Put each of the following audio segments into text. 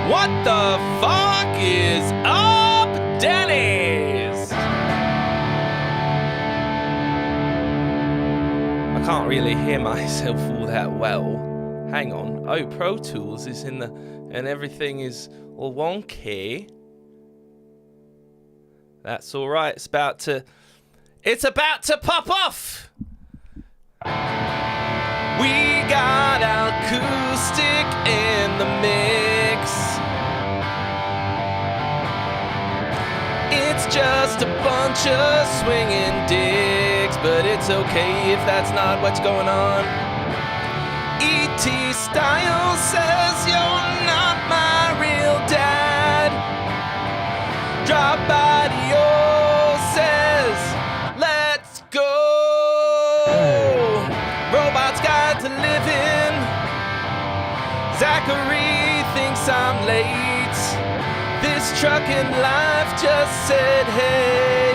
What the fuck is up, Denny's? I can't really hear myself all that well. Hang on. Oh, Pro Tools is in the... and everything is all wonky. That's all right. It's about to pop off. We got acoustic in the mix. It's just a bunch of swinging dicks, but it's okay if that's not what's going on. E.T. Styles says you're not my real dad. Drop Audio says, let's go. Robot's Guide to Living. Zachary thinks I'm late. This trucking life just said hey.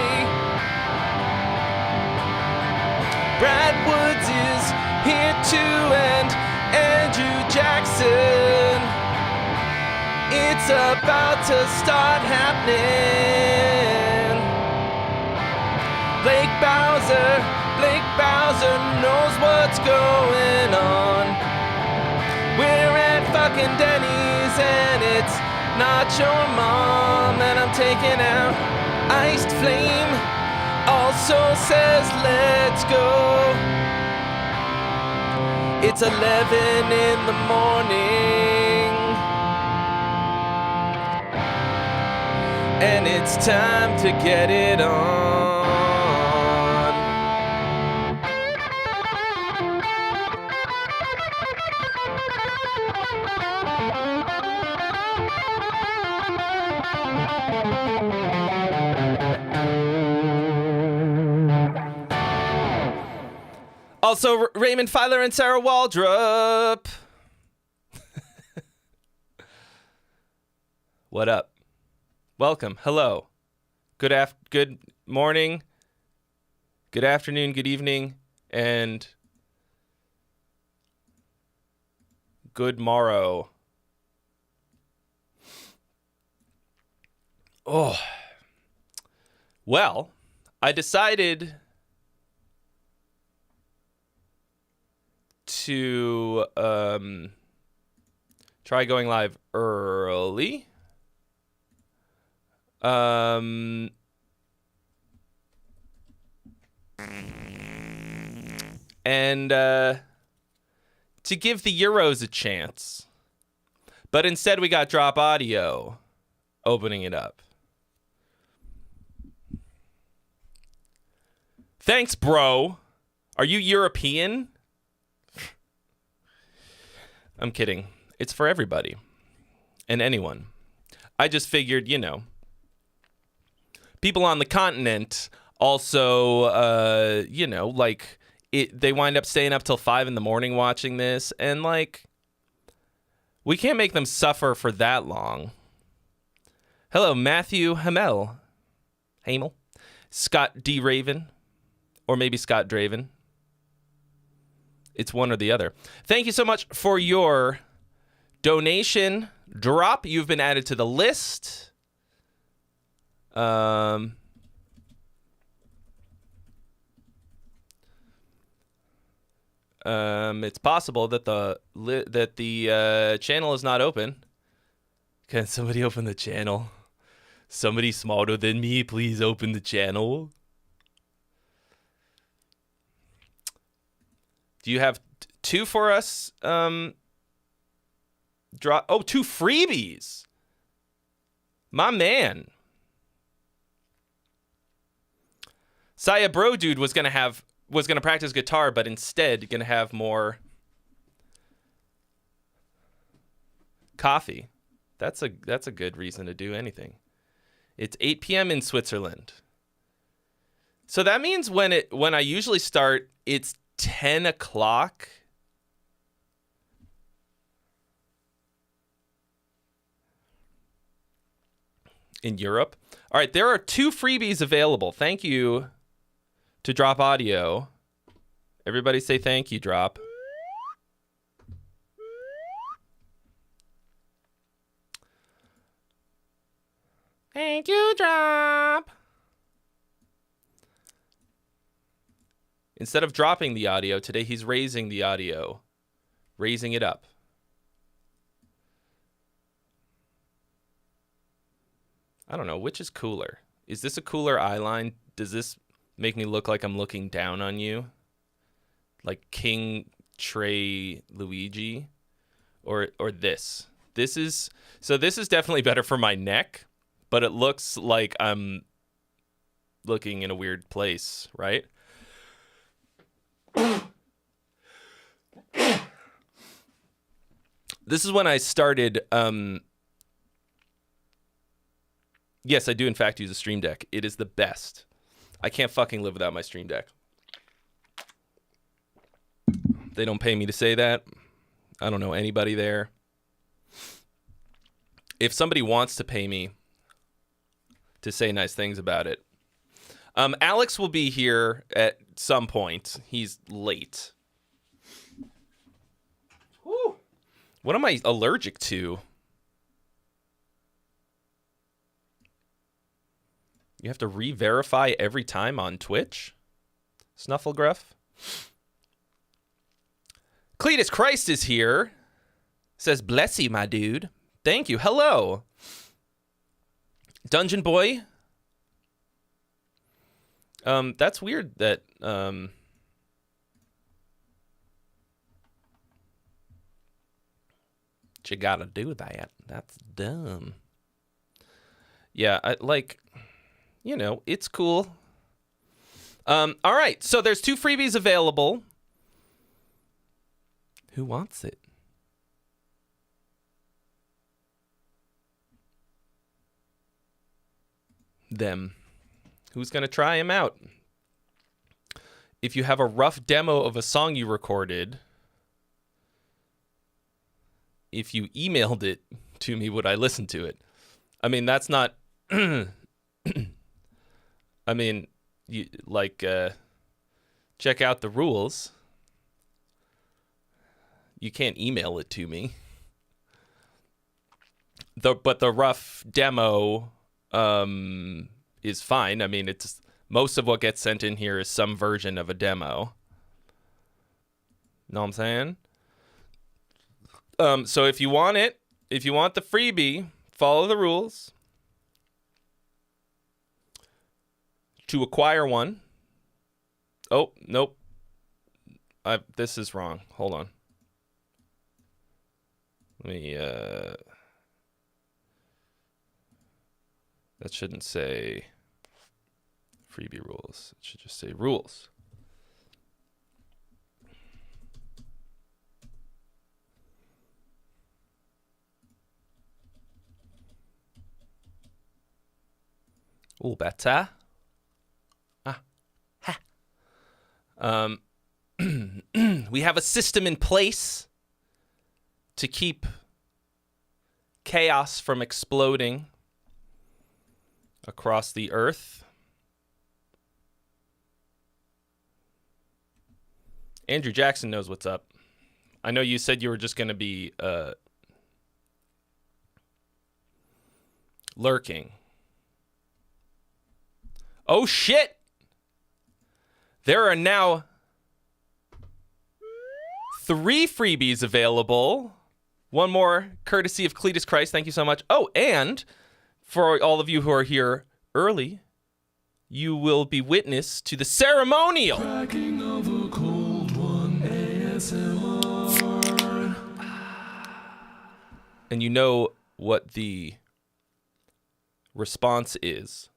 Brad Woods is here too, and Andrew Jackson. It's about to start happening. Blake Bowser knows what's going on. We're at fucking Denny's and it's not your mom. And I'm taking out Iced Flame. Also says let's go. It's 11 in the morning. And it's time to get it on. Also, Raymond Filer and Sarah Waldrop. What up? Welcome. Hello. Good morning. Good afternoon. Good evening. And good morrow. Oh. Well, I decided to try going live early. And to give the Euros a chance. But instead we got Drop Audio opening it up. Thanks, bro. Are you European? I'm kidding. It's for everybody and anyone. I just figured, people on the continent also, they wind up staying up till 5 a.m. watching this. And, we can't make them suffer for that long. Hello, Matthew Hamel. Scott D. Raven. Or maybe Scott Draven. It's one or the other. Thank you so much for your donation drop. You've been added to the list. It's possible that the channel is not open. Can somebody open the channel? Somebody smarter than me, please open the channel. Do you have two for us? Two freebies. My man. Saya Bro Dude was gonna practice guitar, but instead gonna have more coffee. That's a good reason to do anything. It's 8 p.m. in Switzerland. So that means when I usually start, it's 10 o'clock. In Europe. All right, there are 2 freebies available. Thank you to Drop Audio. Everybody say thank you, Drop. Thank you, Drop. Instead of dropping the audio, today he's raising the audio. Raising it up. I don't know, which is cooler? Is this a cooler eye line? Does this make me look like I'm looking down on you? Like King Trey Luigi? Or this? This is definitely better for my neck, but it looks like I'm looking in a weird place, right? This is when I started, yes, I do in fact use a Stream Deck. It is the best. I can't fucking live without my Stream Deck. They don't pay me to say that. I don't know anybody there. If somebody wants to pay me to say nice things about it. Alex will be here at some point. He's late. Whew. What am I allergic to? You have to re-verify every time on Twitch? Snufflegruff? Cletus Christ is here. Says, bless you, my dude. Thank you. Hello. Dungeon Boy. That's weird that, you gotta do that. That's dumb. Yeah, it's cool. All right, so there's 2 freebies available. Who wants it? Them. Who's going to try him out? If you have a rough demo of a song you recorded, if you emailed it to me, would I listen to it? I mean, that's not... I mean, check out the rules. You can't email it to me. But the rough demo is fine. I mean, it's most of what gets sent in here is some version of a demo. Know what I'm saying? So if you want it, if you want the freebie, follow the rules. To acquire one. Oh, nope. This is wrong. Hold on. Let me, that shouldn't say freebie rules. It should just say rules. Ooh, better. We have a system in place to keep chaos from exploding across the earth. Andrew Jackson knows what's up. I know you said you were just going to be lurking. Oh, shit! There are now 3 freebies available. One more, courtesy of Cletus Christ. Thank you so much. Oh, and for all of you who are here early, you will be witness to the ceremonial cracking of a cold one ASMR. And you know what the response is.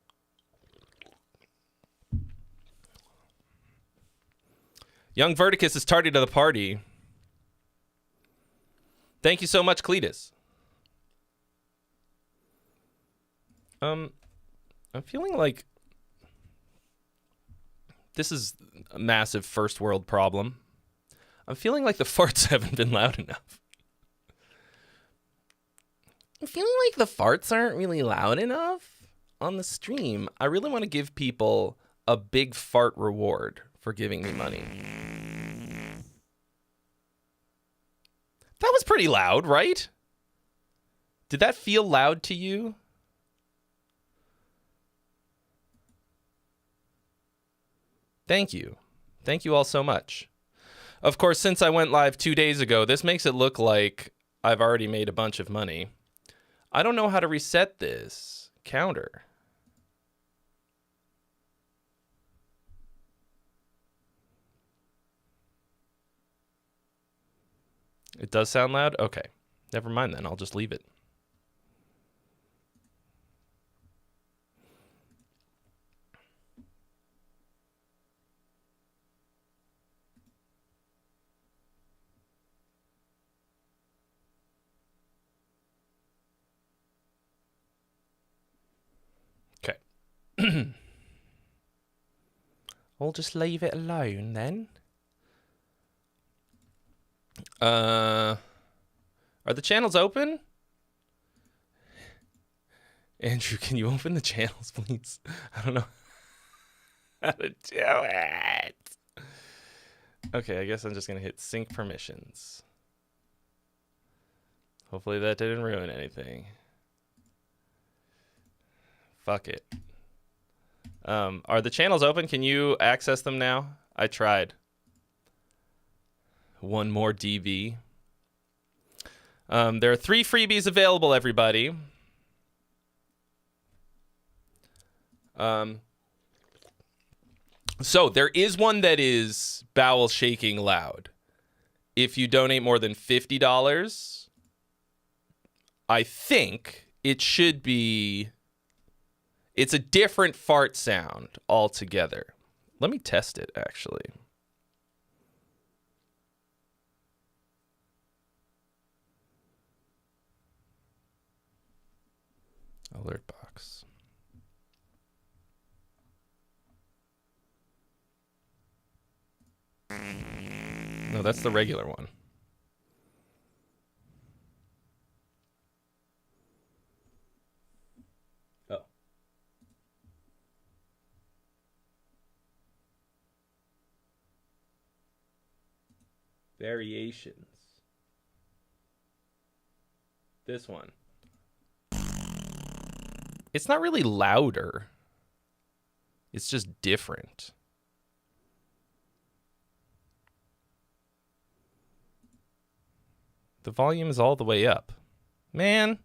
Young Verticus is tardy to the party. Thank you so much, Cletus. I'm feeling like this is a massive first world problem. I'm feeling like the farts haven't been loud enough. I'm feeling like the farts aren't really loud enough on the stream. I really want to give people a big fart reward for giving me money. That was pretty loud, right? Did that feel loud to you? Thank you. Thank you all so much. Of course, since I went live 2 days ago, this makes it look like I've already made a bunch of money. I don't know how to reset this counter. It does sound loud? Okay. Never mind then. I'll just leave it. Okay. We'll just leave it alone then. Are the channels open? Andrew, can you open the channels, please? I don't know how to do it. Okay, I guess I'm just going to hit sync permissions. Hopefully that didn't ruin anything. Fuck it. Are the channels open? Can you access them now? I tried. One more DB. There are 3 freebies available, everybody. So there is one that is bowel shaking loud. If you donate more than $50, I think it should be... It's a different fart sound altogether. Let me test it, actually. Alert box. No, that's the regular one. Oh. Variations. This one. It's not really louder. It's just different. The volume is all the way up. Man.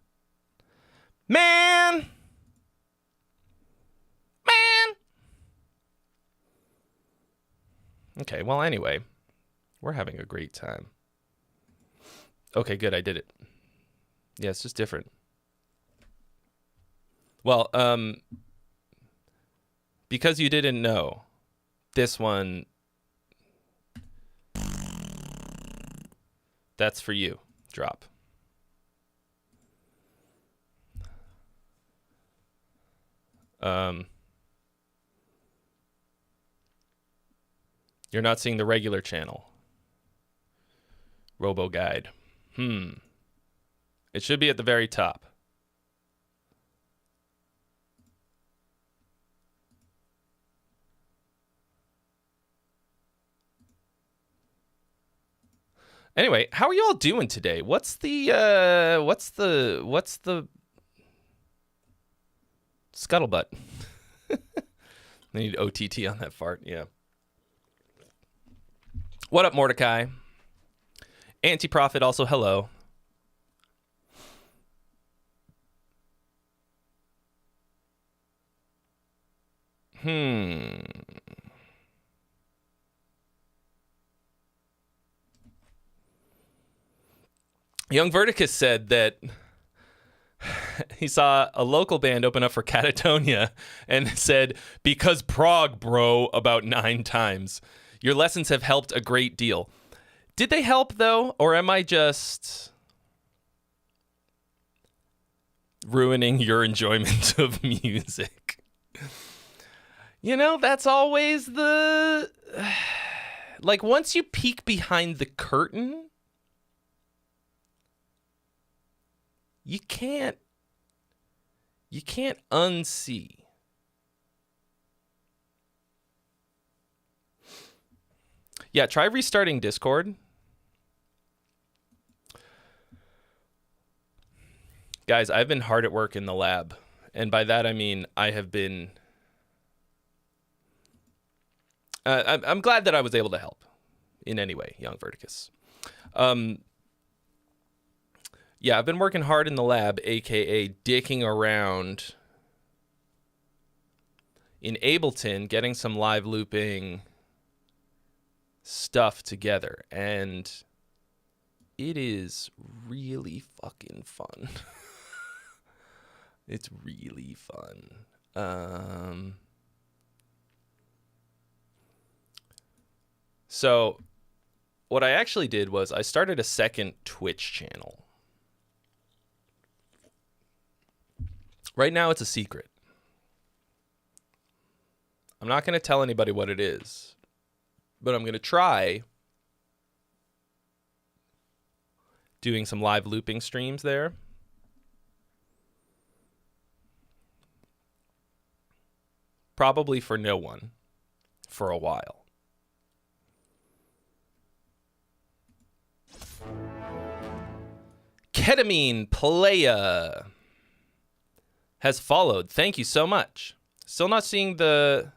Okay, well, anyway. We're having a great time. Okay, good, I did it. Yeah, it's just different. Well, because you didn't know, this one, that's for you. Drop. You're not seeing the regular channel. Robo guide. It should be at the very top. Anyway, how are you all doing today? What's the scuttlebutt? I need OTT on that fart, yeah. What up, Mordecai? Anti-Profit also, hello. Young Verticus said that he saw a local band open up for Catatonia and said, "Because Prague, bro," about 9 times. Your lessons have helped a great deal. Did they help, though? Or am I just ruining your enjoyment of music? You know, that's always the... Like, once you peek behind the curtain... You can't unsee. Yeah, try restarting Discord. Guys, I've been hard at work in the lab. And by that I mean I have been I'm glad that I was able to help in any way, young Verticus. Yeah, I've been working hard in the lab, aka dicking around in Ableton, getting some live looping stuff together, and it is really fucking fun. It's really fun. So what I actually did was I started a second Twitch channel. Right now it's a secret. I'm not going to tell anybody what it is, but I'm going to try doing some live looping streams there. Probably for no one for a while. Ketamine Playa has followed. Thank you so much. Still not seeing the...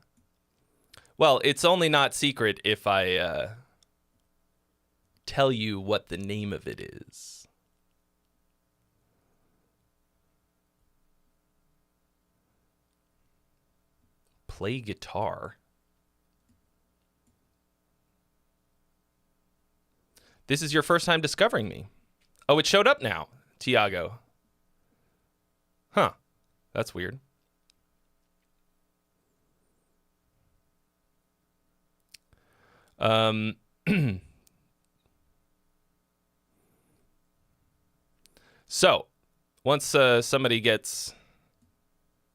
Well, it's only not secret if I tell you what the name of it is. Play guitar. This is your first time discovering me. Oh, it showed up now, Tiago. Huh. That's weird. So, once somebody gets...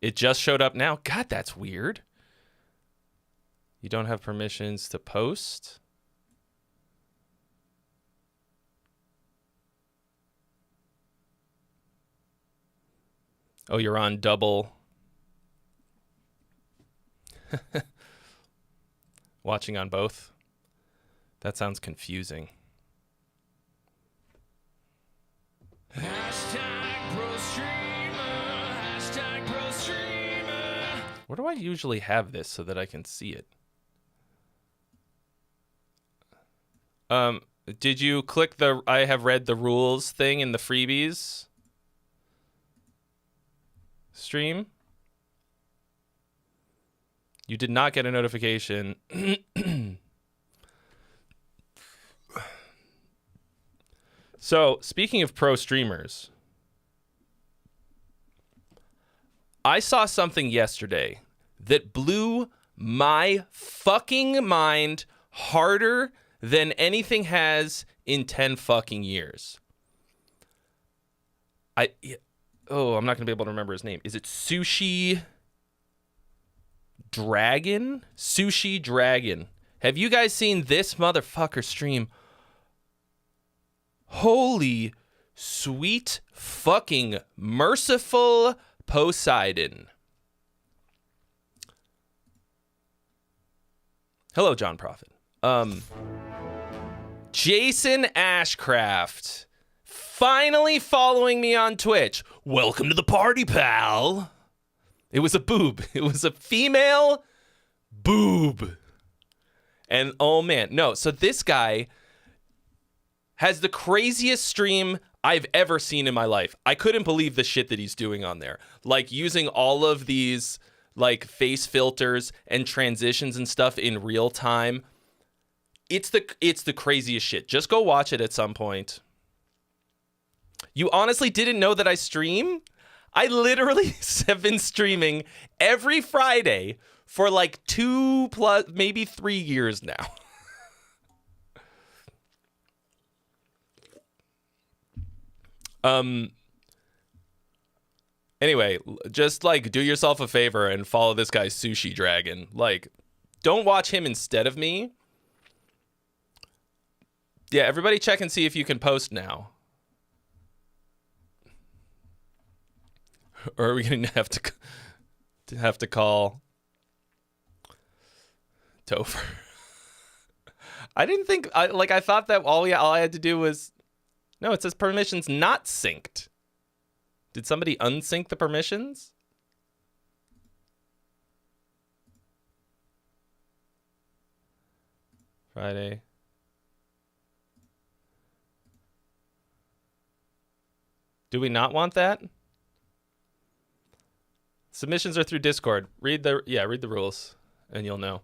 It just showed up now? God, that's weird. You don't have permissions to post? Oh, you're on double. Watching on both? That sounds confusing. #ProStreamer. Where do I usually have this so that I can see it? Did you click the I have read the rules thing in the freebies stream? You did not get a notification. So, speaking of pro streamers, I saw something yesterday that blew my fucking mind harder than anything has in 10 fucking years. I'm not going to be able to remember his name. Is it Sushi Dragon? Sushi Dragon. Have you guys seen this motherfucker stream? Holy sweet fucking merciful Poseidon. Hello, John Prophet. Jason Ashcraft. Finally following me on Twitch. Welcome to the party, pal. It was a boob. It was a female boob. And oh man, no. So this guy has the craziest stream I've ever seen in my life. I couldn't believe the shit that he's doing on there. Like using all of these like face filters and transitions and stuff in real time. It's the craziest shit. Just go watch it at some point. You honestly didn't know that I stream? I literally have been streaming every Friday for like 2+ maybe 3 years now. Anyway, just like do yourself a favor and follow this guy Sushi Dragon. Like, don't watch him instead of me. Yeah, everybody check and see if you can post now. Or are we gonna have to call Topher? I didn't think I thought that all I had to do was no, it says permissions not synced. Did somebody unsync the permissions? Friday. Do we not want that? Submissions are through Discord. Read the rules and you'll know.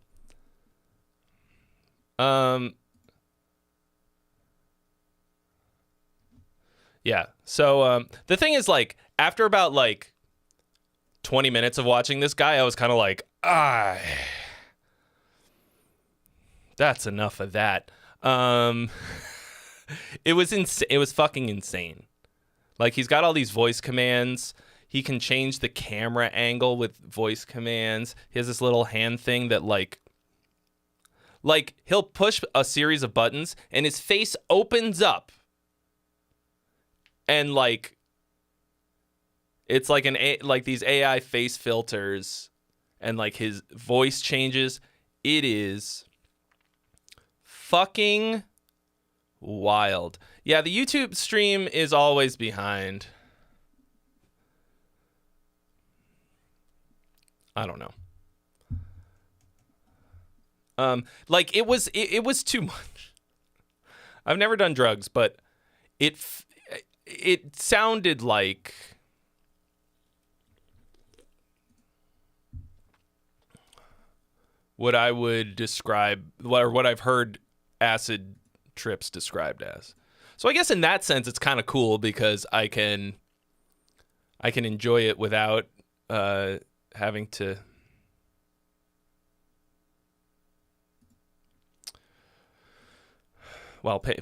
Yeah. So the thing is, like, after about like 20 minutes of watching this guy, I was kind of like, that's enough of that. It was fucking insane. Like, he's got all these voice commands. He can change the camera angle with voice commands. He has this little hand thing that like he'll push a series of buttons and his face opens up. And like, it's like these AI face filters and like his voice changes. It is fucking wild. Yeah, the YouTube stream is always behind. I don't know. Like, it was too much. I've never done drugs, but it sounded like what I would describe, or what I've heard acid trips described as. So I guess in that sense, it's kind of cool because I can enjoy it without having to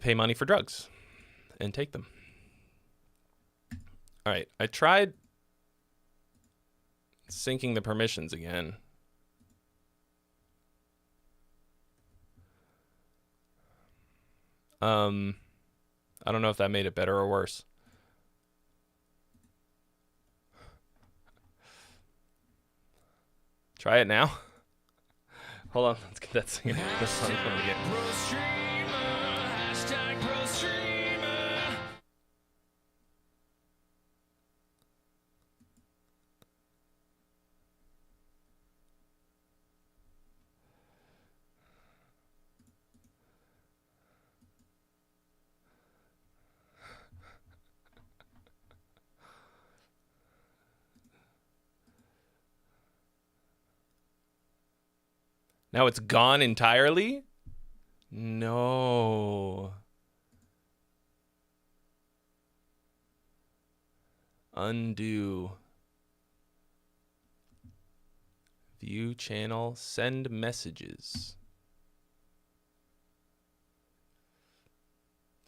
pay money for drugs and take them. All right, I tried syncing the permissions again. I don't know if that made it better or worse. Try it now. Hold on, let's get that singing. This song's going to get. Now it's gone entirely? No. Undo. View channel. Send messages.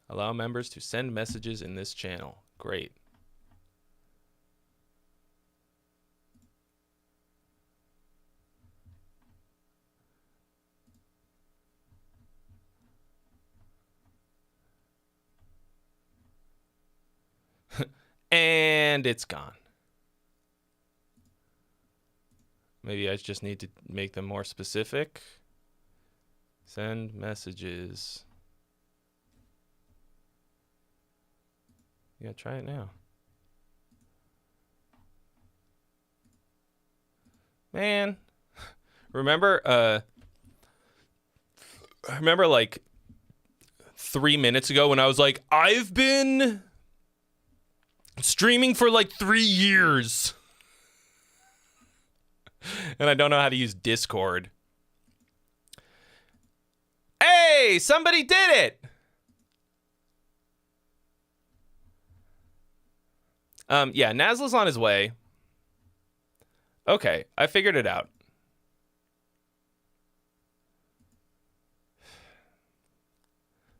Allow members to send messages in this channel. Great. And it's gone. Maybe I just need to make them more specific. Send messages. Yeah, try it now. Man. Remember like 3 minutes ago when I was like, I've been streaming for like 3 years. And I don't know how to use Discord. Hey, somebody did it. Yeah, Nazla's on his way. Okay, I figured it out.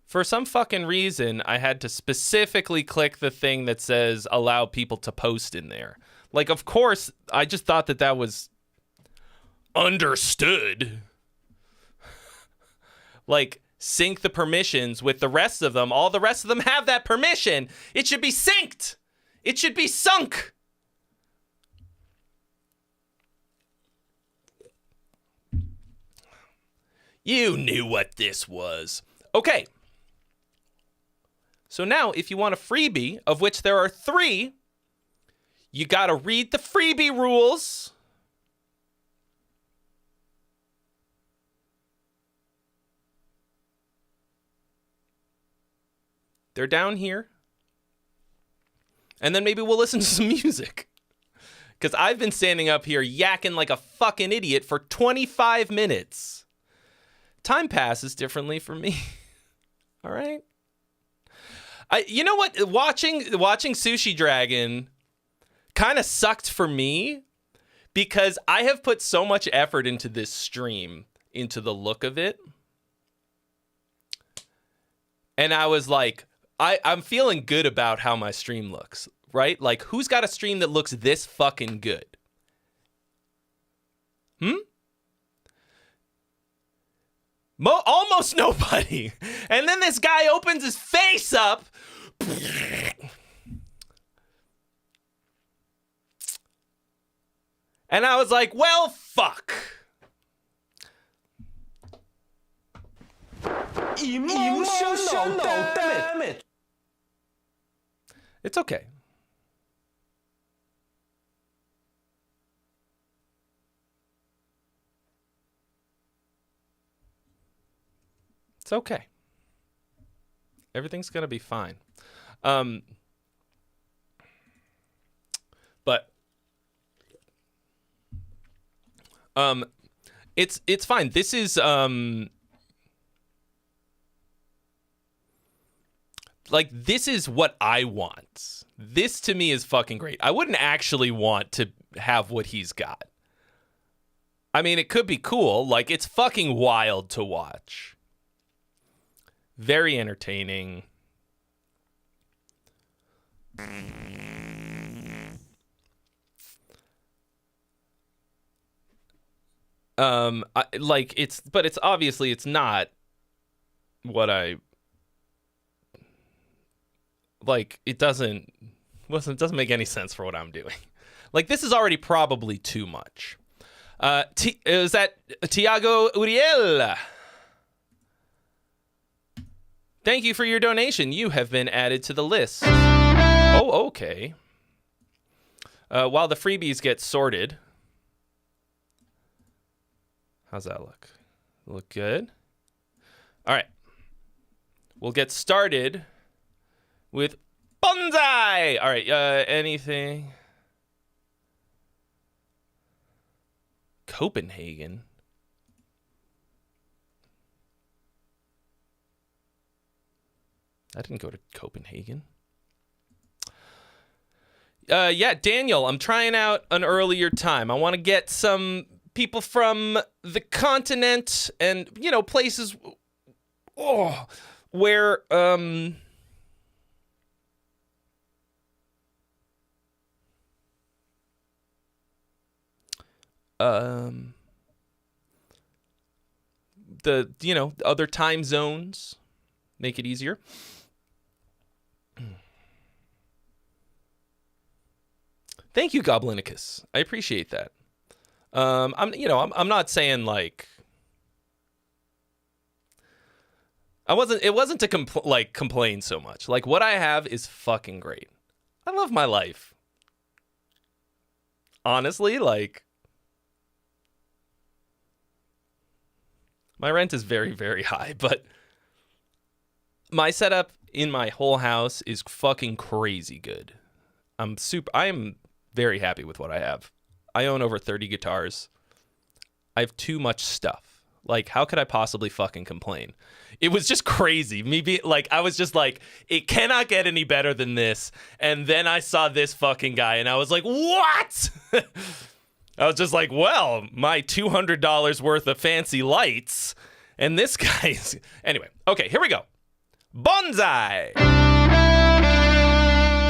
For some fucking reason, I had to specifically click the thing that says allow people to post in there. Like, of course, I just thought that was understood. Like, sync the permissions with the rest of them. All the rest of them have that permission. It should be synced. It should be sunk. You knew what this was. Okay. So now, if you want a freebie, of which there are 3, you got to read the freebie rules. They're down here. And then maybe we'll listen to some music. Because I've been standing up here yakking like a fucking idiot for 25 minutes. Time passes differently for me. All right? You know what? Watching Sushi Dragon kind of sucked for me because I have put so much effort into this stream, into the look of it. And I was like, I'm feeling good about how my stream looks, right? Like, who's got a stream that looks this fucking good? Almost nobody. And then this guy opens his face up. And I was like, well, fuck. Emotional damage. It's okay. It's okay. Everything's gonna be fine. But it's fine. This is like, this is what I want. This to me is fucking great. I wouldn't actually want to have what he's got. I mean, it could be cool. Like, it's fucking wild to watch. Very entertaining. But it's obviously it's not what I like. It doesn't make any sense for what I'm doing. Like, this is already probably too much. Is that Tiago Uriel? Thank you for your donation. You have been added to the list. Oh, okay. While the freebies get sorted. How's that look? Look good? All right. We'll get started with Bonsai. All right. Anything? Copenhagen. I didn't go to Copenhagen. Yeah, Daniel, I'm trying out an earlier time. I want to get some people from the continent and, you know, places where the, you know, other time zones make it easier. Thank you, Goblinicus. I appreciate that. I'm not saying like it wasn't to complain so much. Like, what I have is fucking great. I love my life. Honestly, like, my rent is very, very high, but my setup in my whole house is fucking crazy good. I am very happy with what I have. I own over 30 guitars. I have too much stuff. Like, how could I possibly fucking complain? It was just crazy. I was just like, it cannot get any better than this. And then I saw this fucking guy and I was like, what? I was just like, well, my $200 worth of fancy lights and this guy's... Anyway, okay, here we go. Bonsai!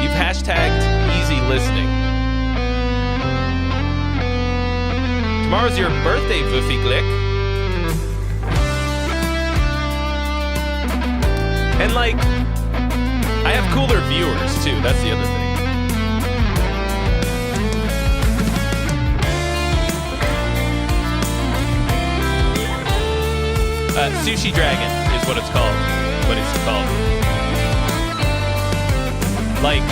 You've hashtagged easy listening. Tomorrow's your birthday, Woofy Glick. And, like, I have cooler viewers, too. That's the other thing. Sushi Dragon is what it's called. What it's called. Like,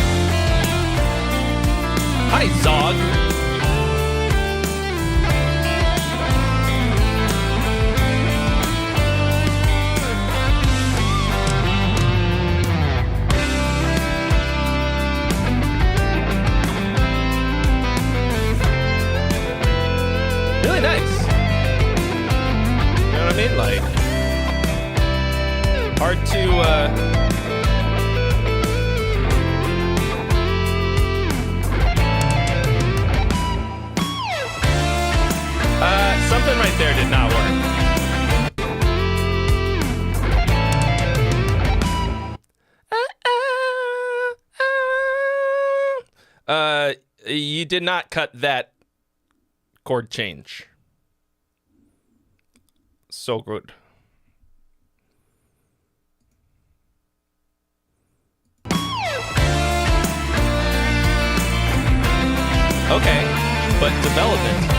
hi, Zog. hard to something right there did not work. You did not cut that chord change. So good. Okay, but development.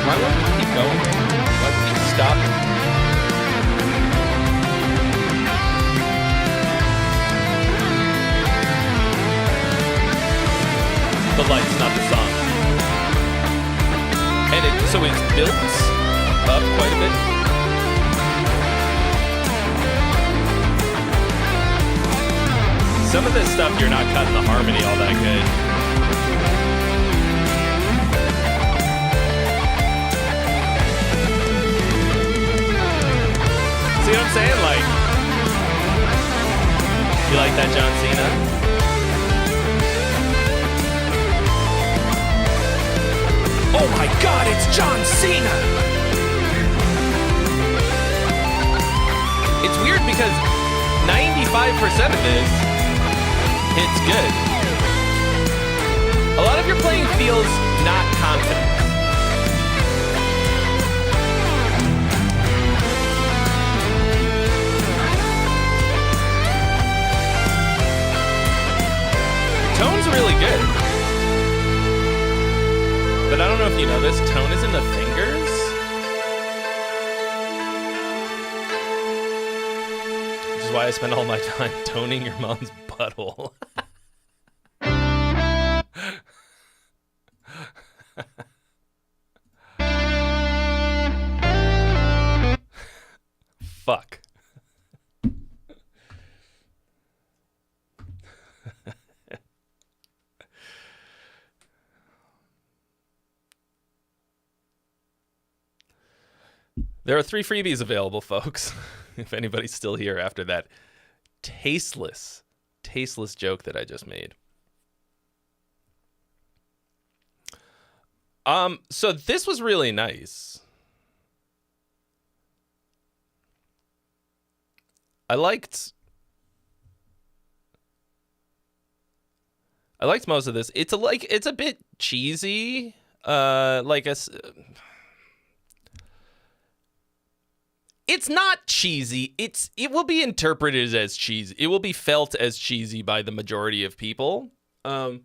Why won't we keep going? Why would we stop? The light's not the song. And so it's built up quite a bit. Some of this stuff, you're not cutting the harmony all that good. See what I'm saying? Like, you like that John Cena? Oh my God, it's John Cena! It's weird because 95% of this hits good. A lot of your playing feels not confident. Tone's really good. But I don't know if you know this, tone is in the fingers. Which is why I spend all my time toning your mom's butthole. Fuck. There are 3 freebies available, folks. If anybody's still here after that tasteless joke that I just made. So this was really nice. I liked most of this. It's a bit cheesy. It's not cheesy. It will be interpreted as cheesy. It will be felt as cheesy by the majority of people. But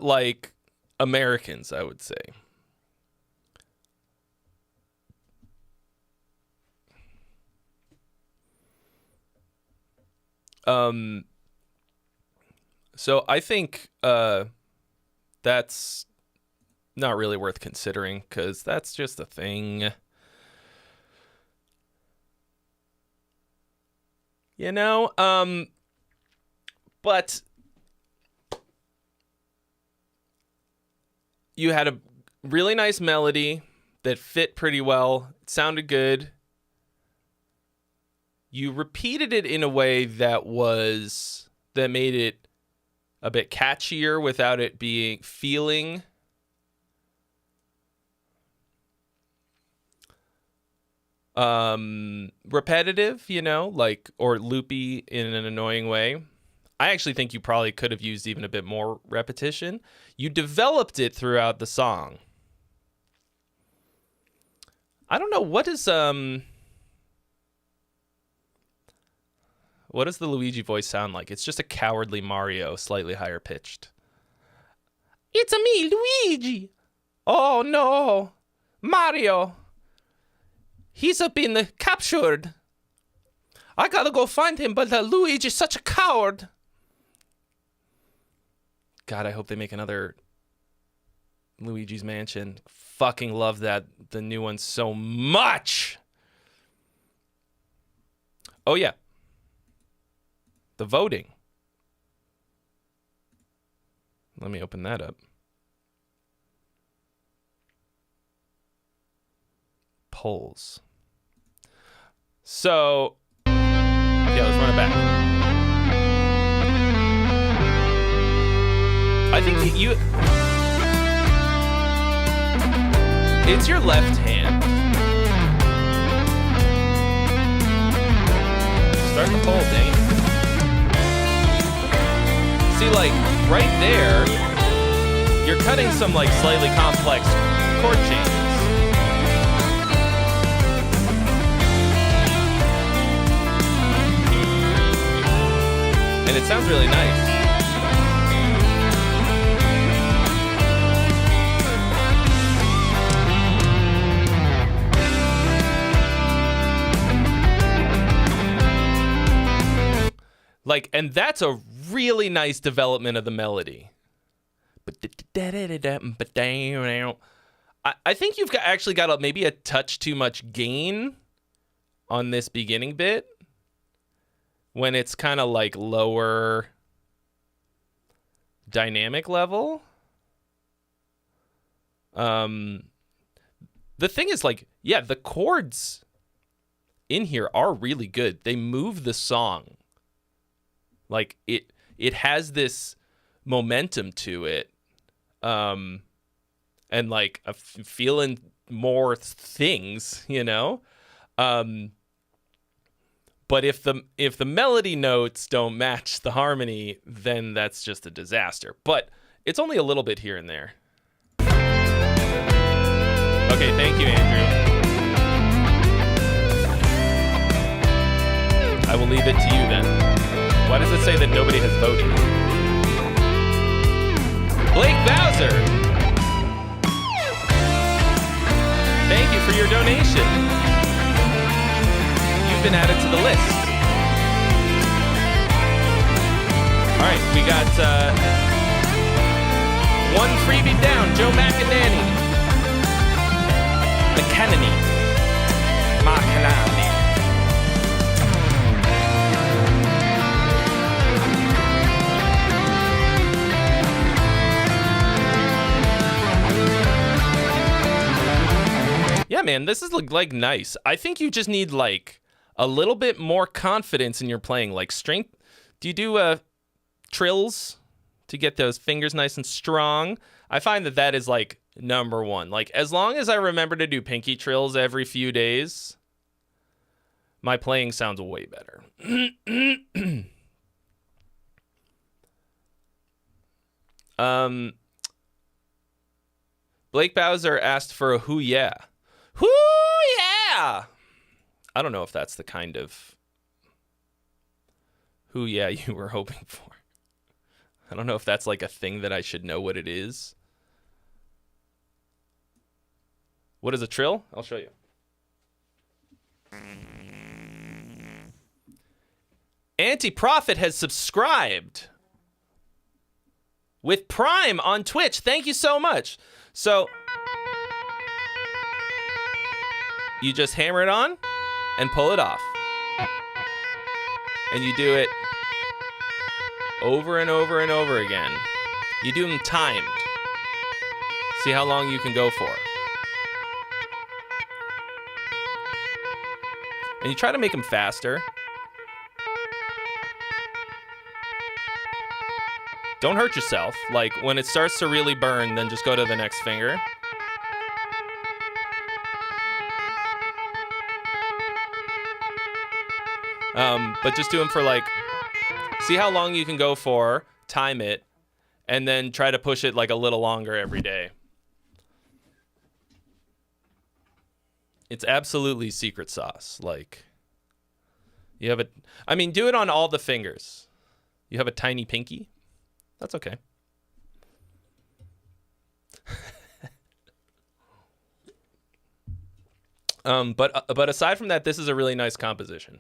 like Americans, I would say. So I think that's not really worth considering because that's just a thing. You know, but you had a really nice melody that fit pretty well. It sounded good. You repeated it in a way that made it a bit catchier without it feeling repetitive, you know, like, or loopy in an annoying way. I actually think you probably could have used even a bit more repetition. You developed it throughout the song. I don't know, what does the Luigi voice sound like? It's just a cowardly Mario, slightly higher pitched. It's a me, Luigi. Oh no, Mario. He's been captured. I gotta go find him, but Luigi's such a coward. God, I hope they make another Luigi's Mansion. Fucking love that, the new one so much. Oh, yeah. The voting. Let me open that up. Polls. So, yeah, let's run it back. I think you it's your left hand. Start the poll, dang it. See, like, right there, you're cutting some, like, slightly complex chord changes. And it sounds really nice. Like, and that's a really nice development of the melody. I think you've actually got maybe a touch too much gain on this beginning bit when it's kind of like lower dynamic level. The thing is, like, yeah, the chords in here are really good. They move the song. Like, it has this momentum to it. And, like, feeling more things, you know? But if the melody notes don't match the harmony, then that's just a disaster. But it's only a little bit here and there. Okay, thank you, Andrew. I will leave it to you then. Why does it say that nobody has voted? Blake Bowser! Thank you for your donation. You've been added to the list. All right, we got one freebie down. Joe McInerney. McInerney. Yeah, man, this is like nice. I think you just need like a little bit more confidence in your playing, like strength. Do you do trills to get those fingers nice and strong? I find that is like number one. Like, as long as I remember to do pinky trills every few days, my playing sounds way better. Blake Bowser asked for a "Hoo yeah." Hoo yeah! I don't know if that's the kind of "Hoo yeah" you were hoping for. I don't know if that's like a thing that I should know what it is. What is a trill? I'll show you. Anti-Prophet has subscribed with Prime on Twitch. Thank you so much. So you just hammer it on and pull it off. And you do it over and over and over again. You do them timed. See how long you can go for. And you try to make them faster. Don't hurt yourself. Like, when it starts to really burn, then just go to the next finger. But just do them for like, see how long you can go for, time it, and then try to push it like a little longer every day. It's absolutely secret sauce. Like, you have do it on all the fingers. You have a tiny pinky? That's okay. But aside from that, this is a really nice composition.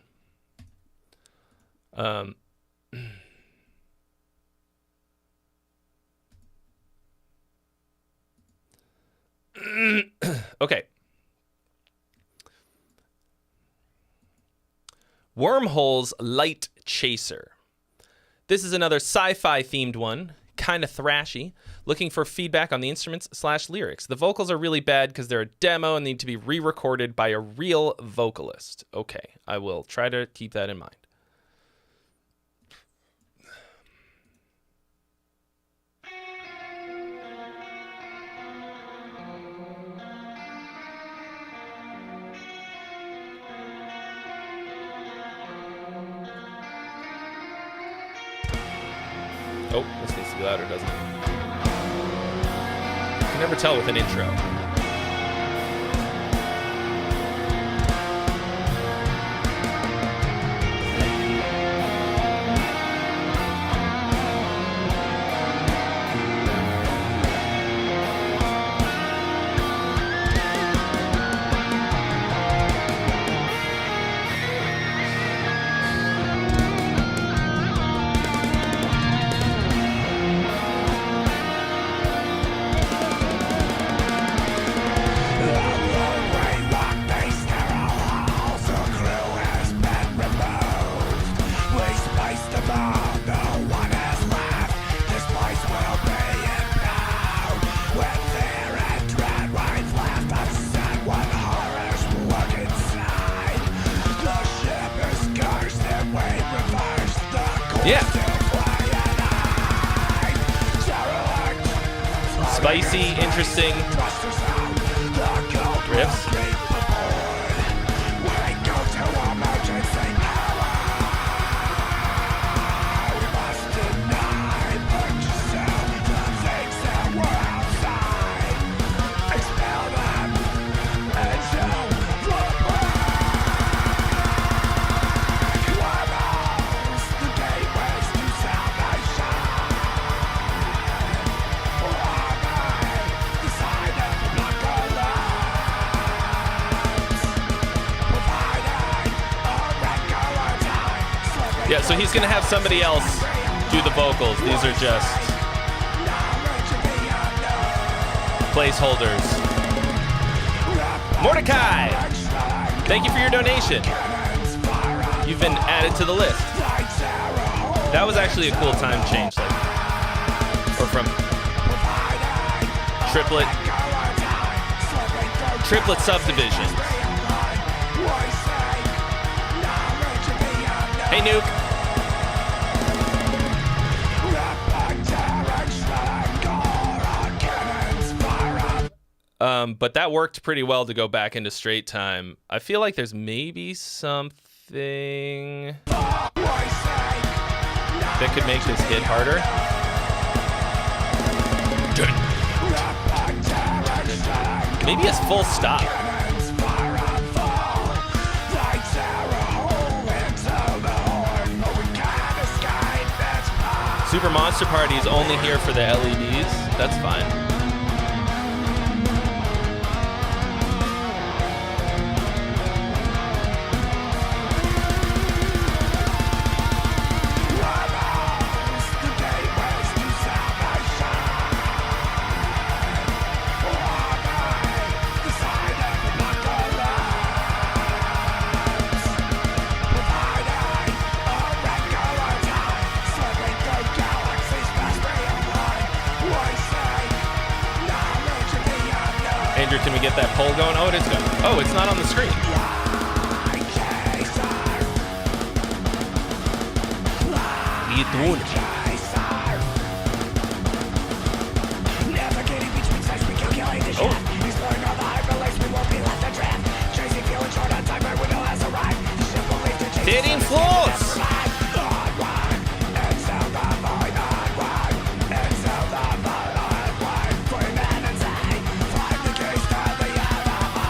Okay. Wormhole's Light Chaser. This is another sci-fi themed one, kind of thrashy. Looking for feedback on the instruments / lyrics. The vocals are really bad because they're a demo and need to be re-recorded by a real vocalist. Okay, I will try to keep that in mind. Oh, this needs to be louder, doesn't it? You can never tell with an intro. Yeah. Spicy, interesting riffs. Yeah, so he's going to have somebody else do the vocals. These are just placeholders. Mordecai, thank you for your donation. You've been added to the list. That was actually a cool time change, like, or from triplet subdivision. Hey, Nuke. But that worked pretty well to go back into straight time. I feel like there's maybe something that could make this hit harder. Maybe it's full stop. Super Monster Party is only here for the LEDs. That's fine. Andrew, can we get that poll going? Oh, it is going. Oh, it's not on the screen. Oh. Hitting floors.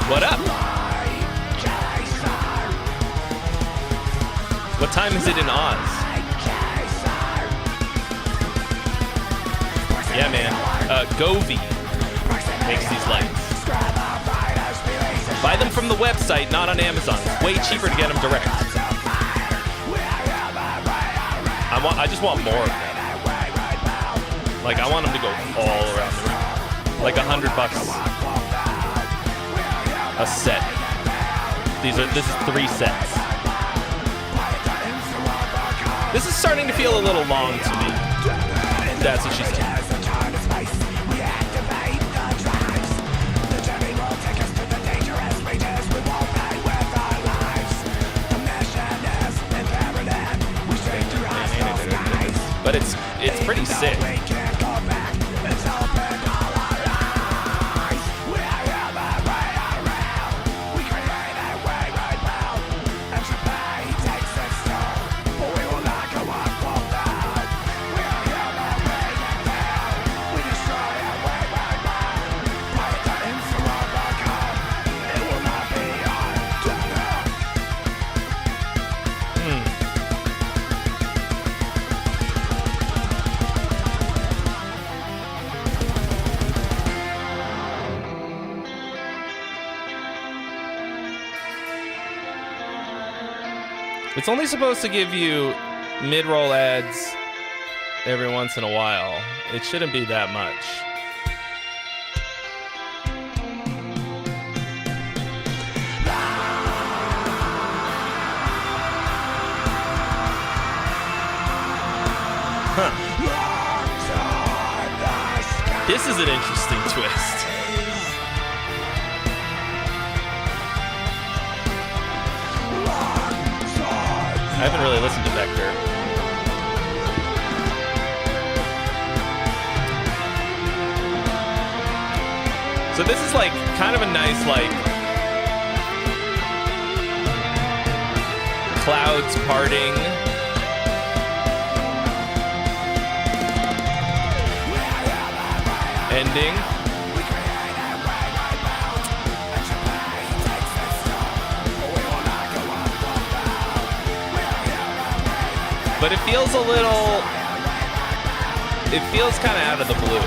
What up? What time is it in Oz? Yeah, man. Govee makes these lights. Buy them from the website, not on Amazon. It's way cheaper to get them direct. I just want more of them. Like, I want them to go all around the room. Like $100 a set. This is 3 sets. This is starting to feel a little long to me. That's what she's saying. But it's pretty sick. It's only supposed to give you mid-roll ads every once in a while. It shouldn't be that much. Huh. This is an interesting twist. I haven't really listened to Vector. So this is like kind of a nice like clouds parting. Ending. But it feels a little, it feels kind of out of the blue.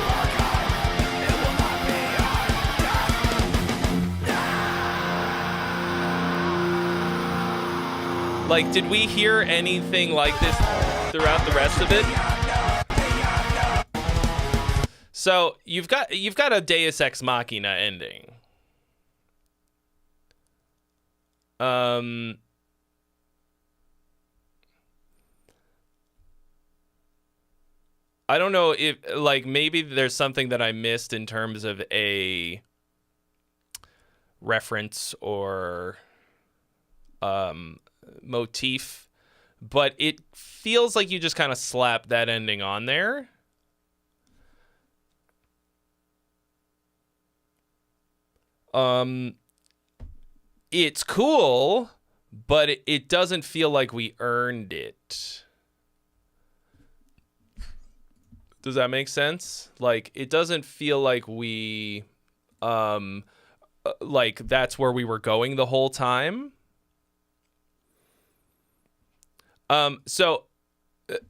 Like, did we hear anything like this throughout the rest of it? So you've got a Deus Ex Machina ending. I don't know if, like, maybe there's something that I missed in terms of a reference or motif, but it feels like you just kind of slapped that ending on there. It's cool, but it doesn't feel like we earned it. Does that make sense? Like, it doesn't feel like we, like that's where we were going the whole time. So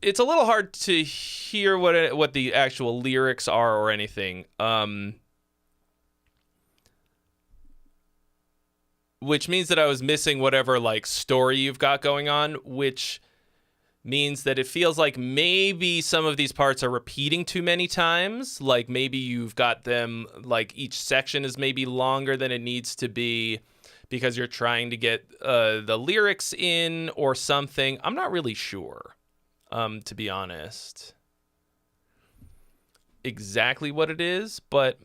it's a little hard to hear what the actual lyrics are or anything. Which means that I was missing whatever like story you've got going on, which means that it feels like maybe some of these parts are repeating too many times. Like maybe you've got them, like each section is maybe longer than it needs to be because you're trying to get the lyrics in or something. I'm not really sure, to be honest, exactly what it is, but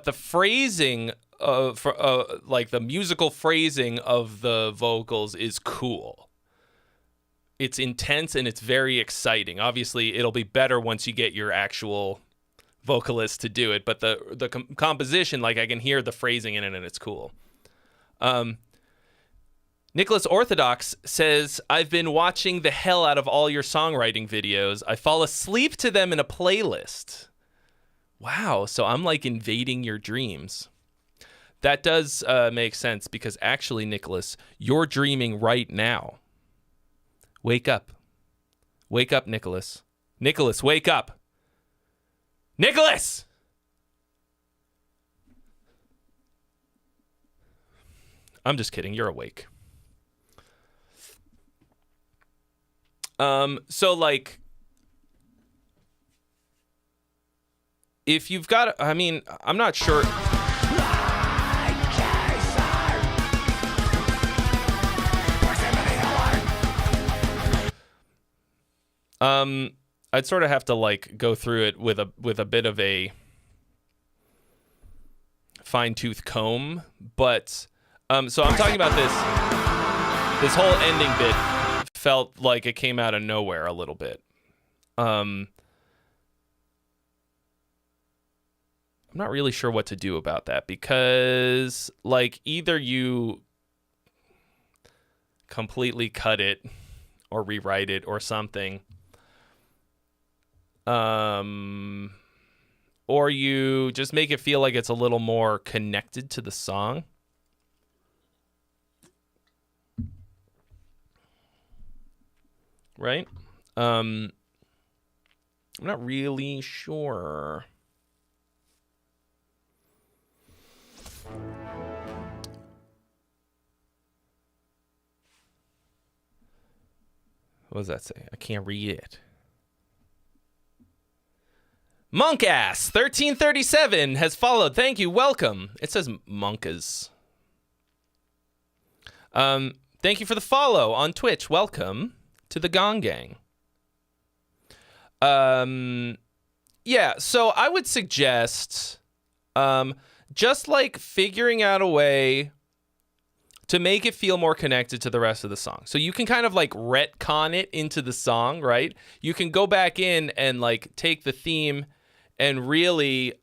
the phrasing like the musical phrasing of the vocals is cool. It's intense and it's very exciting. Obviously, it'll be better once you get your actual vocalist to do it, but the composition, like I can hear the phrasing in it and it's cool. Nicholas Orthodox says, I've been watching the hell out of all your songwriting videos. I fall asleep to them in a playlist. Wow, so I'm like invading your dreams. That does make sense because actually, Nicholas, you're dreaming right now. Wake up. Wake up, Nicholas. Nicholas, wake up. Nicholas! I'm just kidding. You're awake. So like, if you've got, I mean, I'm not sure. I'd sort of have to like go through it with a bit of a fine-tooth comb, but so I'm talking about this whole ending bit felt like it came out of nowhere a little bit. I'm not really sure what to do about that, because like either you completely cut it or rewrite it or something, or you just make it feel like it's a little more connected to the song. Right? I'm not really sure. What does that say? I can't read it. Monkass 1337 has followed. Thank you. Welcome. It says Monkas. Thank you for the follow on Twitch. Welcome to the Gong Gang. Yeah, so I would suggest just like figuring out a way to make it feel more connected to the rest of the song. So you can kind of like retcon it into the song, right? You can go back in and like take the theme and really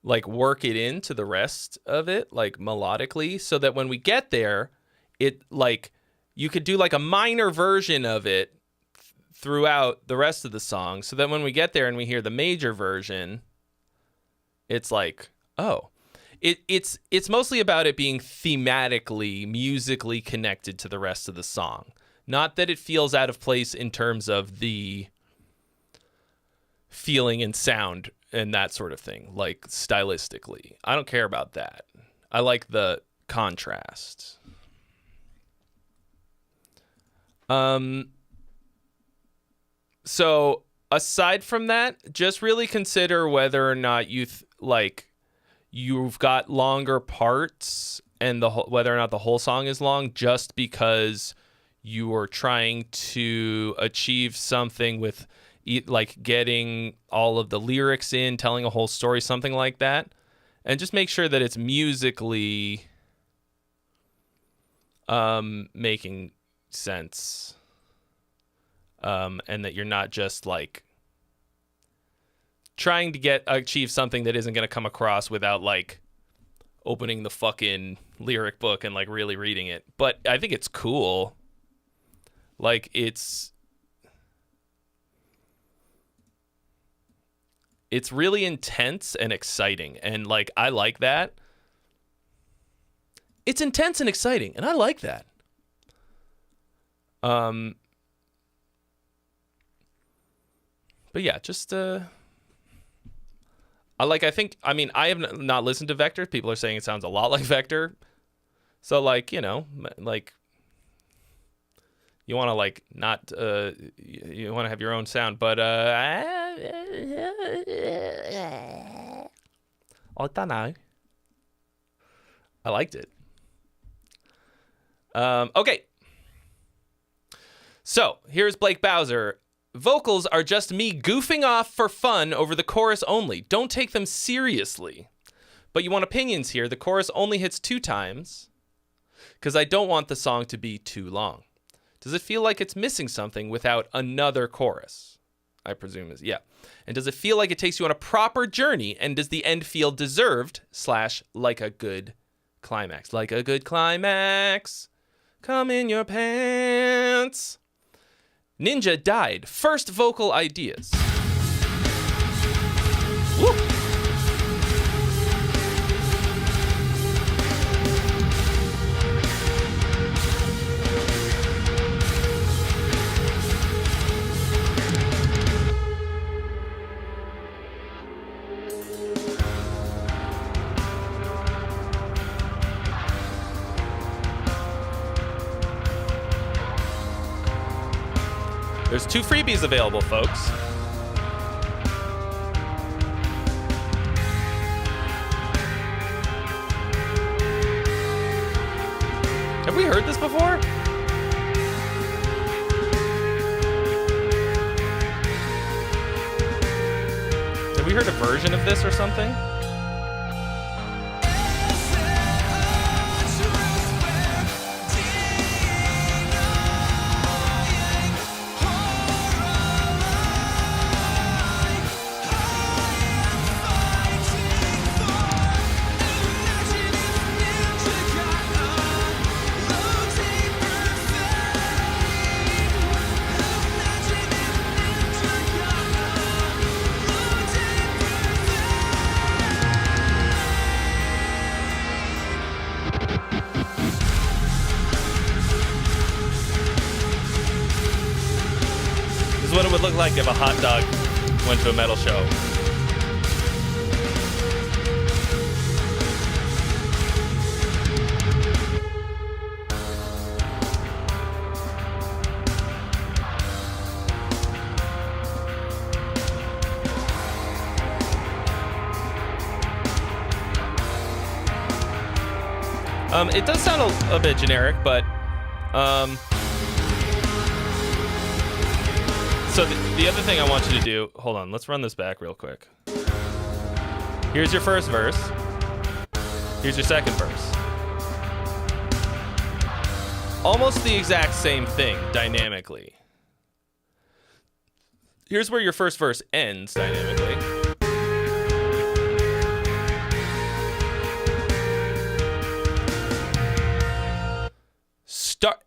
like work it into the rest of it, like melodically, so that when we get there, it like you could do like a minor version of it throughout the rest of the song, so that when we get there and we hear the major version, it's like, oh, it's mostly about it being thematically, musically connected to the rest of the song. Not that it feels out of place in terms of the feeling and sound and that sort of thing, like stylistically. I don't care about that. I like the contrast. So aside from that, just really consider whether or not you've got longer parts and whether or not the whole song is long, just because you are trying to achieve something with like getting all of the lyrics in, telling a whole story, something like that. And just make sure that it's musically making sense. And that you're not just like trying to achieve something that isn't going to come across without like opening the fucking lyric book and like really reading it. But I think it's cool. Like it's really intense and exciting, and like I like that. It's intense and exciting, and I like that. But yeah, just I have not listened to Vector. People are saying it sounds a lot like Vector. So like, you know, like you want to like not you want to have your own sound, but I don't know. I liked it. Okay. So here's Blake Bowser. Vocals are just me goofing off for fun over the chorus only. Don't take them seriously. But you want opinions here. The chorus only hits 2 times because I don't want the song to be too long. Does it feel like it's missing something without another chorus? I presume is, yeah. And does it feel like it takes you on a proper journey? And does the end feel deserved / like a good climax? Like a good climax. Come in your pants. Ninja died. First vocal ideas. Woo! There's 2 freebies available, folks. Have we heard this before? Have we heard a version of this or something? This is what it would look like if a hot dog went to a metal show. It does sound a bit generic, but so the other thing I want you to do, hold on, let's run this back real quick. Here's your first verse. Here's your second verse. Almost the exact same thing dynamically. Here's where your first verse ends dynamically.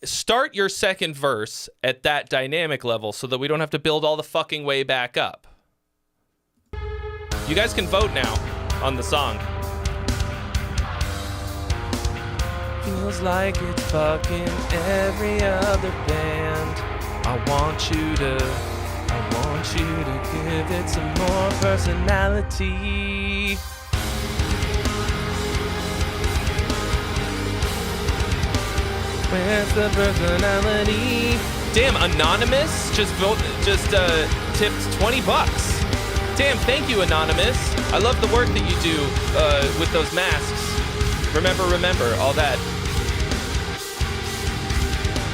Start your second verse at that dynamic level so that we don't have to build all the fucking way back up. You guys can vote now on the song. Feels like it's fucking every other band. I want you to give it some more personality. Where's the personality? Damn, Anonymous just tipped $20. Damn, thank you, Anonymous. I love the work that you do with those masks. Remember, all that.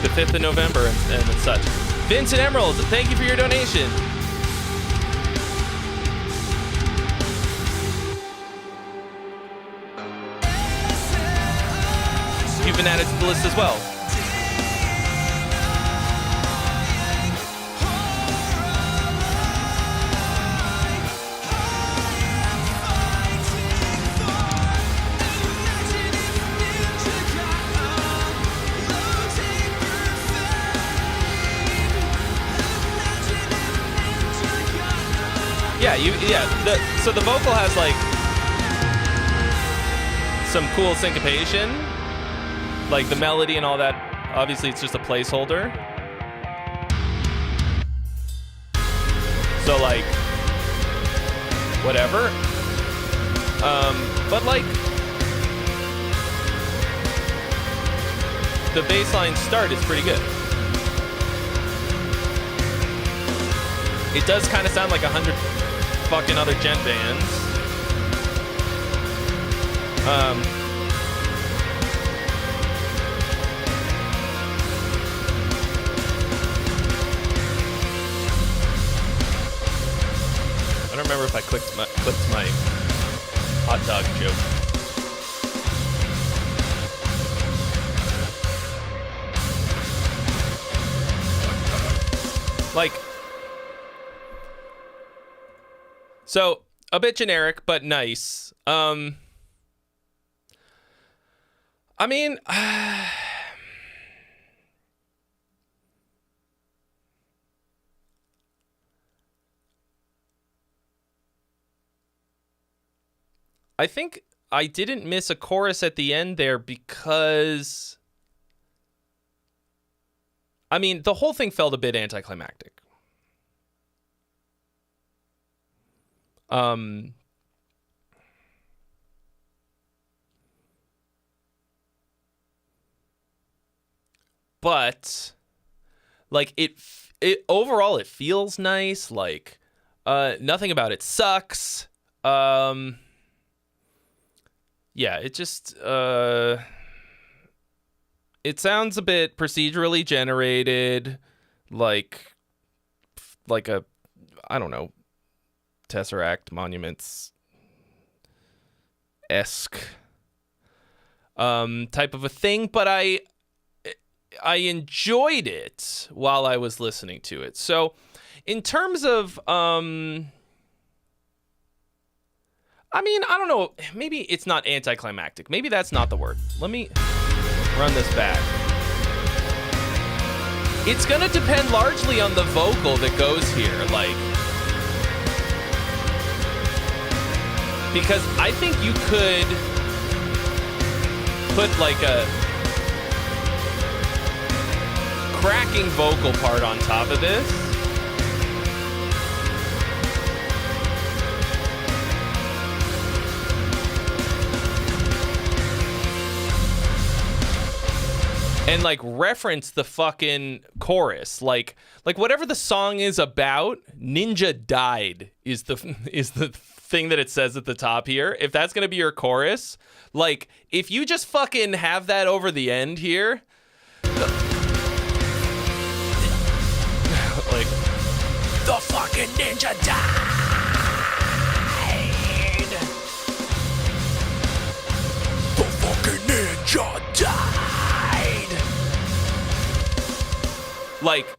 The 5th of November and such. Vincent Emerald, thank you for your donation. You've been added to the list as well. So the vocal has like some cool syncopation, like the melody and all that. Obviously, it's just a placeholder. So like, whatever. But like, the bassline start is pretty good. It does kind of sound like 100 fucking other gent bands. I don't remember if I clipped my hot dog joke. Like, so a bit generic, but nice. I mean, I think I didn't miss a chorus at the end there because, I mean, the whole thing felt a bit anticlimactic. But Like it overall it feels nice. Like nothing about it sucks. Yeah, it just it sounds a bit procedurally generated, like a, I don't know, Tesseract Monuments esque type of a thing, but I enjoyed it while I was listening to it. So in terms of I mean, I don't know, maybe it's not anticlimactic. Maybe that's not the word. Let me run this back. It's gonna depend largely on the vocal that goes here, like, because I think you could put like a cracking vocal part on top of this. And like reference the fucking chorus, like whatever the song is about. Ninja died is the thing that it says at the top here. If that's gonna be your chorus, like if you just fucking have that over the end here, like the fucking ninja died. The fucking ninja died. Like,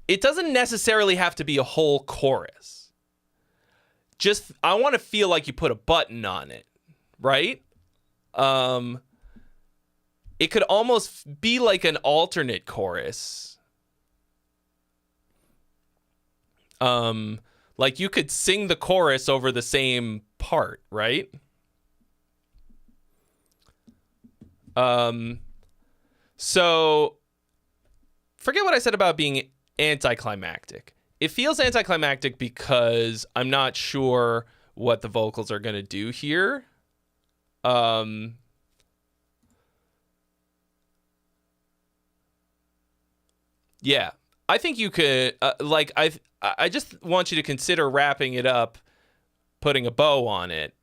it doesn't necessarily have to be a whole chorus. Just, I want to feel like you put a button on it, right? It could almost be like an alternate chorus. Like you could sing the chorus over the same part, right? So forget what I said about being anticlimactic. It feels anticlimactic because I'm not sure what the vocals are going to do here. Yeah, I think you could, like, I just want you to consider wrapping it up, putting a bow on it,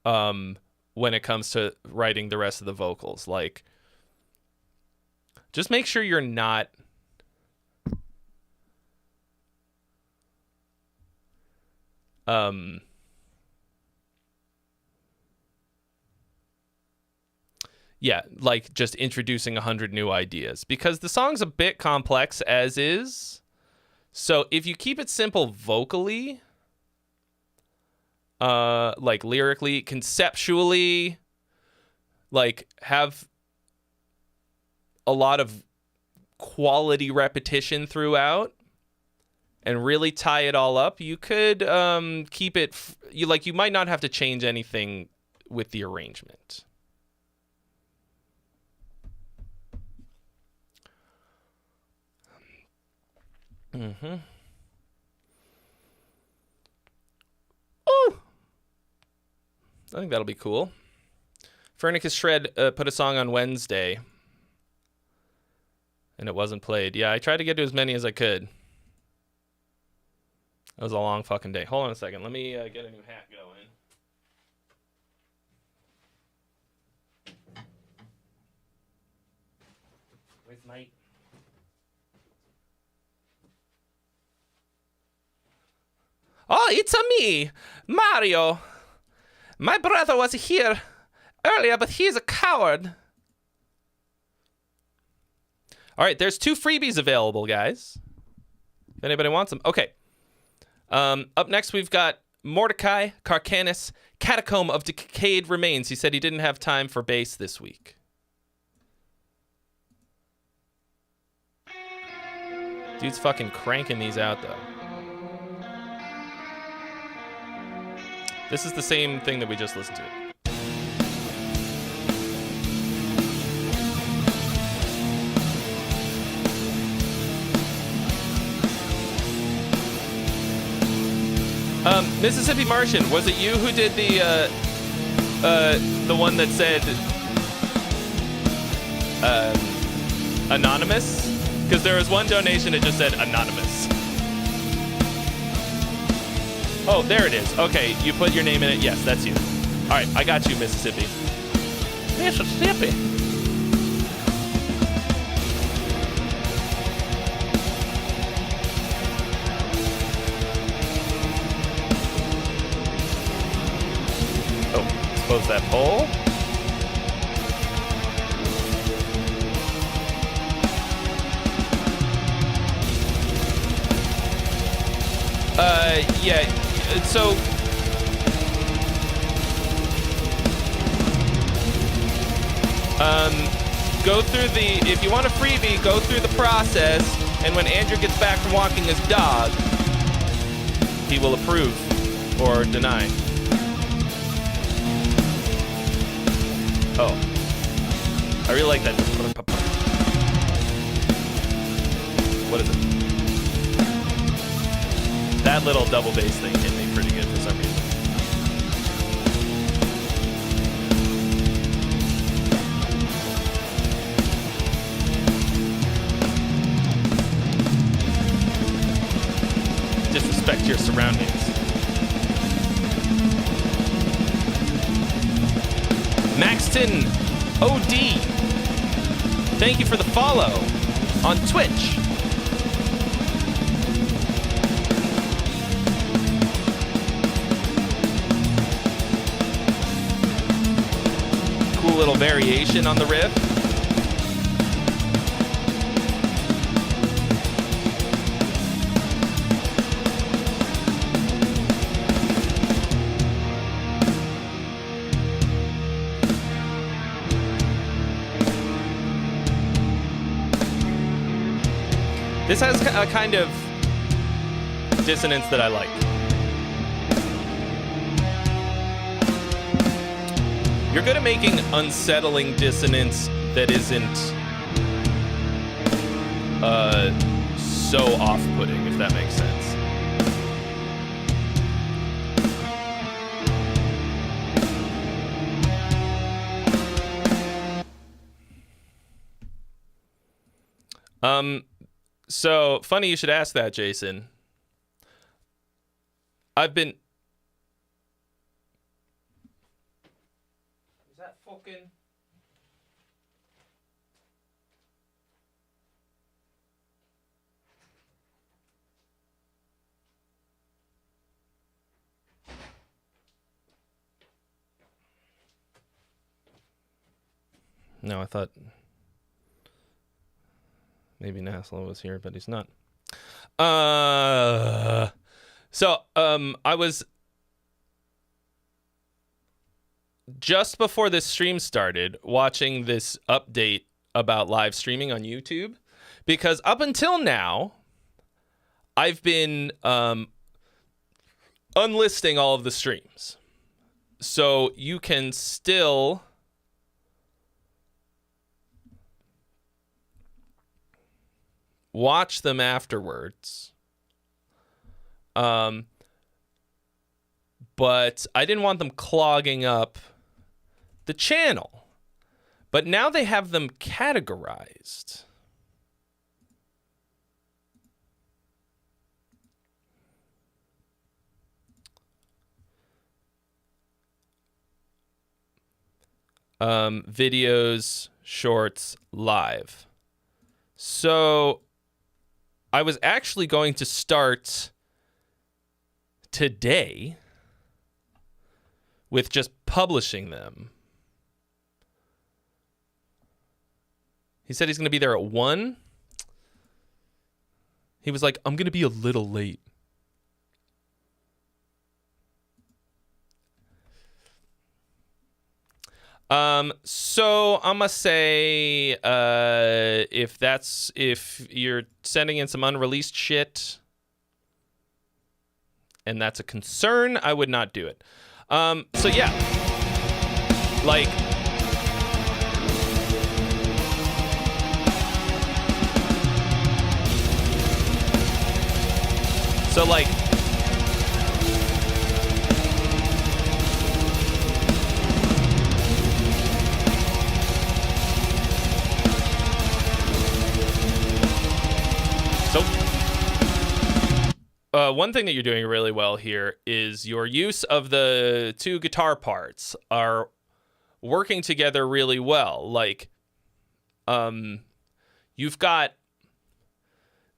when it comes to writing the rest of the vocals. Like, just make sure you're not yeah, like just introducing 100 new ideas, because the song's a bit complex as is. So if you keep it simple vocally, like lyrically, conceptually, like have a lot of quality repetition throughout and really tie it all up, you could keep it, you might not have to change anything with the arrangement. Mm-hmm. Oh, I think that'll be cool. Fernicus Shred put a song on Wednesday, and it wasn't played. Yeah, I tried to get to as many as I could. That was a long fucking day. Hold on a second. Let me get a new hat going. Where's Mike? Oh, it's a me, Mario. My brother was here earlier, but he's a coward. All right, there's 2 freebies available, guys. If anybody wants them. Okay. Up next, we've got Mordecai Carcanus, Catacomb of Decayed Remains. He said he didn't have time for bass this week. Dude's fucking cranking these out, though. This is the same thing that we just listened to. Mississippi Martian, was it you who did the one that said Anonymous? Because there was one donation that just said anonymous. Oh, there it is. Okay, you put your name in it. Yes, that's you. All right, I got you, Mississippi. Mississippi. Oh, expose that poll. Yeah, so go through if you want a freebie, go through the process, and when Andrew gets back from walking his dog, he will approve or deny. Oh, I really like that. What is it? That little double bass thing hit me pretty good for some reason. Disrespect your surroundings. Maxton OD, thank you for the follow on Twitch. Little variation on the riff. This has a kind of dissonance that I like. You're good at making unsettling dissonance that isn't so off-putting, if that makes sense. So funny you should ask that, Jason. I've been... No, I thought maybe Nassau was here, but he's not. I was just before this stream started watching this update about live streaming on YouTube, because up until now I've been unlisting all of the streams. So you can still watch them afterwards. But I didn't want them clogging up the channel. But now they have them categorized. Videos, shorts, live. So I was actually going to start today with just publishing them. He said he's going to be there at 1. He was like, I'm going to be a little late. So I'm gonna say, if you're sending in some unreleased shit and that's a concern, I would not do it. So yeah, like, So, one thing that you're doing really well here is your use of the two guitar parts are working together really well. Like, you've got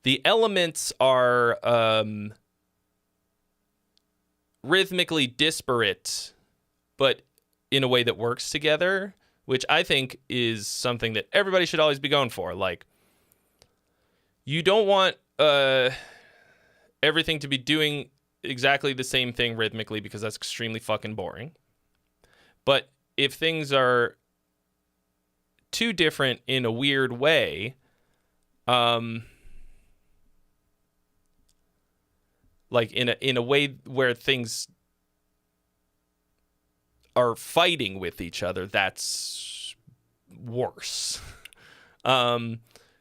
the elements are rhythmically disparate, but in a way that works together, which I think is something that everybody should always be going for. Like, you don't want everything to be doing exactly the same thing rhythmically, because that's extremely fucking boring. But if things are too different in a weird way, like in a way where things are fighting with each other, that's worse.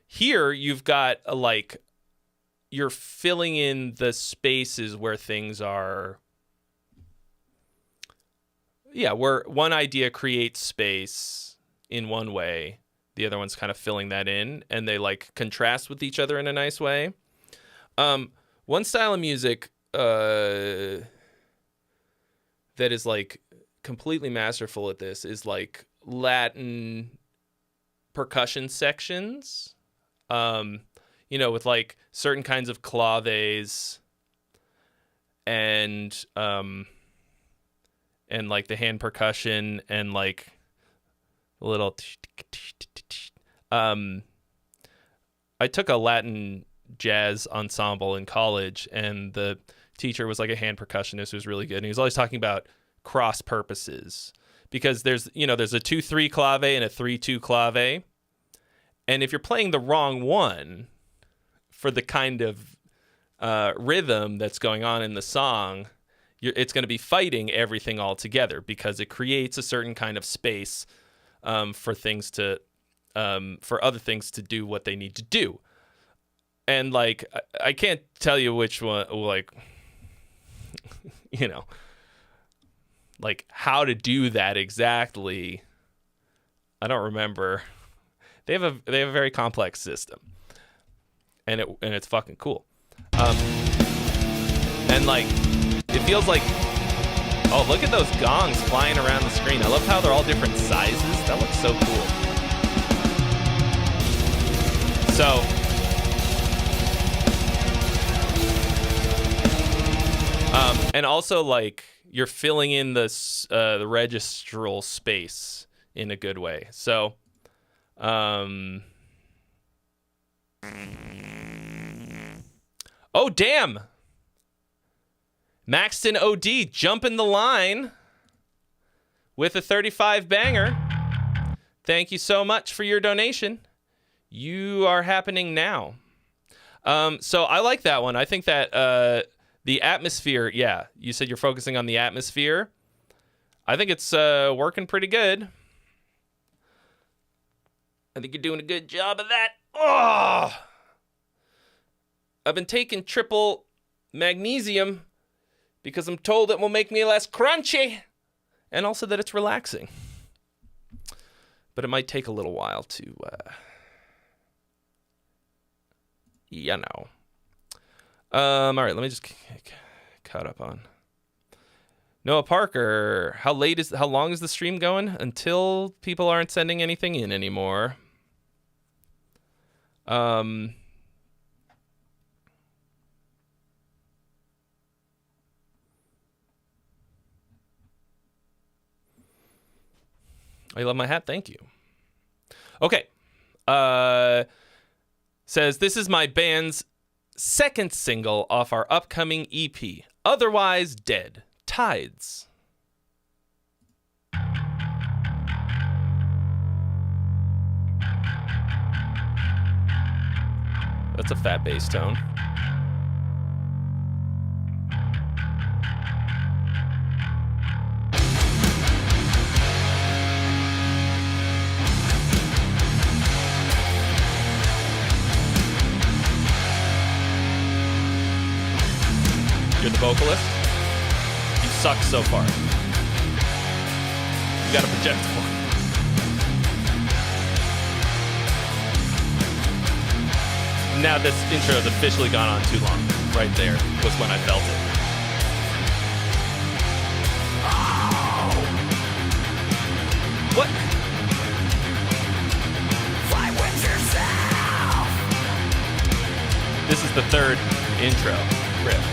Here you've got you're filling in the spaces where things are, where one idea creates space in one way, the other one's kind of filling that in, and they like contrast with each other in a nice way. One style of music that is like completely masterful at this is like Latin percussion sections, with like certain kinds of claves and like the hand percussion and like a little I took a Latin jazz ensemble in college, and the teacher was like a hand percussionist who was really good, and he was always talking about cross purposes, because there's a 2-3 clave and a 3-2 clave, and if you're playing the wrong one for the kind of rhythm that's going on in the song, it's going to be fighting everything all together, because it creates a certain kind of space for things to for other things to do what they need to do. And like I can't tell you which one, like like how to do that exactly. I don't remember. They have a very complex system, and it's fucking cool. And like it feels like, oh, look at those gongs flying around the screen. I love how they're all different sizes. That looks so cool. So and also like you're filling in the registral space in a good way. So oh damn, Maxton OD jumping the line with a 35 banger. Thank you so much for your donation. You are happening now. So I like that one. I think that the atmosphere, you said you're focusing on the atmosphere. I think it's working pretty good. I think you're doing a good job of that. Oh! I've been taking triple magnesium because I'm told it will make me less crunchy, and also that it's relaxing. But it might take a little while to, all right, let me just caught up on Noah Parker. How long is the stream going? Until people aren't sending anything in anymore. I love my hat. Thank you. Okay. Says, this is my band's second single off our upcoming EP, Otherwise Dead, Tides. That's a fat bass tone. You're the vocalist? You suck so far. You gotta project more. Now this intro has officially gone on too long. Right there was when I felt it. What? Fight with yourself. This is the third intro riff.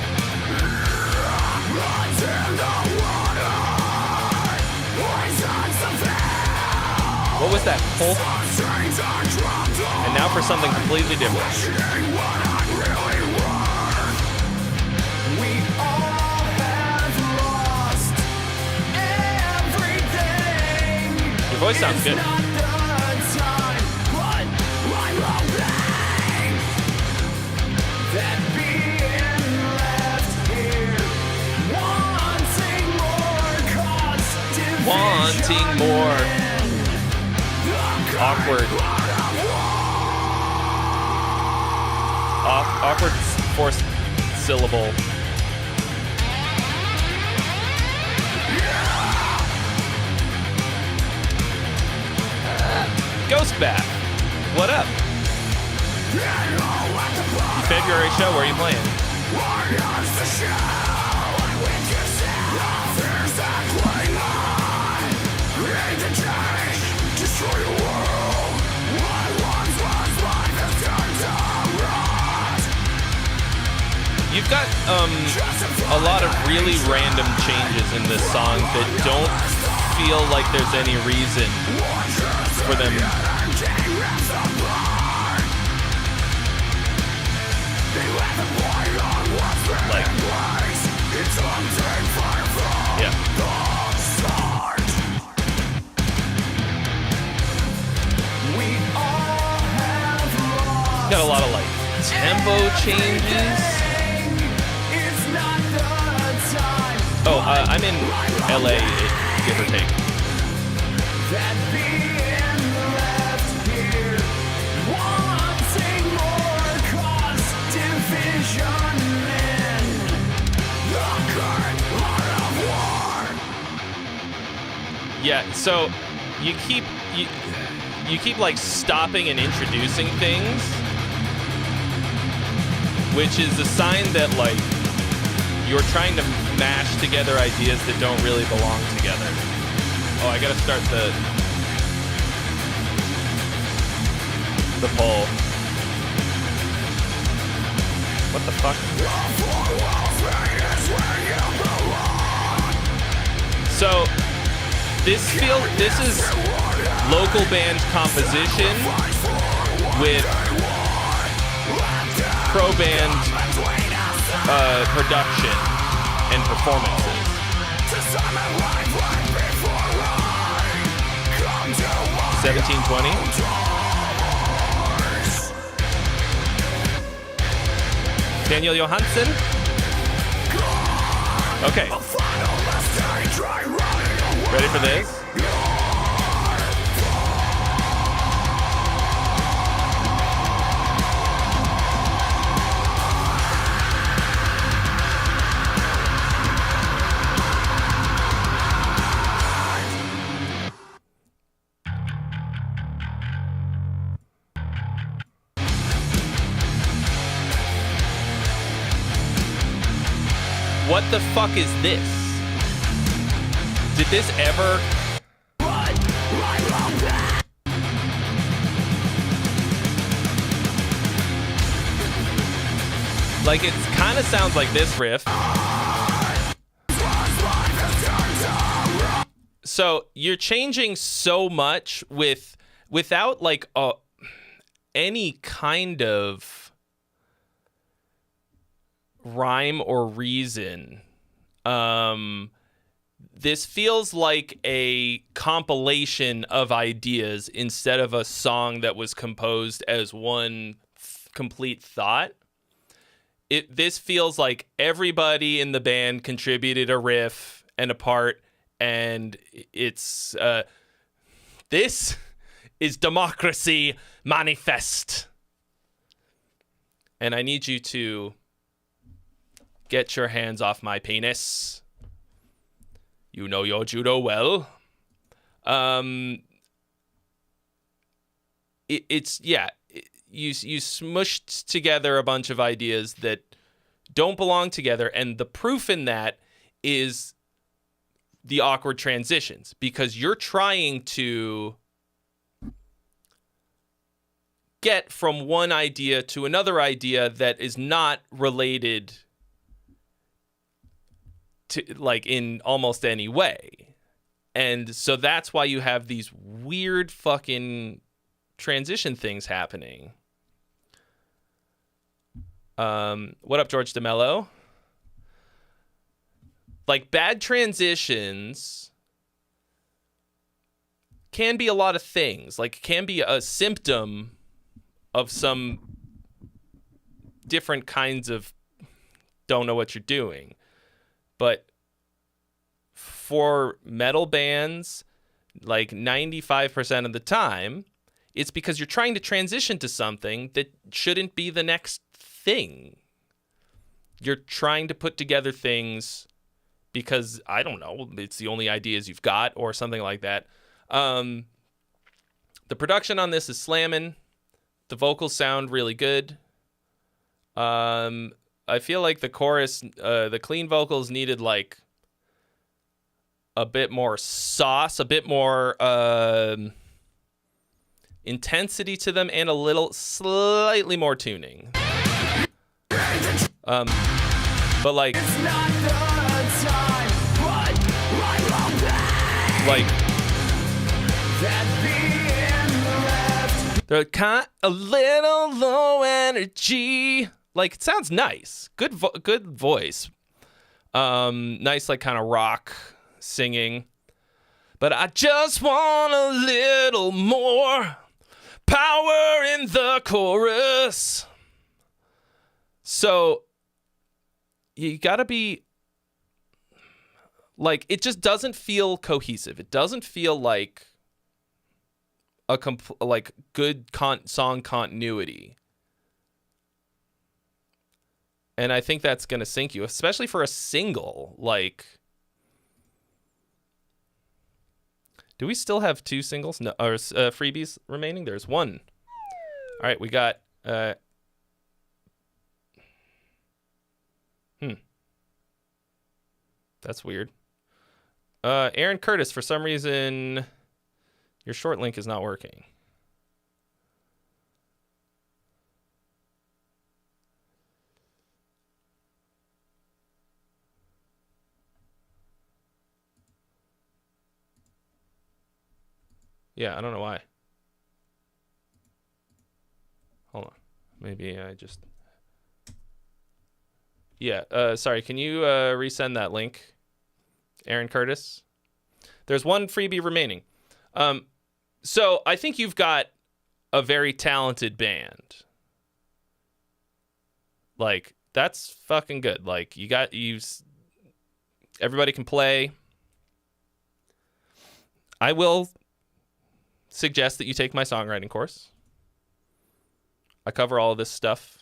What was that? Pull? And now for something completely different. Your voice sounds good. Wanting more. Awkward. Awkward fourth syllable. Ghost Bat, what up? February show, where are you playing? You've got a lot of really random changes in this song that don't feel like there's any reason for them. Like, yeah. Got a lot of like tempo changes. Oh, I'm in LA, give or take. Yeah, so you keep like stopping and introducing things, which is a sign that like you're trying to mash together ideas that don't really belong together. Oh, I gotta start the poll. What the fuck? So this is local band composition with pro band production and performances. 1720. Daniel Johansson. Okay. Ready for this? What the fuck is this? Did this ever... Like, it kind of sounds like this riff. So, you're changing so much without, like, any kind of rhyme or reason. This feels like a compilation of ideas instead of a song that was composed as one complete thought. This feels like everybody in the band contributed a riff and a part, and it's this is Democracy Manifest. And I need you to get your hands off my penis. You know your judo well. you smushed together a bunch of ideas that don't belong together, and the proof in that is the awkward transitions, because you're trying to get from one idea to another idea that is not related to, like, in almost any way. And so that's why you have these weird fucking transition things happening. What up, George DeMello? Like, bad transitions can be a lot of things. Like, can be a symptom of some different kinds of don't know what you're doing. But for metal bands, like 95% of the time, it's because you're trying to transition to something that shouldn't be the next thing. You're trying to put together things because, I don't know, it's the only ideas you've got or something like that. The production on this is slamming. The vocals sound really good. I feel like the chorus, the clean vocals needed like a bit more sauce, a bit more intensity to them, and a little slightly more tuning. But like, they're kind of a little low energy. Like, it sounds nice. Good voice. Nice, like, kind of rock singing. But I just want a little more power in the chorus. So you gotta be, like, it just doesn't feel cohesive. It doesn't feel like like good song continuity. And I think that's gonna sink you, especially for a single. Like, do we still have 2 singles? No, or freebies remaining? There's 1. All right, we got That's weird. Aaron Curtis, for some reason, your short link is not working. Yeah, I don't know why. Hold on. Maybe I just... Yeah, sorry. Can you resend that link, Aaron Curtis? There's 1 freebie remaining. So I think you've got a very talented band. Like, that's fucking good. Like, everybody can play. I will suggest that you take my songwriting course. I cover all of this stuff.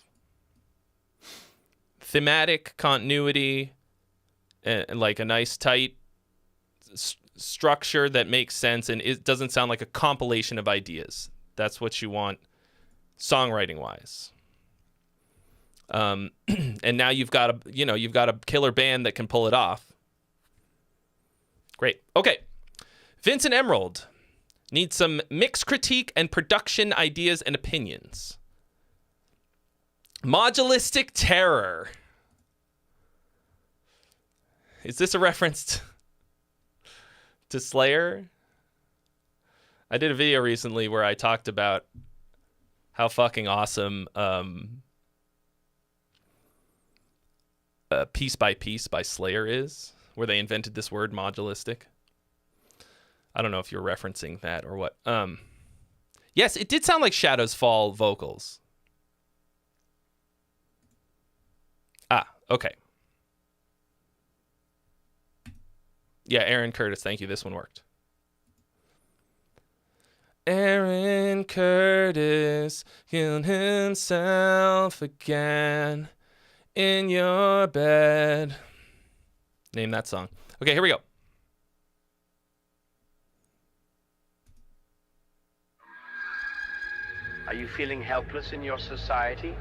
Thematic continuity and like a nice tight structure that makes sense and it doesn't sound like a compilation of ideas. That's what you want songwriting wise. And now you've got a killer band that can pull it off. Great. Okay. Vincent Emerald needs some mix critique and production ideas and opinions. Modulistic Terror. Is this a reference to Slayer? I did a video recently where I talked about how fucking awesome Piece by Piece by Slayer is, where they invented this word modulistic. I don't know if you're referencing that or what. Yes, it did sound like Shadows Fall vocals. Ah, okay. Yeah, Aaron Curtis, thank you. This one worked. Aaron Curtis killed himself again in your bed. Name that song. Okay, here we go. Are you feeling helpless in your society?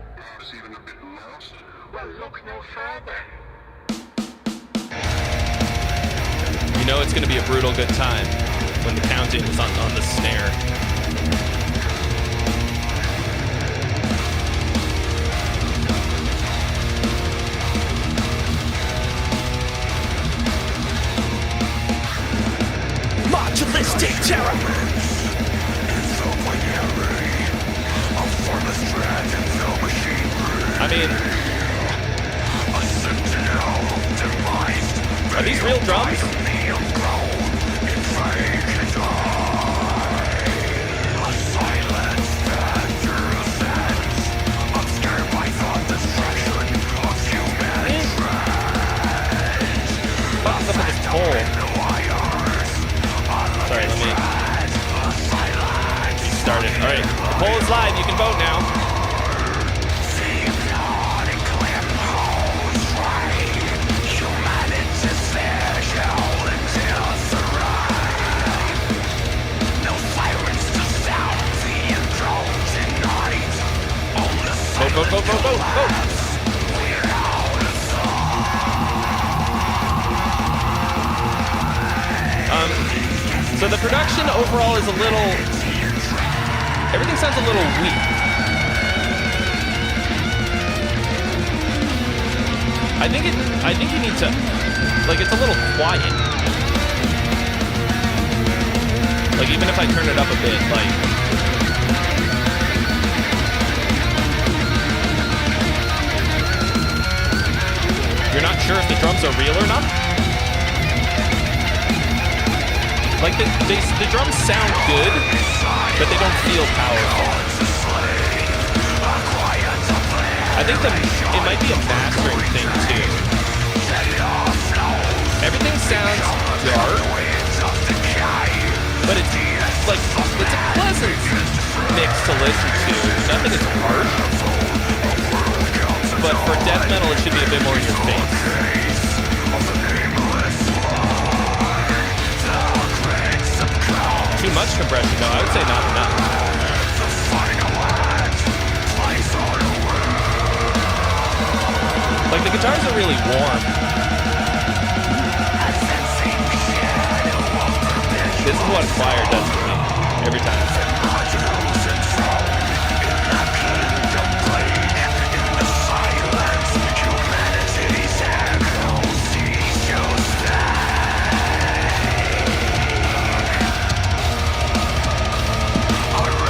Well, look no further. You know it's going to be a brutal good time when the counting is on the snare. Modulistic terror. I mean, are these real drums? Fuck up with this pole. Sorry, let me restart it. Alright, the poll is live. You can vote now. Vote, vote, vote, vote, vote, vote. So the production overall is a little... Everything sounds a little weak. I think you need to... Like, it's a little quiet. Like, even if I turn it up a bit, like... You're not sure if the drums are real or not? Like, the drums sound good, but they don't feel powerful. I think it might be a mastering thing, too. Everything sounds dark, but it's a pleasant mix to listen to. Nothing is harsh, but for death metal, it should be a bit more in your face. Too much compression, though. I would say not enough. Like, the guitars are really warm. This is what Fire does to me every time.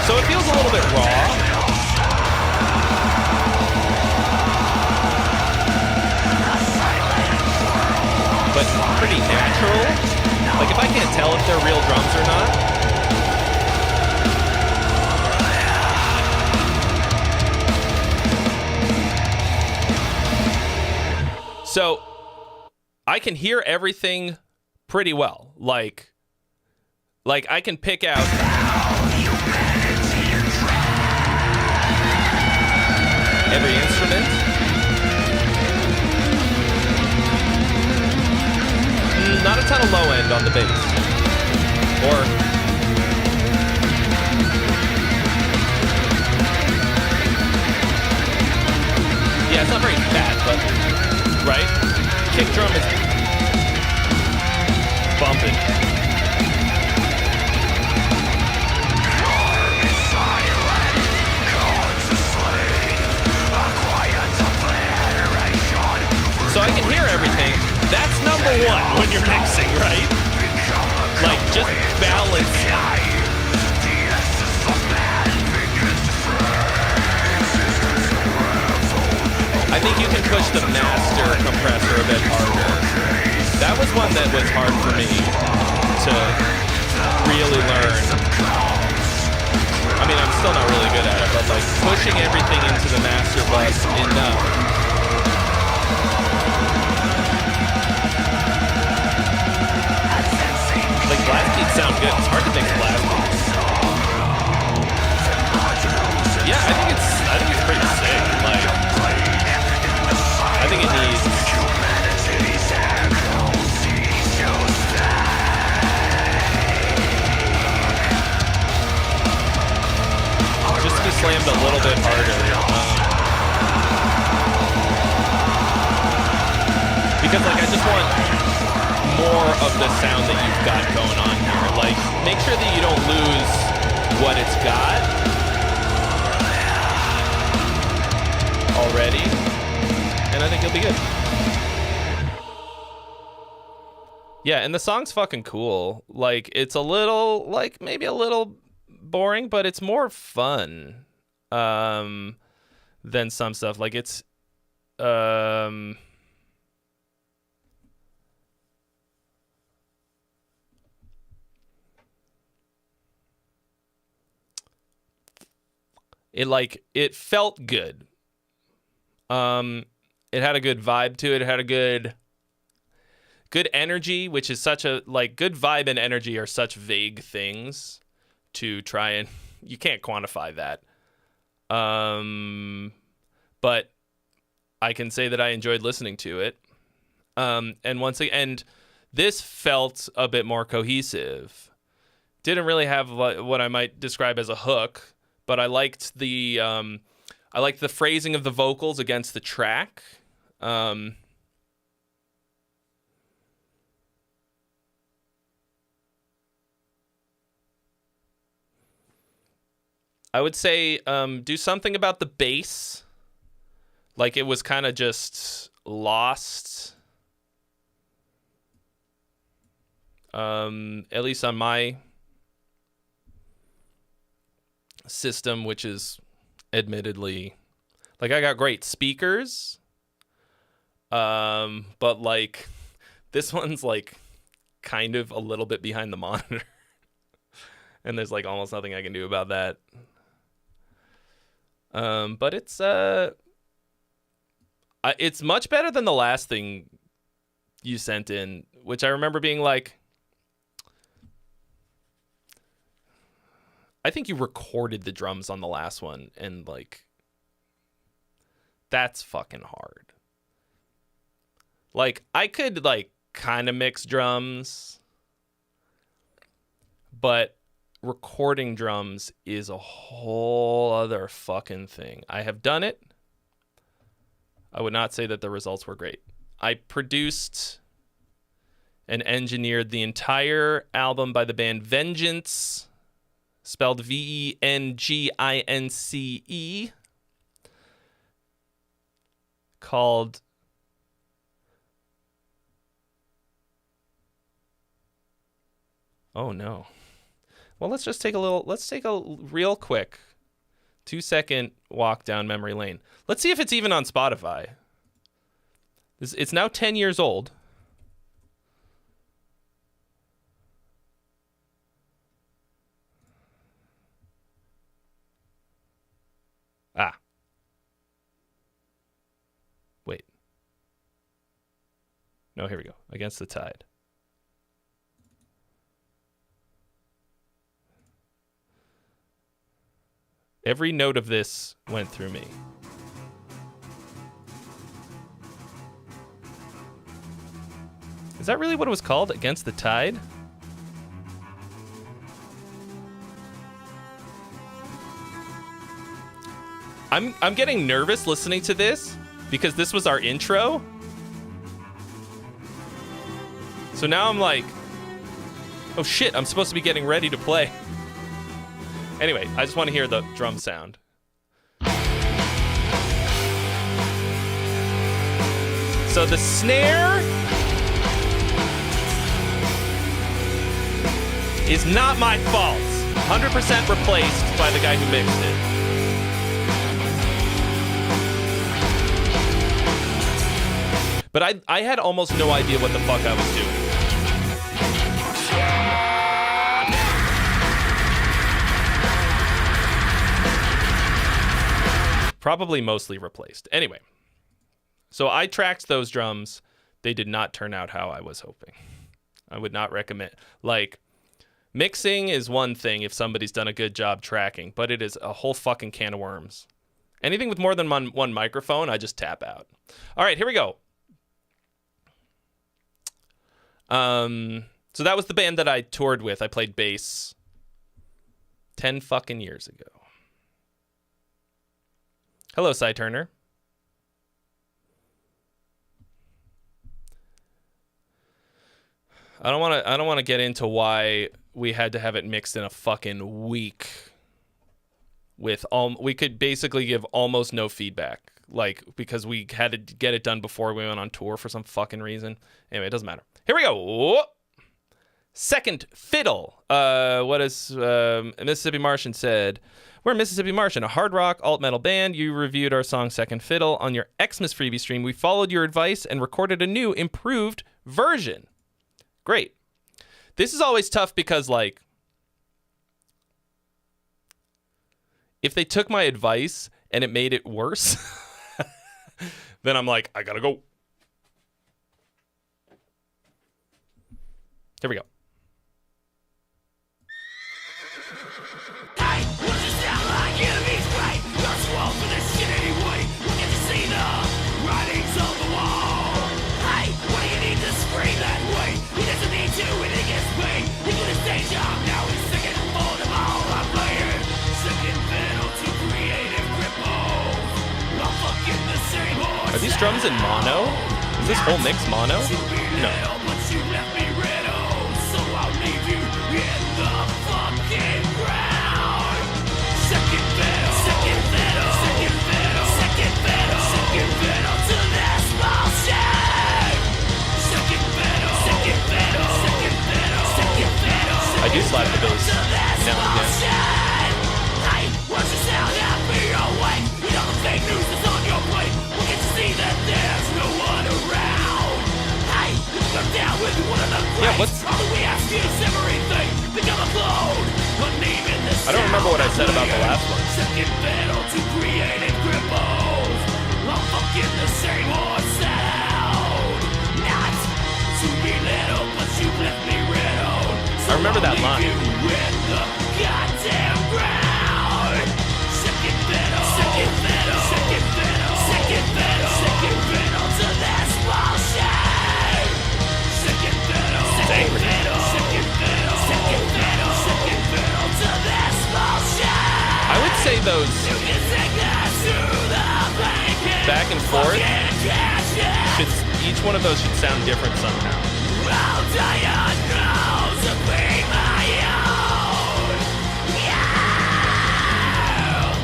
So it feels a little bit raw. But pretty natural. Like, if I can't tell if they're real drums or not. So I can hear everything pretty well. Like I can pick out every instrument. Not a ton of low end on the bass. Or yeah, it's not very fat, but right? Kick drum is bumping. So I can hear everything. That's number one when you're mixing, right? Like, just balance. I think you can push the master compressor a bit harder. That was one that was hard for me to really learn. I mean, I'm still not really good at it, but like pushing everything into the master bus enough. Like, blast beats sound good. It's hard to mix blast beats. Yeah, I think it's pretty sick. Like, I think it needs just to be Because, like, I just want more of the sound that you've got going on here. Like, make sure that you don't lose what it's got already, and I think you'll be good. Yeah, and the song's fucking cool. Like, it's a little, like, maybe a little boring, but it's more fun than some stuff. Like, it's it felt good. It had a good vibe to it. It had a good energy, which is such a, like, good vibe and energy are such vague things to try and, you can't quantify that. But I can say that I enjoyed listening to it. And this felt a bit more cohesive. Didn't really have what I might describe as a hook, but I liked the phrasing of the vocals against the track. I would say do something about the bass. Like, it was kind of just lost. At least on my system, which is admittedly, like, I got great speakers. But, like, this one's, like, kind of a little bit behind the monitor. And there's, like, almost nothing I can do about that. But it's much better than the last thing you sent in, which I remember being like, I think you recorded the drums on the last one, and, like, that's fucking hard. Like, I could, like, kind of mix drums, but recording drums is a whole other fucking thing. I have done it. I would not say that the results were great. I produced and engineered the entire album by the band Vengeance, spelled Vengince, called Oh no. Well, let's take a real quick 2-second walk down memory lane. Let's see if it's even on Spotify. It's now 10 years old. Wait. No, here we go. Against the Tide. Every note of this went through me. Is that really what it was called? Against the Tide? I'm getting nervous listening to this because this was our intro. So now I'm like, oh shit, I'm supposed to be getting ready to play. Anyway, I just want to hear the drum sound. So the snare is not my fault. 100% replaced by the guy who mixed it. But I had almost no idea what the fuck I was doing. Probably mostly replaced. Anyway, so I tracked those drums. They did not turn out how I was hoping. I would not recommend. Like, mixing is one thing if somebody's done a good job tracking, but it is a whole fucking can of worms. Anything with more than one microphone, I just tap out. All right, here we go. So that was the band that I toured with. I played bass 10 fucking years ago. Hello, Cy Turner. I don't want to get into why we had to have it mixed in a fucking week. We could basically give almost no feedback, like, because we had to get it done before we went on tour for some fucking reason. Anyway, it doesn't matter. Here we go. Second Fiddle. What is Mississippi Martian said? We're Mississippi Martian, a hard rock alt metal band. You reviewed our song Second Fiddle on your Xmas freebie stream. We followed your advice and recorded a new, improved version. Great. This is always tough because, like, if they took my advice and it made it worse, then I'm like, I gotta go. Here we go. Hey, what does it sound like? Enemies, right? You're too old for this shit anyway. Look at the see the writings on the wall. Hey, what do you need to scream that way? He doesn't need to when he gets paid. He got his day job, now he's singing for them all. I'm playing second fiddle to creative cripples. I'm fucking the same horse. Are these drums in mono? Is this whole mix mono? No. But you left me riddled, so I'll leave you in the fucking ground. Second fiddle, second fiddle, second fiddle, second fiddle, second fiddle to this bullshit. Second fiddle, second fiddle, second fiddle, second fiddle. I do slap the bass now and again. Hey, what's your sound happy awake? You know the fake news is on your plate. We can see that there's no one around. Hey, you're down with one of the greats. Yeah, what's... All that we ask is everything become a clone. A name in the I don't remember what I said about the last one. Second fiddle to creative cripples. I'm fucking the same old sound. Not to be little, but you left me riddled. I remember that line. You in the goddamn ground. Second fiddle, second fiddle, second fiddle, second fiddle, second fiddle to this bullshit. Second fiddle, second fiddle, second fiddle, second fiddle, second fiddle to this bullshit. I would say those You can take that to the bank and back and forth fucking cash it. each one of those should sound different somehow. I'll die on grounds to be my own. Yeah!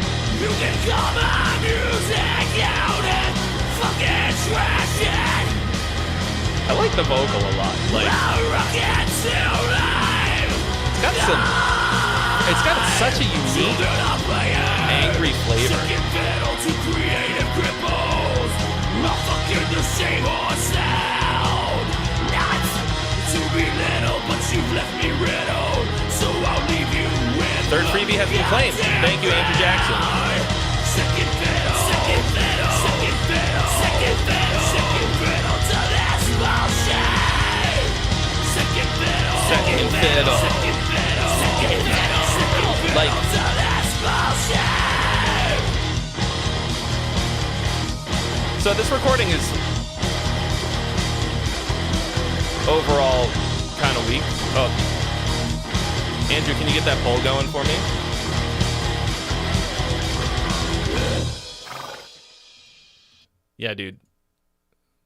You can call my music out and fucking trash it. I like the vocal a lot. Like, I'll rock it till life. it's got such a unique, angry flavor. Second fiddle to creative cripples. I'm fucking the same old sound. Not to be little, but you've left me riddled. So I'll leave you with Third freebie has been claimed. Thank you, Andrew Jackson. Second fiddle, second fiddle, second fiddle, second fiddle, second fiddle to this bullshit. Second fiddle, Second fiddle. second fiddle, second fiddle, second fiddle Like- to this bullshit. So this recording is overall kind of weak. Oh, Andrew, can you get that poll going for me? Yeah, dude.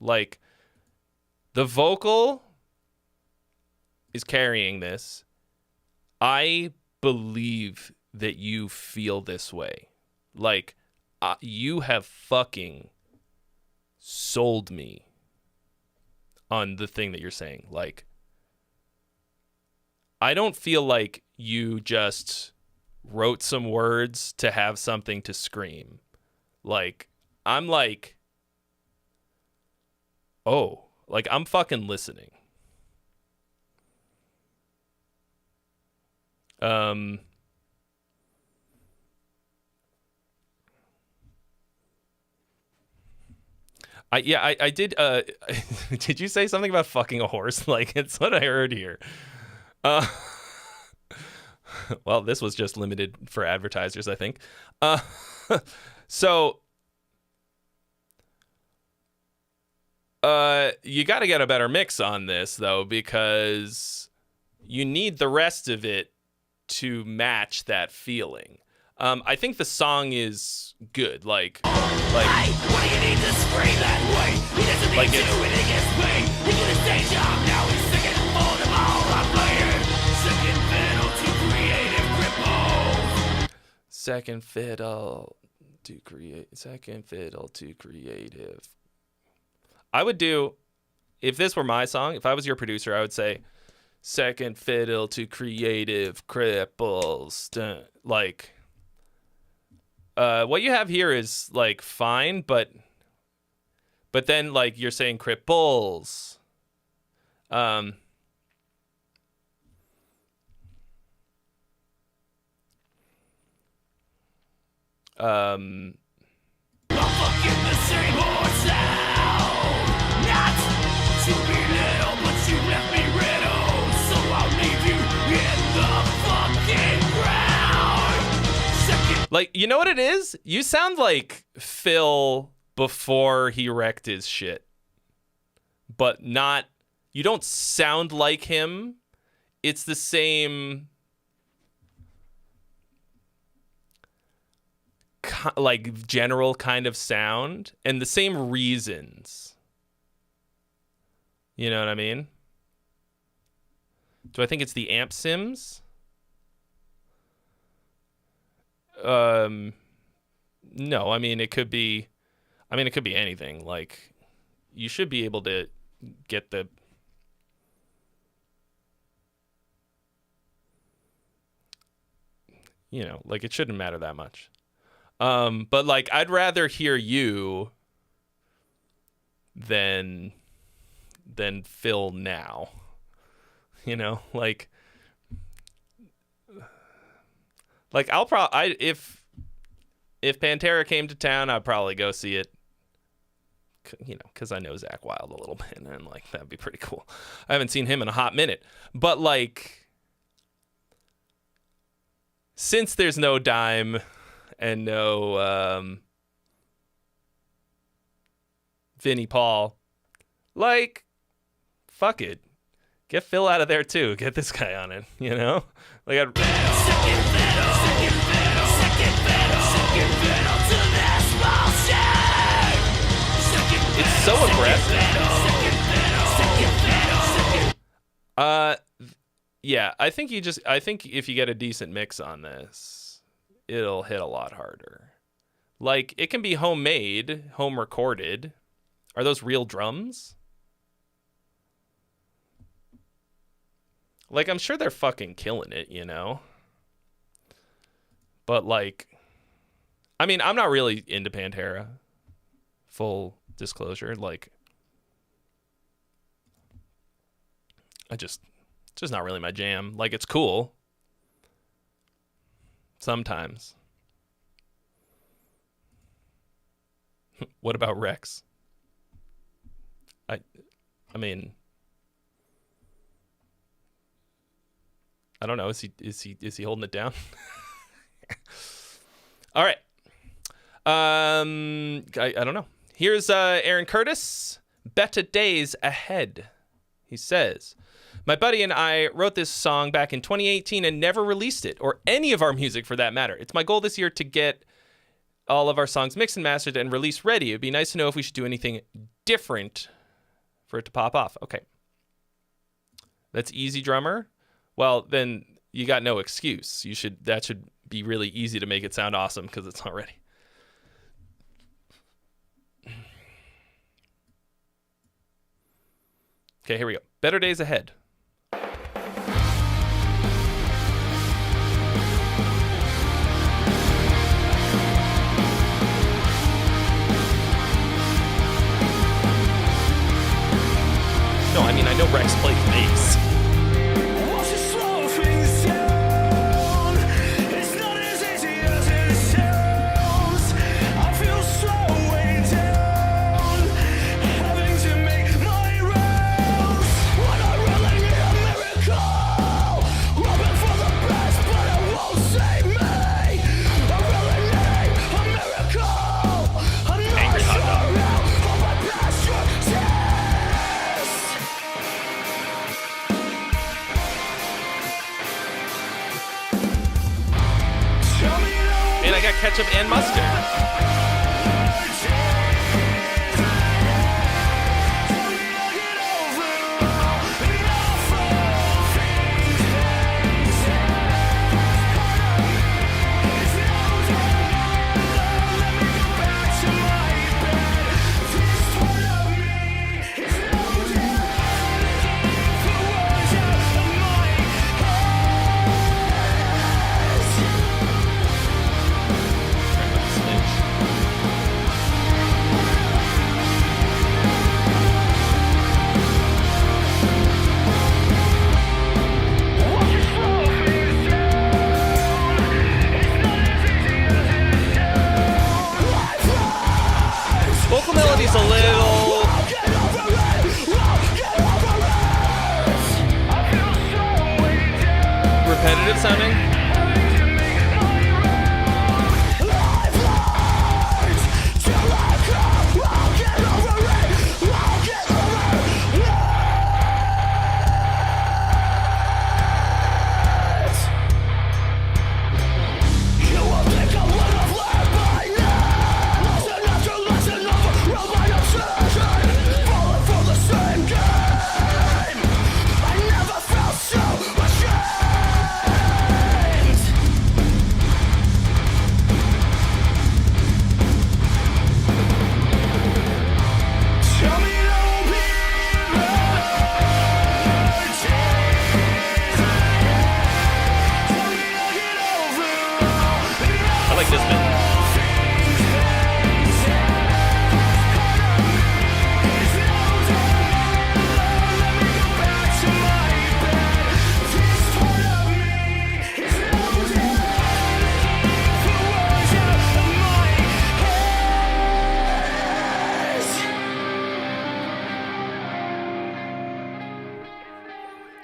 Like, the vocal is carrying this. I believe that you feel this way. Like, you have fucking sold me on the thing that you're saying. Like, I don't feel like you just wrote some words to have something to scream. Like, I'm like, oh, like, I'm fucking listening. I did. Did you say something about fucking a horse? Like, it's what I heard here. Well, this was just limited for advertisers, I think. So, you got to get a better mix on this, though, because you need the rest of it to match that feeling. I think the song is good. Like, Hey, what do you need to scream that way? He doesn't need Like to it's- when he gets paid. He got his day job, now he's singing for the Second fiddle to creative. I would do, if this were my song, if I was your producer, I would say second fiddle to creative cripples. Like, what you have here is like fine, but then like you're saying cripples. I'm fucking the same old sound. Not to be little, but you left me riddled, so I'll leave you in the fucking ground. Like, you know what it is? You sound like Phil before he wrecked his shit. But not, you don't sound like him. It's the same, like, general kind of sound and the same reasons. You know what I mean? Do I think it's the amp sims? No, I mean, it could be anything. Like, you should be able to get the, you know, like, it shouldn't matter that much. But like, I'd rather hear you than Phil now, you know, like if Pantera came to town, I'd probably go see it, you know, because I know Zakk Wylde a little bit, and like, that'd be pretty cool. I haven't seen him in a hot minute, but like, since there's no Dime and no Vinnie Paul, like, fuck it, get Phil out of there too. Get this guy on it, you know? Like, second fiddle to this bullshit. It's so aggressive. Yeah, I think if you get a decent mix on this, it'll hit a lot harder. Like, it can be homemade, home recorded. Are those real drums? Like, I'm sure they're fucking killing it, you know? But, like, I mean, I'm not really into Pantera. Full disclosure. Like, it's just not really my jam. Like, it's cool. Sometimes. What about Rex? I mean, I don't know. Is he holding it down? All right. I don't know. Here's Aaron Curtis. Better days ahead. He says, my buddy and I wrote this song back in 2018 and never released it, or any of our music for that matter. It's my goal this year to get all of our songs mixed and mastered and release ready. It'd be nice to know if we should do anything different for it to pop off. Okay. That's easy, drummer. Well, then you got no excuse. That should be really easy to make it sound awesome because it's not ready. Okay, here we go. Better days ahead. No, I mean, I know Rex plays bass. Ketchup and mustard. repetitive sounding.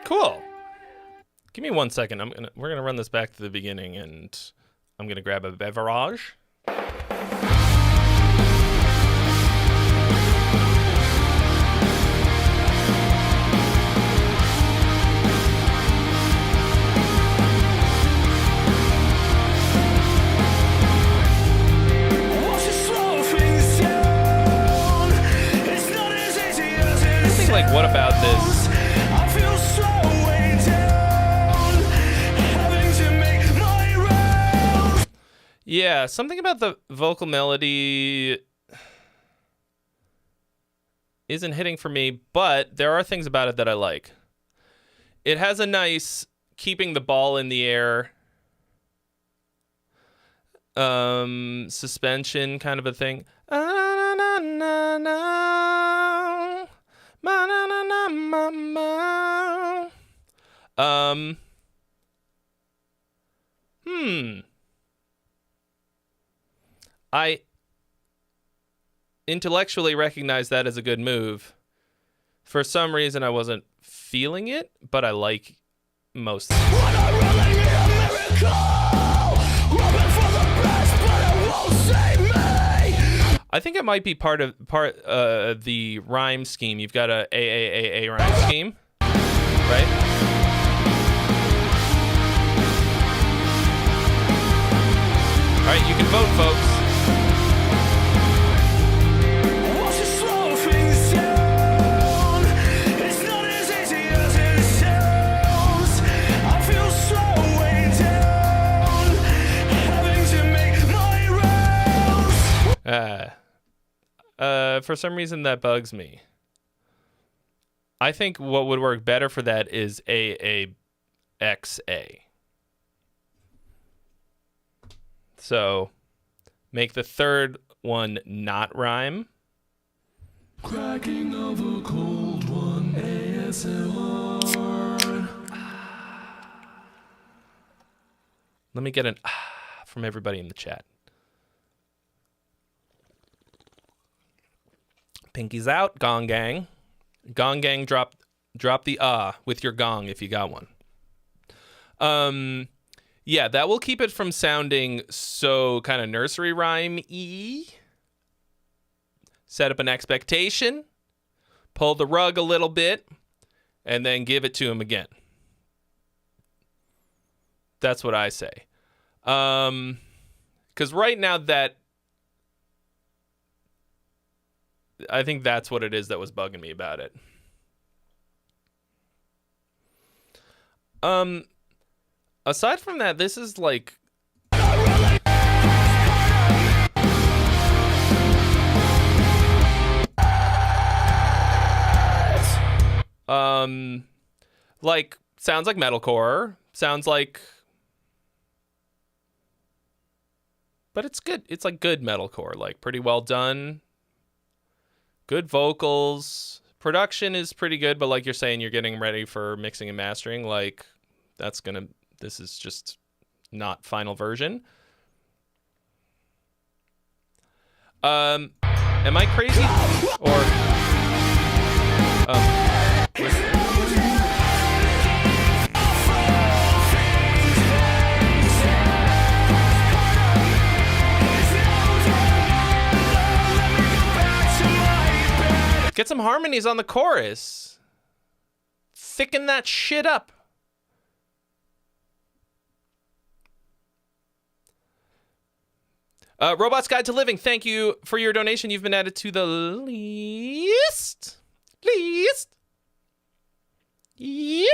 Cool. Give me 1 second. We're gonna run this back to the beginning, and I'm gonna grab a beverage. Like, what about this? Yeah, something about the vocal melody isn't hitting for me, but there are things about it that I like. It has a nice keeping the ball in the air suspension kind of a thing. I intellectually recognize that as a good move. For some reason, I wasn't feeling it, but I like most things. I think it might be part of the rhyme scheme. You've got a AAAA rhyme scheme, right? All right, you can vote, folks. For some reason that bugs me. I think what would work better for that is AAXA. So make the third one not rhyme. Cracking of a cold one, ASMR. Let me get an from everybody in the chat. Pinkies out, gong gang. Gong gang, drop the with your gong if you got one. Yeah, that will keep it from sounding so kind of nursery rhyme-y. Set up an expectation, pull the rug a little bit, and then give it to him again. That's what I say. Because right now I think that's what it is that was bugging me about it. Aside from that, this is like sounds like metalcore, sounds like, but it's good. It's like good metalcore, like pretty well done. Good vocals. Production is pretty good, but like you're saying, you're getting ready for mixing and mastering. Like, this is just not final version. Am I crazy? Or, Get some harmonies on the chorus. Thicken that shit up. Robot's Guide to Living, thank you for your donation. You've been added to the list. Yeah.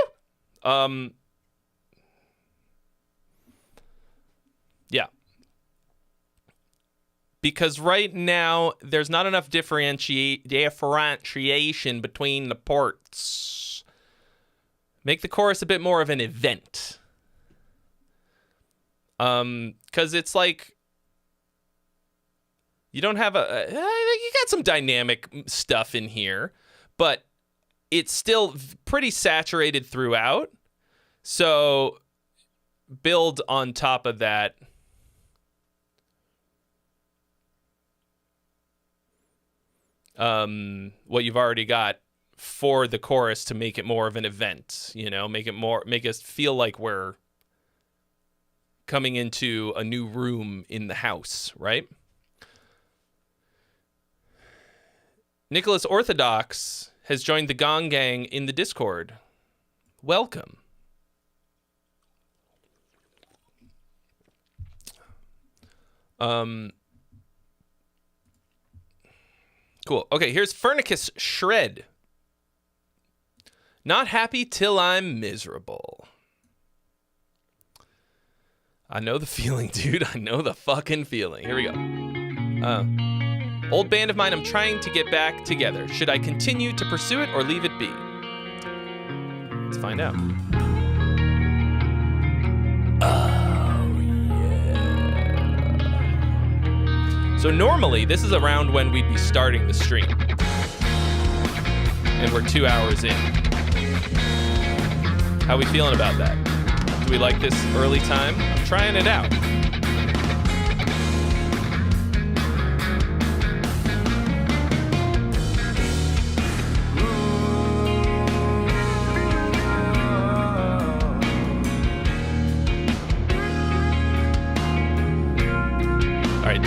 Because right now, there's not enough differentiation between the parts. Make the chorus a bit more of an event. Because it's like, you don't have you got some dynamic stuff in here, but it's still pretty saturated throughout. So build on top of that. What you've already got for the chorus to make it more of an event, make us feel like we're coming into a new room in the house, right? Nicholas Orthodox has joined the Gong Gang in the Discord. Welcome. Cool. Okay, here's Furnicus Shred. Not happy till I'm miserable. I know the feeling, dude. I know the fucking feeling. Here we go. Old band of mine I'm trying to get back together. Should I continue to pursue it or leave it be? Let's find out. Oh, yeah. So normally, this is around when we'd be starting the stream. And we're 2 hours in. How we feeling about that? Do we like this early time? I'm trying it out.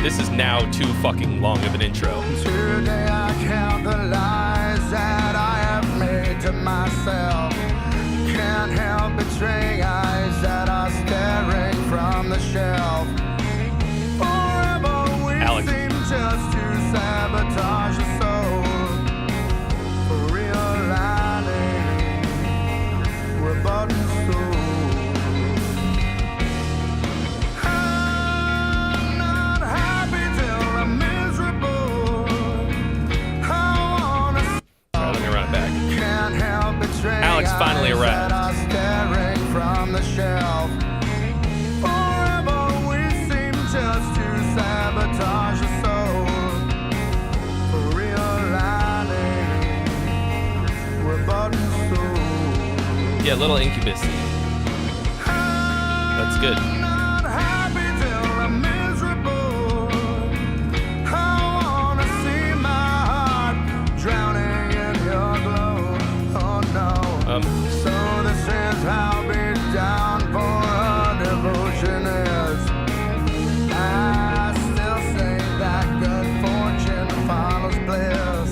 This is now too fucking long of an intro. Today I count the lies that I have made to myself. Can't help betraying eyes that are staring from the shelf. Forever we seem just to sabotage the soul. For realigning, we're button soul. Alex finally arrived. From the shelf. Forever we seem just to sabotage the soul. For realigning, we're button soul. Yeah, little Incubus. That's good. Not happy till I'm miserable. I wanna see my heart drowning in your glow. Oh no. So this is how beat down for a devotion is. I still say that good fortune follows bliss.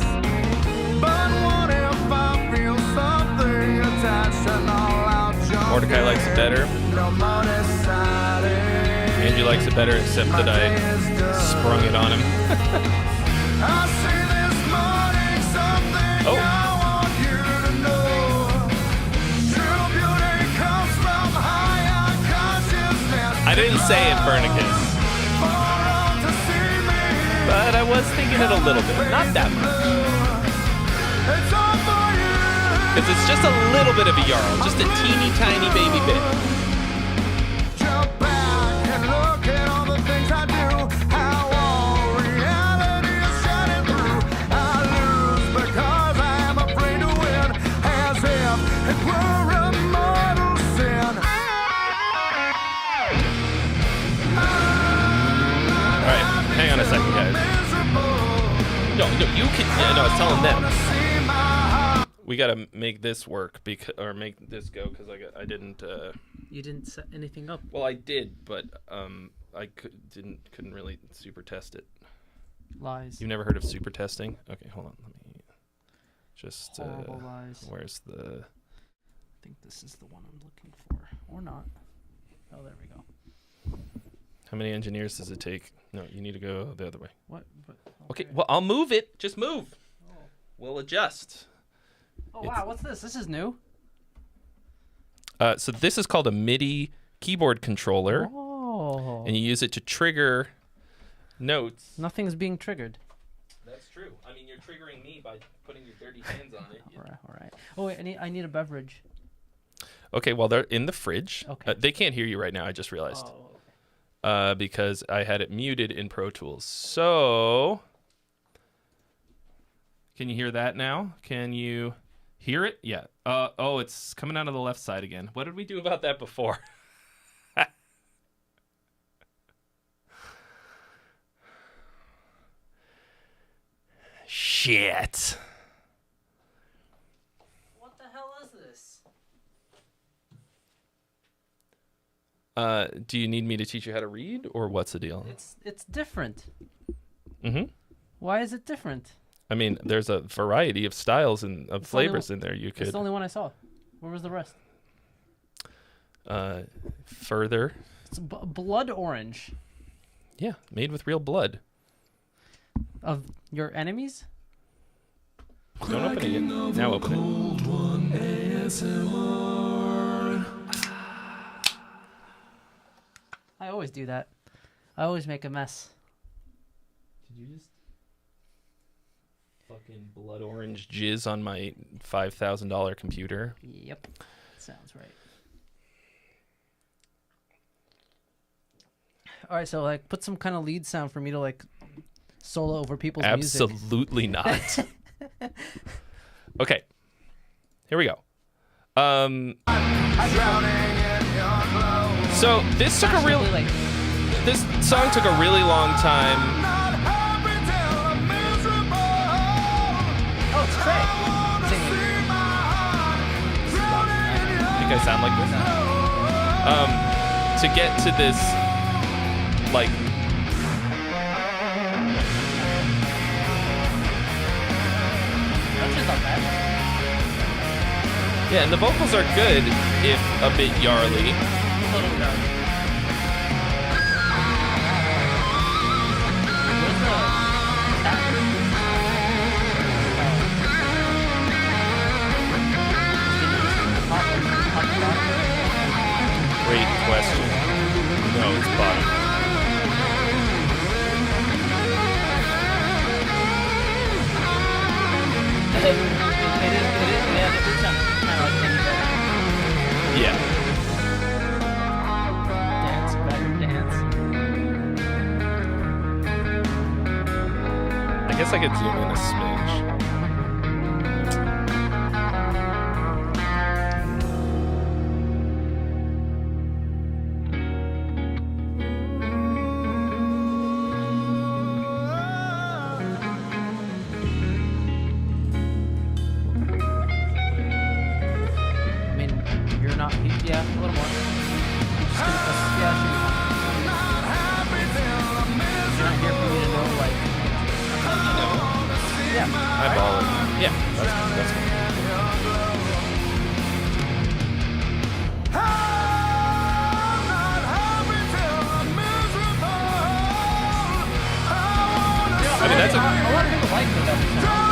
But what if I feel something attached and all out junk? Mordecai likes it better. No more deciding. Angie likes it better, except that I sprung it on him. I see this morning something. Oh. I didn't say it, Bernicus. But I was thinking it a little bit. Not that much. Because it's just a little bit of a yarl. Just a teeny tiny baby bit. Jump back and look at all the things I do. How all reality is shining through. I lose because I am afraid to win. As if it were a mortal sin. Hang on a second, guys. No, you can. Yeah, no, I was telling them. We gotta make this work or make this go because I didn't. You didn't set anything up. Well, I did, but I couldn't really super test it. Lies. You've never heard of super testing? Okay, hold on. Just Horrible lies. where's the? I think this is the one I'm looking for, or not. Oh, there we go. How many engineers does it take? No, you need to go the other way. What? Okay, well, I'll move it. Just move. Oh. We'll adjust. Oh wow, what's this? This is new. So this is called a MIDI keyboard controller, Oh. and you use it to trigger notes. Nothing's being triggered. That's true. I mean, you're triggering me by putting your dirty hands on it. All right. Oh wait, I need a beverage. Okay, well, they're in the fridge. Okay. They can't hear you right now, I just realized. Oh. Because I had it muted in Pro Tools. So, can you hear that now? Can you hear it? Yeah. Oh, it's coming out of the left side again. What did we do about that before? Shit. What the hell is this? Do you need me to teach you how to read, or what's the deal? It's different. Mm-hmm. Why is it different? I mean, there's a variety of styles and of flavors in there. You It's could the only one I saw. Where was the rest? further. It's blood orange. Yeah, made with real blood. Of your enemies? Don't open it yet. Now open it. I always do that. I always make a mess. Did you just fucking blood orange jizz on my $5,000 computer? Yep. Sounds right. All right, so like put some kind of lead sound for me to like solo over people's music. Absolutely not. Okay. Here we go. So this took a real this song took a really long time. Oh, it's Trey singing. I think I sound like this. To get to this, like, That's just not bad. yeah, and the vocals are good, if a bit yarly. A little bit. Where's the cat? Great question. No, it's bottom. It is, yeah, it does sound kind of like Kenny Bear. Yeah. Dance, better dance. I guess I could zoom in a smidge. I mean, you're not, yeah, a little more. Just gonna, yeah, should be fine. You're not here for me to know, like, yeah. Eyeball it. Yeah, that's good. I mean, that's a lot of people like the Velvet song.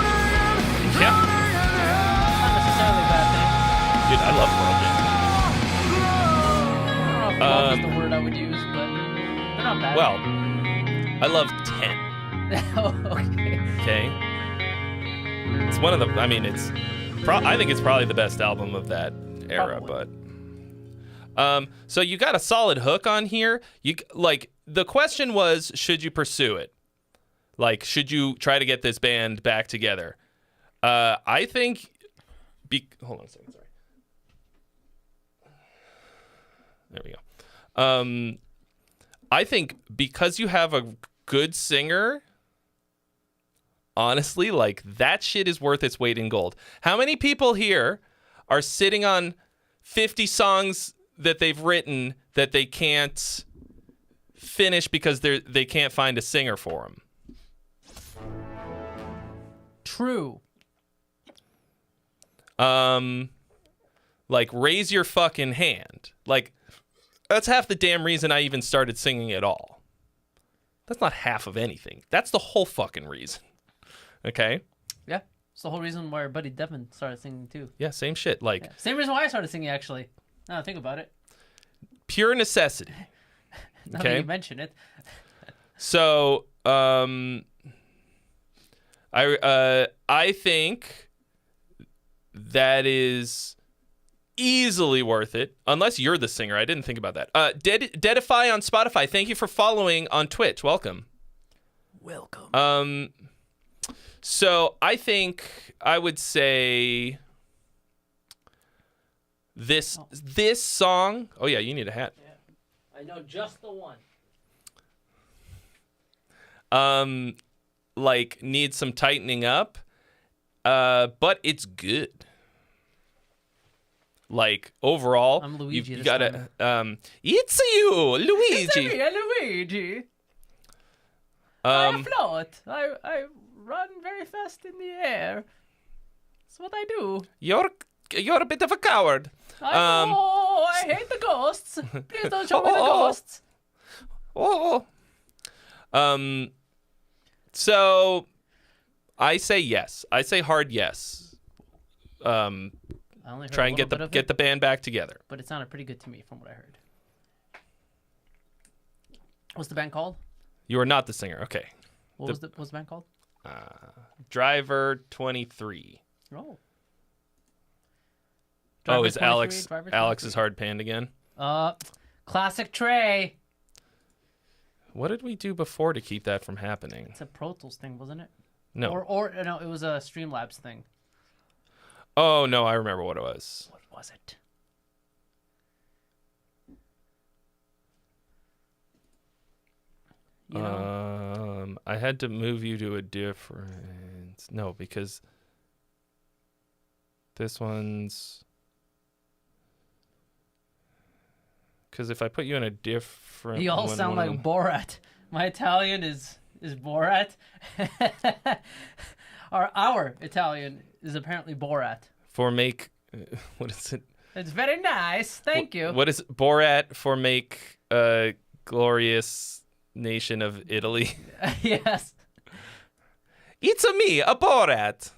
Yeah. Not necessarily a bad thing. Dude, I love Pearl Jam. I don't know if love is the word I would use, but they're not bad. Well, I love 10. Oh, okay. Okay. It's one of the. I mean, it's. I think it's probably the best album of that era. Probably. But, so you got a solid hook on here. You like the question was, should you pursue it? Like, should you try to get this band back together? I think. Hold on a second. Sorry. There we go. I think because you have a good singer. Honestly, like, that shit is worth its weight in gold. How many people here are sitting on 50 songs that they've written that they can't finish because they can't find a singer for them? True. Like, raise your fucking hand. Like, that's half the damn reason I even started singing at all. That's not half of anything. That's the whole fucking reason. Okay? Yeah. It's the whole reason why our buddy Devin started singing too. Yeah, same shit. Like, Same reason why I started singing, actually. Now that I think about it. pure necessity. Now that you mention it. So, I think that is easily worth it, unless you're the singer. I didn't think about that. Deadify on Spotify. Thank you for following on Twitch. Welcome. So I think I would say this song. Oh yeah, you need a hat. Yeah. I know just the one. Like, needs some tightening up, but it's good. Like, overall, I'm Luigi you this gotta. It's you, Luigi. It's me, Luigi. I float. I run very fast in the air. That's what I do. You're a bit of a coward. I know. I hate the ghosts. Please don't show me the ghosts. Oh. So I say yes. I say hard yes. I only heard Try a and little bit of get it, the band back together. but it sounded pretty good to me from what I heard. What's the band called? You are not the singer. Okay. What's the band called? Driver 23. Oh. Oh, is 23, Driver Alex's 23. hard panned again? Classic Trey. What did we do before to keep that from happening? It's a Pro Tools thing, wasn't it? No. Or no, it was a Streamlabs thing. Oh, no, I remember what it was. What was it? You know? I had to move you to a different. No, because this one's. Because if I put you in a different. You all one, sound one like of them- Borat. My Italian is Borat. Our Italian is apparently Borat. For make. What is it? It's very nice. Thank you. What is Borat for make a glorious nation of Italy? Yes. It's me, a Borat.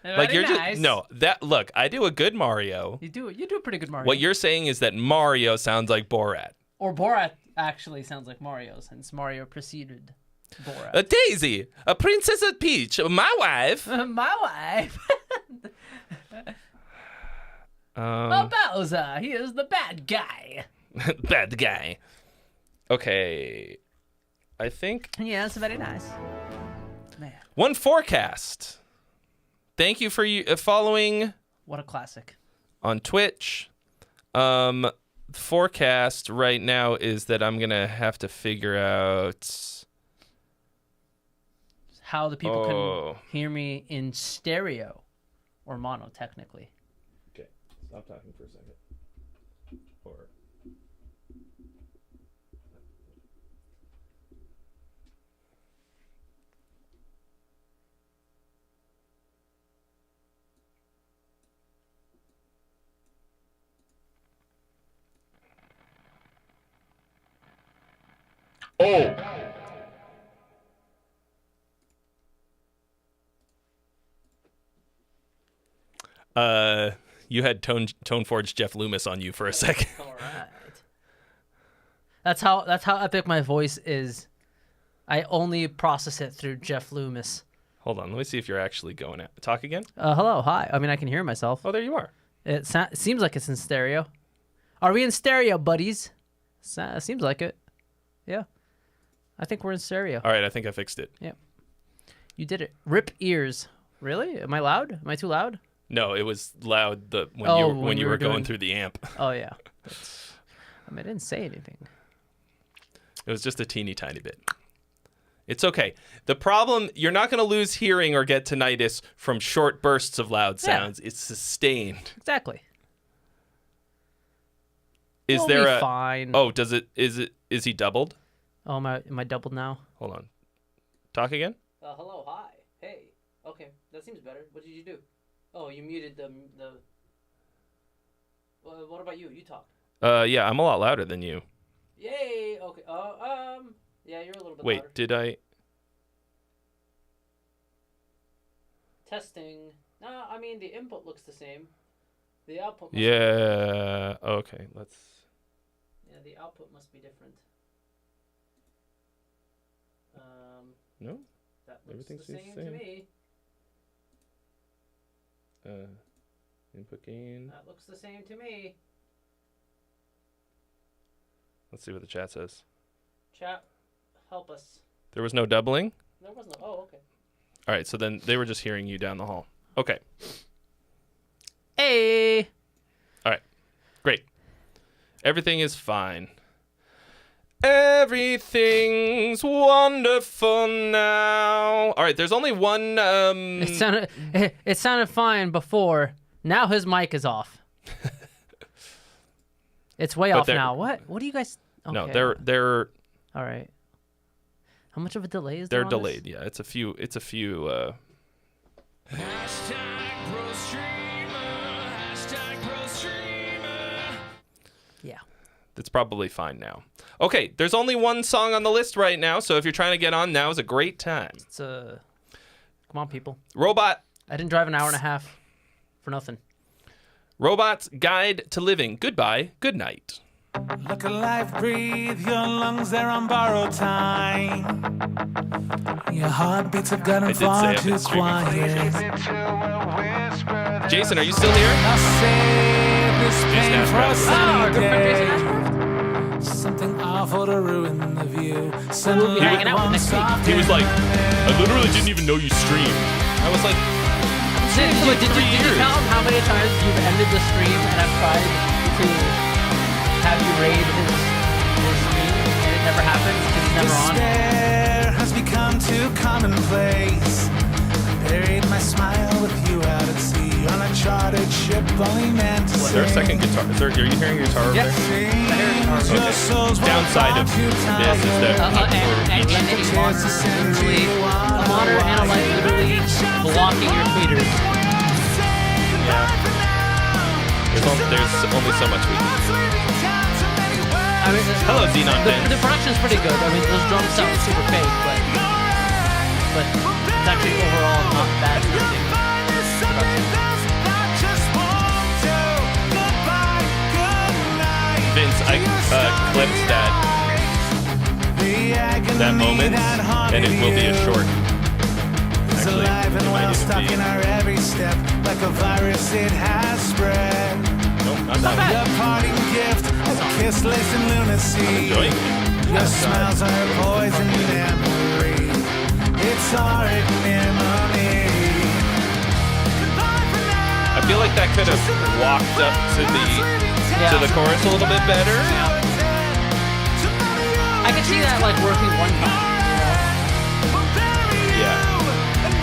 Like, Very you're nice. just no that look. I do a good Mario. You do a pretty good Mario. What you're saying is that Mario sounds like Borat. Or Borat actually sounds like Mario, since Mario preceded Borat. A Daisy, a Princess Peach, my wife. My wife. Bowser, he is the bad guy. Bad guy. Okay, I think Yes, very nice. Man, one forecast. Thank you for following what a classic. on Twitch. Forecast right now is that I'm gonna have to figure out How the people can hear me in stereo or mono, technically. Okay, stop talking for a second. Or you had Tone Forge Jeff Loomis on you for a second. All right. That's how epic my voice is. I only process it through Jeff Loomis. Hold on, let me see if you're actually going out. Talk again? Hello, hi. I mean, I can hear myself. Oh, there you are. It seems like it's in stereo. Are we in stereo, buddies? Seems like it. Yeah. I think we're in stereo. All right, I think I fixed it. Yeah. You did it. Rip ears. Really? Am I loud? Am I too loud? No, it was loud when you were going through the amp. Oh, yeah. I didn't say anything. It was just a teeny tiny bit. It's okay. The problem, you're not going to lose hearing or get tinnitus from short bursts of loud sounds. Yeah. It's sustained. Exactly. Is there a fine. Oh, is he doubled? Oh, am I doubled now? Hold on. Talk again? Hello, hi. Hey. Okay, that seems better. What did you do? Oh, you muted the. What about you? You talk. Yeah, I'm a lot louder than you. Yay. Okay. Yeah, you're a little bit Wait, louder. did I? Testing. No, I mean the input looks the same. The output. Yeah. Okay. Let's. Yeah, the output must be different. No. That looks Everything the seems same the to same. me. Input gain. That looks the same to me. Let's see what the chat says. Chat, help us. There was no doubling. There was no. Oh, okay. All right. So then they were just hearing you down the hall. Okay. Hey. All right. Great. Everything is fine. Everything's wonderful now. All right, there's only one. It sounded fine before. Now his mic is off. It's way off now. What? What do you guys? Okay. No, they're. All right. How much of a delay is there? They're on delayed. this? Yeah, it's a few. Yeah. It's probably fine now. Okay, there's only one song on the list right now, so if you're trying to get on, now is a great time. It's come on, people. Robot. I didn't drive an hour and a half for nothing. Robot's Guide to Living. Goodbye. Good night. Look alive, breathe, your lungs, they're on borrowed time. Your heartbeats have gotten I did say far I've been too streaming. quiet. Jason, are you still here? I'll save this pain Ashcraft. for a Oh, sunny good friend Jason day. Ashcraft. Something awful to ruin the view. We'll be hanging out next week. He was like, I literally didn't even know you streamed. I was like, Did like you 3 years. tell him how many times you've ended the stream and I've tried to have you raid his stream and it never happens because he's never on? Despair has become too commonplace. Buried my smile with you out at sea on a chartered ship, only meant to is there a second guitar? Are you hearing your guitar over Yep. there? Okay. Downside of this is that And a monitor, literally, a monitor and a light literally blocking your tweeters. there's only so much we can do. I mean, Hello, Xenon the Ben. production's pretty good. I mean, those drums sound super fake, but it's actually overall not bad sounding production. Vince, I clipped that moment, and it will be a short. Actually, alive and it might well, even stuck be. in our every step, like a virus it has spread. Nope, not that one. The parting gift of a kiss laced in lunacy. Enjoying it. Your smiles are poison memory. It's our memory. I feel like that could have walked up to the chorus a little bit better. I could see that like working one time, you know? Yeah,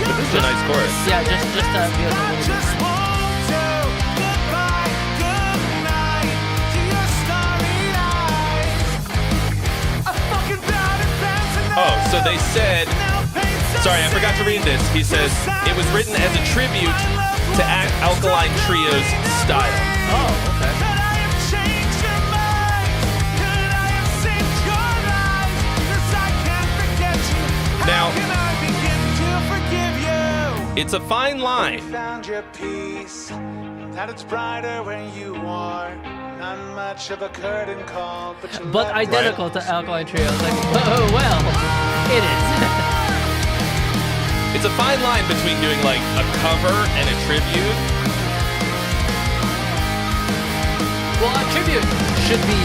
but this is a nice chorus. Yeah, just to be like a little different. Oh, so they said. Sorry, I forgot to read this. He says it was written as a tribute to Alkaline Trio's style. Oh, okay. Now, it's a fine line. Found your peace, that it's brighter when you are not much of a curtain call, but you But left identical to Alkaline Trio. It's like, oh, well, it is. It's a fine line between doing like a cover and a tribute. Well, a tribute should be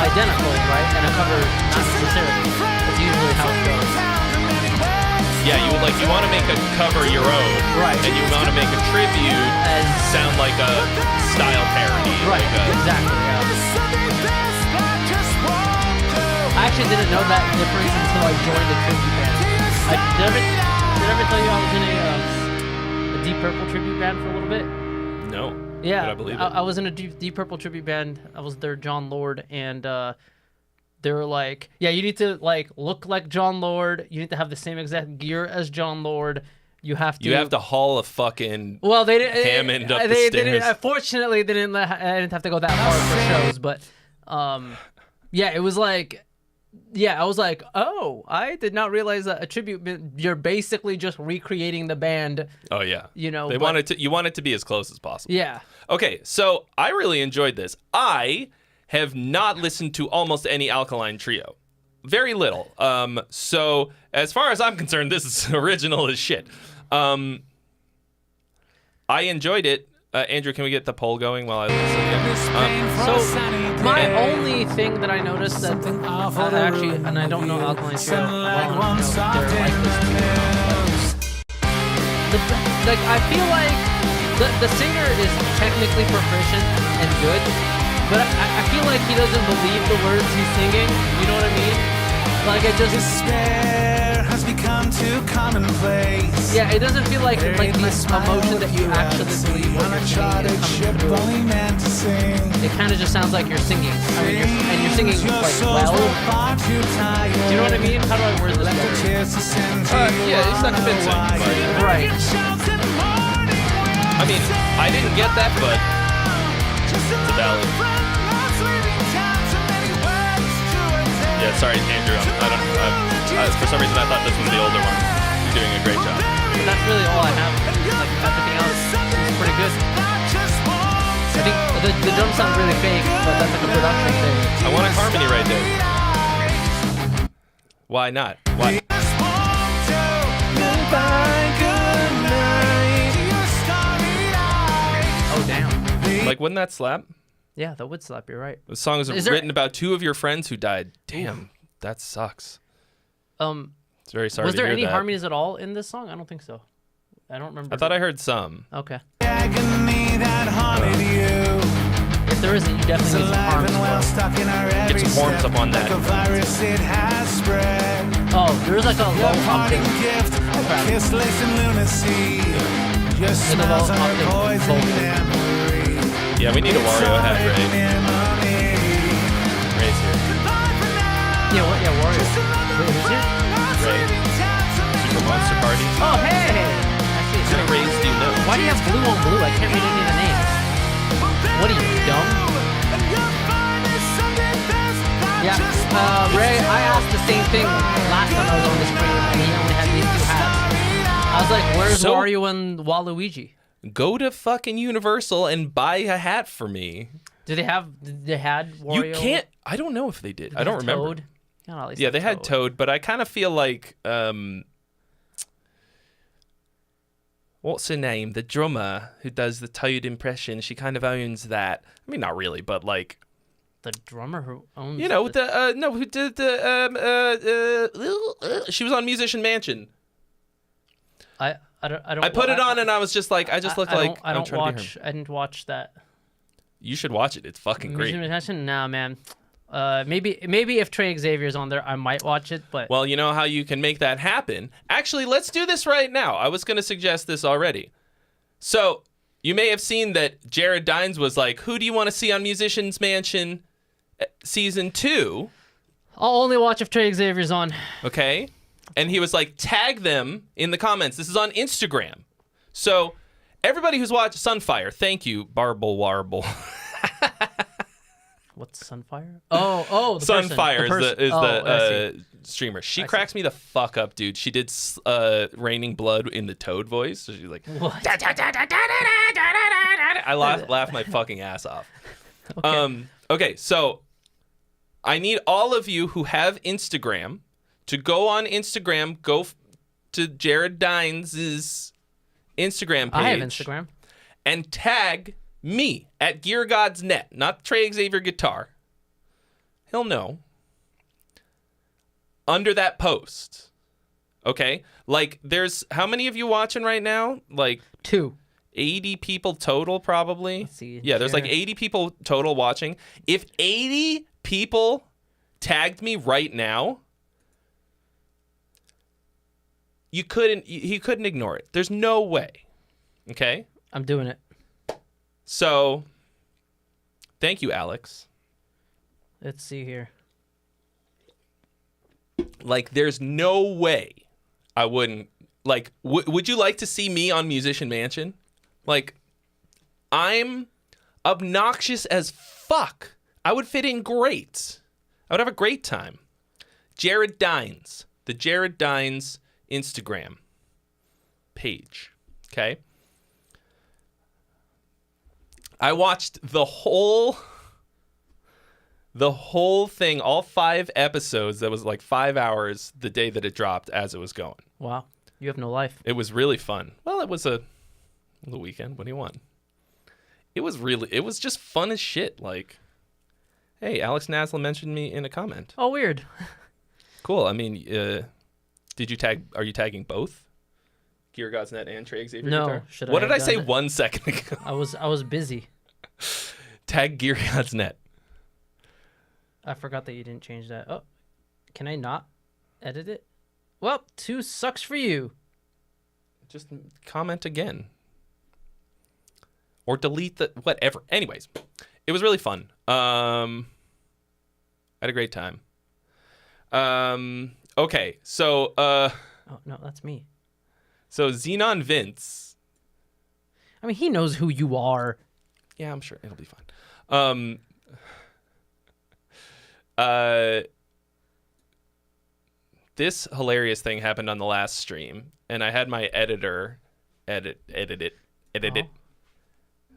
identical, right? And a cover not necessarily. That's usually how it goes. Yeah, you want to make a cover your own, Right. And you want to make a tribute As sound like a style parody, right, like a, exactly. Yeah. I actually didn't know that difference until I joined the tribute band. Did I ever tell you I was in a Deep Purple tribute band for a little bit? No. Yeah, But I believe it. I was in a Deep Purple tribute band. I was their John Lord, and they were like, "Yeah, you need to like look like John Lord. You need to have the same exact gear as John Lord. You have to. You have to haul a fucking Well, they didn't. Hammond up the they stairs. didn't. Fortunately, they didn't. I didn't have to go that far for shows, but yeah, it was like, yeah, I was like, oh, I did not realize that a tribute. You're basically just recreating the band. Oh yeah. You know, they wanted to. You want it to be as close as possible. Yeah. Okay, so I really enjoyed this. I have not listened to almost any Alkaline Trio. Very little. So as far as I'm concerned, this is original as shit. I enjoyed it. Andrew, can we get the poll going while I listen? So my only thing that I noticed that actually, and I don't know Alkaline Trio well enough to know if they're like this too, like I feel like the singer is technically proficient and good, but I feel like he doesn't believe the words he's singing. You know what I mean? Like it just Despair has become too commonplace. yeah, it doesn't feel like this emotion that you actually believe what you're singing is coming through. It kind of just sounds like you're singing. I mean, you're singing like well. Do you know what I mean? How do I word this better? Yeah, it's not convincing. But, Right. I mean, I didn't get that, but it's a valid. Yeah, sorry, Andrew. For some reason, I thought this was the older one. You're doing a great job. But that's really all I have. Like everything else is pretty good. I think the drums sound really fake, but that's like a production thing. I want a harmony right there. Why not? Why? Oh damn. Like, wouldn't that slap? Yeah, that would slap. You're right. The song is Is there- written about two of your friends who died. Damn, that sucks. It's very sorry. Was to there hear any that. harmonies at all in this song? I don't think so. I don't remember. I thought I heard some. Okay. Agony that haunted you. If there isn't, you definitely need some Alive and well harmonies. stuck in our Get some every horns step. up on that. Like a virus, it has spread. Oh, there's like a Your low parting octave. gift, a kiss laced in lunacy. Your a smells low are octave poison vocal. memory. Yeah, we need a Wario hat, Ray. Ray's here. Yeah, what? Yeah, Wario. Wait, who's here? Ray. Super Monster Party. Oh, hey! I see. How many Rays do you know? Why do you have blue on blue? I can't read any of the names. What are you, dumb? Yeah, Ray, I asked the same thing last time I was on the screen, and he only had these two hats. I was like, where's So- Wario and Waluigi? Go to fucking Universal and buy a hat for me. Did they had Wario? You can't. I don't know if they did. Did I they don't have remember. Toad? No, at least Yeah, they had Toad, but I kind of feel like what's her name? The drummer who does the Toad impression. She kind of owns that. I mean, not really, but like, The drummer who owns. you know, who did the she was on Musician Mansion. I don't. I put it on and I was just like, I just look like I I'm don't trying to be watch. her. I didn't watch that. You should watch it. It's fucking great. Nah, man. Maybe if Trey Xavier's on there, I might watch it. But Well, you know how you can make that happen? Actually, let's do this right now. I was going to suggest this already. So, you may have seen that Jared Dines was like, who do you want to see on Musician's Mansion Season 2? I'll only watch if Trey Xavier's on. Okay? And he was like, tag them in the comments. This is on Instagram. So, everybody who's watched Sunfire, thank you, Barble Warble. What's Sunfire? Oh, the person. Sunfire The is person. the streamer. She cracks me the fuck up, dude. She did Raining Blood in the Toad voice. So she's like, What? I laugh my fucking ass off. Okay. Okay, so I need all of you who have Instagram to go on Instagram, to Jared Dines' Instagram page. I have Instagram. And tag me at GearGodsNet, not Trey Xavier Guitar. He'll know. Under that post. Okay? Like, there's, how many of you watching right now? Like, 2. 80 people total, probably. Let's see. Yeah, there's like Jared. 80 people total watching. If 80 people tagged me right now, he couldn't ignore it. There's no way. Okay? I'm doing it. So, thank you, Alex. Let's see here. Like, there's no way I wouldn't like, would you like to see me on Musician Mansion? Like, I'm obnoxious as fuck. I would fit in great. I would have a great time. Jared Dines, the Jared Dines Instagram page. Okay. I watched the whole thing, all 5 episodes. That was like 5 hours the day that it dropped as it was going. Wow. You have no life. It was really fun. Well, it was the weekend. What do you want? It was just fun as shit. Like, hey, Alex Nasla mentioned me in a comment. Oh, weird. Cool. I mean, are you tagging both? Gear God's Net and Trey Xavier No. Guitar? Should What I did have I say done it? 1 second ago? I was busy. Tag Gear God's Net. I forgot that you didn't change that. Oh, can I not edit it? Well, 2 sucks for you. Just comment again. Or delete the whatever. Anyways, it was really fun. I had a great time. Okay, so Oh, no, that's me. so Xenon Vince. I mean, he knows who you are. Yeah, I'm sure it'll be fine. This hilarious thing happened on the last stream, and I had my editor edit it. Oh.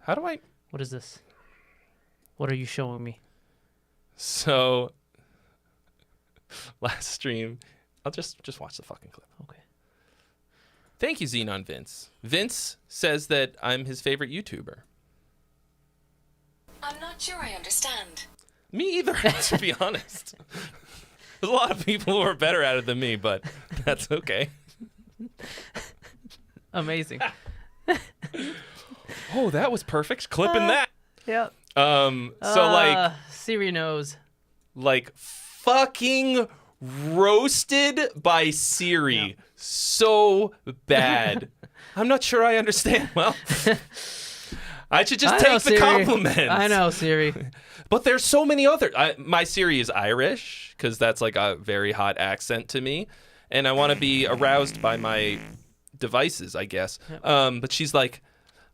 How do I? What is this? What are you showing me? So last stream, I'll just watch the fucking clip. Okay. Thank you, Xenon Vince. Vince says that I'm his favorite YouTuber. I'm not sure I understand. Me either, to be honest. There's a lot of people who are better at it than me, but that's okay. Amazing. Oh, that was perfect. Clipping that. Yeah. So Siri knows. like fucking roasted by Siri. Yeah. So bad. I'm not sure I understand. Well, I should just I take know, the Siri. compliments. I know, Siri. But there's so many other. My Siri is Irish because that's like a very hot accent to me, and I want to be aroused by my devices, I guess. But she's like,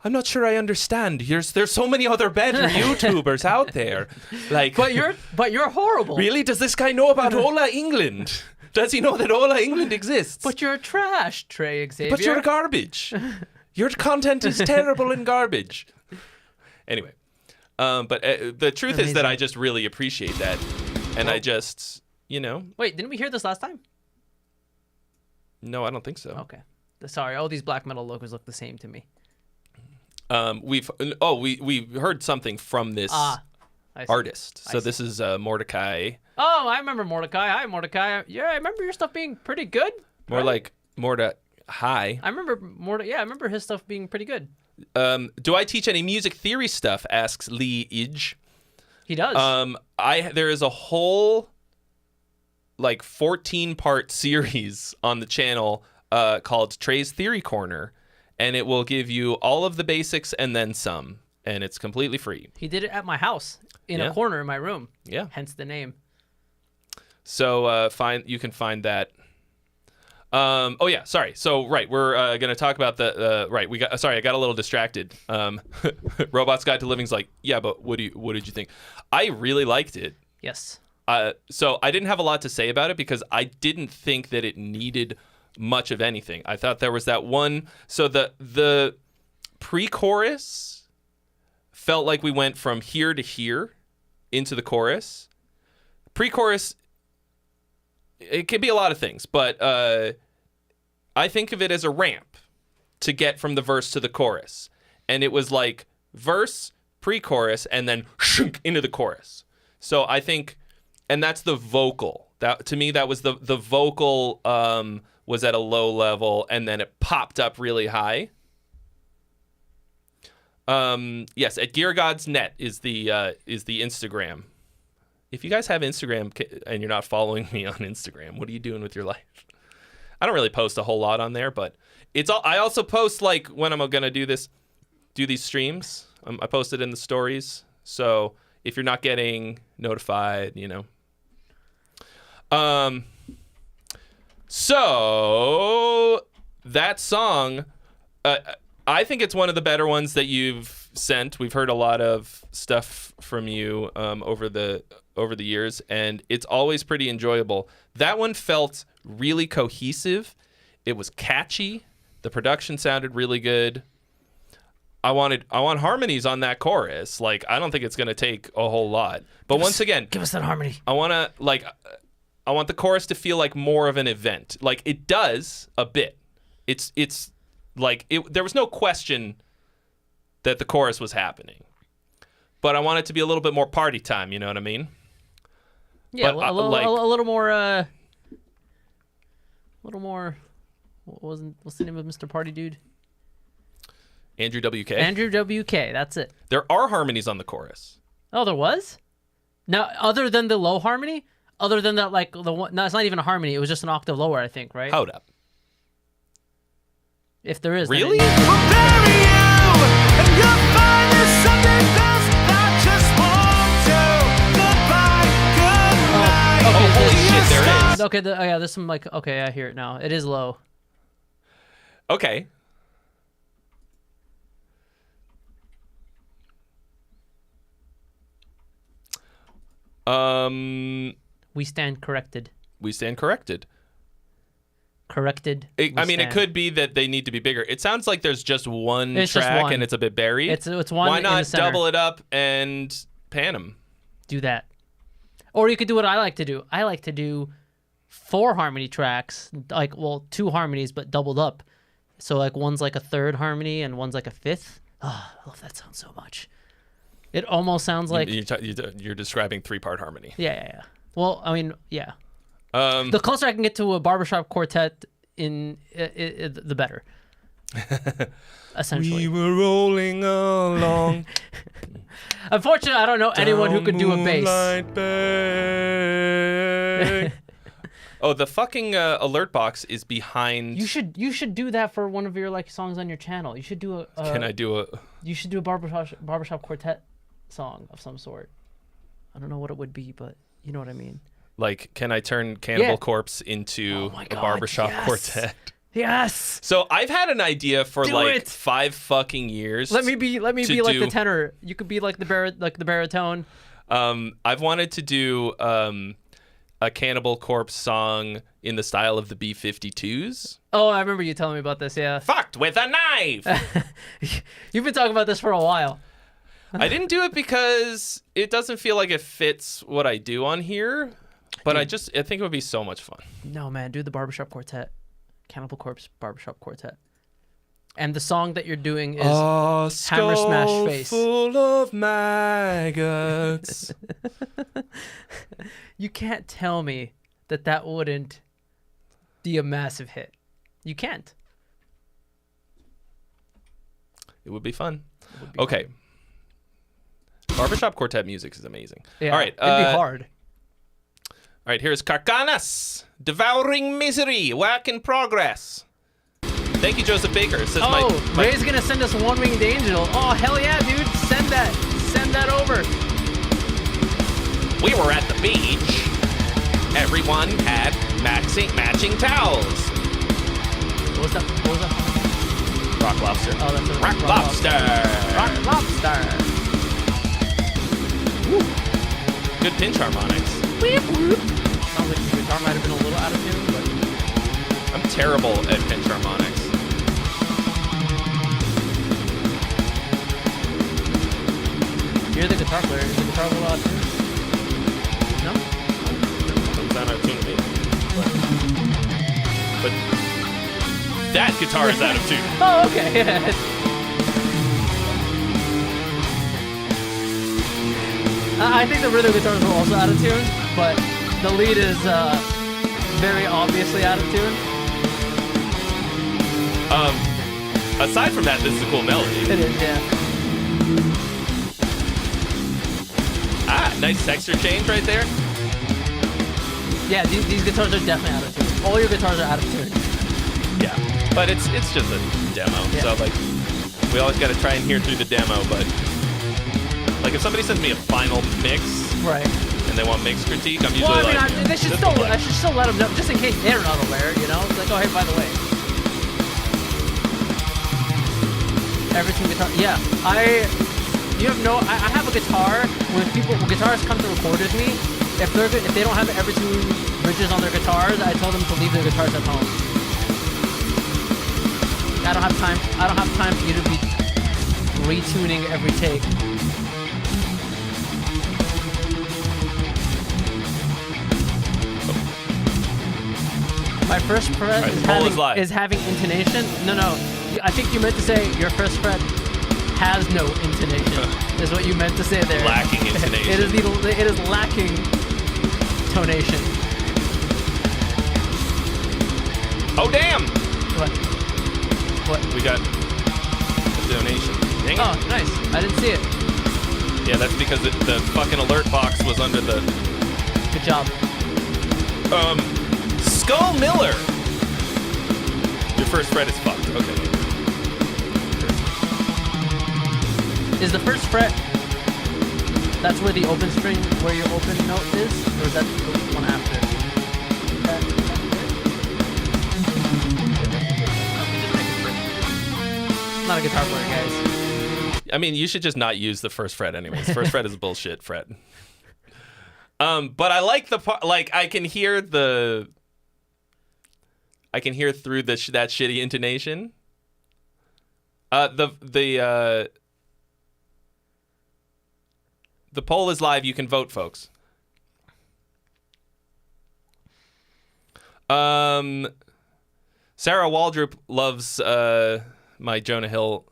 I'm not sure I understand. There's so many other better YouTubers out there. Like, But you're horrible. really? Does this guy know about Ola England? Does he know that Ola England exists? But you're trash, Trey Xavier. But you're garbage. Your content is terrible and garbage. Anyway, but the truth is that I just really appreciate that, and I just, Wait, didn't we hear this last time? No, I don't think so. Okay. Sorry, all these black metal logos look the same to me. We heard something from this I see. artist. So I see. this is Mordecai. Oh, I remember Mordecai. Hi, Mordecai. Yeah, I remember your stuff being pretty good. More right? like Mordecai. I remember I remember his stuff being pretty good. Do I teach any music theory stuff? Asks Lee Idge. He does. There is a whole 14-part series on the channel called Trey's Theory Corner, and it will give you all of the basics and then some, and it's completely free. He did it at my house in a corner in my room. Yeah. Hence the name. So you can find that. Oh yeah, sorry. So we're gonna talk about the I got a little distracted. Robot's Guide to Living's like, yeah, but what did you think? I really liked it. Yes. So I didn't have a lot to say about it because I didn't think that it needed much of anything. I thought there was that one. So the pre-chorus felt like we went from here to here into the chorus. Pre-chorus, it can be a lot of things, but I think of it as a ramp to get from the verse to the chorus. And it was like verse, pre-chorus, and then shunk into the chorus. So I think, and that's the vocal. That to me, that was the vocal was at a low level, and then it popped up really high. Yes, at GearGodsNet is the Instagram. If you guys have Instagram and you're not following me on Instagram, what are you doing with your life? I don't really post a whole lot on there, but it's all. I also post when I'm gonna do these streams. I post it in the stories. So if you're not getting notified, So that song, I think it's one of the better ones that you've sent. We've heard a lot of stuff from you over the years, and it's always pretty enjoyable. That one felt really cohesive. It was catchy. The production sounded really good. I want harmonies on that chorus. Like, I don't think it's gonna take a whole lot. But once again, give us that harmony. I want the chorus to feel like more of an event. Like, it does a bit. It's like there was no question that the chorus was happening. But I want it to be a little bit more party time, you know what I mean? Yeah, but, a little more what's the name of Mr. Party Dude? Andrew WK. Andrew WK, that's it. There are harmonies on the chorus. Oh, there was? Now, other than the low harmony? Other than that, like, the one... No, it's not even a harmony. It was just an octave lower, I think, right? Hold up. If there is... Really? We'll bury you, and you'll find there's something best that just won't do. Goodbye, good night. Oh, holy shit, there is. Okay, yeah, there's some, like... Okay, I hear it now. It is low. Okay. We stand corrected. We stand corrected. Corrected. It could be that they need to be bigger. It sounds like there's just one track and it's a bit buried. It's one. Why in the not center. double it up and pan them? Do that. Or you could do what I like to do. I like to do 4 harmony tracks, like, well, 2 harmonies, but doubled up. So, like, one's like a 3rd harmony and one's like a 5th. Oh, I love that sound so much. It almost sounds like... You're describing 3-part harmony. Yeah. Well, I mean, yeah. The The closer I can get to a barbershop quartet, the better. Essentially. We were rolling along. Unfortunately, I don't know anyone who could do a bass. Oh, the fucking alert box is behind. You should do that for one of your, like, songs on your channel. You should do a. Can I do a? You should do a barbershop quartet song of some sort. I don't know what it would be, but you know what I mean. Like, can I turn Cannibal Corpse into a barbershop quartet? Yes. So I've had an idea for Do like it. 5 fucking years. Let me be like the tenor. You could be like the baritone. I've wanted to do a Cannibal Corpse song in the style of the B-52s. Oh, I remember you telling me about this. Yeah. Fucked with a knife. You've been talking about this for a while. I didn't do it because it doesn't feel like it fits what I do on here, but I think it would be so much fun. No, man, do the barbershop quartet. Cannibal Corpse barbershop quartet. And the song that you're doing is Hammer Smash Face. Full of maggots. You can't tell me that wouldn't be a massive hit. You can't. It would be fun. Okay. Barbershop quartet music is amazing. Yeah, all right. It'd be hard. All right, here's Carcanas. Devouring Misery. Work in progress. Thank you, Joseph Baker. It says Ray's going to send us One Winged Angel. Oh, hell yeah, dude. Send that. Send that over. We were at the beach. Everyone had matching towels. What was that? Rock Lobster. Oh, that's a Rock Lobster. Rock Lobster. Woo. Good pinch harmonics. Sounds like the guitar might have been a little out of tune, but... I'm terrible at pinch harmonics. You're the guitar player. Is the guitar a little out of tune? No? It's not out of tune to me. But that guitar is out of tune. Oh, okay. I think the rhythm guitars are also out of tune, but the lead is very obviously out of tune. Aside from that, this is a cool melody. It is, yeah. Nice texture change right there. Yeah, these guitars are definitely out of tune. All your guitars are out of tune. Yeah, but it's just a demo, so like we always got to try and hear through the demo. But like if somebody sends me a final mix, right, and they want mix critique, I'm usually I should still let them know, just in case they're not aware. You know, it's like, oh hey, by the way. Everything guitar. Yeah, you have no. I have a guitar. When guitarists come to record with me, if they don't have every tune bridges on their guitars, I tell them to leave their guitars at home. I don't have time. I don't have time for you to be retuning every take. My first fret is having intonation. No. I think you meant to say your first fret has no intonation. Is what you meant to say there. Lacking intonation. It is lacking tonation. Oh damn! What? We got a donation. Dang it. Oh, nice. I didn't see it. Yeah, that's because the fucking alert box was under the. Good job. Skull Miller. Your first fret is fucked. Okay. Is the first fret? That's where the open string, where your open note is, or is that the one after? I'm not a guitar player, guys. I mean, you should just not use the first fret anyways. First fret is a bullshit fret. But I like the part. Like I can hear through that shitty intonation. The poll is live. You can vote, folks. Sarah Waldrop loves my Jonah Hill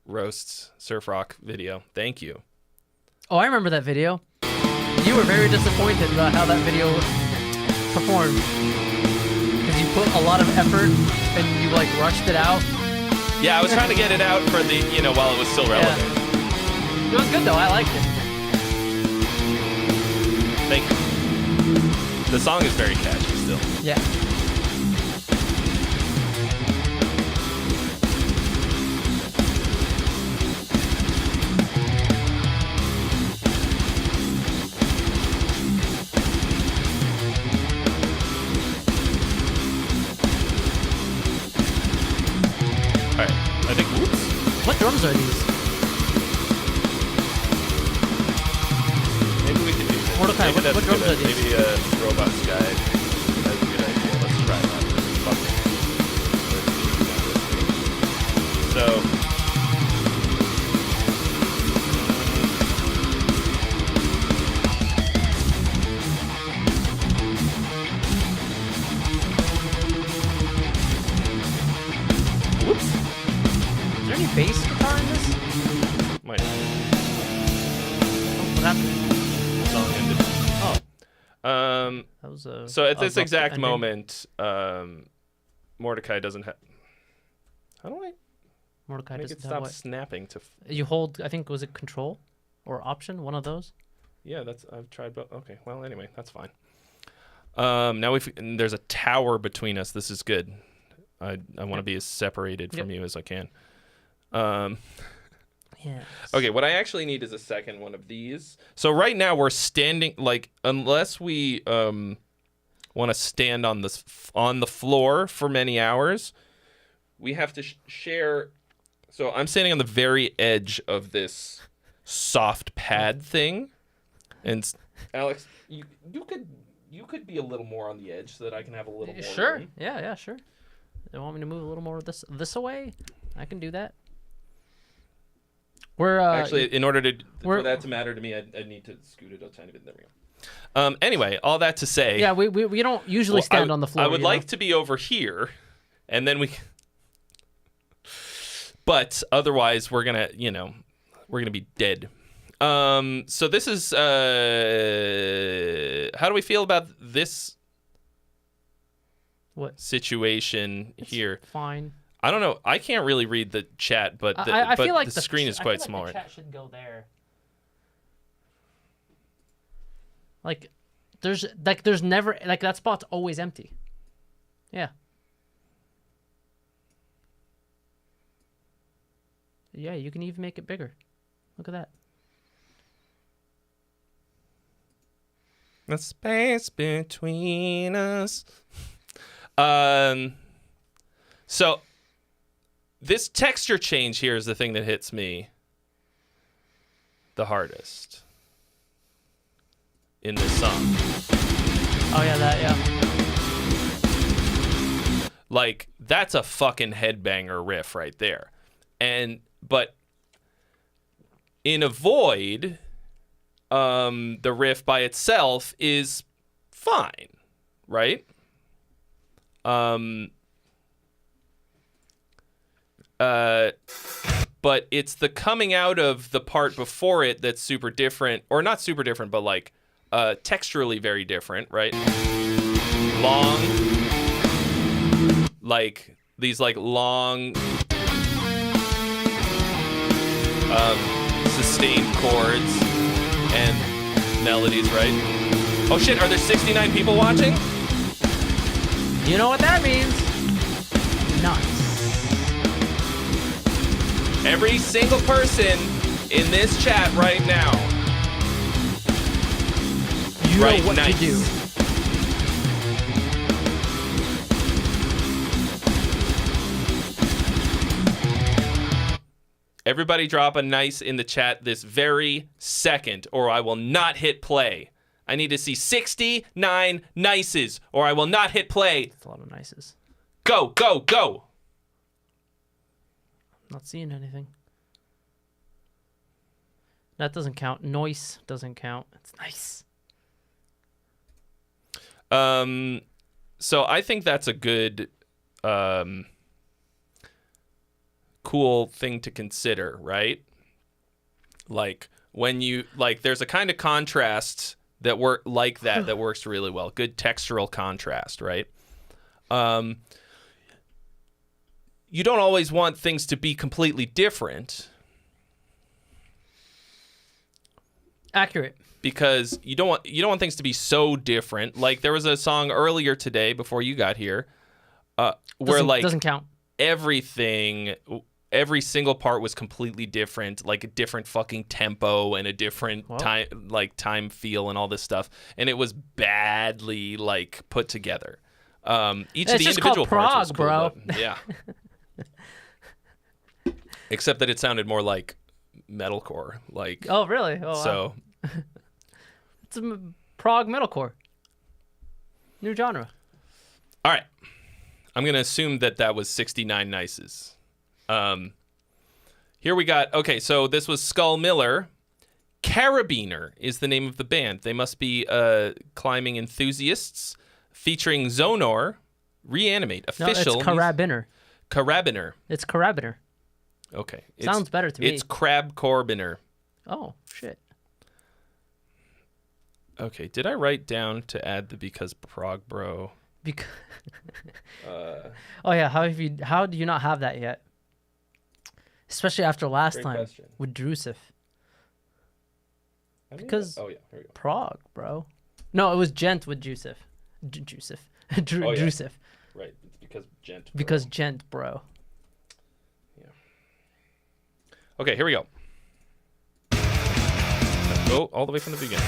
roasts surf rock video. Thank you. Oh, I remember that video. You were very disappointed about how that video performed. Because you put a lot of effort and you like rushed it out. Yeah, I was trying to get it out for the, while it was still relevant. Yeah. It was good though. I liked it. Thank you. The song is very catchy still. Yeah. Alright, I think, whoops. What drums are these? Maybe we could do this. Mordecai, Maybe what drums are these? Maybe a Robot's Guide. That's a good idea. Let's try that. Fuck it. So... Whoops. Is there any bass guitar in this? Might. Oh, what happened? The song ended. Oh. That was So at this exact ending. moment, Mordecai doesn't have... How do I Mordecai make doesn't it have stop what? snapping to... You hold, I think, was it Control or Option? One of those. Yeah, I've tried both. Okay, well, anyway, that's fine. Now there's a tower between us. This is good. I want to be as separated from you as I can. Yes. Okay, what I actually need is a second one of these. So right now we're standing, like, unless we want to stand on the floor for many hours, we have to share. So I'm standing on the very edge of this soft pad thing, and Alex, you could be a little more on the edge so that I can have a little more Sure. room. Yeah, sure. They want me to move a little more this away? I can do that. We're Actually, in order for that to matter to me, I need to scoot it a tiny bit. There we go. Anyway, all that to say, yeah, we don't usually stand on the floor. I would like to be over here, and then but otherwise we're gonna be dead. So this is how do we feel about this situation here? Fine. I don't know. I can't really read the chat, but I feel like the screen is quite small. The chat should go there. Like, there's never that spot's always empty. Yeah. Yeah, you can even make it bigger. Look at that. The space between us. So this texture change here is the thing that hits me the hardest in this song. Oh yeah, that yeah. Like, that's a fucking headbanger riff right there. But in a Void, the riff by itself is fine, right? But it's the coming out of the part before it that's super different, or not super different, but like texturally very different, right? Long, like these like long sustained chords and melodies, right? Oh shit, are there 69 people watching? You know what that means? Nuts. Every single person in this chat right now. You right, know what nice. to do. Everybody drop a nice in the chat this very second, or I will not hit play. I need to see 69 nices, or I will not hit play. That's a lot of nices. Go, go, go. Not seeing anything. That doesn't count. Noise doesn't count. It's nice. So I think that's a good, cool thing to consider, right? Like when you there's a kind of contrast that that works really well. Good textural contrast, right? You don't always want things to be completely different. Accurate. Because you don't want things to be so different. Like there was a song earlier today before you got here, where doesn't count. Every single part was completely different, like a different fucking tempo and a different time feel and all this stuff, and it was badly put together. Each of the individual parts was cool, bro. but, yeah. Except that it sounded more like metalcore, Oh, really? Oh, so. Wow. It's a prog metalcore. New genre. All right. I'm going to assume that was 69 nices. Here we got, okay, so this was Skull Miller. Carabiner is the name of the band. They must be climbing enthusiasts featuring Zonor, Reanimate, Official. No, it's Carabiner. Carabiner. It's Carabiner. Okay. Sounds better to me. It's Crab Corbiner. Oh, shit. Okay, did I write down to add the because prog bro? Because oh yeah, how do you not have that yet? Especially after last time question. with Drusif. Because oh yeah, here we go. prog, bro. No, it was Gent with Drusif. Drusif. Drusif. Right, it's because Gent. Bro. Because Gent, bro. Yeah. Okay, here we go. Let's go all the way from the beginning.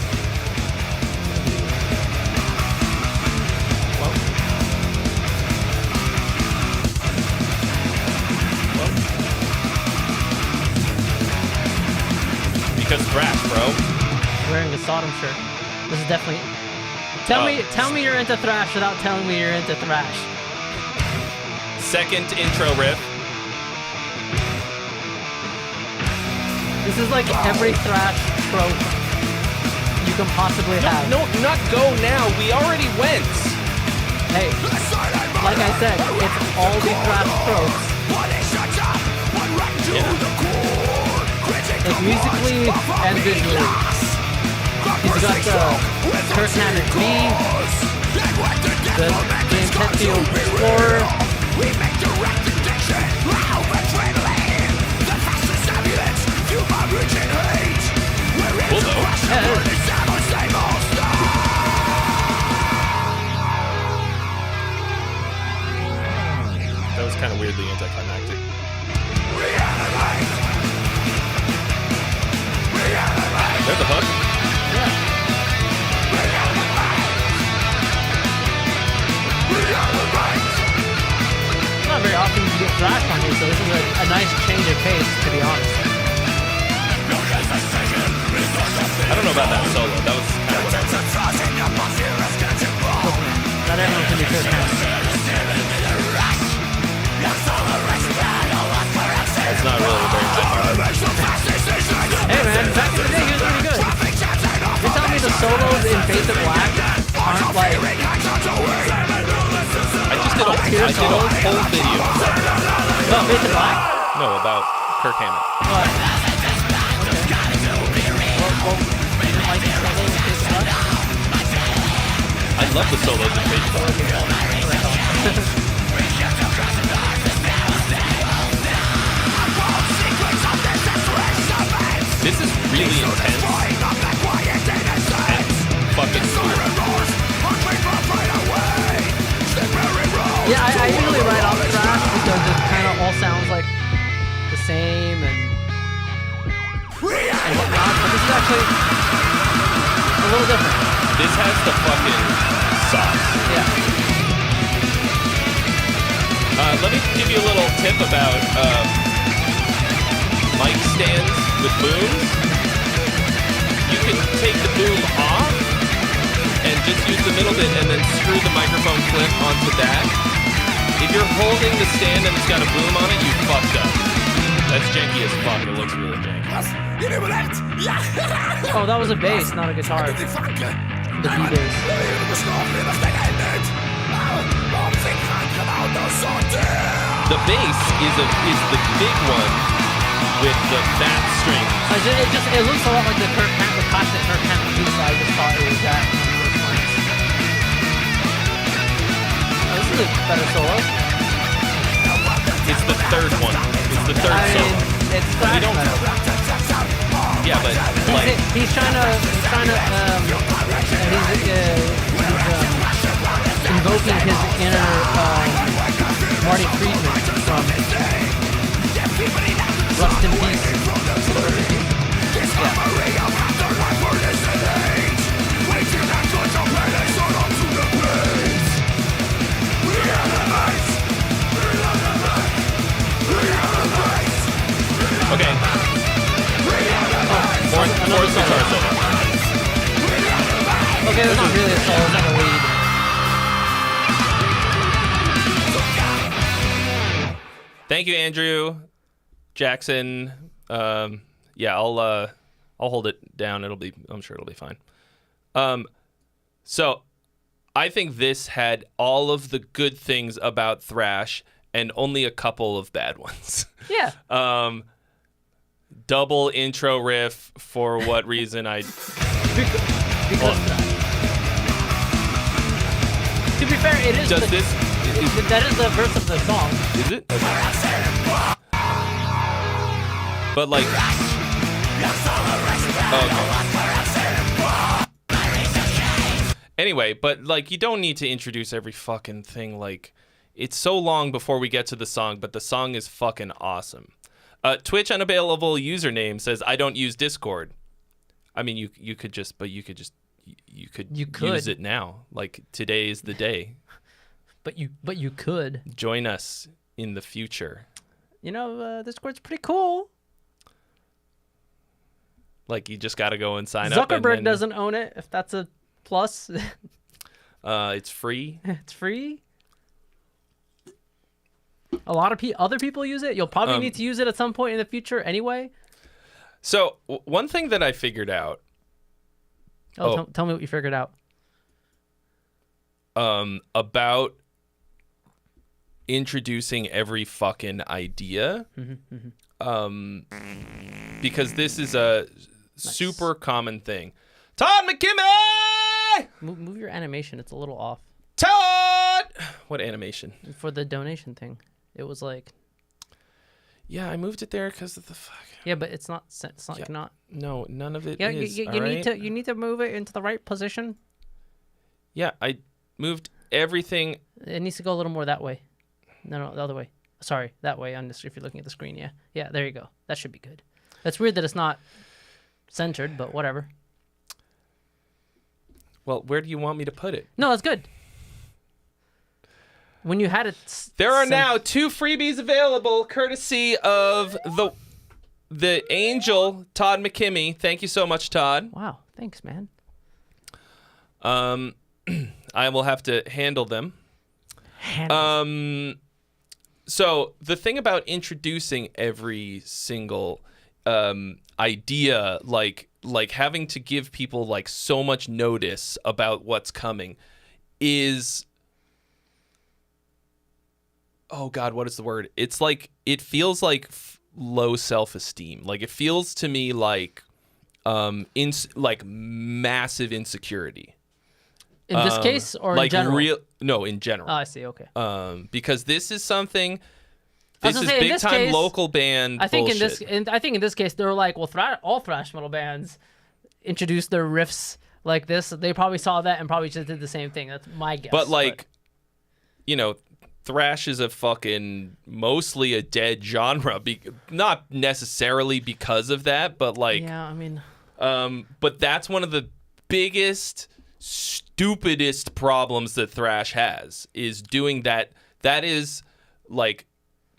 Because thrash, bro. Wearing a Sodom shirt. This is definitely. Tell me you're into thrash without telling me you're into thrash. Second intro riff. This is like every thrash trope you can possibly have. No, not go now. We already went. Hey, like I said, it's all the thrash tropes. Yeah. Like musically and visually. He's got the charismatic B, the intent to explore. Cool though. That was kind of weirdly anticlimactic. There's the hook. Yeah. Not very often you get thrash on here, so this is a nice change of pace, to be honest. I don't know about that solo. That was kind of whatever. Not everyone can be Kirk Hammett. It's not really a very good part. Hey man, back in the day he was pretty good. You're telling me the solos in Fade to Black aren't like... I did a whole video. About Fade to Black? No, about Kirk Hammett. What? Like the solo in Fade to Black? I love the solos in Fade to Black. This is really intense. Fucking cool. Yeah, I usually write off thrash because it kind of all sounds like the same and whatnot, but this is actually a little different. This has the fucking sauce. Yeah. Let me give you a little tip about mic stands with booms. You can take the boom off and just use the middle bit and then screw the microphone clip onto that. If you're holding the stand and it's got a boom on it, you fucked up. That's janky as fuck. It looks really janky. Oh, that was a bass, not a guitar. The B-bass. The bass is the big one with the fat string. It looks a lot like the classic Kirk Hammett piece. I just thought it was that. Oh, this is a better solo. It's the third one. It's the third solo. It's thrash metal. Yeah, but like he's trying to invoking his inner Marty Friedman from Rust in Peace. okay. Fourth guitar solo. Okay, that's not really a solo, it's like a lead. Thank you, Andrew Jackson. Yeah, I'll hold it down. I'm sure it'll be fine. So I think this had all of the good things about thrash and only a couple of bad ones. Yeah. Double intro riff for what reason because to be fair, it is. That is the verse of the song. Is it? Okay. But like. Okay. Anyway, but like you don't need to introduce every fucking thing. Like, it's so long before we get to the song, but the song is fucking awesome. Twitch unavailable username says I don't use Discord. I mean, you could use it now. Like, today is the day. But you could join us in the future. You know, Discord's pretty cool. Like, you just got to go and sign up. Zuckerberg doesn't own it. If that's a plus. It's free. It's free. A lot of other people use it. You'll probably need to use it at some point in the future anyway. So one thing that I figured out. Tell me what you figured out. About introducing every fucking idea. Because this is a super common thing. Todd McKimmey! Move your animation. It's a little off. Todd! What animation? For the donation thing. It was like... Yeah, I moved it there because of the fuck. Yeah, but it's not like not... No, none of it is. You need to move it into the right position. Yeah, I moved everything. It needs to go a little more that way. No, the other way. Sorry, that way. If you're looking at the screen, yeah, there you go. That should be good. That's weird that it's not centered, but whatever. Well, where do you want me to put it? No, that's good. when you had it. There are now 2 freebies available, courtesy of the angel Todd McKimmy. Thank you so much, Todd. Wow, thanks, man. I will have to handle them. So the thing about introducing every single idea, like having to give people like so much notice about what's coming, is, oh God, what is the word? It's like, it feels like low self-esteem. Like it feels to me like like massive insecurity. In this case, or like in general? No, in general. Oh, I see. Okay. Because this is something. I was This is gonna say, in big this time case, local band. I think bullshit. I think in this case, they were like, well, all thrash metal bands introduce their riffs like this. They probably saw that and probably just did the same thing. That's my guess. But like, you know, thrash is a fucking mostly a dead genre. Not necessarily because of that, but like, yeah, I mean, but that's one of the biggest, stupidest problems that thrash has, is doing that. That is like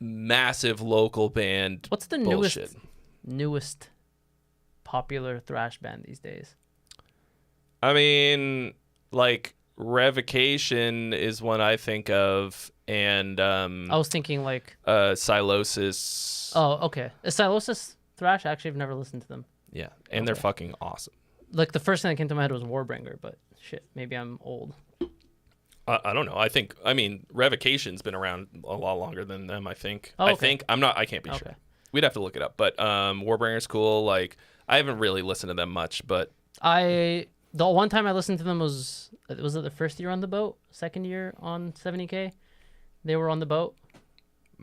massive local band. what's the bullshit. newest popular thrash band these days? I mean, like Revocation is one I think of, and I was thinking like, Silosis. oh, okay, is Silosis thrash? Actually, I've never listened to them. Yeah, and they're fucking awesome. Like the first thing that came to my head was Warbringer, but shit, maybe I'm old. I don't know. I mean, Revocation's been around a lot longer than them, I think. Oh, okay. I can't be sure. We'd have to look it up. But Warbringer's cool. Like, I haven't really listened to them much, but The one time I listened to them was it the first year on the boat, second year on 70K? They were on the boat.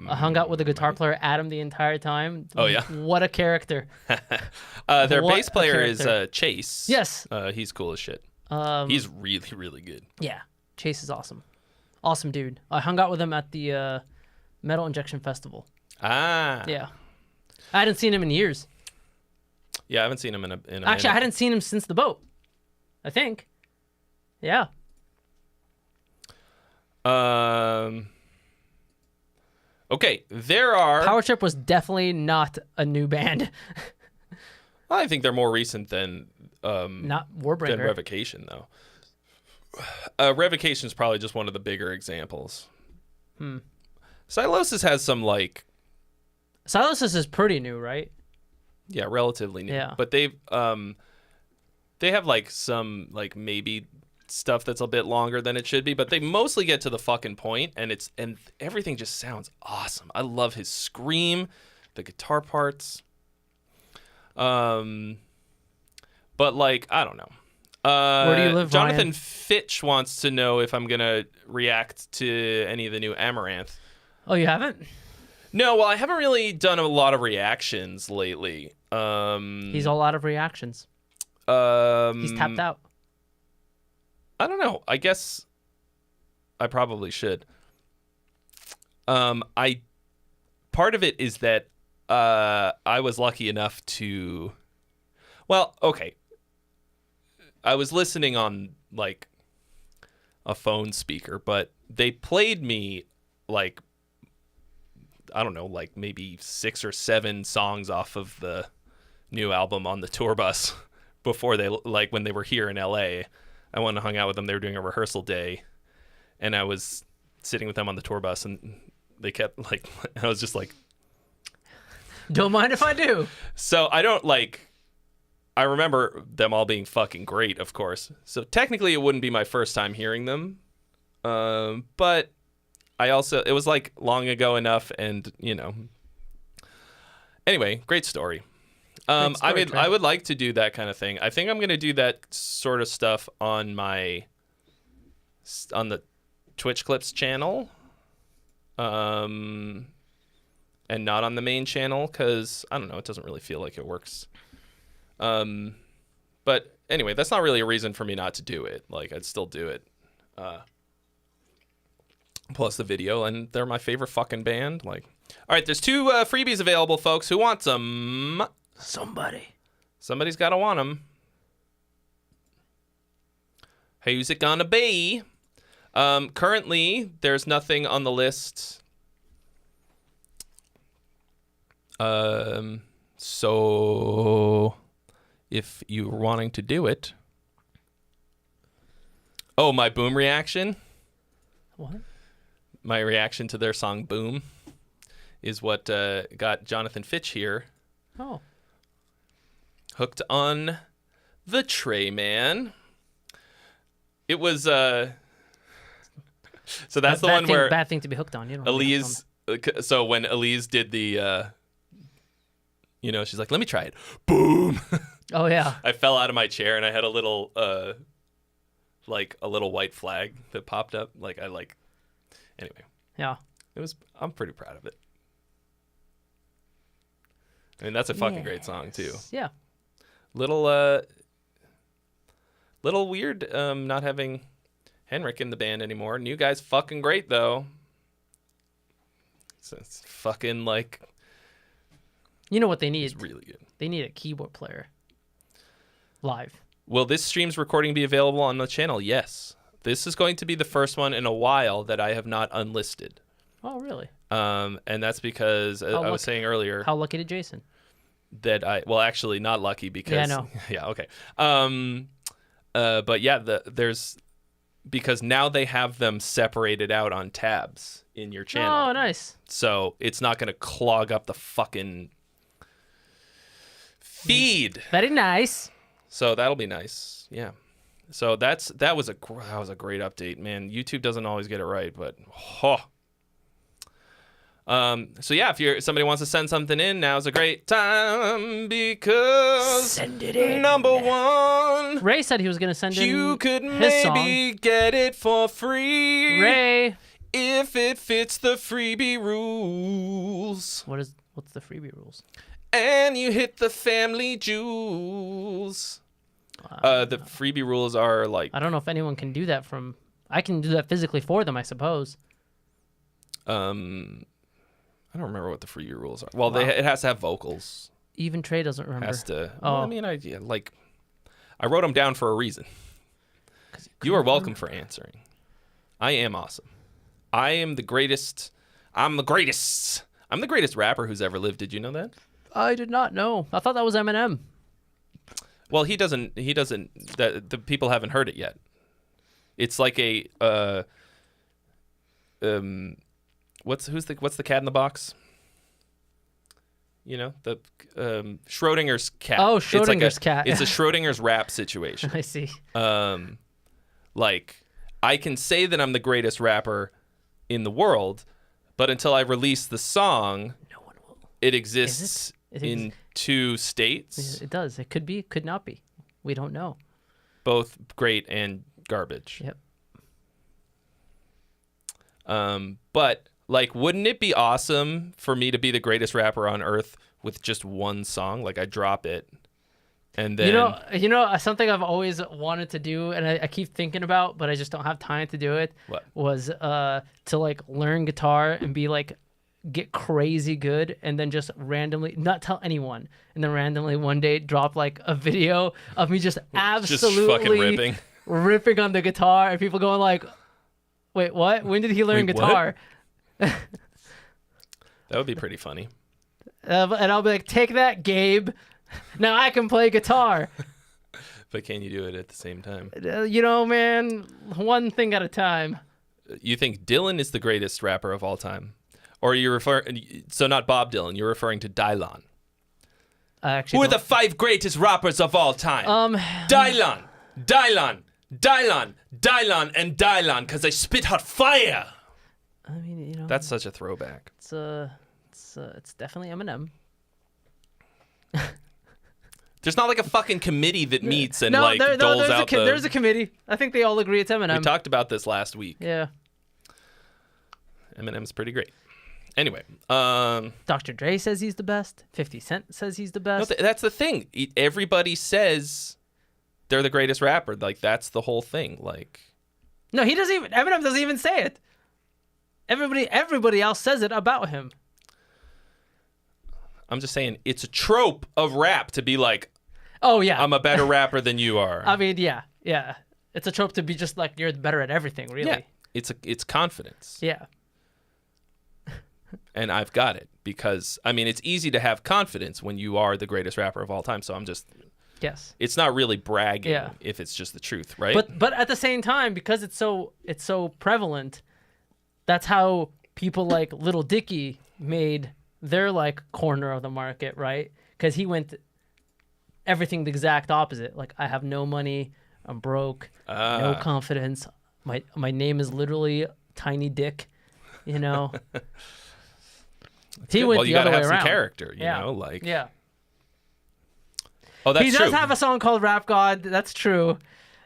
I hung out with the guitar player Adam the entire time. Oh, yeah? What a character. their What bass a player is character. Chase. Yes. He's cool as shit. He's really, really good. Yeah. Chase is awesome. Awesome dude. I hung out with him at the Metal Injection Festival. Ah. Yeah. I hadn't seen him in years. Yeah, I haven't seen him in a Actually, minute. I hadn't seen him since the boat. I think. Yeah. Okay, there are... Power Trip was definitely not a new band. I think they're more recent than Not Warbringer. than Revocation, though. Revocation is probably just one of the bigger examples. Silosis has some, like... Silosis is pretty new, right? Yeah, relatively new. Yeah. But they have, like, some, like, maybe stuff that's a bit longer than it should be, but they mostly get to the fucking point, and everything just sounds awesome. I love his scream, the guitar parts. But, like, I don't know. Where do you live, Jonathan Ryan? Fitch wants to know if I'm going to react to any of the new Amaranth. Oh, you haven't? No, well, I haven't really done a lot of reactions lately. He's all out of reactions. He's tapped out. I don't know. I guess I probably should. Part of it is that I was lucky enough to... Well, okay. I was listening on, like, a phone speaker, but they played me, like, I don't know, like maybe 6 or 7 songs off of the new album on the tour bus before they, like, when they were here in LA. I went and hung out with them. They were doing a rehearsal day, and I was sitting with them on the tour bus, and they kept, like, I was just like... Don't mind if I do. So I don't, like... I remember them all being fucking great, of course. So technically it wouldn't be my first time hearing them. But I also, it was like long ago enough, and, you know. Anyway, great story. I would like to do that kind of thing. I think I'm going to do that sort of stuff on the Twitch Clips channel. And not on the main channel, because, I don't know, it doesn't really feel like it works. But anyway, that's not really a reason for me not to do it. Like, I'd still do it. Plus the video, and they're my favorite fucking band. Like, all right, there's 2 freebies available, folks. Who wants them? Somebody's got to want them. Who's it gonna be? Currently, there's nothing on the list. So if you're wanting to do it. Oh, my Boom reaction? What? My reaction to their song Boom is what got Jonathan Fitch here. Oh. Hooked on the Trey man. It was so that's the one where bad thing to be hooked on. You know. Elise. So when Elise did the, she's like, "Let me try it." Boom. Oh yeah. I fell out of my chair and I had a little, like a little white flag that popped up. Anyway. Yeah. I'm pretty proud of it. I mean, that's a fucking great song too. Yeah. Little weird not having Henrik in the band anymore. New guy's fucking great though. So it's fucking like. You know what they need? It's really good. They need a keyboard player. Live. Will this stream's recording be available on the channel? Yes. This is going to be the first one in a while that I have not unlisted. Oh, really? And that's because I was saying earlier. How lucky did Jason? Actually not lucky because. Yeah, I know. Yeah, okay. But yeah, because now they have them separated out on tabs in your channel. Oh, nice. So it's not going to clog up the fucking feed. Very nice. So that'll be nice. Yeah. So that was a great update, man. YouTube doesn't always get it right, but so yeah, if somebody wants to send something in, now's a great time because send it in. Number one, Ray said he was going to send in you could his maybe song. get it for free. Ray, if it fits the freebie rules. What's the freebie rules? And you hit the family jewels. The freebie rules are like. I don't know if anyone can do that I can do that physically for them, I suppose. I don't remember what the freebie rules are. Well, it has to have vocals. Even Trey doesn't remember. Has to. Oh. Well, I mean, I wrote them down for a reason. You are welcome for answering. I am awesome. I am the greatest. I'm the greatest. I'm the greatest rapper who's ever lived. Did you know that? I did not know. I thought that was Eminem. Well, he doesn't. The people haven't heard it yet. It's like a what's the cat in the box? You know, the Schrodinger's cat. Oh, Schrodinger's cat. It's a Schrodinger's rap situation. I see. Like I can say that I'm the greatest rapper in the world, but until I release the song, no one will. It exists in two states. It does. It could be, it could not be. We don't know. Both great and garbage. Yep. But like, wouldn't it be awesome for me to be the greatest rapper on earth with just one song? Like I drop it and then you know something I've always wanted to do and I keep thinking about, but I just don't have time to do it. What? Was to like learn guitar and be like get crazy good and then just randomly not tell anyone and then randomly one day drop like a video of me just absolutely fucking ripping on the guitar and people going like, wait, what? When did he learn guitar? That would be pretty funny. And I'll be like, take that, Gabe. Now I can play guitar. But can you do it at the same time? Man, one thing at a time. You think Dylan is the greatest rapper of all time? Or are you referring, so not Bob Dylan, you're referring to Dylan. Who are the 5 greatest rappers of all time? Dylan, and Dylan, because they spit hot fire. I mean, That's such a throwback. It's definitely Eminem. There's not like a fucking committee that meets and doles out there's a committee. I think they all agree it's Eminem. We talked about this last week. Yeah. Eminem's pretty great. Anyway, Dr. Dre says he's the best. 50 Cent says he's the best. No, that's the thing. Everybody says they're the greatest rapper. Like that's the whole thing. Like, no, Eminem doesn't even say it. Everybody else says it about him. I'm just saying it's a trope of rap to be like, oh yeah, I'm a better rapper than you are. I mean, yeah. It's a trope to be just like you're better at everything, really. Yeah. it's confidence. Yeah. And I've got it because, I mean, it's easy to have confidence when you are the greatest rapper of all time. So I'm just, Yes. it's not really bragging if it's just the truth, right? But at the same time, because it's so prevalent, that's how people like Little Dicky made their like corner of the market, right? Because he went everything the exact opposite. Like, I have no money, I'm broke, no confidence. My name is literally Tiny Dick, you know. He went well, you the other gotta way have around. some character, you know, like. Yeah. Oh, that's He true. does have a song called Rap God. That's true.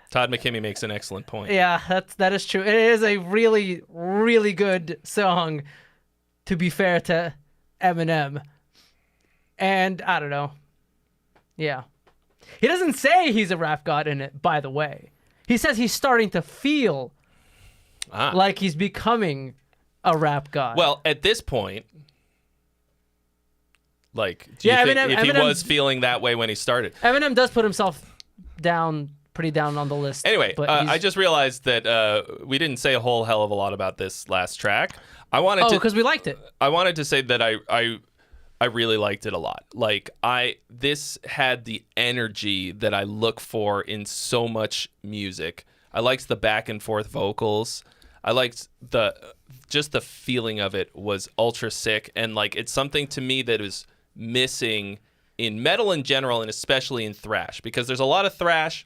Todd McKimmey makes an excellent point. Yeah, that is true. It is a really, really good song, to be fair to Eminem. And I don't know. Yeah. He doesn't say he's a rap god in it, by the way. He says he's starting to feel like he's becoming a rap god. Well, at this point, like, do you think if he was feeling that way when he started? Eminem does put himself pretty down on the list. Anyway, but I just realized that we didn't say a whole hell of a lot about this last track. because we liked it. I wanted to say that I really liked it a lot. Like, this had the energy that I look for in so much music. I liked the back and forth vocals. I liked just the feeling of it was ultra sick, and like it's something to me that is missing in metal in general, and especially in thrash, because there's a lot of thrash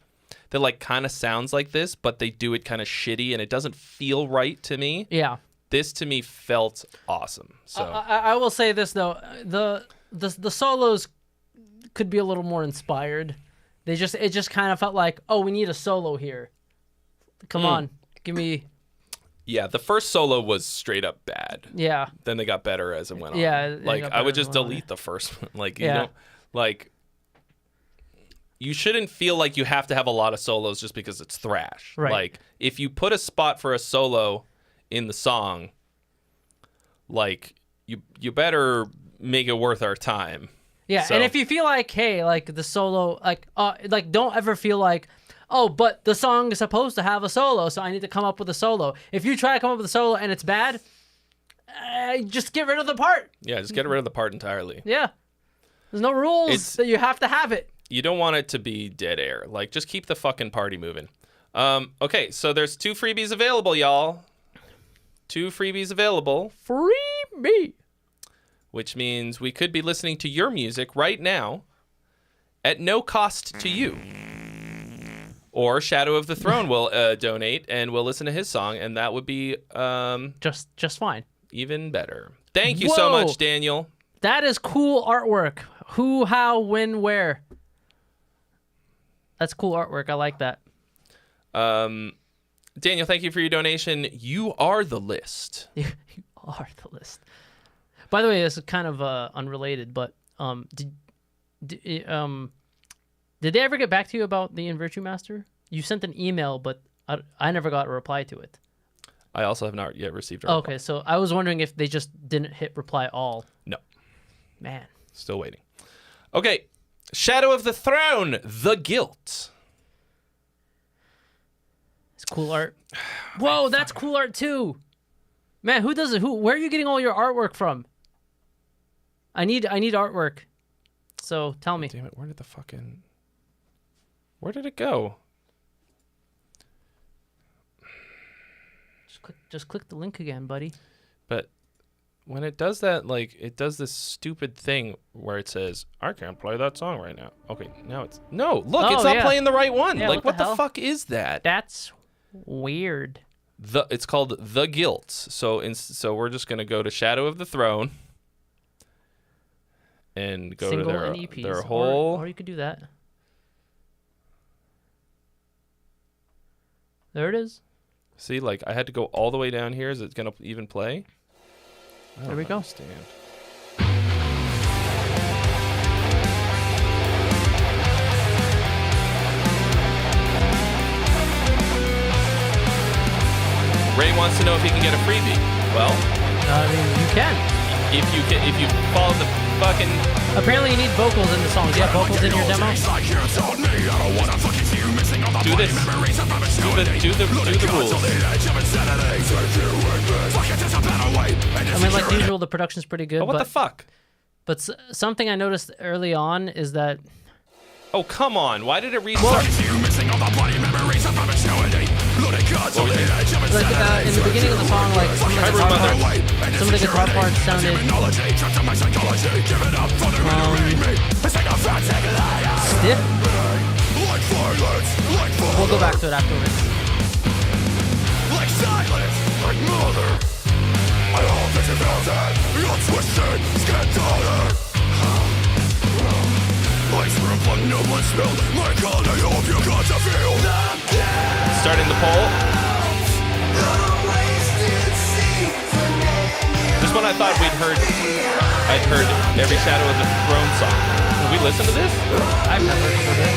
that like kind of sounds like this, but they do it kind of shitty and it doesn't feel right to me. Yeah. This to me felt awesome. So I will say this though, the solos could be a little more inspired. It just kind of felt like, oh, we need a solo here. Come on, give me. Yeah, the first solo was straight up bad. Yeah. Then they got better as it went on. Yeah, like I would just delete the first one. Like you know, like you shouldn't feel like you have to have a lot of solos just because it's thrash. Right. Like if you put a spot for a solo in the song, like you better make it worth our time. Yeah, So- and if you feel like, hey, like the solo, like don't ever feel like, oh, but the song is supposed to have a solo, so I need to come up with a solo. If you try to come up with a solo and it's bad, just get rid of the part. Yeah, just get rid of the part entirely. Yeah. There's no rules that you have to have it. You don't want it to be dead air. Like, just keep the fucking party moving. Okay, so there's 2 freebies available, y'all. 2 freebies available. Freebie. Which means we could be listening to your music right now at no cost to you. Or Shadow of the Throne will donate and we'll listen to his song, and that would be just fine. Even better. Thank you so much, Daniel. That is cool artwork. Who, how, when, where. That's cool artwork. I like that. Daniel, thank you for your donation. You are the list. You are the list. By the way, this is kind of unrelated, but did they ever get back to you about the In Virtue Master? You sent an email, but I never got a reply to it. I also have not yet received a reply. Okay, so I was wondering if they just didn't hit reply all. No. Man. Still waiting. Okay. Shadow of the Throne, The Guilt. It's cool art. Whoa, that's cool art too. Man, who does it? Where are you getting all your artwork from? I need artwork. So tell me. Damn it, where did it go? Just click the link again, buddy. But when it does that, like, it does this stupid thing where it says, I can't play that song right now. Okay, now it's... No, look, it's not playing the right one. Yeah, like, what the hell? fuck is that? That's weird. It's called The Guilt. So we're just going to go to Shadow of the Throne and go Single to and EPs, their whole... Or you could do that. There it is. See, like, I had to go all the way down here. Is it going to even play? There we go. Understand. Ray wants to know if he can get a freebie. Well, I mean, you can. if you follow the fucking... Apparently you need vocals in the song. Do you have vocals in your demo? Do this. Do the rules. I mean, like usual, the production's pretty good. But what the fuck? But something I noticed early on is that... Oh, come on. Why did it restart? Like, in the beginning of the song, like some of the guitar parts sounded stiff. We'll go back to it afterwards. Like silence, like mother. I hope that you felt it. You're twisted, skin color. Lights were unplugged, no blood spilled. My God, I hope you got to feel. Starting the poll. This one I thought I'd heard every Shadow of the Throne song. Did we listen to this? I've never heard it.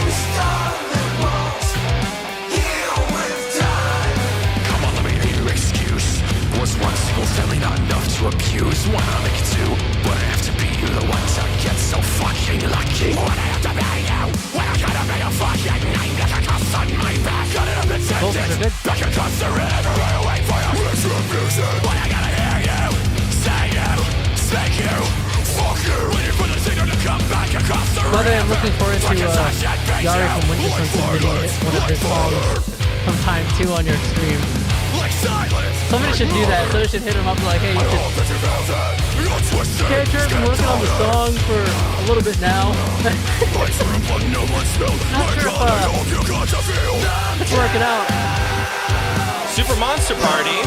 Come on, let me hear your excuse. Was one single family not enough to abuse? Why not make it two? But I have to be you, the one to get so fucking lucky. What I have to be you? When I gotta be a fucking name like a cuss on my back. Got it up and Both are good. back across the river, right away for your retribution. When I gotta hear you, say you, speak you, fuck you. Waiting for the signal to come back across the river. By the way, I'm looking forward to Yari from Winter Sunset video one of his songs from Time 2 on your stream. Somebody should do that. Somebody should hit him up like, hey, you should... Character, I've been working on the song for a little bit now. Not sure if it's working out. Super Monster Party.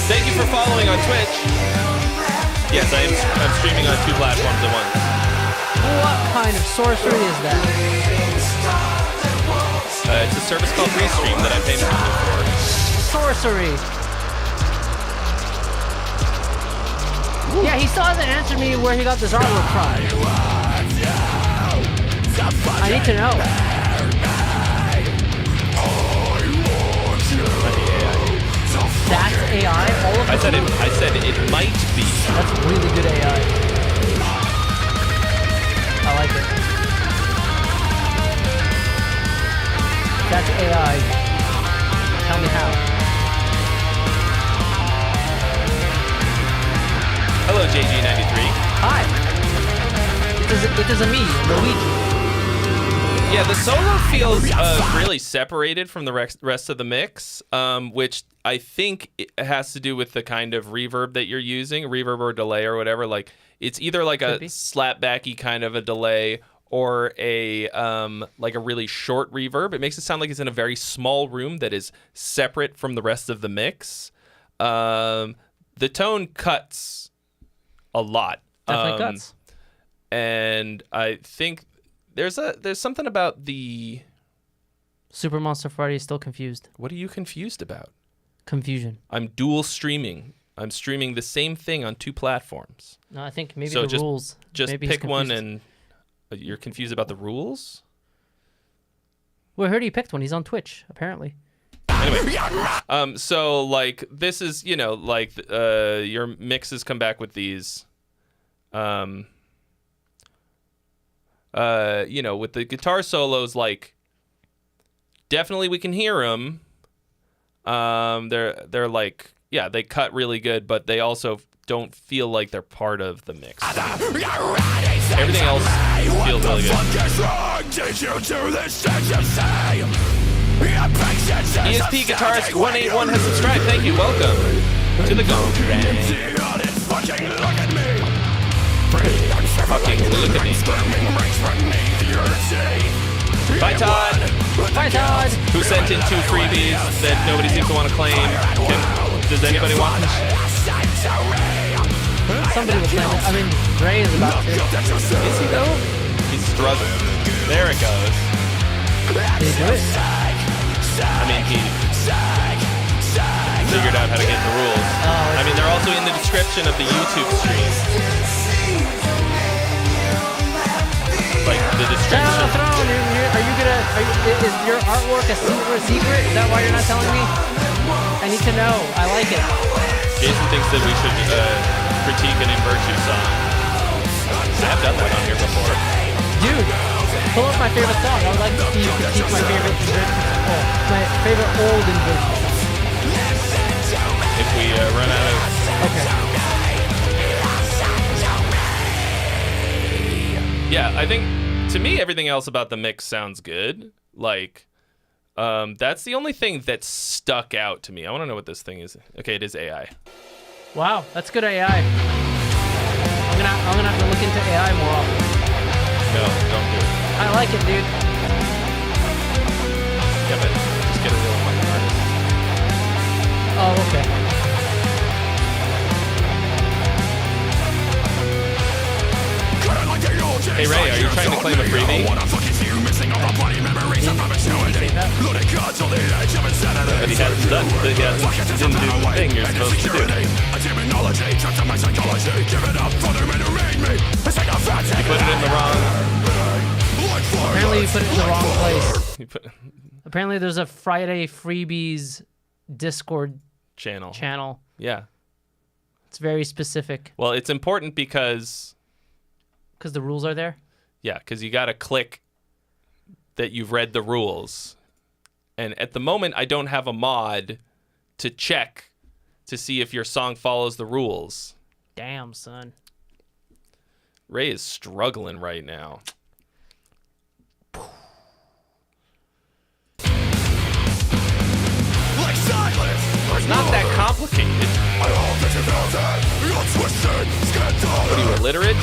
Thank you for following on Twitch. Yes, I'm streaming on 2 platforms at once. What kind of sorcery is that? It's a service called Restream that I pay money for. Sorcery. Yeah, he still hasn't answered me where he got this artwork from. I need to know. That's AI? All of I said it might be. That's really good AI. I like it. That's AI. Tell me how. Hello, JG93. Hi. It is a me, Luigi. Yeah, the solo feels really separated from the rest of the mix, which I think it has to do with the kind of reverb that you're using, reverb or delay or whatever. Like, it's either like a slapbacky kind of a delay or a like a really short reverb. It makes it sound like it's in a very small room that is separate from the rest of the mix. The tone cuts a lot. Definitely cuts. And I think there's something about the Super Monster Party is still confused. What are you confused about? Confusion. I'm dual streaming. I'm streaming the same thing on 2 platforms. No, I think maybe so the rules. Just maybe pick one and you're confused about the rules? Well, I heard he picked one. He's on Twitch, apparently. Anyway, so like this is, you know, like your mixes come back with these, you know, with the guitar solos, like definitely we can hear them. They're like, yeah, they cut really good, but they also don't feel like they're part of the mix. Everything else feels really good. ESP Guitarist 181 has subscribed. Thank you. Welcome to the Gong Train. Fucking look at me. Bye, Todd. Bye, Todd. Who sent in 2 freebies that nobody seems to want to claim. Does anybody want them? Somebody will claim it. I mean, Trey is about to. Is he though? He's struggling. There it goes. Did he do it? I mean, he figured out how to get the rules. I mean, they're also in the description of the YouTube stream. Like the description. Is your artwork a secret? Is that why you're not telling me? I need to know. I like it. Jason thinks that we should critique an In Virtue song. I've done that on here before. Dude, pull up my favorite song. I would like to see you critique my favorite old inversion song. If we run out of... Okay. Yeah, I think, to me, everything else about the mix sounds good. Like, that's the only thing that stuck out to me. I want to know what this thing is. Okay, it is AI. Wow, that's good AI. I'm gonna have to look into AI more often. No, don't do it. I like it, dude. Yeah, but just get a real fucking artist. Oh, okay. Hey Ray, are you trying to claim a freebie? But he hasn't done. He didn't do the thing you're supposed to do. You put it in the wrong. Apparently you put it in the wrong place. Apparently there's a Friday Freebies Discord channel. Yeah. It's very specific. Well, it's important because the rules are there? Yeah, because you got to click that you've read the rules. And at the moment, I don't have a mod to check to see if your song follows the rules. Damn, son. Ray is struggling right now. It's not that complicated. What are you, illiterate?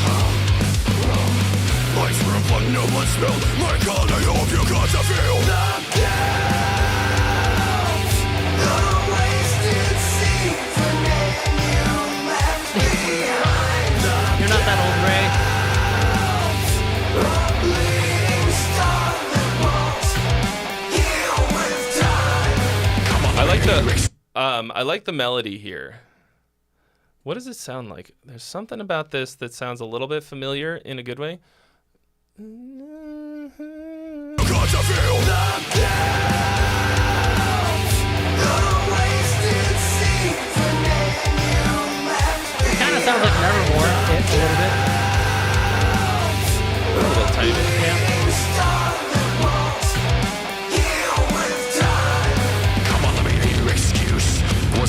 You're not that old, Ray. I like the melody here. What does it sound like? There's something about this that sounds a little bit familiar in a good way. It kind of sounds like Nevermore, a little bit. A little tiny bit. Yeah.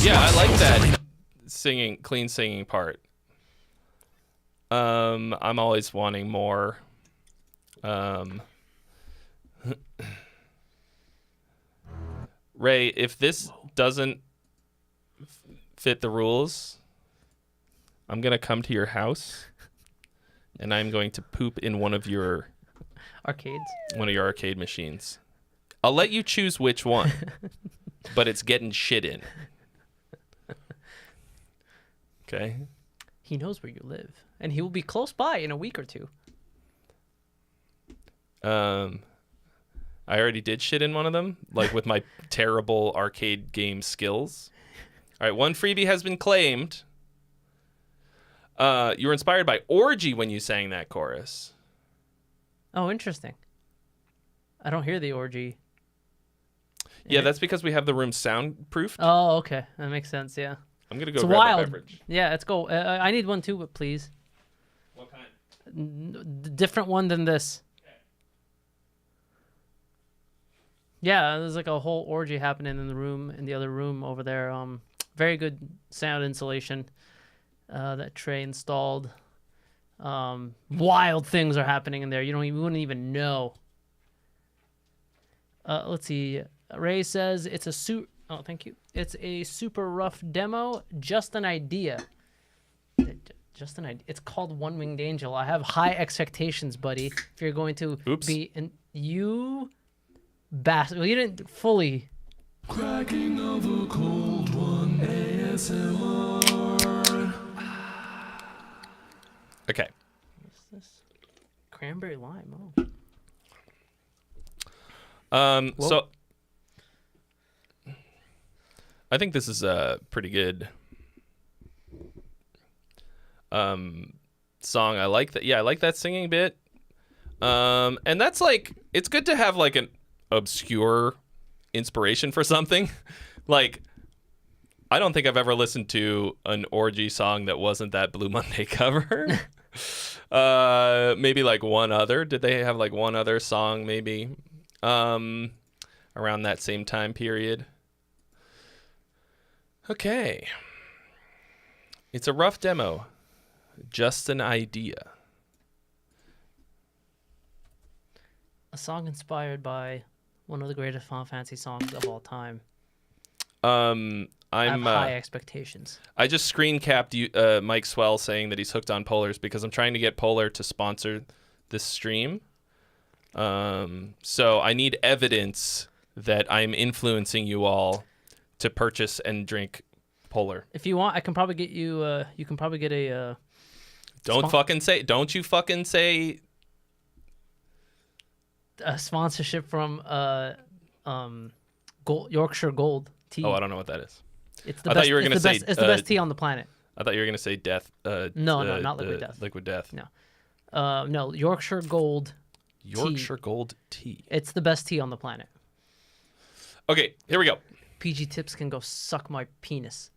Yeah, I like that clean singing part. I'm always wanting more. Ray, if this doesn't fit the rules, I'm gonna come to your house, and I'm going to poop in one of your arcade machines. I'll let you choose which one, but it's getting shit in. Okay. He knows where you live, and he will be close by in a week or two. I already did shit in one of them, like with my terrible arcade game skills. All right, one freebie has been claimed. You were inspired by Orgy when you sang that chorus. Oh, interesting. I don't hear the orgy. Yeah, that's because we have the room soundproofed. Oh, okay. That makes sense, yeah. I'm going to go It's grab wild. a beverage. Yeah, let's go. I need one too, but please. What kind? Different one than this. Okay. Yeah, there's like a whole orgy happening in the other room over there. Very good sound insulation that Trey installed. Wild things are happening in there. You wouldn't even know. Let's see. Ray says it's a Oh, thank you. It's a super rough demo. Just an idea. Just an idea. It's called One Winged Angel. I have high expectations, buddy. If you're going to be in you bastard. Well, you didn't fully. Cracking of a cold one ASMR. Okay. What's this? Cranberry lime. Oh. So I think this is a pretty good song. I like that. Yeah, I like that singing bit. And that's like, it's good to have like an obscure inspiration for something. Like, I don't think I've ever listened to an Orgy song that wasn't that Blue Monday cover. Maybe like one other. Did they have like one other song maybe around that same time period? Okay. It's a rough demo. Just an idea. A song inspired by one of the greatest Final Fantasy songs of all time. I have high expectations. I just screen capped Mike Swell saying that he's hooked on Polars because I'm trying to get Polar to sponsor this stream. So I need evidence that I'm influencing you all to purchase and drink Polar. If you want, I can probably get you. You can probably get a. Don't you fucking say. A sponsorship from Yorkshire Gold tea. Oh, I don't know what that is. It's the I best, thought you were going to say it's the best tea on the planet. I thought you were going to say death. No, not Liquid Death. Liquid Death. No, no, Yorkshire Gold. Yorkshire Gold tea. It's the best tea on the planet. Okay, here we go. PG Tips can go suck my penis.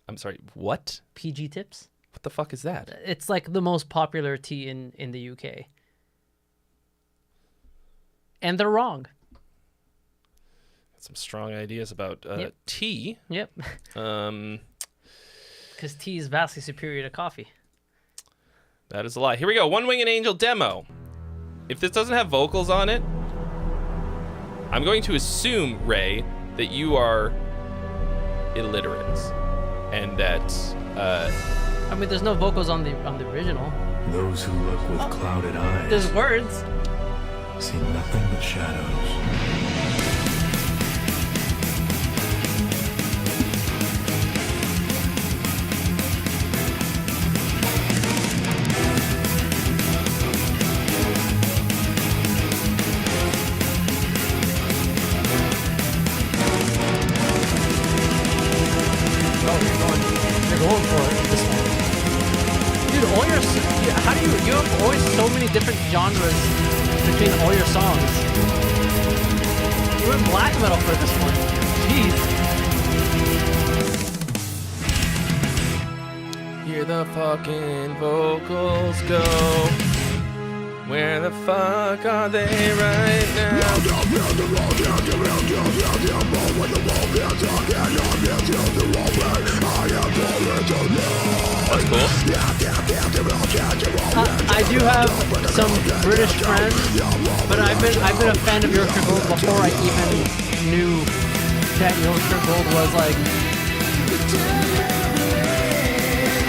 I'm sorry. What? PG Tips. What the fuck is that? It's like the most popular tea in the UK. And they're wrong. Some strong ideas about tea. Yep. Because tea is vastly superior to coffee. That is a lie. Here we go. One Winged Angel demo. If this doesn't have vocals on it, I'm going to assume, Ray, that you are illiterate. And that... I mean, there's no vocals on the original. Those who look with clouded eyes There's words. see nothing but shadows. You're going for it. This one. Dude, how do you have always so many different genres between all your songs. You went black metal for this one. Jeez. Hear the fucking vocals go. Where the fuck are they right now? That's cool. I do have some British friends, but I've been a fan of Yorkshire Gold before I even knew that Yorkshire Gold was like.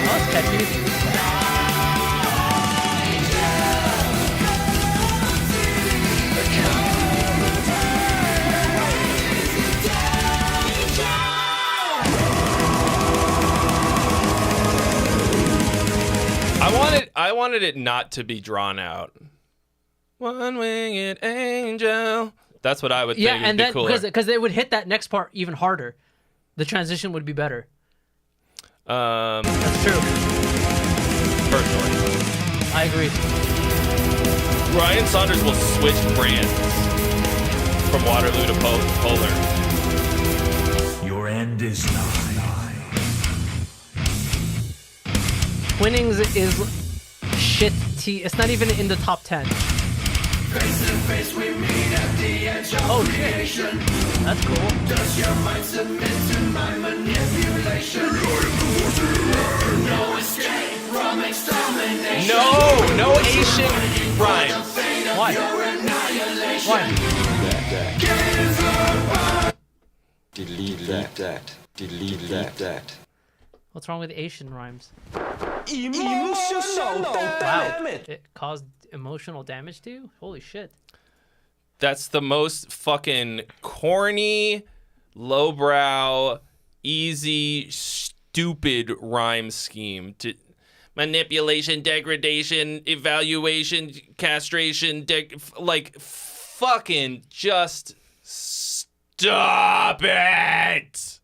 Oh, it's catchy. I wanted it not to be drawn out. One Winged Angel. That's what I would think. Yeah, and then cooler. because they would hit that next part even harder, the transition would be better. That's true. Personally, I agree. Ryan Saunders will switch brands from Waterloo to Polar. Your end is nigh. Twinnings is shit tea. It's not even in the top 10. Oh shit. That's cool. Does your mind submit to my manipulation? No escape from extermination. No Asian rhyme. Why? Why? Delete that. What's wrong with Asian rhymes? Emotional Wow. It caused emotional damage to you? Holy shit. That's the most fucking corny, lowbrow, easy, stupid rhyme scheme. Manipulation, degradation, evaluation, castration, like fucking just stop it.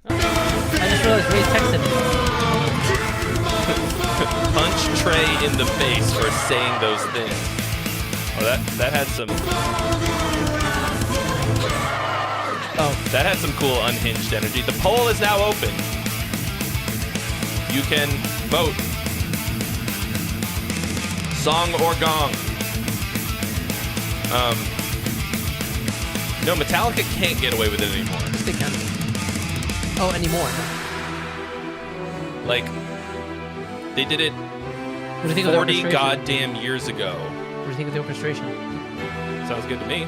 I just realized Ray texted me. Punch Trey in the face for saying those things. Oh, that had some. Oh, that had some cool unhinged energy. The poll is now open. You can vote. Song or gong. No, Metallica can't get away with it anymore. Yes, they can. Oh, anymore. Like, they did it What do you think of the 40 orchestration? goddamn years ago. What do you think of the orchestration? Sounds good to me.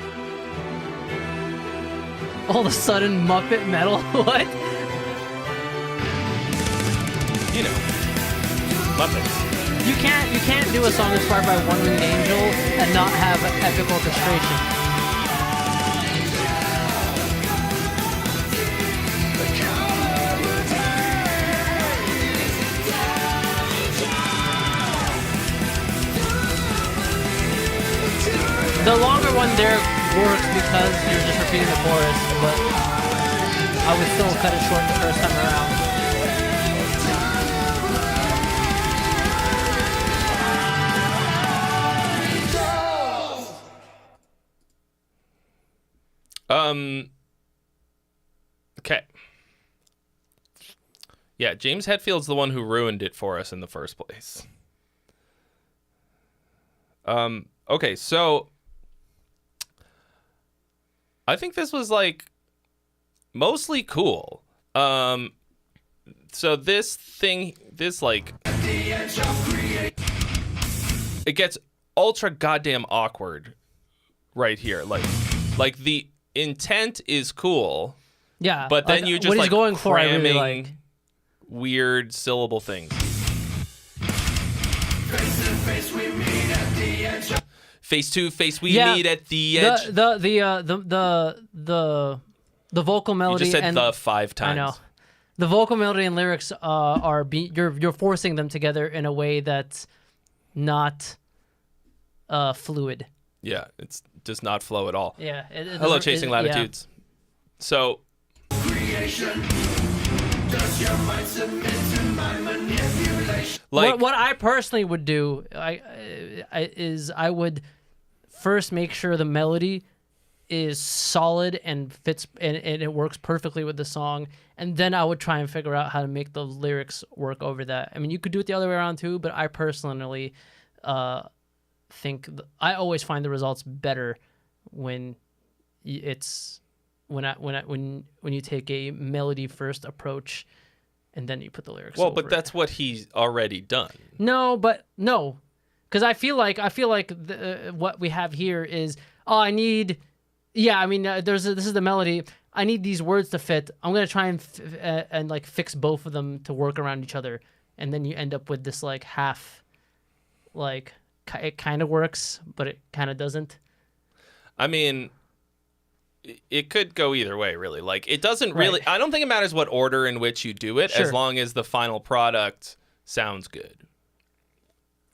All of a sudden, Muppet metal. What? You know, Muppets. You can't do a song inspired by One Winged Angel and not have epic orchestration. The longer one there works because you're just repeating the chorus, but I would still cut it short the first time around. Okay. Yeah, James Hetfield's the one who ruined it for us in the first place. Okay, so I think this was like mostly cool. So this like it gets ultra goddamn awkward right here. Like the intent is cool, Yeah, but then like, you just what like he's going for, I really cramming like. weird syllable things. Face to face, we meet at the edge. The vocal You melody just said and the 5 times. I know. The vocal melody and lyrics you're forcing them together in a way that's not fluid. Yeah, it does not flow at all. Yeah. Hello, Chasing Latitudes. So. Like, What I personally would do is I would first make sure the melody is solid and fits and it works perfectly with the song, and then I would try and figure out how to make the lyrics work over that. I mean, you could do it the other way around too, but I personally think I always find the results better when it's when you take a melody first approach and then you put the lyrics over but that's what he's already done. No, because I feel like what we have here is this is the melody. I need these words to fit. I'm gonna try and like fix both of them to work around each other, and then you end up with this like half, like it kind of works, but it kind of doesn't. I mean, it could go either way, really. Like, it doesn't really... I don't think it matters what order in which you do it, as long as the final product sounds good.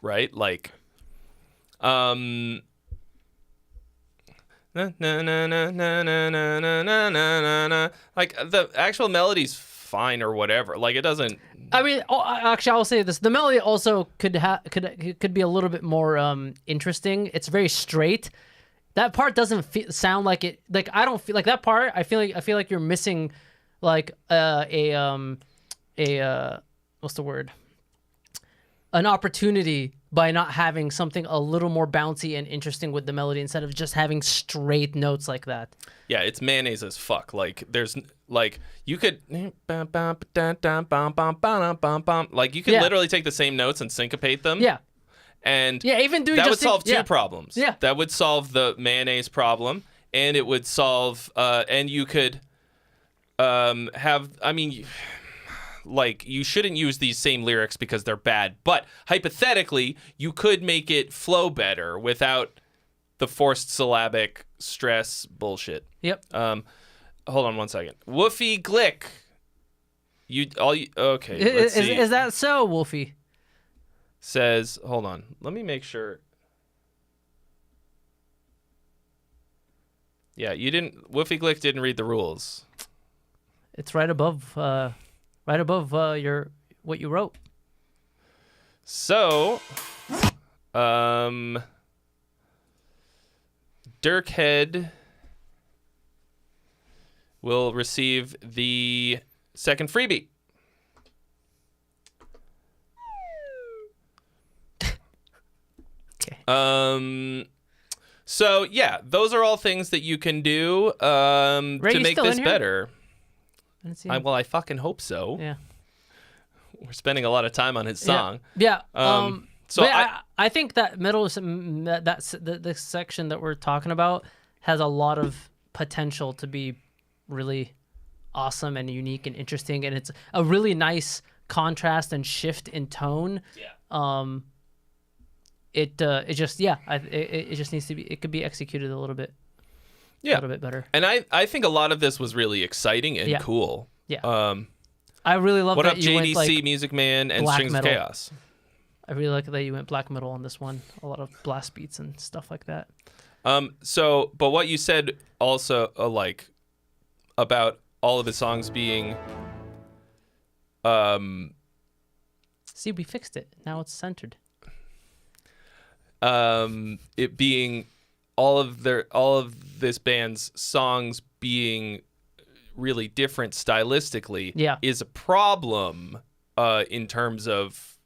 Right? Like, like, the actual melody's fine or whatever. Like, it doesn't... I mean, actually, I'll say this. The melody also could be a little bit more interesting. It's very straight. That part doesn't sound like it. Like, I don't feel like that part. I feel like you're missing, like what's the word? An opportunity by not having something a little more bouncy and interesting with the melody instead of just having straight notes like that. Yeah, it's mayonnaise as fuck. Like, there's like you could like you could literally take the same notes and syncopate them. Yeah. And even doing that just would solve two problems. Yeah. That would solve the mayonnaise problem, and it would solve and you could have, I mean, like, you shouldn't use these same lyrics because they're bad, but hypothetically, you could make it flow better without the forced syllabic stress bullshit. Yep. Hold on one second. Woofy Glick. Okay. Let's see. Is that so, Wolfie? Says, hold on. Let me make sure. Yeah, Woofy Glick didn't read the rules. It's right above what you wrote. So, Dirkhead will receive the second freebie. So yeah, those are all things that you can do to make this better. Well, I fucking hope so. Yeah. We're spending a lot of time on his song. Yeah. So I think that this section that we're talking about has a lot of potential to be really awesome and unique and interesting, and it's a really nice contrast and shift in tone. Yeah. It just needs to be. It could be executed a little bit. Yeah. A little bit better. And I think a lot of this was really exciting and cool. Yeah. I really love what that up, you JDC, went like Music Man, and black Strings metal. of Chaos. I really like that you went black metal on this one. A lot of blast beats and stuff like that. But what you said also, like, about all of the songs being, see, we fixed it. Now it's centered. It being all of this band's songs being really different stylistically is a problem in terms of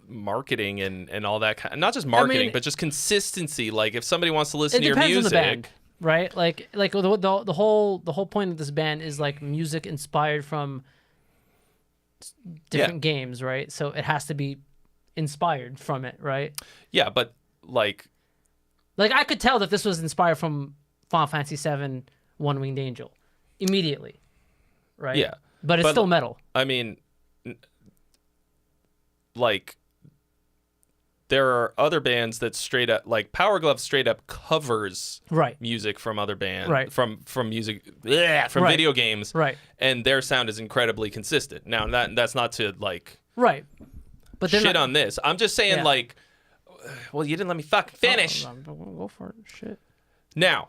marketing and all that kind. Not just marketing, but just consistency. Like if somebody wants to listen to your music, on the band, right? Like the whole point of this band is like music inspired from different games, right? So it has to be inspired from it, right? Yeah, but like I could tell that this was inspired from Final Fantasy VII One Winged Angel immediately, right? Yeah, but it's still metal. I mean, like there are other bands that straight up, like Power Glove straight up covers music from other bands, from music, from video games, and their sound is incredibly consistent. Now that's not to like but shit on this. I'm just saying like, well, you didn't let me fucking finish. Go for it. Shit. Now,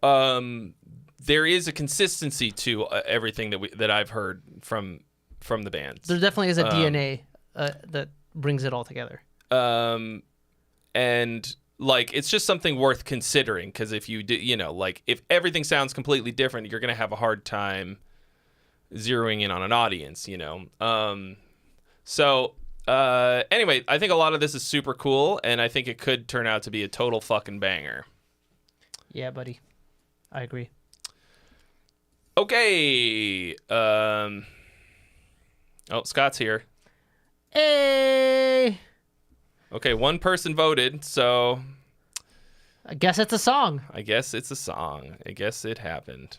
there is a consistency to everything that I've heard from the bands. There definitely is a DNA that brings it all together. And like it's just something worth considering, because if you do, like if everything sounds completely different, you're gonna have a hard time zeroing in on an audience. So anyway, I think a lot of this is super cool, and I think it could turn out to be a total fucking banger. Yeah, buddy. I agree. Okay. Oh, Scott's here. Hey. Okay, one person voted, so I guess it's a song. I guess it's a song. I guess it happened.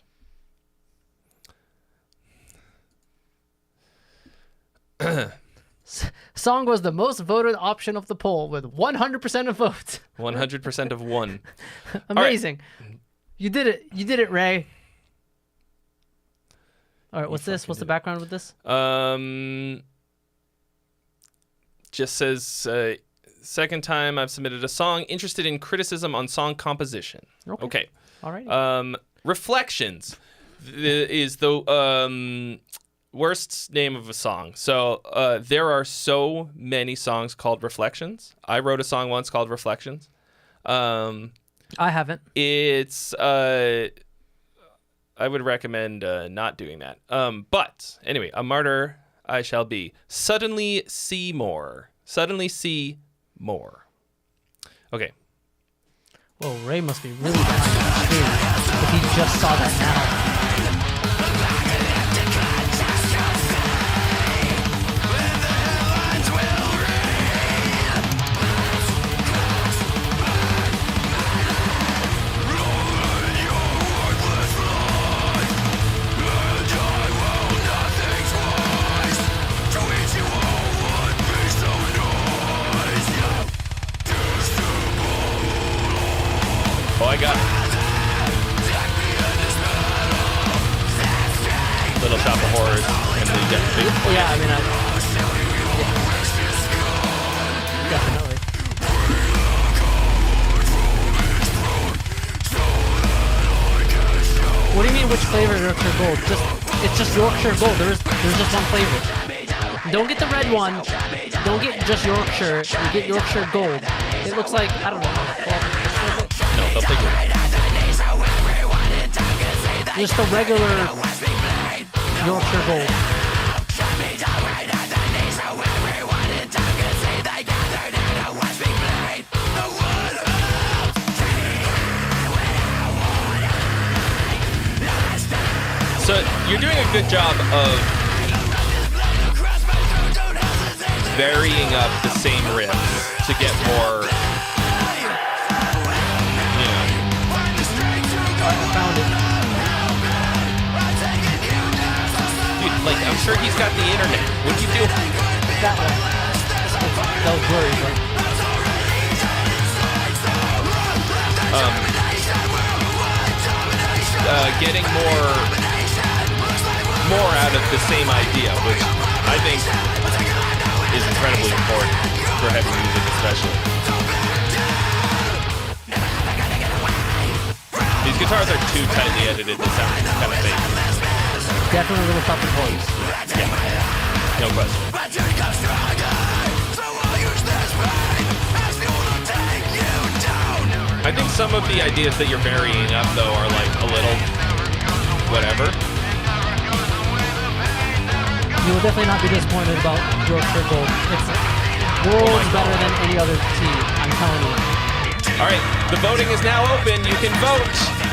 Song was the most voted option of the poll with 100% of votes. 100% of one. Amazing. Right. You did it. You did it, Ray. All right, what's this? What's the background with this? Just says, second time I've submitted a song, interested in criticism on song composition. Okay. All right. Reflections is the worst name of a song. So there are so many songs called Reflections. I wrote a song once called Reflections. I haven't. It's I would recommend not doing that. But anyway, a martyr I shall be. Suddenly see more. Suddenly see more. Okay. Whoa, Ray must be really behind the screen if he just saw that now. Oh, I got Little Shop of Horrors and the big point. Yeah, I mean, definitely. What do you mean, which flavor is Yorkshire Gold? It's just Yorkshire Gold. There's just one flavor. Don't get the red one. Don't get just Yorkshire. You get Yorkshire Gold. It looks like, I don't know. No, they'll figure it. Just the regular Yorkshire Gold. So you're doing a good job of varying up the same riffs to get more, you know. I found it. Dude, like, I'm sure he's got the internet. What do you do? That one. That was blurry, but... Getting more out of the same idea, which I think is incredibly important for heavy music, especially. These guitars are too tightly edited to sound kind of fake. Definitely a little tough to voice. Yeah, no question. I think some of the ideas that you're varying up, though, are like a little whatever. You will definitely not be disappointed about your Tregle. It's worlds better than any other team, I'm telling you. All right, the voting is now open. You can vote.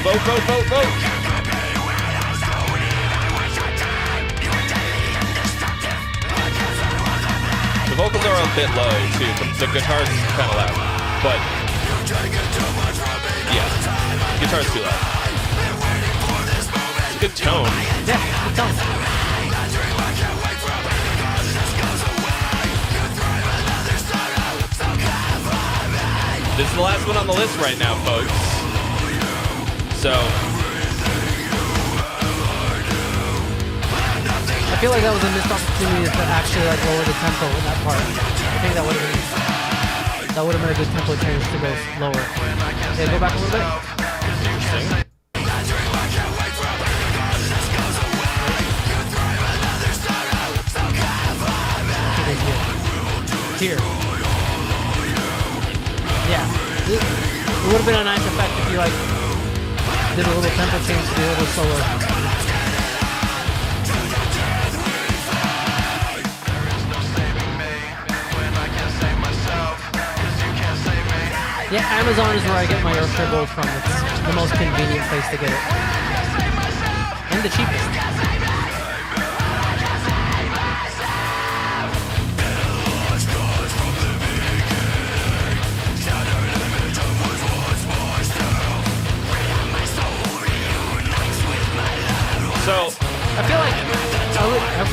Vote, vote, vote, vote. The vocals are a bit low, too. The guitar's kind of loud, but yeah, the guitar's too loud. It's a good tone. Yeah, good tone. This is the last one on the list right now, folks. So I feel like that was a missed opportunity to actually like lower the tempo in that part. I think that would have been a good tempo change to go lower. Okay, go back a little bit. interesting. Here. Yeah. It would have been a nice effect if you like did a little tempo change to be a little slower. Yeah, Amazon is where I get my Tregle from. It's the most convenient place to get it. And the cheapest. So I feel like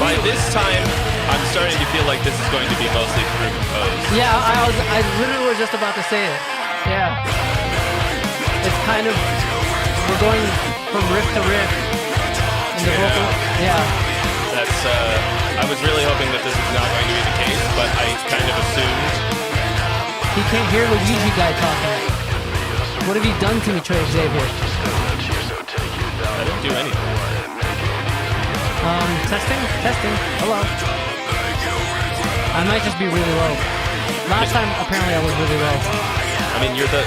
by this time, I'm starting to feel like this is going to be mostly through composed. Yeah, I literally was just about to say it. Yeah. It's kind of, we're going from riff to riff in the vocal. Yeah. That's, I was really hoping that this is not going to be the case, but I kind of assumed. He can't hear Luigi guy talking. What have you done to me, Trey, Xavier? I didn't do anything. Testing. Hello. I might just be really low. Last time, apparently, I was really low. I mean, you're the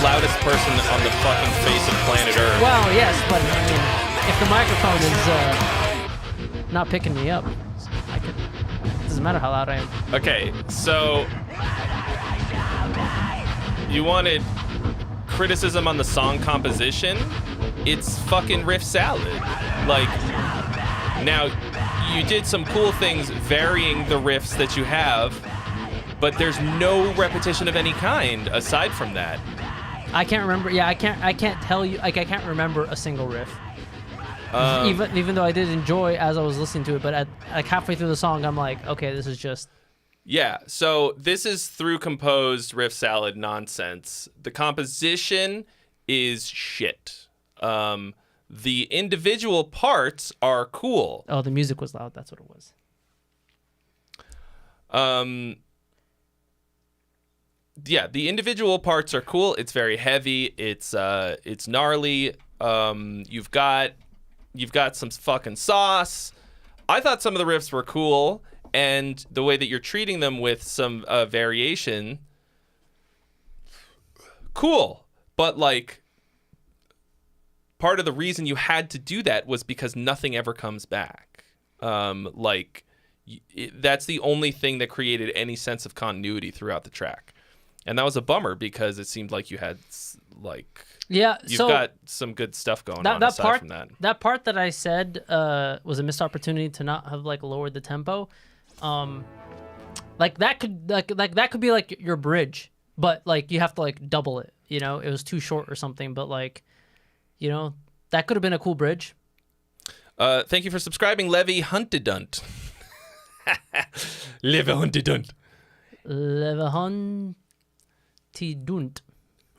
loudest person on the fucking face of planet Earth. Well, yes, but I mean, if the microphone is not picking me up, it doesn't matter how loud I am. Okay, so you wanted criticism on the song composition? It's fucking riff salad. Like, now you did some cool things varying the riffs that you have, but there's no repetition of any kind aside from that. I can't remember. Yeah, I can't tell you. Like, I can't remember a single riff. Even though I did enjoy as I was listening to it, but like halfway through the song, I'm like, okay, this is just. Yeah. So this is through composed riff salad nonsense. The composition is shit. The individual parts are cool. Oh, the music was loud. That's what it was. Yeah, the individual parts are cool. It's very heavy. It's gnarly. You've got some fucking sauce. I thought some of the riffs were cool, and the way that you're treating them with some variation, cool. But like, part of the reason you had to do that was because nothing ever comes back. That's the only thing that created any sense of continuity throughout the track. And that was a bummer because it seemed like you had like Yeah, you've so got some good stuff going on aside from that. That part that I said was a missed opportunity to not have like lowered the tempo. Like that could that could be like your bridge, but like you have to like double it. You know, it was too short or something. But like, you know, that could have been a cool bridge. Thank you for subscribing, Levy Huntidunt. Levy Huntidunt. Levy Huntidunt.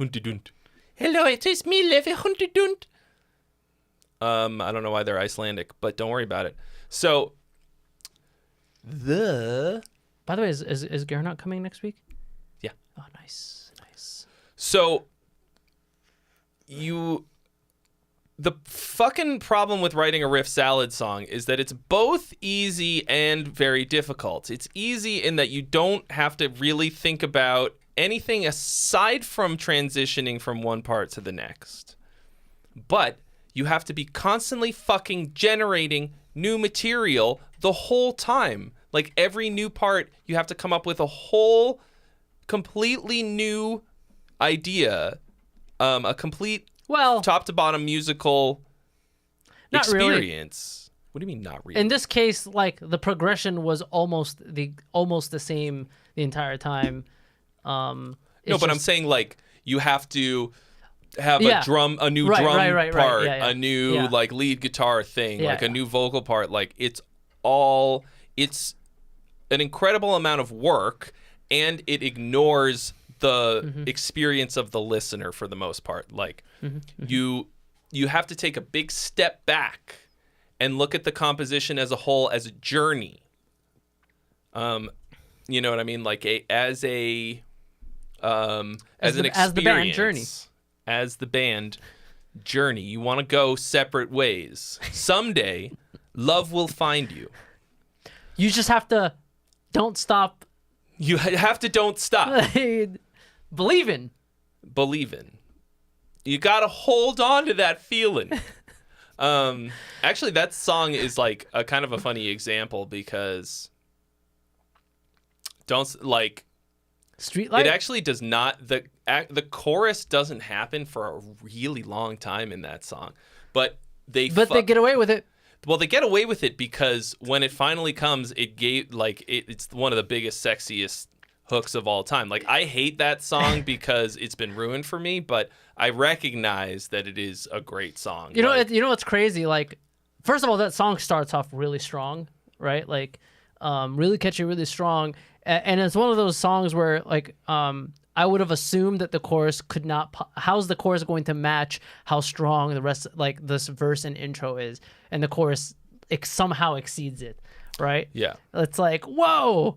Huntidunt. Hello, it is me, Levy Huntidunt. I don't know why they're Icelandic, but don't worry about it. So, By the way, is Gernot coming next week? Yeah. Oh, nice. So, the fucking problem with writing a riff salad song is that it's both easy and very difficult. It's easy in that you don't have to really think about anything aside from transitioning from one part to the next. But you have to be constantly fucking generating new material the whole time. Like every new part, you have to come up with a whole completely new idea, a complete top to bottom musical experience. Really. What do you mean not really? In this case, like the progression was almost the same the entire time. No, but I'm saying like you have to have a new drum part, a new like lead guitar thing, like a new vocal part. Like it's an incredible amount of work, and it ignores the experience of the listener for the most part. Like you have to take a big step back and look at the composition as a whole, as a journey. You know what I mean? Like as an experience, as the band journey. As the band journey, you want to go separate ways. Someday, love will find you. You just have to don't stop. You have to don't stop. Believe in. You gotta hold on to that feeling. Actually, that song is like a kind of a funny example because Streetlight. It actually does not. The chorus doesn't happen for a really long time in that song, but they get away with it. Well, they get away with it because when it finally comes, it's one of the biggest, sexiest hooks of all time. Like I hate that song because it's been ruined for me, but I recognize that it is a great song. You know what's crazy? Like, first of all, that song starts off really strong, right? Like, really catchy, really strong. And it's one of those songs where, like, I would have assumed that the chorus could not. How's the chorus going to match how strong the rest, like this verse and intro is? And the chorus somehow exceeds it, right? Yeah. It's like, whoa.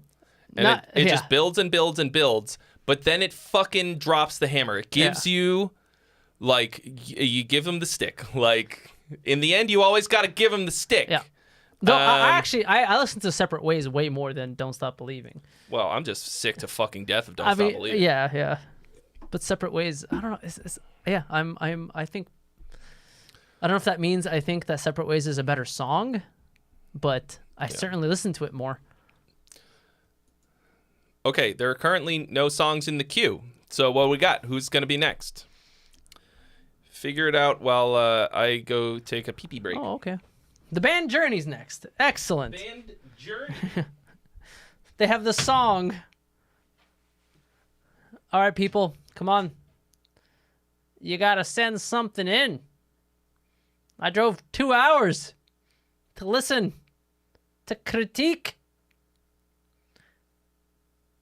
And it just builds and builds and builds, but then it fucking drops the hammer. It gives you, like, you give them the stick. Like, in the end, you always got to give them the stick. Yeah. No, I listen to Separate Ways way more than Don't Stop Believing. Well, I'm just sick to fucking death of Don't Stop Believing. Yeah. But Separate Ways, I don't know. I think, I don't know if that means I think that Separate Ways is a better song, but I certainly listen to it more. Okay, there are currently no songs in the queue. So what we got? Who's going to be next? Figure it out while I go take a pee-pee break. Oh, okay. The band Journey's next. Excellent. Band Journey. They have the song. All right, people, come on. You got to send something in. I drove 2 hours to listen, to critique.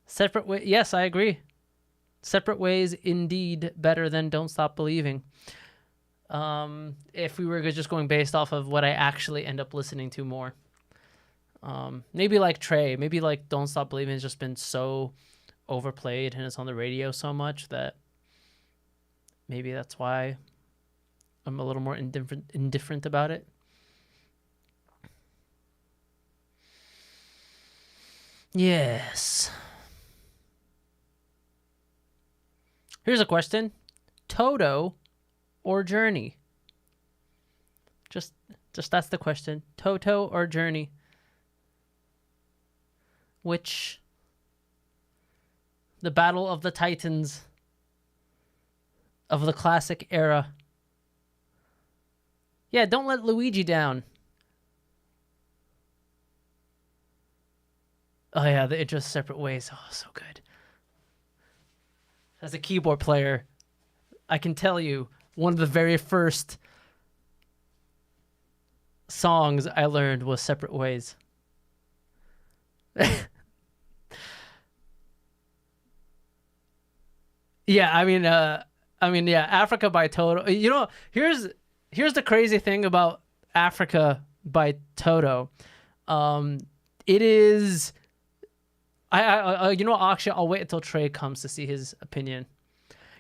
Separate Ways. Yes, I agree. Separate Ways, indeed, better than Don't Stop Believing. If we were just going based off of what I actually end up listening to more. Maybe like Trey. Maybe like Don't Stop Believing has just been so overplayed and it's on the radio so much that maybe that's why I'm a little more indifferent about it. Yes. Here's a question. Toto or Journey? Just that's the question. Toto or Journey? Which, the Battle of the Titans, of the classic era. Yeah, don't let Luigi down. Oh yeah, the intro Separate Ways. Oh, so good. As a keyboard player, I can tell you one of the very first songs I learned was Separate Ways. Yeah, I mean, yeah, Africa by Toto. You know, here's the crazy thing about Africa by Toto. It is, you know, actually, I'll wait until Trey comes to see his opinion.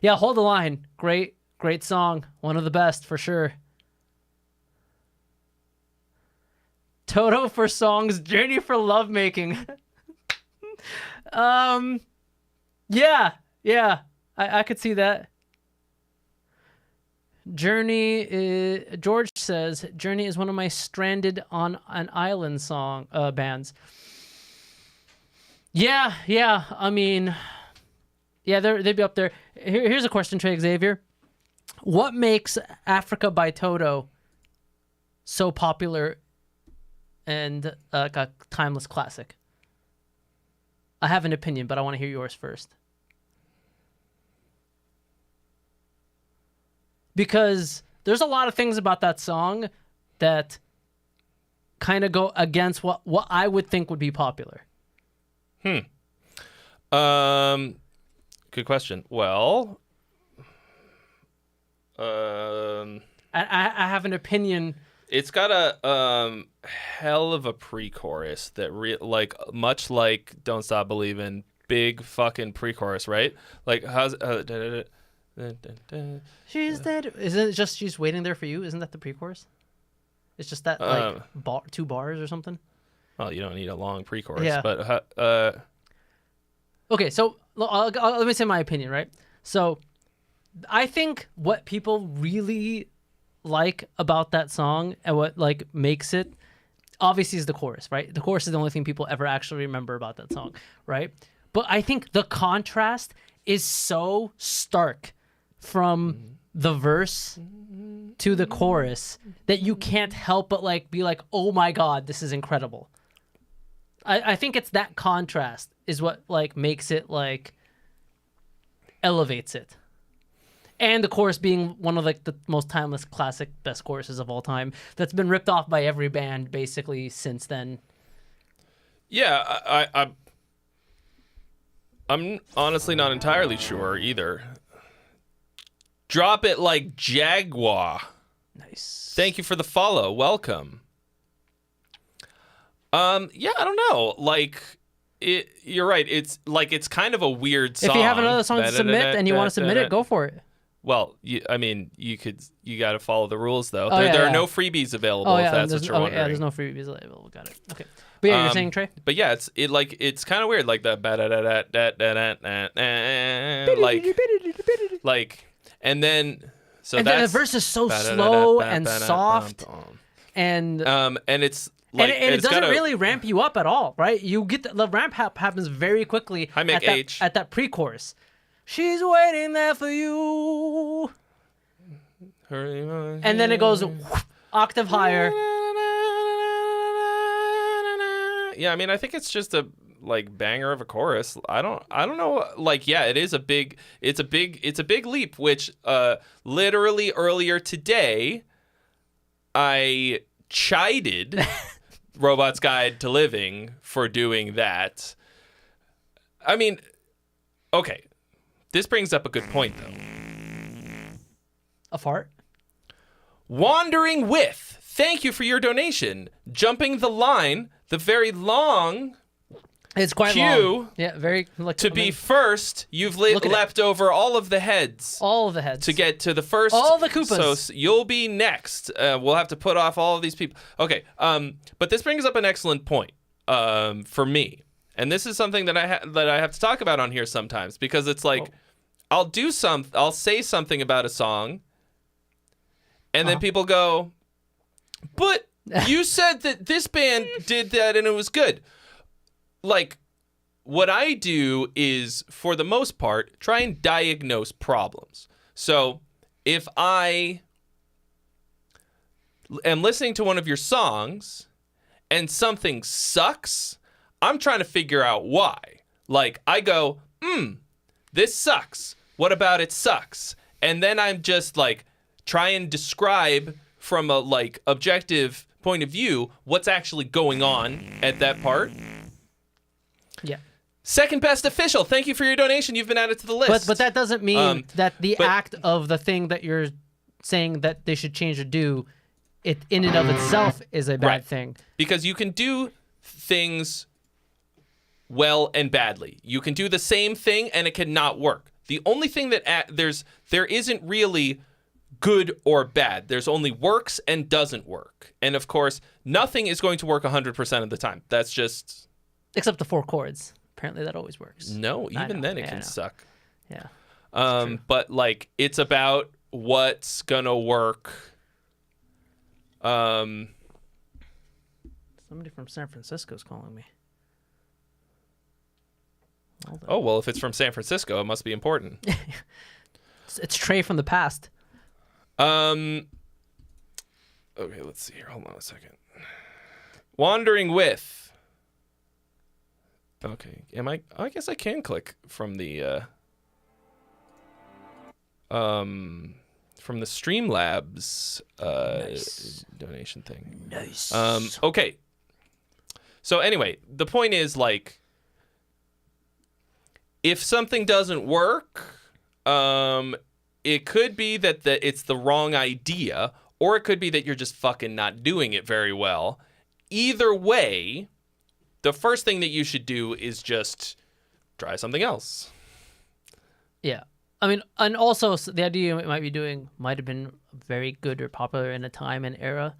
Yeah, Hold the Line. Great song. One of the best for sure. Toto for songs, Journey for Lovemaking. Yeah. I could see that. George says, Journey is one of my Stranded on an Island song bands. Yeah, I mean, yeah, they'd be up there. Here's a question, Trey Xavier. What makes Africa by Toto so popular and a timeless classic? I have an opinion, but I want to hear yours first. Because there's a lot of things about that song that kind of go against what I would think would be popular. Good question. Well, I have an opinion. It's got a hell of a pre-chorus that much like Don't Stop Believin', big fucking pre-chorus, right? Like how's She's dead. Isn't it just She's Waiting There for You? Isn't that the pre-chorus? It's just that like 2 bars or something. Well, you don't need a long pre-chorus, Yeah. but Okay, so let me say my opinion, right? So I think what people really like about that song and what like makes it obviously is the chorus, right? The chorus is the only thing people ever actually remember about that song, right? But I think the contrast is so stark from the verse to the chorus that you can't help but like be like, oh my God, this is incredible. I think it's that contrast is what like makes it like elevates it. And the chorus being one of like the most timeless classic best choruses of all time that's been ripped off by every band basically since then. yeah, I'm honestly not entirely sure either. Drop it like Jaguar. Nice. Thank you for the follow. Welcome. Yeah, I don't know. Like, you're right. It's like it's kind of a weird song. If you have another song to submit and you want to submit it, go for it. Well, you got to follow the rules though. Oh, there yeah. are no freebies available if that's what you're wondering. Yeah, there's no freebies available. Got it. Okay. But yeah, you're saying, Trey? But yeah, it's kind of weird, like the like, and then and then the verse is so slow and soft, and it's like, like, and it doesn't really ramp you up at all, right? You get the ramp happens very quickly at that pre-chorus. She's waiting there for you, and then it goes octave higher. Yeah, I mean, I think it's just a like banger of a chorus. I don't know. Like, yeah, it's a big leap. Which literally earlier today, I chided Robot's Guide to Living for doing that. I mean, okay, this brings up a good point though. A fart? Wandering With, thank you for your donation. Jumping the line, the very long It's quite cue long. Yeah, very. Like, to be first. You've leapt over all of the heads. All of the heads. To get to the first. All the Koopas. So you'll be next. We'll have to put off all of these people. Okay. But this brings up an excellent point for me. And this is something that I have to talk about on here sometimes, because it's like I'll say something about a song, and then people go, but you said that this band did that and it was good. Like, what I do is, for the most part, try and diagnose problems. So if I am listening to one of your songs and something sucks, I'm trying to figure out why. Like, I go, this sucks. What about it sucks? And then I'm just like, try and describe from a like objective point of view what's actually going on at that part. Yeah. Second best official. Thank you for your donation. You've been added to the list. But that doesn't mean that the act of the thing that you're saying that they should change or do, it in and of itself is a bad thing. Because you can do things well and badly. You can do the same thing and it cannot work. The only thing that there isn't really good or bad. There's only works and doesn't work. And of course, nothing is going to work 100% of the time. That's just... Except the 4 chords. Apparently that always works. No, even then it can suck. Yeah. But like it's about what's gonna work. Somebody from San Francisco is calling me. Oh, well, if it's from San Francisco, it must be important. It's Trey from the past. Okay, let's see here. Hold on a second. Wandering with. Okay, I guess I can click from the Streamlabs donation thing. Nice. Okay. So anyway, the point is like, if something doesn't work, it could be that it's the wrong idea, or it could be that you're just fucking not doing it very well. Either way, the first thing that you should do is just try something else. Yeah. I mean, and also the idea it might be doing might have been very good or popular in a time and era.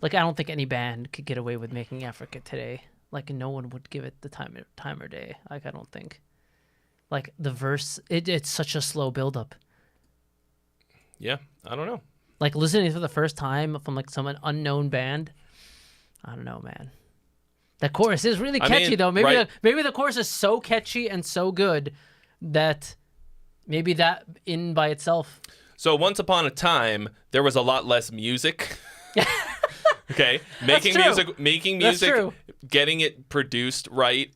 Like, I don't think any band could get away with making Africa today. Like, no one would give it the time or day. Like, I don't think. Like, the verse, it's such a slow buildup. Yeah, I don't know. Like, listening for the first time from, like, some unknown band, I don't know, man. That chorus is really catchy, though. Maybe maybe the chorus is so catchy and so good that maybe that in by itself. So once upon a time, there was a lot less music. Okay, making music, getting it produced right.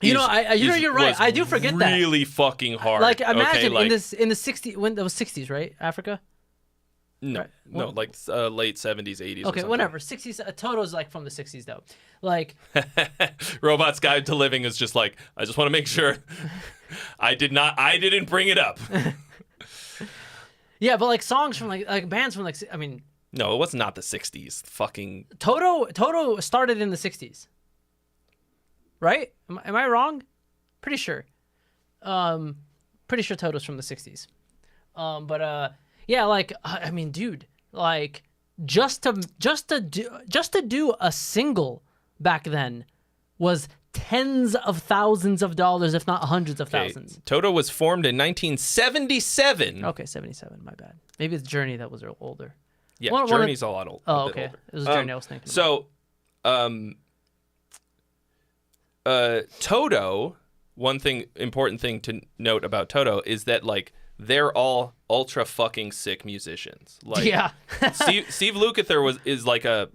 You're right. I do forget that. Really fucking hard. Like, imagine in the 60s, when that was 60s, right? Africa. No, right. No, like late 70s, 80s. Okay, whatever. 60s. Toto's like from the 60s though. Like, Robot's Guide to Living is just like, I just want to make sure I didn't bring it up. Yeah, but like songs from like bands from like, I mean. No, it was not the 60s. Fucking Toto started in the 60s. Right? Am I wrong? Pretty sure. Pretty sure Toto's from the 60s. Yeah, like, I mean, dude, like, just to do a single back then was tens of thousands of dollars, if not hundreds of thousands. Toto was formed in 1977. Okay, 77. My bad. Maybe it's Journey that was older. Yeah, Journey's a lot older. Oh, okay. Older. It was Journey I was thinking. So, Toto. One important thing to note about Toto is that like they're all ultra fucking sick musicians. Like, yeah. Steve Lukather is like a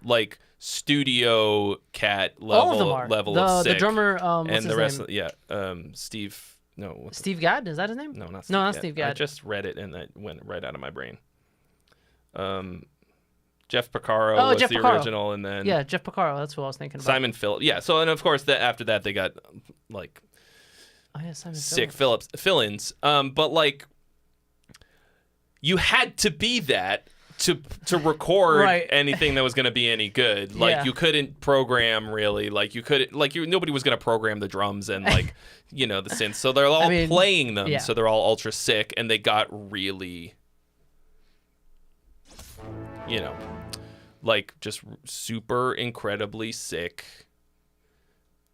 studio cat level of sick. The drummer, and the rest name? Steve. No, Steve Gadd, is that his name? No, not Steve Gadd. I just read it and that went right out of my brain. Jeff Porcaro was the original, and then Jeff Porcaro. That's who I was thinking about. Simon Phillips. Yeah. So and of course after that they got like sick fill-ins. But like you had to be that to record anything that was going to be any good. Like you couldn't program really. Like you couldn't nobody was going to program the drums and like the synths. So they're all playing them. Yeah. So they're all ultra sick, and they got really like just super incredibly sick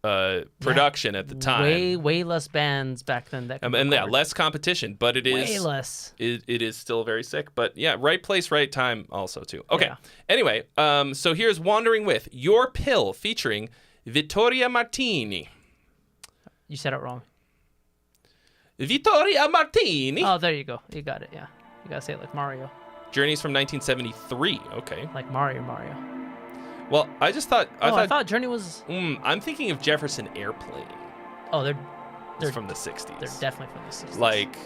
production at the time. Way less bands back then that and less competition, but it is way less. It is still very sick, but yeah, right place, right time also too. Okay. Anyway, so here's Wandering With Your Pill featuring Vittoria Martini. You said it wrong. Vittoria Martini. Oh, there you go. You got it. Yeah. You gotta say it like Mario. Journey's from 1973. Okay. Like Mario. Well, I just thought. I thought Journey was. I'm thinking of Jefferson Airplane. Oh, It's they're from the 60s. They're definitely from the 60s. Like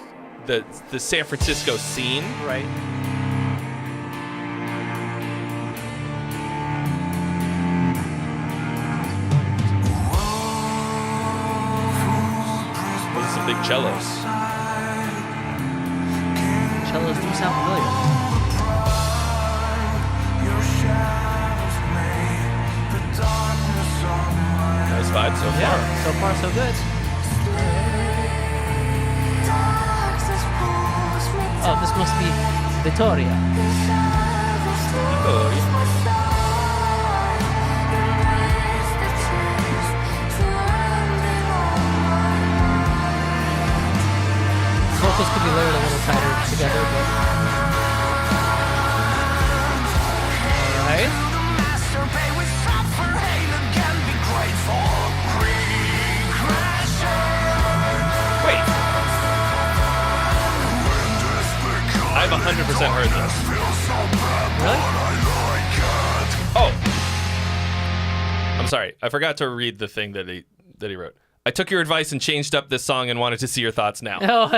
the San Francisco scene. Right. With some big cellos. Cellos do sound familiar. Nice vibe so far. Yeah, so far so good. Oh, this must be Vittoria. Vocals could be layered a little tighter together, but... Alright. Wait. I've 100% heard this. Really? Oh. I'm sorry. I forgot to read the thing that he wrote. I took your advice and changed up this song and wanted to see your thoughts now. Oh.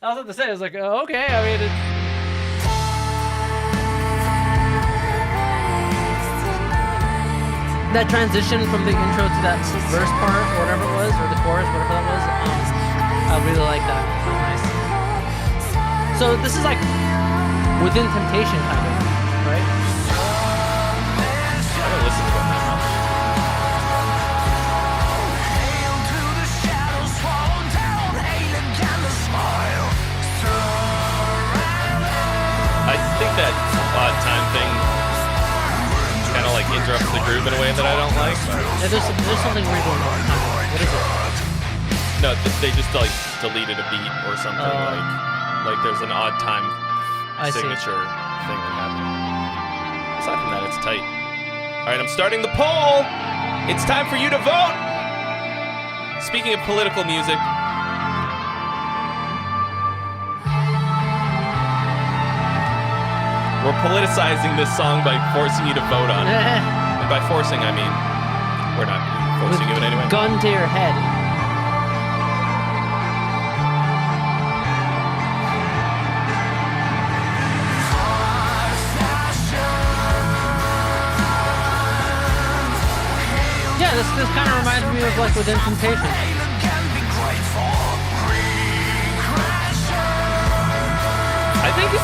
I was about to say, I was like, oh, okay, I mean, that transition from the intro to that verse part, or whatever it was, or the chorus, whatever that was, I really like that. That was nice. So this is like Within Temptation, kind of, right? I don't listen to them that much. I think that odd time thing kind of like interrupts the groove in a way that I don't like. Yeah, there's something weird going on. What is it? No, they just like deleted a beat or something. Like there's an odd time signature thing that happened. Aside from that, it's tight. All right, I'm starting the poll. It's time for you to vote. Speaking of political music. We're politicizing this song by forcing you to vote on it. And by forcing, I mean, we're not forcing you in any way. Gun to your head. Yeah, this kind of reminds me of like Within Temptation.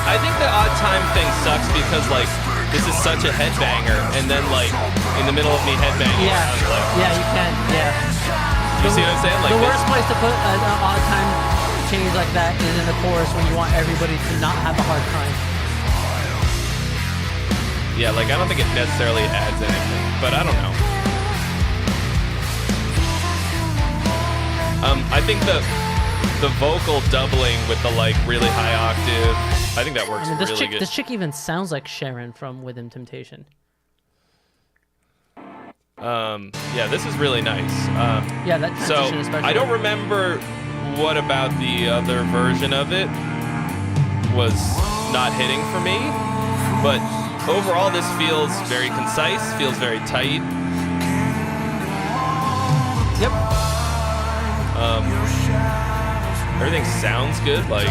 I think the odd time thing sucks because like this is such a headbanger, and then like in the middle of me headbanging, Yeah, I was like, yeah, you can, yeah. you see what I'm saying? Like The this, worst place to put an odd time change like that is in the chorus when you want everybody to not have a hard time. yeah, like I don't think it necessarily adds anything, but I don't know. I think the vocal doubling with the like really high octave, I think that works really good. This chick even sounds like Sharon from Within Temptation. Yeah, this is really nice. Yeah, that So transition especially. I don't remember what about the other version of it was not hitting for me, but overall this feels very concise, feels very tight. Yep. Everything sounds good, like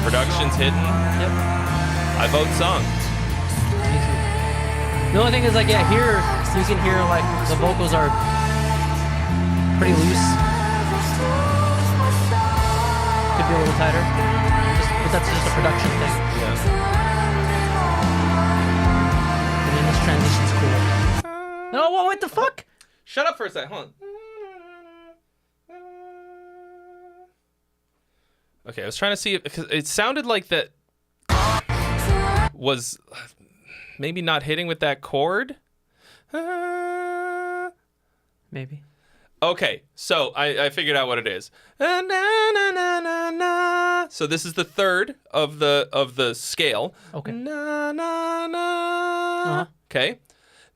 production's hidden. Yep. I vote song. The only thing is, like, yeah, here you can hear like the vocals are pretty loose. Could be a little tighter, but that's just a production thing. Yeah. And then this transition's cool. No, what the fuck? Shut up for a second. Hold on. Okay, I was trying to see because it sounded like that was maybe not hitting with that chord. Maybe. Okay, so I figured out what it is. So this is the third of the scale. Okay. Okay.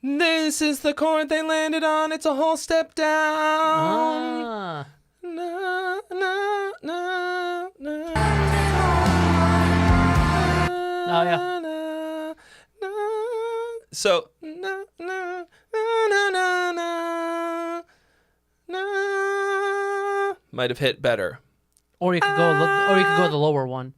This is the chord they landed on. It's a whole step down. Ah. So na na na na na na na might have hit better. Or you could go the lower one.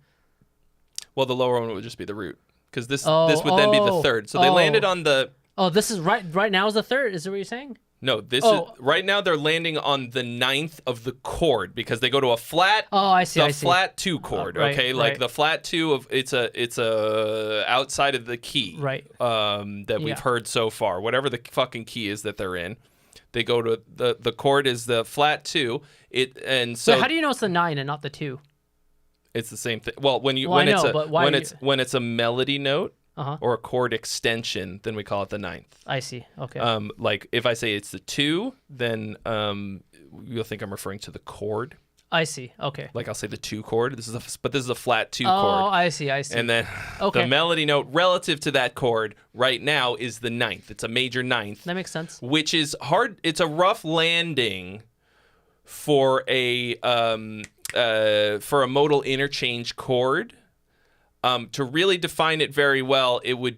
Well, the lower one would just be the root, because this would then be the third. So they landed on the. Oh, this is right now is the third. Is that what you're saying? No, this is right now. They're landing on the 9th of the chord because they go to a flat. Oh, I see. The flat 2 chord. Right, okay, like the flat 2 of it's a outside of the key. Right. That we've heard so far. Whatever the fucking key is that they're in, they go to the chord is the flat 2. So how do you know it's the 9 and not the 2? It's the same thing. Well, when it's a melody note. Or a chord extension, then we call it the 9th. I see. Okay. Like if I say it's the 2, then you'll think I'm referring to the chord. I see. Okay. Like I'll say the 2 chord. This is a flat 2 chord. chord. Oh, I see. And then the melody note relative to that chord right now is the 9th. It's a major 9th. That makes sense. Which is hard. It's a rough landing for a modal interchange chord. To really define it very well, it would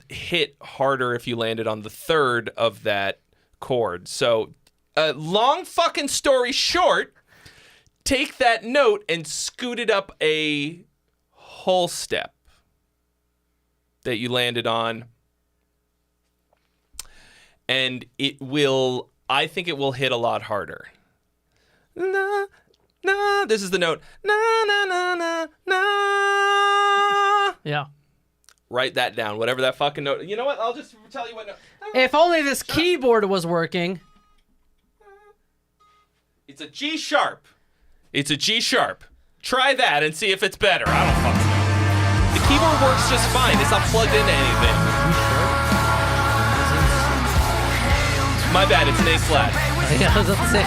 hit harder if you landed on the 3rd of that chord. So, long fucking story short, take that note and scoot it up a whole step that you landed on, and I think it will hit a lot harder. Na, na, this is the note. Na, na, na, na, na. Yeah. Write that down, whatever that fucking note. You know what? I'll just tell you what note. If only this keyboard was working. It's a G sharp. It's a G sharp. Try that and see if it's better. I don't fucking know. The keyboard works just fine. It's not plugged into anything. My bad, it's an A flat. Yeah, I was about to say.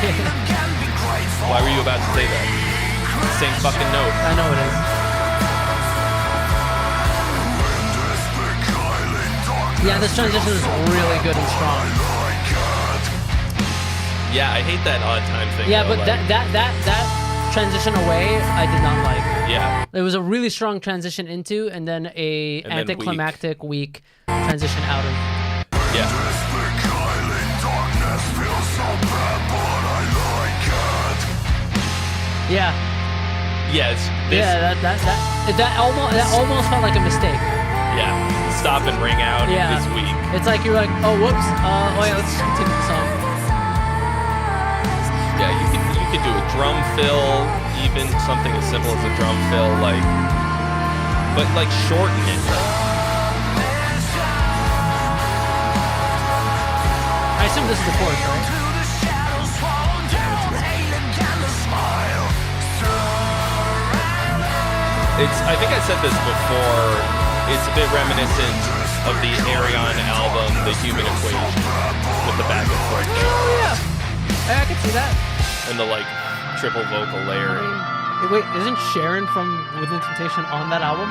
Why were you about to say that? Same fucking note. I know it is. Yeah, this transition is really good and strong. Yeah, I hate that odd time thing. Yeah, though, but like, that transition away, I did not like. Yeah. It was a really strong transition into, and then anticlimactic weak transition out of. Yeah. Yeah. Yes. Yeah, that almost felt like a mistake. Yeah. Stop and ring out is weak. It's like you're like, oh whoops, yeah, let's just continue the song. Yeah, you could do a drum fill, even something as simple as a drum fill, but shorten it. I assume this is the chorus, right? I think I said this before. It's a bit reminiscent of the Arion album, The Human Equation, with the back and forth. Oh yeah, I can see that. And the triple vocal layering. Wait, isn't Sharon from Within Temptation on that album?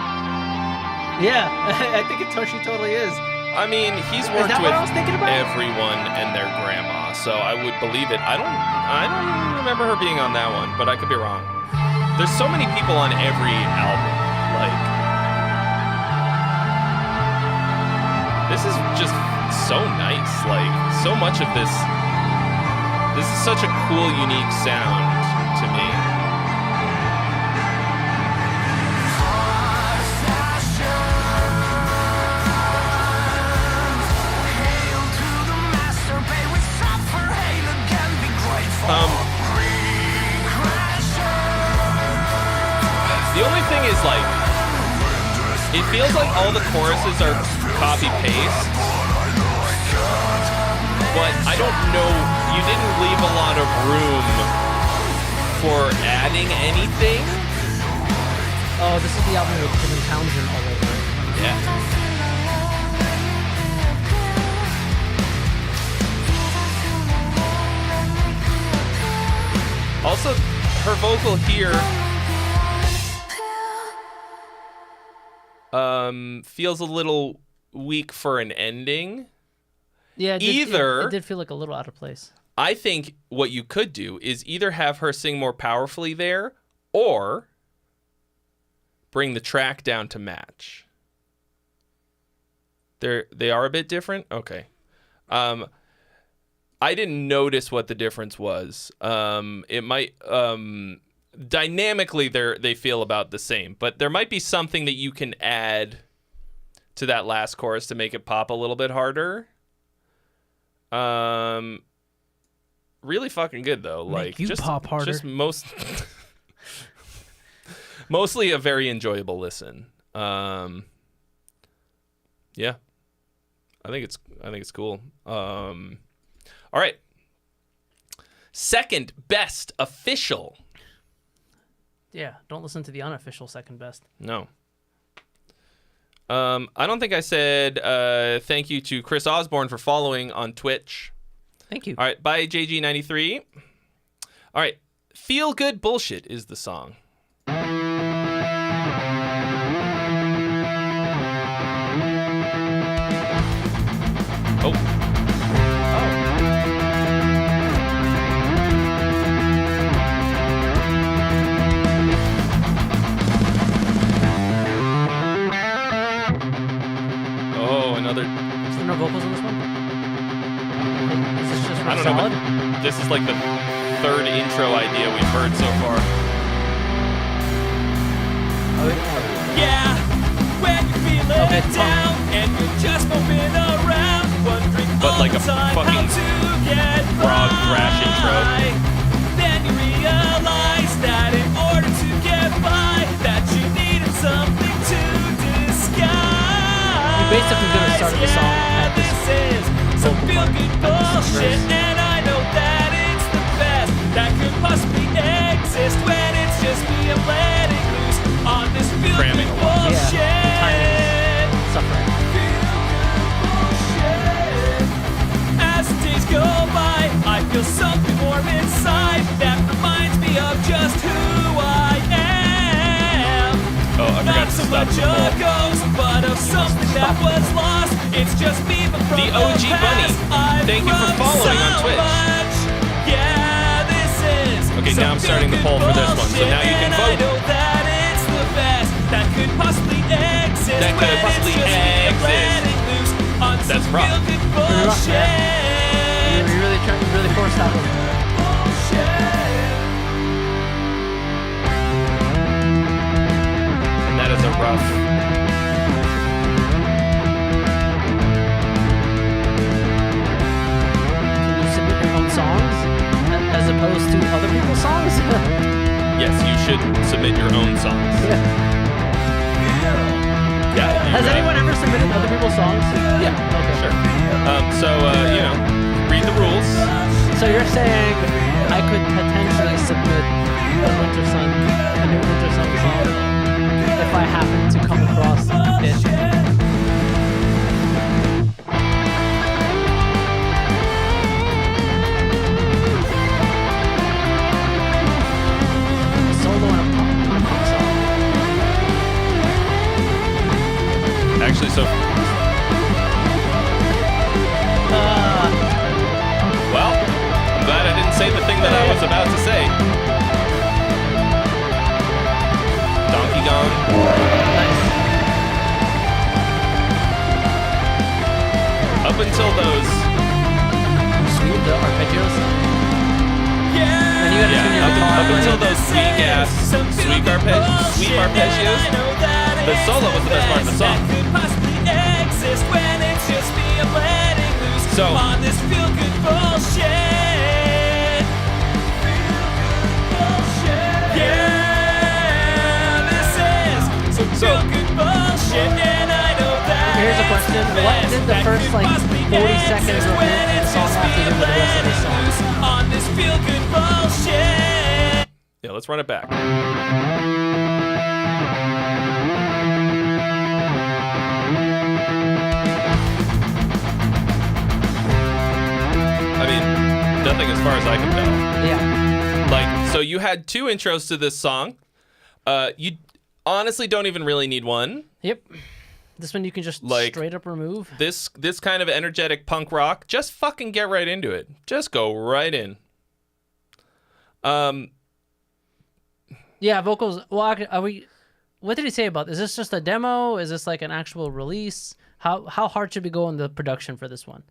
Yeah, I think she totally is. I mean, he's worked with everyone and their grandma, so I would believe it. I don't remember her being on that one, but I could be wrong. There's so many people on every album. This is just so nice. So much of this is such a cool, unique sound to me. The only thing is, it feels like all the choruses are copy-paste, but I don't know, you didn't leave a lot of room for adding anything. Oh, this is the album with Tim and Townsend all over it. Yeah. Also, her vocal here feels a little weak for an ending. Yeah, it did feel like a little out of place. I think what you could do is either have her sing more powerfully there, or bring the track down to match. They are a bit different. Okay. I didn't notice what the difference was. It might dynamically they feel about the same, but there might be something that you can add to that last chorus to make it pop a little bit harder. Really fucking good though. Make you pop harder. Just mostly a very enjoyable listen. Yeah. I think it's cool. All right. Second best official. Yeah, don't listen to the unofficial second best. No. I don't think I said thank you to Chris Osborne for following on Twitch. Thank you. All right, by JG93. All right, Feel Good Bullshit is the song. Oh. Oh, another. Is there no vocals on this one? Is this just I don't solid? know, but this is like the third intro idea we've heard so far. Yeah, when you're feeling down and you're just moving around, wondering But like a all the time fucking how to get frog thrash by. intro. Then you realize that in order to get by, that you needed something to disguise. You're basically gonna start the song at this is some vocal feel part, good at this bullshit, verse. and I know that it's the best that could possibly exist when it's just me and letting loose on this feel Cramming good a lot. bullshit. Yeah, timing is suffering. As the days go by, I feel something warm inside that reminds me of just who I am. Oh, I forgot Not to so stop much the poll. a ghost, but of something that was lost. It's just me, but from The OG past, Bunny. I've Thank you for grown following on so Twitch. much. Yeah, this is Okay, now I'm some starting the poll for this one, so bullshit, now you can and I vote. know that it's the best that could possibly exist. That could when possibly it's just me exist. letting loose on That's some rough. real good Pretty rough, bullshit. You really forced that one. And that is a rough. Can you submit your own songs as opposed to other people's songs? Yes, you should submit your own songs. Yeah. Yeah. Has anyone ever submitted other people's songs? Yeah. Okay. Sure. Read the rules. So you're saying I could potentially submit a new Winter Sun song if I happen to come across it. Solo in a pop song. Actually, so well, I'm glad I didn't say the thing that I was about to say. Donkey Kong. Nice. Up until those. Sweet, the arpeggios. And you gotta tune your Yeah, guitar. up until those weak ass sweep arpeggios. The solo was the best part of the song. So on this feel good bullshit. Yeah, this is some feel good bullshit, and I know that. Here's a question. What did the first 40 seconds of the song have to do with the rest of the song? On this feel good bullshit. yeah, let's run it back. I mean, nothing as far as I can tell. Yeah. So you had two intros to this song. You honestly don't even really need one. Yep. This one you can just straight up remove. This kind of energetic punk rock, just fucking get right into it. Just go right in. Yeah, vocals. Well, are we? What did he say about this? Is this just a demo? Is this like an actual release? How hard should we go on the production for this one?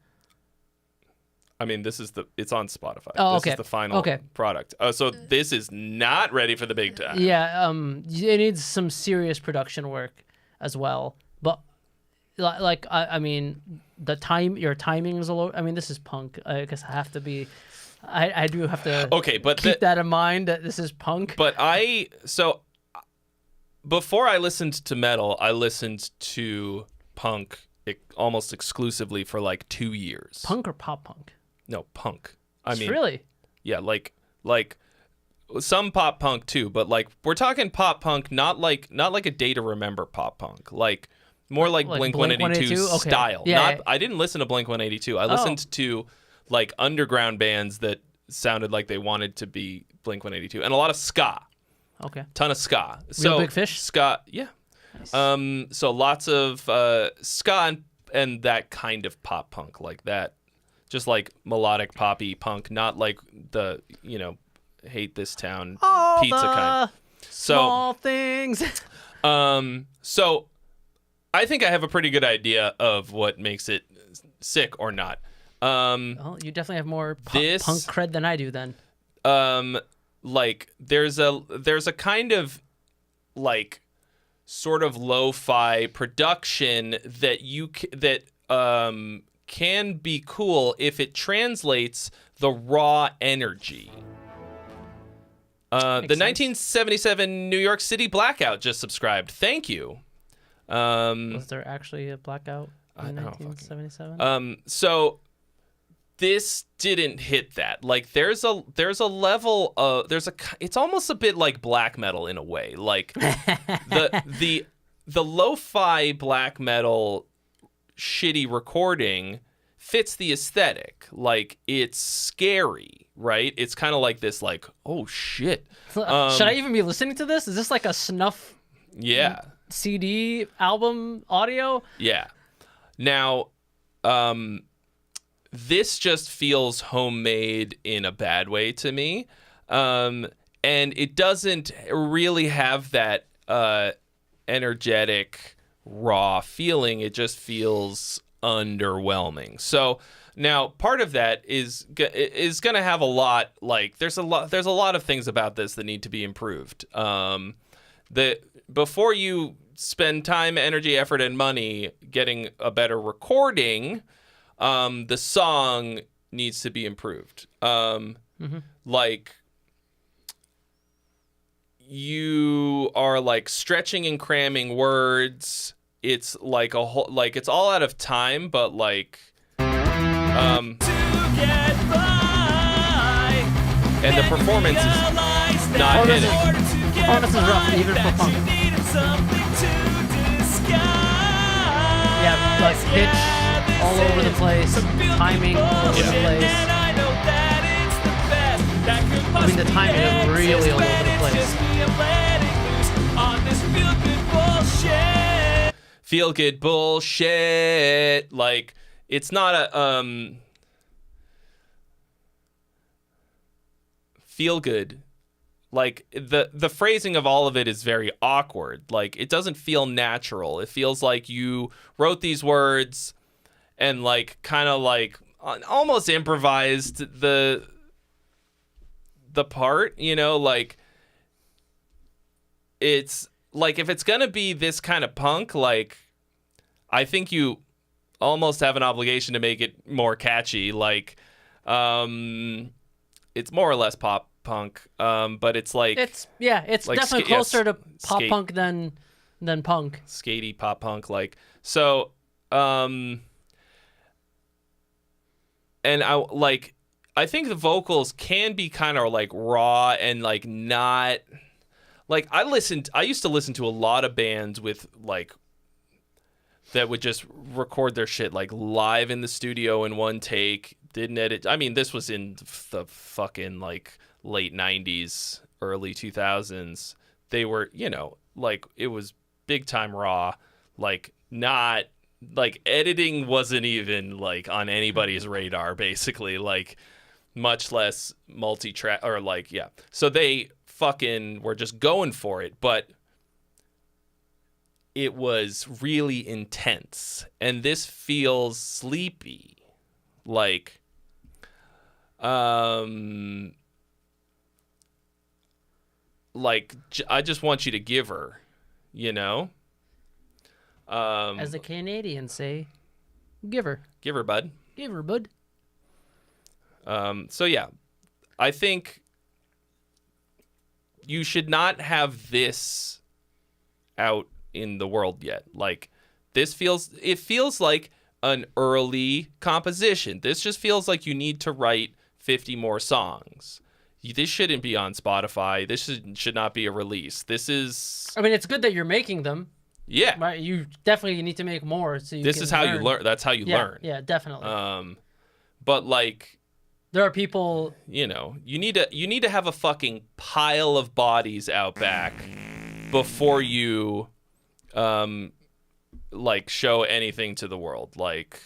I mean, it's on Spotify. Oh, This okay. is the final product. So this is not ready for the big time. Yeah, it needs some serious production work as well. But like, I mean, your timing is a little. I mean, this is punk. I guess I have to be. I do have to. Okay, but keep that in mind that this is punk. But before I listened to metal, I listened to punk almost exclusively for like 2 years. Punk or pop punk? No, punk. I mean, really? Yeah, like some pop punk too, but like we're talking pop punk, not like a Day to Remember pop punk, like more like Blink-182 style. Yeah, I didn't listen to Blink-182. I listened to like underground bands that sounded like they wanted to be Blink-182, and a lot of ska. Okay. Ton of ska. Real Big Fish? Ska, yeah. Nice. So lots of ska and that kind of pop punk, like that. Just like melodic poppy punk, not like the, hate this town all pizza kind. Small things. So I think I have a pretty good idea of what makes it sick or not. Well, you definitely have more punk cred than I do then. Like there's a kind of like sort of lo-fi production that can be cool if it translates the raw energy. The 1977 New York City blackout just subscribed. Thank you. Was there actually a blackout in 1977? So this didn't hit that. Like there's a level of it's almost a bit like black metal in a way. Like the lo-fi black metal shitty recording fits the aesthetic. Like it's scary, right? It's kind of like this, like, oh shit. Should I even be listening to this? Is this like a snuff? Yeah. CD album audio? Yeah. Now, this just feels homemade in a bad way to me, and it doesn't really have that energetic raw feeling. It just feels underwhelming. So now part of that is going to have a lot, like there's a lot of things about this that need to be improved. Before you spend time, energy, effort, and money getting a better recording, the song needs to be improved. Like you are like stretching and cramming words. It's like a whole, like it's all out of time, but like, and the performance is not hitting. Oh, this is rough, even for punk. Yeah, like pitch all over the place, timing all over the place. I mean, the timing is really all over the place. Feel good bullshit. Like it's not a feel good. Like the phrasing of all of it is very awkward. Like it doesn't feel natural. It feels like you wrote these words and like kind of like almost improvised the part, like it's like if it's gonna be this kind of punk, like I think you almost have an obligation to make it more catchy. Like it's more or less pop punk, but it's like it's like definitely closer to pop punk than punk. Skatey pop punk, like so. And I think the vocals can be kind of like raw and like not like I used to listen to a lot of bands with like that would just record their shit like live in the studio in one take, didn't edit. I mean, this was in the fucking like late 90s, early 2000s. They were, like it was big time raw, like not like editing wasn't even like on anybody's radar basically, like much less multi-track or like, yeah. So they fucking were just going for it. But it was really intense, and this feels sleepy. Like, I just want you to give her, you know? As the Canadians say, give her. Give her, bud. Give her, bud. So yeah, I think you should not have this out in the world yet. Like, it feels like an early composition. This just feels like you need to write 50 more songs. This shouldn't be on Spotify. This should not be a release. This is... I mean, it's good that you're making them. Yeah. Right? You definitely need to make more. So this is how you learn. That's how you learn. Yeah, definitely. But like... There are people... You know, you need to have a fucking pile of bodies out back before you... like show anything to the world. Like,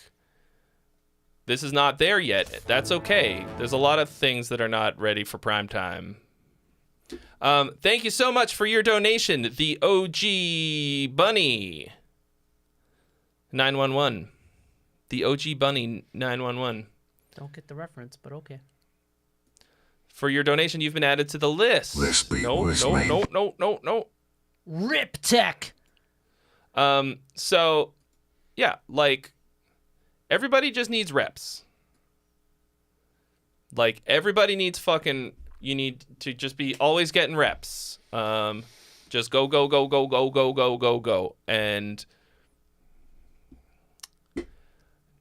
this is not there yet. That's okay. There's a lot of things that are not ready for prime time. Thank you so much for your donation, the OG Bunny 911. The OG Bunny 911. Don't get the reference, but okay. For your donation, you've been added to the list. No. Rip Tech. So, yeah, like, everybody just needs reps. Like, everybody needs fucking, you need to just be always getting reps. Just go. And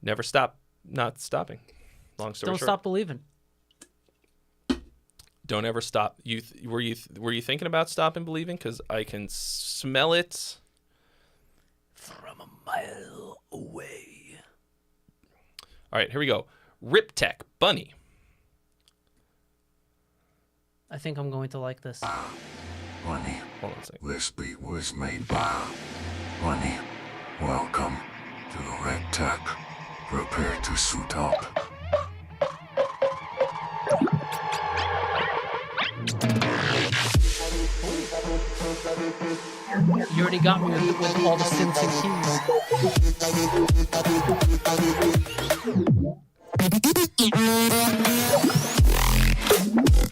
never stop not stopping. Long story short. Don't stop believing. Don't ever stop. Were you thinking about stopping believing? Because I can smell it from a mile away. All right, here we go. Rip Tech Bunny. I think I'm going to like this. Bunny. Hold on a second. This beat was made by Bunny. Welcome to the Red Tech. Prepare to suit up. You already got me with all the synths and keys.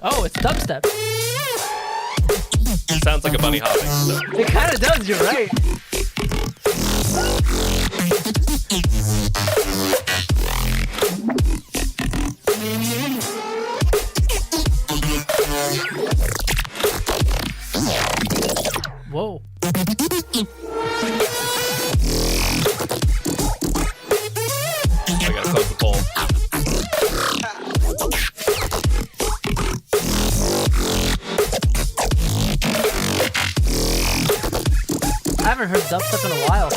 Oh, it's dubstep. Sounds like a bunny hopping. It kind of does, you're right. Whoa. I gotta close the poll. I haven't heard dubstep in a while.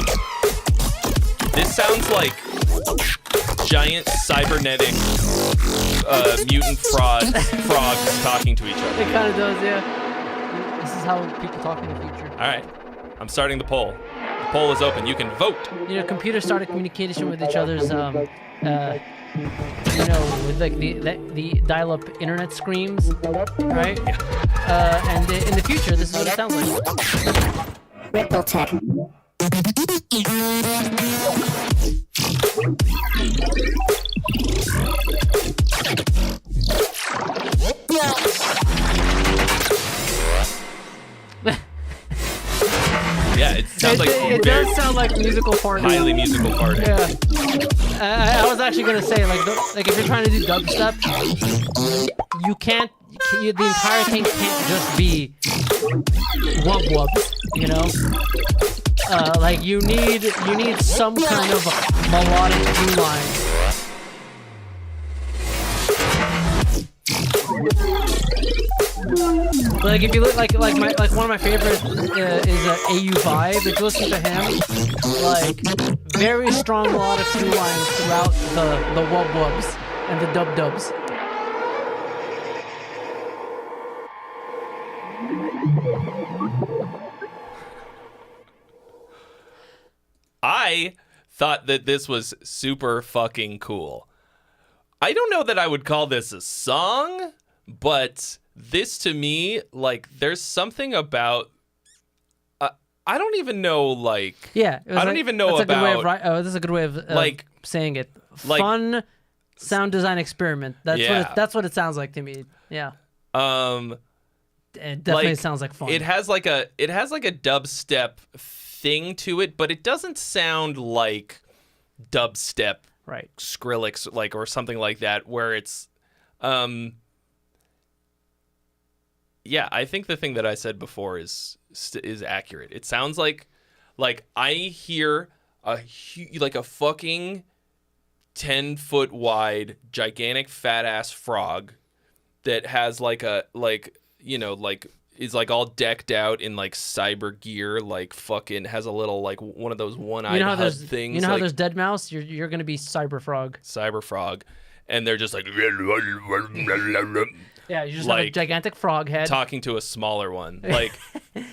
This sounds like giant cybernetic mutant frogs talking to each other. It kind of does, yeah. This is how people talk in the future. All right, I'm starting the poll. The poll is open. You can vote. You know, computers started communication with each other's, you know, with like the dial-up internet screams, right? Yeah. And in the future, this is what it sounds like. Ripple Tech. Yeah, it sounds like it does sound like musical party. Highly musical party. Yeah. I was actually gonna say like if you're trying to do dubstep, you can't. The entire thing can't just be wub wubs, you know. Like you need some kind of melodic through line. Like if you look like one of my favorites is AU Vibe. If you listen to him, like very strong melodic through lines throughout the wub wubs and the dub dubs. I thought that this was super fucking cool. I don't know that I would call this a song, but this to me, like, there's something about I don't even know, like... Yeah. It was I don't even know about... This is a good way of like, saying it. like- Fun sound design experiment. That's what it sounds like to me. Yeah. It definitely sounds like fun. It has like a dubstep thing to it, but it doesn't sound like dubstep, right? Skrillex, like, or something like that, where it's, yeah. I think the thing that I said before is accurate. It sounds like I hear a fucking 10-foot wide, gigantic, fat ass frog that has is like all decked out in like cyber gear, like fucking has a little like one of those one-eyed HUD things. You know how there's Dead Mouse? You're gonna be Cyberfrog. Cyberfrog, and they're just like yeah, you just have a gigantic frog head talking to a smaller one.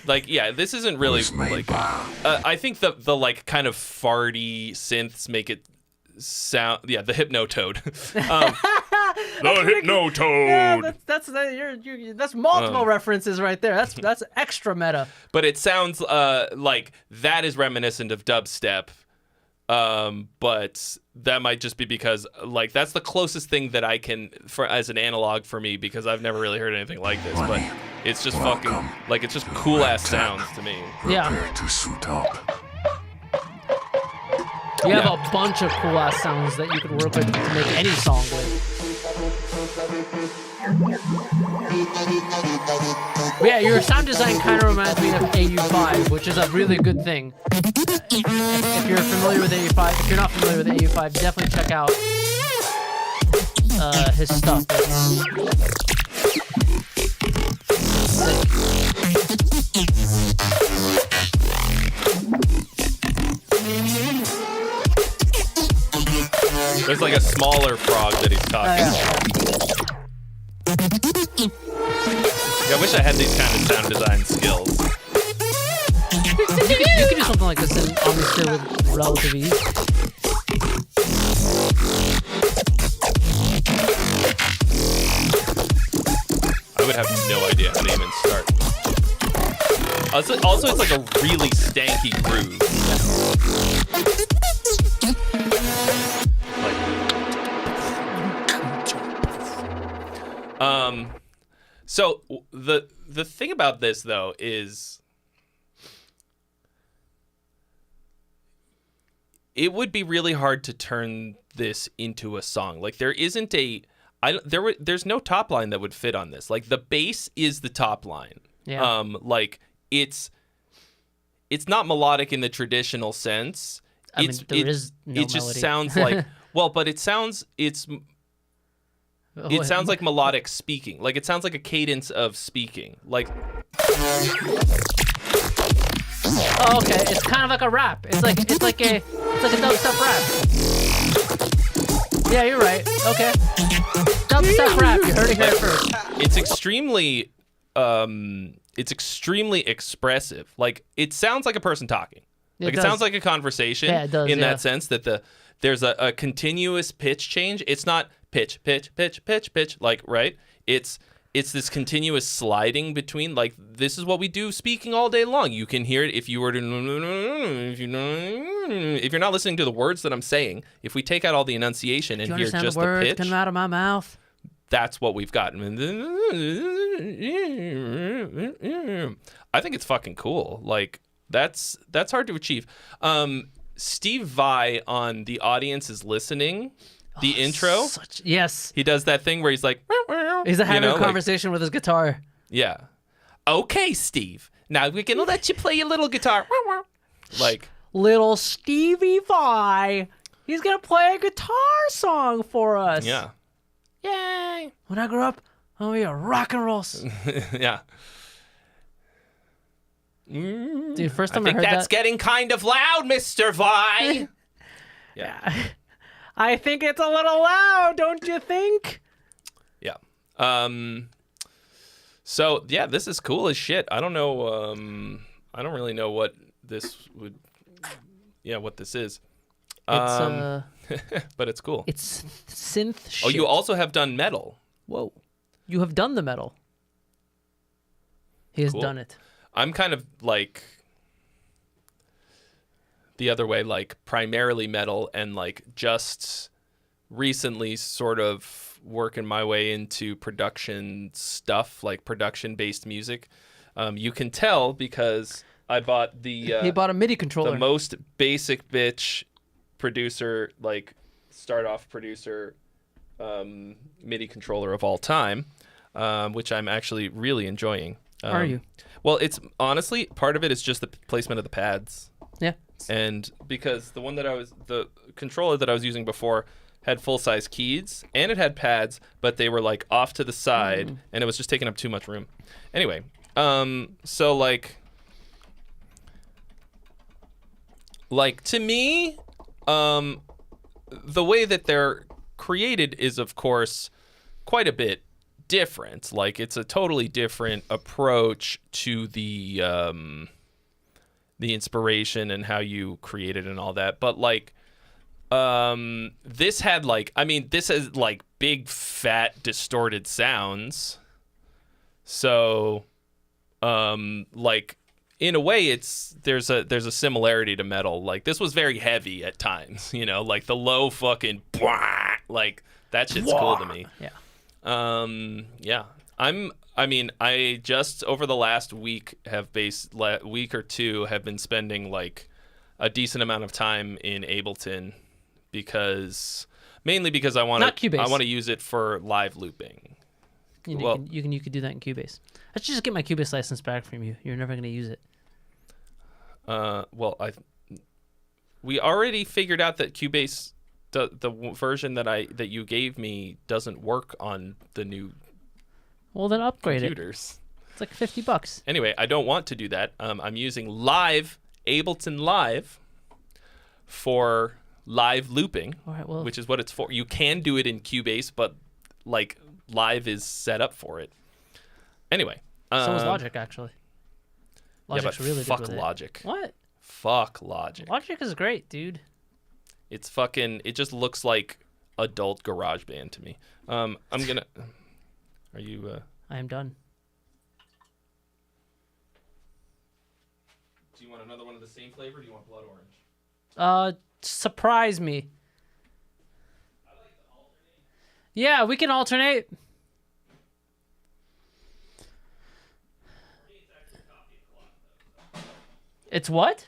Like yeah, this isn't really like. I think the like kind of farty synths make it sound. Yeah, the Hypnotoad. The Hypnotoad. Yeah, that's multiple references right there. That's extra meta. But it sounds like that is reminiscent of dubstep. But that might just be because like that's the closest thing that I can as an analog for me, because I've never really heard anything like this. But it's just fucking like it's just cool ass sounds to me. Yeah. Prepare to suit up. You have a bunch of cool ass sounds that you could work with to make any song with. But yeah, your sound design kind of reminds me of AU5, which is a really good thing. If you're familiar with AU5, if you're not familiar with AU5, definitely check out his stuff. There's like a smaller frog that he's talking to. Yeah, I wish I had these kind of sound design skills. You could do something like this in Omnisphere with relative ease. I would have no idea how to even start. Also, it's like a really stanky groove. So the thing about this though is it would be really hard to turn this into a song. Like there's no top line that would fit on this. Like the bass is the top line. Yeah. Like it's not melodic in the traditional sense. I mean, there is no it just melody. sounds like but it sounds like melodic speaking. Like it sounds like a cadence of speaking. Like oh, okay. It's kind of like a rap. It's like a dubstep rap. Yeah, you're right. Okay. Dubstep rap. You heard it here first. It's extremely expressive. Like it sounds like a person talking. Like it sounds like a conversation. Yeah, it does, in that sense that there's a continuous pitch change. It's not pitch, pitch, pitch, pitch, pitch. Like, right? It's this continuous sliding between, like, this is what we do speaking all day long. You can hear it if you're not listening to the words that I'm saying. If we take out all the enunciation and hear just the pitch coming out of my mouth, that's what we've got. I think it's fucking cool. Like, that's hard to achieve. Steve Vai on The Audience is Listening, the intro. Yes. He does that thing where he's like... He's having a conversation with his guitar. Yeah. Okay, Steve. Now we're going to let you play your little guitar. Like... Little Stevie Vai. He's going to play a guitar song for us. Yeah. Yay. When I grow up, I'm going to be a rock and roll. Yeah. Dude, first time I heard that's getting kind of loud, Mr. Vai. Yeah. I think it's a little loud, don't you think? Yeah. So yeah, this is cool as shit. I don't know. I don't really know what this would. Yeah, what this is. But it's cool. It's synth shit. Oh, you also have done metal. Whoa. You have done the metal. He has done it. I'm kind of like, the other way, like primarily metal, and like just recently sort of working my way into production stuff, like production-based music. You can tell because I bought he bought a MIDI controller. the most basic bitch producer, like start-off producer MIDI controller of all time, which I'm actually really enjoying. Are you? Well, it's honestly, part of it is just the placement of the pads. Yeah. And because the controller that I was using before had full-size keys and it had pads, but they were like off to the side and it was just taking up too much room. Anyway, so like to me, the way that they're created is of course quite a bit different. Like it's a totally different approach to the inspiration and how you create it and all that. But like this had like, I mean, this has like big fat distorted sounds. So like in a way there's a similarity to metal. Like this was very heavy at times, you know, like the low fucking like that shit's cool to me. Yeah. Yeah. I just over the last week week or two have been spending like a decent amount of time in Ableton mainly because I want to use it for live looping. You could do that in Cubase. I should just get my Cubase license back from you. You're never going to use it. We already figured out that Cubase, the version that you gave me, doesn't work on the new. Well, then upgrade computers. It's like $50. Anyway, I don't want to do that. I'm using Ableton Live for live looping, All right, well, which is what it's for. You can do it in Cubase, but like Live is set up for it. Anyway. So was Logic, actually. Logic's really fuck good with Logic. It. What? Fuck Logic. Logic is great, dude. It's fucking. It just looks like adult GarageBand to me. I'm gonna. Are you? I am done. Do you want another one of the same flavor? Or do you want blood orange? Surprise me. I like to alternate. Yeah, we can alternate. It's what?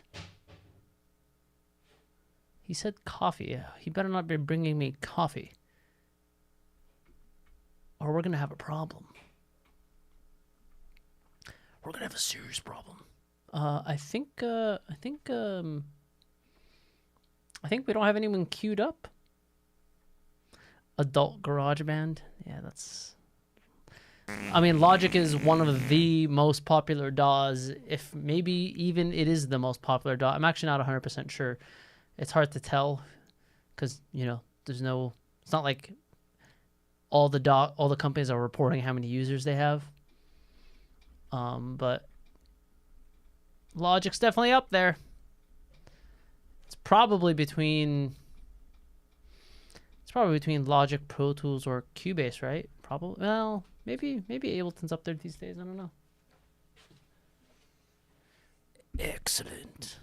He said coffee. Yeah, he better not be bringing me coffee, or we're gonna have a problem. We're gonna have a serious problem. I think we don't have anyone queued up. Adult GarageBand. Yeah, that's. I mean, Logic is one of the most popular DAWs, if maybe even it is the most popular DAW. I'm actually not 100% sure. It's hard to tell because, you know, there's no... It's not like all the companies are reporting how many users they have. But Logic's definitely up there. It's probably between Logic, Pro Tools, or Cubase, right? Probably. Well... Maybe Ableton's up there these days. I don't know. Excellent.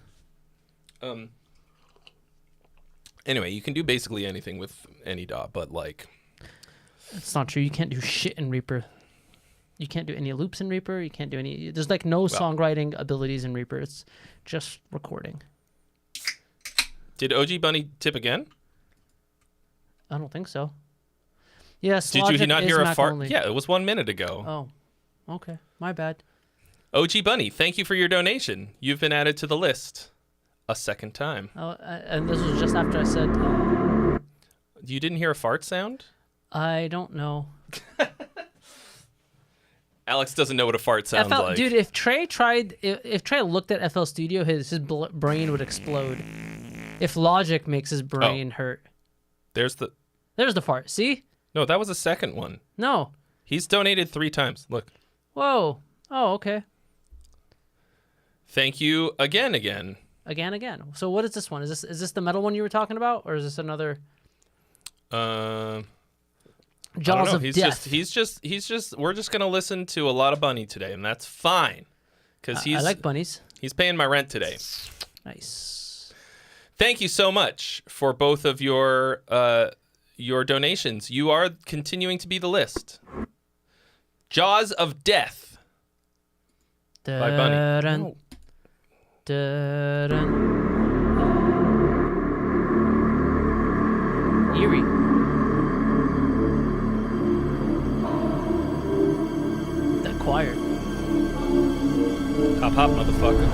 Anyway, you can do basically anything with any DAW, but like... It's not true. You can't do shit in Reaper. You can't do any loops in Reaper. You can't do any... There's like no songwriting abilities in Reaper. It's just recording. Did OG Bunny tip again? I don't think so. Yes, Did Logic you not is hear a Mac fart? only. Yeah, it was 1 minute ago. Oh, okay. My bad. OG Bunny, thank you for your donation. You've been added to the list a second time. Oh, and this was just after I said... You didn't hear a fart sound? I don't know. Alex doesn't know what a fart sounds like. Dude, if Trey looked at FL Studio, his brain would explode. If Logic makes his brain hurt. There's the fart. See? No, that was the second one. No. He's donated 3 times. Look. Whoa. Oh, okay. Thank you again. Again. So what is this one? Is this the metal one you were talking about, or is this another? Jaws of Death. He's just. We're just gonna listen to a lot of Bunny today, and that's fine. Because I like bunnies. He's paying my rent today. Nice. thank you so much for both of your donations. You are continuing to be the list. Jaws of Death by Bunny. Dun, dun, dun. Eerie. That choir. Hop, hop, motherfucker.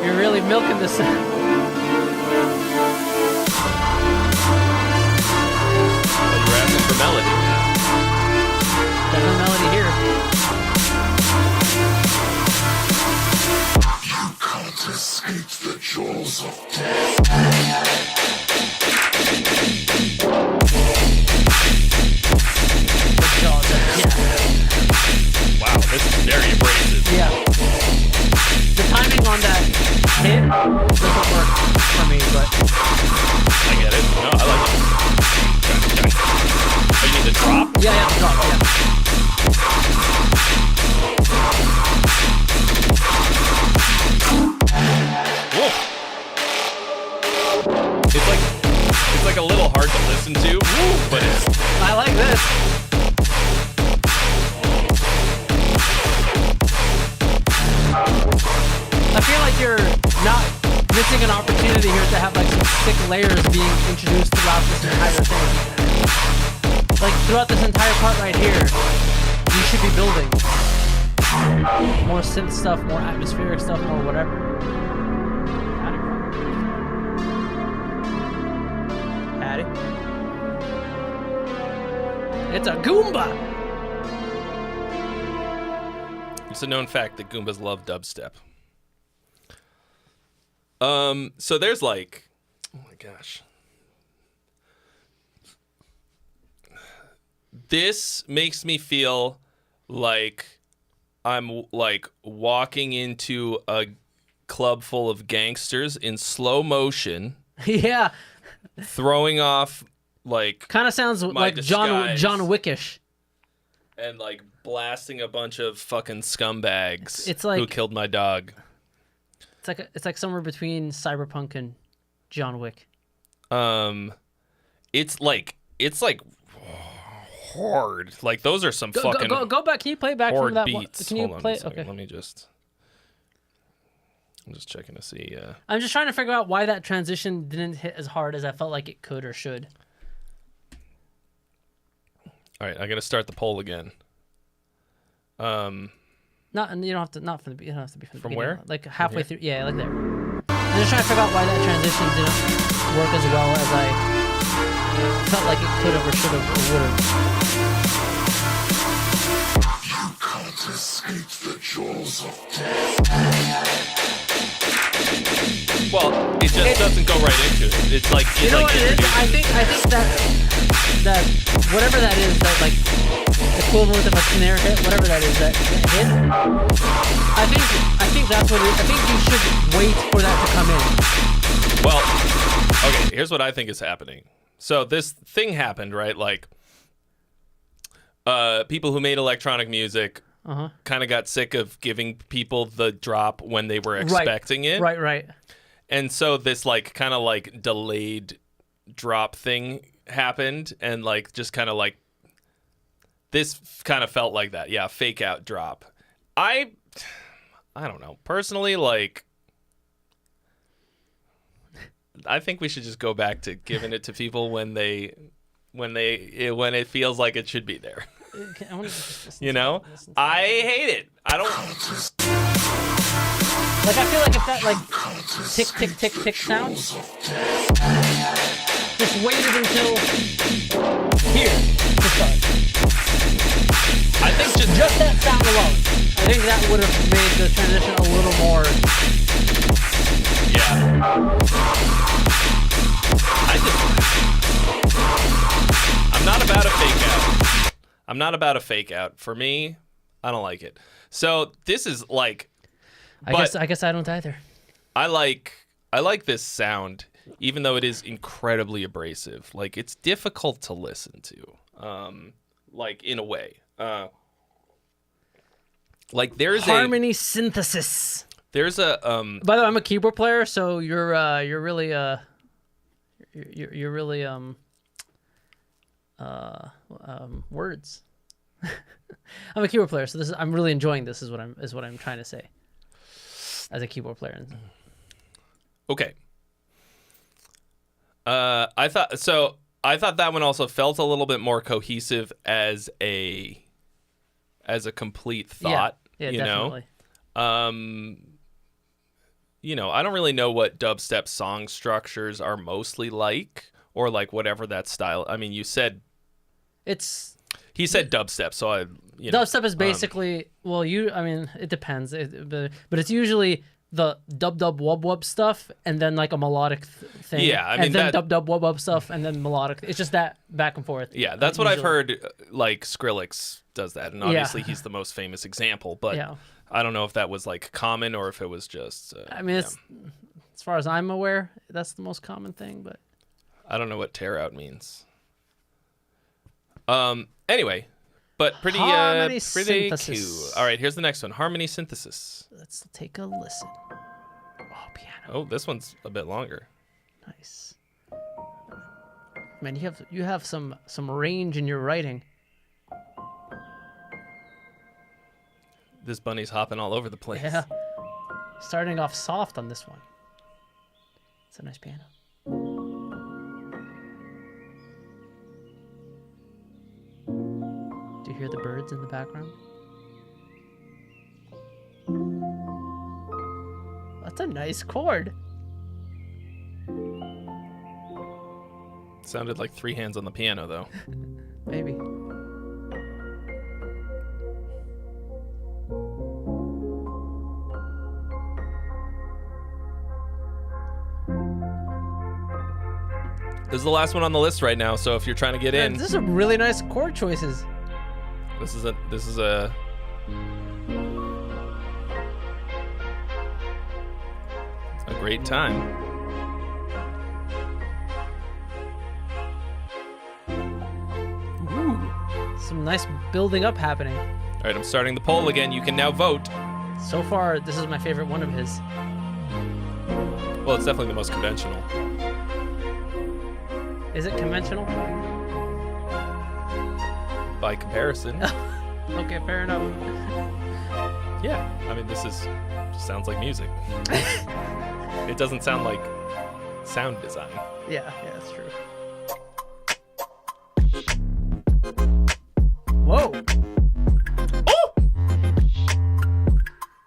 You're really milking this. Oh, you're asking for melody. There's no melody here. You can't escape the jaws of Wow, this is very abrasive. Yeah. The timing on that hit doesn't work for me, but I get it. No, I like it. Oh, you need the drop? yeah, the drop, yeah. Whoa. It's like a little hard to listen to, but it's. I like this. I feel like you're not missing an opportunity here to have like some sick layers being introduced throughout this entire thing. Like throughout this entire part right here, you should be building more synth stuff, more atmospheric stuff, more whatever. Hattie. It's a Goomba! It's a known fact that Goombas love dubstep. So there's like, oh my gosh. This makes me feel like I'm like walking into a club full of gangsters in slow motion. Yeah. Throwing off like Kind of sounds like disguise. John Wickish. And like blasting a bunch of fucking scumbags It's like- who killed my dog. It's like somewhere between Cyberpunk and John Wick. It's like hard. Like those are some fucking Go back. Can you play it back hard from that beats. one? Can you Hold on play a it? second. Okay. I'm just checking to see. I'm just trying to figure out why that transition didn't hit as hard as I felt like it could or should. All right, I gotta start the poll again. Not, and you don't have to. Not from the. You don't have to be from the From beginning. where? Like halfway through. Yeah, like there. I'm just trying to figure out why that transition didn't work as well as I felt like it could have or should have or would have. You can't escape the jaws of Well, it just doesn't go right into it. It's like You know what it is? I think that whatever that is, that like equivalent of a snare hit, whatever that is, that hit. I think that's what it is. I think you should wait for that to come in. Well, okay, here's what I think is happening. So this thing happened, right? Like, people who made electronic music kind of got sick of giving people the drop when they were expecting it. Right. And so this like kind of like delayed drop thing happened, and like just kind of like this kind of felt like that. Yeah, fake out drop. I don't know. Personally, like I think we should just go back to giving it to people when it feels like it should be there. I wanna just listen You to know? it, listen to I hate it. I don't Like I feel like if that like tick tick tick tick sound just waited until here to start. I think Just that sound alone. I think that would have made the transition a little more. yeah. I'm not about a fake out. I'm not about a fake out. For me, I don't like it. So this is like I guess I don't either. I like this sound, even though it is incredibly abrasive. Like it's difficult to listen to. like in a way. Like there's harmony synthesis. There's a By the way, I'm a keyboard player, so you're really words. I'm a keyboard player, so I'm really enjoying this. Is what I'm trying to say. As a keyboard player. Okay. I thought that one also felt a little bit more cohesive as a complete thought. Yeah, you definitely. know. You know, I don't really know what dubstep song structures are mostly like, or like whatever that style. I mean, you said he said dubstep, so dubstep is basically I mean, it depends, but it's usually the dub wub wub stuff, and then like a melodic thing. Yeah, I mean, and then dub wub wub stuff, and then melodic. It's just that back and forth. Yeah, that's what I've heard. Like Skrillex does that, and obviously he's the most famous example. But I don't know if that was like common or if it was just. I mean, it's, as far as I'm aware, that's the most common thing. But I don't know what tear out means. Anyway, but pretty synthesis. cool. All right, here's the next one. Harmony synthesis. Let's take a listen. Oh, piano. Oh, this one's a bit longer. Nice. Man, you have some range in your writing. This bunny's hopping all over the place. Yeah. Starting off soft on this one. It's a nice piano. Do you hear the birds in the background? That's a nice chord. Sounded like 3 hands on the piano, though. Maybe. This is the last one on the list right now, so if you're trying to get in, This is some really nice chord choices. this is a great time. Ooh, some nice building up happening. All right, I'm starting the poll again. You can now vote. So far, this is my favorite one of his. Well, it's definitely the most conventional. Is it conventional? By comparison. Okay, fair enough. Yeah, I mean, this just sounds like music. It doesn't sound like sound design. Yeah, that's true. Whoa! Oh!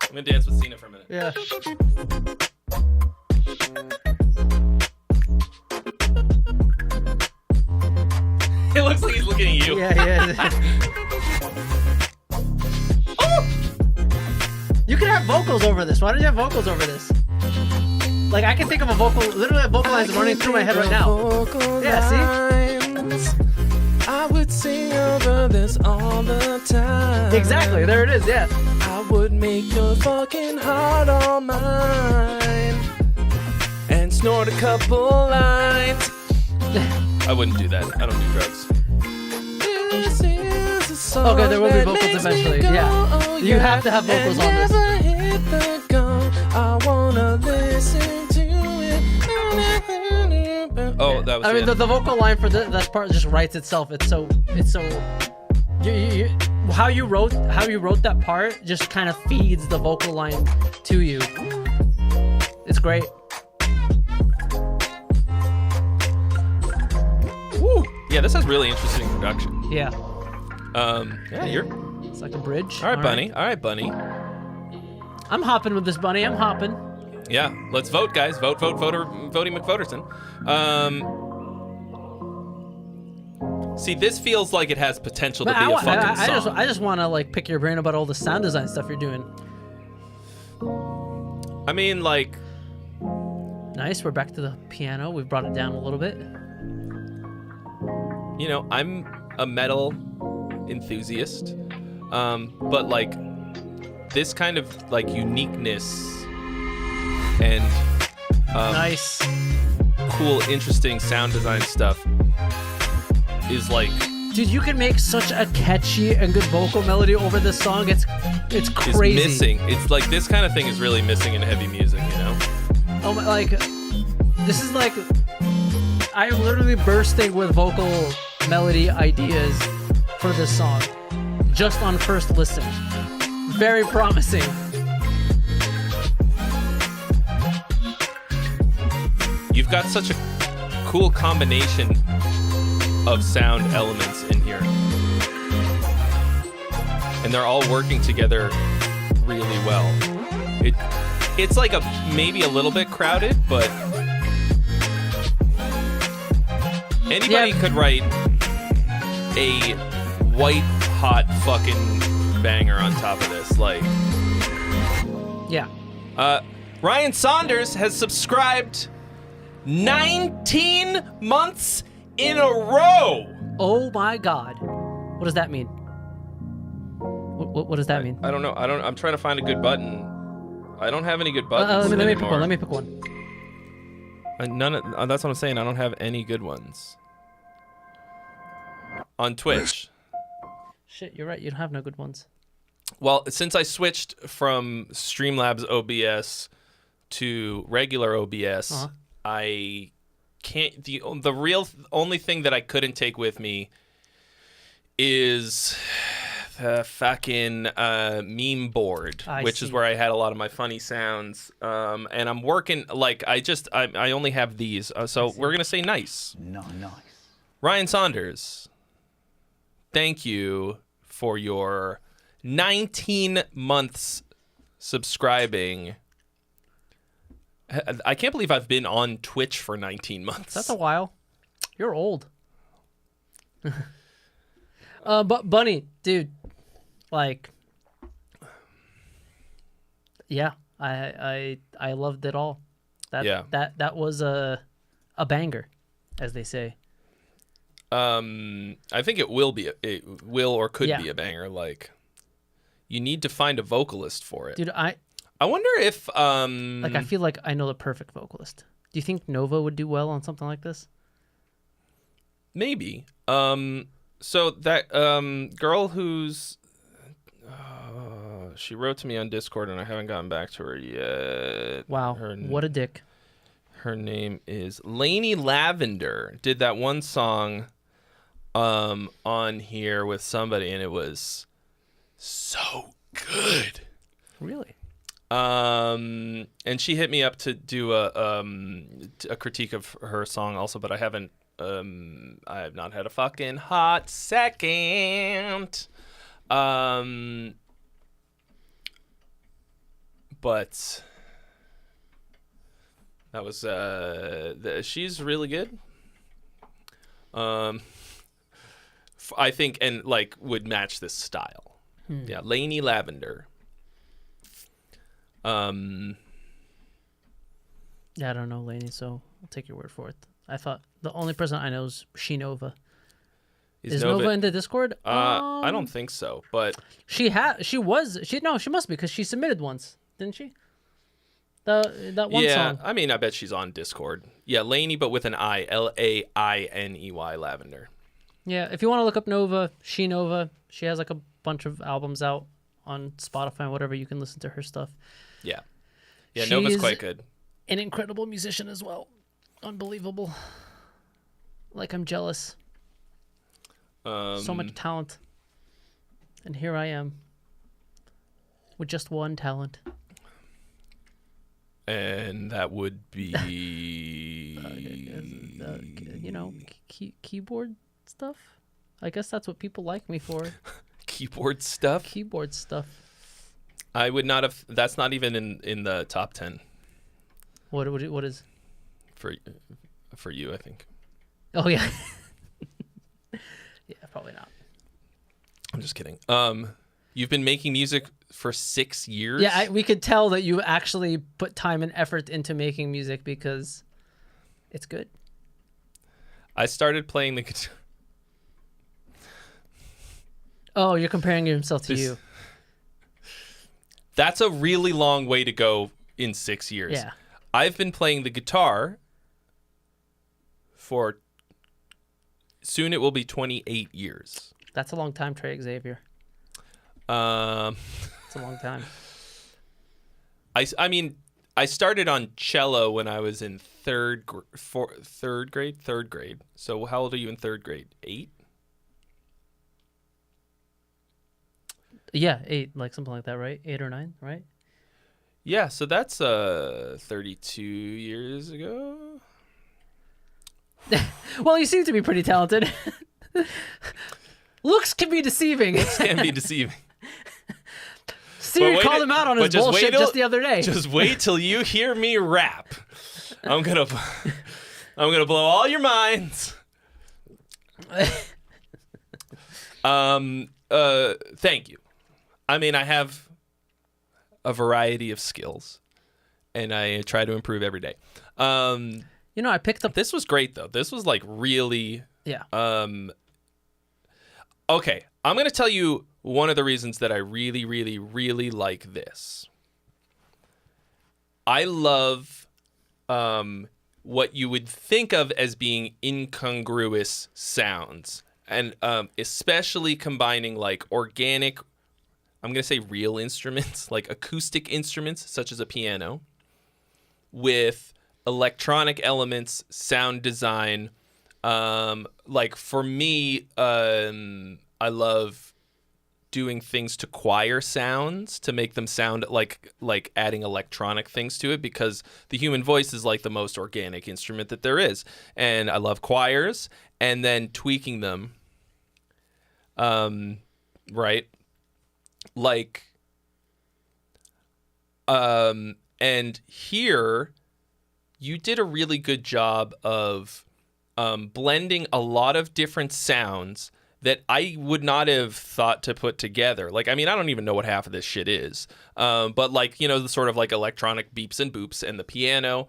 I'm gonna dance with Cena for a minute. Yeah. It looks like he's looking at you. Yeah. Oh! You can have vocals over this. Why don't you have vocals over this? Like, I can think of literally a vocal lines running through my head right now. Yeah, see? I would sing over this all the time. Exactly, there it is, yeah. I would make your fucking heart all mine and snort a couple lines. I wouldn't do that. I don't do drugs. Okay, there will be vocals eventually. Yeah. You have to have vocals on this. I wanna listen to it. Oh, that was I mean, the vocal line for that part just writes itself. It's so how you wrote that part just kind of feeds the vocal line to you. It's great. Woo. Yeah, this has really interesting production. Yeah. Yeah, It's like a bridge. All right, Bunny. I'm hopping with this bunny. I'm hopping. Yeah, let's vote, guys. Voting McVoterson. See, this feels like it has potential to be a fucking song. I just want to like pick your brain about all the sound design stuff you're doing. I mean, like, nice. We're back to the piano. We've brought it down a little bit. you know, I'm a metal enthusiast, but like this kind of like uniqueness and nice, cool, interesting sound design stuff is like Dude, you can make such a catchy and good vocal melody over this song. It's crazy. It's missing. It's like this kind of thing is really missing in heavy music, you know? Oh my, like, this is like, I am literally bursting with vocal melody ideas for this song. Just on first listen. Very promising. You've got such a cool combination of sound elements in here. And they're all working together really well. It's like maybe a little bit crowded, but anybody could write a white hot fucking banger on top of this. Like, yeah. Ryan Saunders has subscribed 19 months in a row. Oh my God. What does that mean? What does that mean? I don't know. I'm trying to find a good button. I don't have any good buttons let me anymore. pick one. Let me pick one. That's what I'm saying. I don't have any good ones. On Twitch. Shit, you're right. You don't have no good ones. Well, since I switched from Streamlabs OBS to regular OBS, I can't. The real only thing that I couldn't take with me is the fucking meme board, which is where I had a lot of my funny sounds. And I'm working like I only have these. So we're gonna say nice. Nice. Ryan Saunders, thank you for your 19 months subscribing. I can't believe I've been on Twitch for 19 months. That's a while. You're old. But Bunny, dude, like, yeah, I loved it all. That was a banger, as they say. I think it will be. It will or could be a banger. Like, you need to find a vocalist for it, dude. I wonder if like, I feel like I know the perfect vocalist. Do you think Nova would do well on something like this? Maybe. So that girl who's she wrote to me on Discord and I haven't gotten back to her yet. Wow, what a dick. Her name is Lainey Lavender. Did that one song on here with somebody and it was so good. Really? And she hit me up to do a critique of her song also, but I haven't. I have not had a fucking hot second. But that was she's really good. I think, and like would match this style. Yeah, Lainey Lavender. Yeah, I don't know Lainey, so I'll take your word for it. I thought the only person I know is Nova. Is Nova in the Discord? I don't think so, but she must be because she submitted once, didn't she? That one song. I mean, I bet she's on Discord. Yeah, Lainey, but with an I, Lainey Lavender. Yeah, if you want to look up Nova, Nova, she has like a bunch of albums out on Spotify and whatever. You can listen to her stuff. Yeah, Nova's quite good. An incredible musician as well. Unbelievable. Like, I'm jealous. So much talent. And here I am. With just one talent. And that would be... keyboard stuff? I guess that's what people like me for. Keyboard stuff? Keyboard stuff. I would not have... That's not even in the top 10. What is... For you, I think. Oh, yeah. Yeah, probably not. I'm just kidding. You've been making music for 6 years? Yeah, we could tell that you actually put time and effort into making music because it's good. I started playing the guitar. Oh, you're comparing yourself to you. That's a really long way to go in 6 years. Yeah. I've been playing the guitar for soon it will be 28 years. That's a long time, Trey Xavier. It's a long time. I mean, I started on cello when I was in third grade. So how old are you in third grade? 8? Yeah, 8, like something like that, right? 8 or 9, right? Yeah, so that's 32 years ago. Well, you seem to be pretty talented. Looks can be deceiving. Looks can be deceiving. Siri called him out on his bullshit just the other day. Just wait till you hear me rap. I'm gonna blow all your minds. Thank you. I mean, I have a variety of skills, and I try to improve every day. I picked up. This was great though. This was like really. Yeah. Okay, I'm gonna tell you one of the reasons that I really, really, really like this. I love what you would think of as being incongruous sounds, and especially combining like organic, I'm going to say real instruments, like acoustic instruments such as a piano, with electronic elements, sound design. Like for me, I love doing things to choir sounds to make them sound like adding electronic things to it, because the human voice is like the most organic instrument that there is. And I love choirs, and then tweaking them. Right. Like, and here you did a really good job of, blending a lot of different sounds that I would not have thought to put together. Like, I mean, I don't even know what half of this shit is. But like, the sort of like electronic beeps and boops and the piano.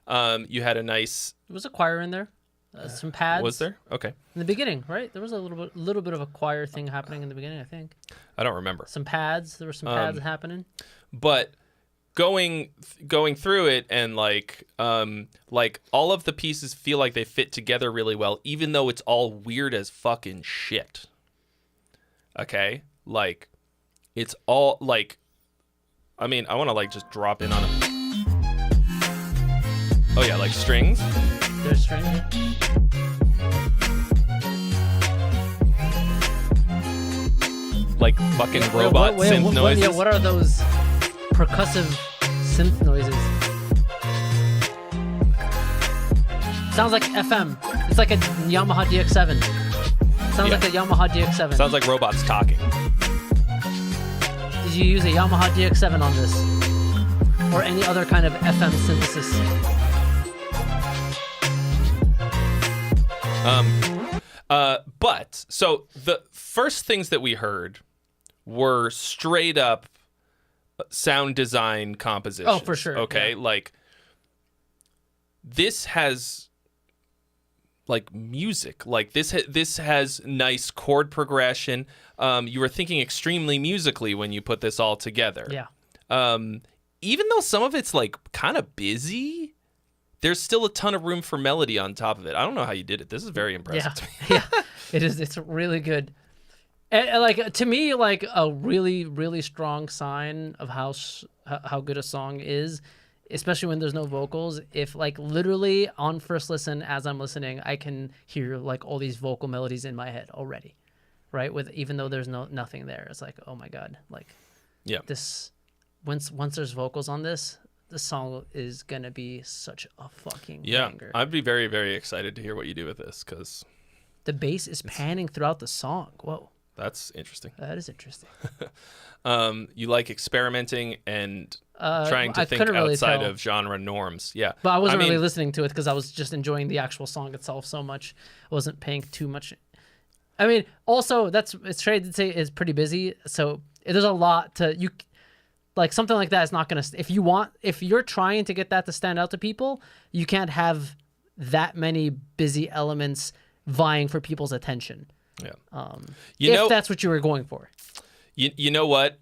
You had a nice... There was a choir in there. Some pads. Was there? Okay. In the beginning, right? There was a little bit of a choir thing happening in the beginning, I think. I don't remember. Some pads. There were some pads happening. But going through it, and like all of the pieces feel like they fit together really well, even though it's all weird as fucking shit. Okay? Like, it's all like, I mean, I want to like just drop in on it. Oh yeah, like strings. There's strings. Like fucking robot synth noises. Yeah, what are those percussive synth noises? Sounds like FM. It's like a Yamaha DX7. Sounds like a Yamaha DX7. Sounds like robots talking. Did you use a Yamaha DX7 on this? Or any other kind of FM synthesis? But so the first things that we heard were straight up sound design composition. Oh, for sure. Okay, yeah. Like this has like music. Like this has nice chord progression. You were thinking extremely musically when you put this all together. Yeah. Even though some of it's like kind of busy, there's still a ton of room for melody on top of it. I don't know how you did it. This is very impressive to me. Yeah, it is. It's really good. And like, to me, like a really, really strong sign of how good a song is, especially when there's no vocals. If like literally on first listen, as I'm listening, I can hear like all these vocal melodies in my head already, right? Even though there's nothing there, it's like, oh my god, like, yeah. This once there's vocals on this. The song is gonna be such a fucking banger. I'd be very, very excited to hear what you do with this, because the bass is panning throughout the song. Whoa, that's interesting. That is interesting. You like experimenting and trying to think outside of genre norms. Yeah, but I wasn't really listening to it because I was just enjoying the actual song itself so much. I wasn't paying too much. I mean, also it's Trey did say is pretty busy, so there's a lot to you. Like something like that is not gonna. If you're trying to get that to stand out to people, you can't have that many busy elements vying for people's attention. Yeah. If that's what you were going for. You know what?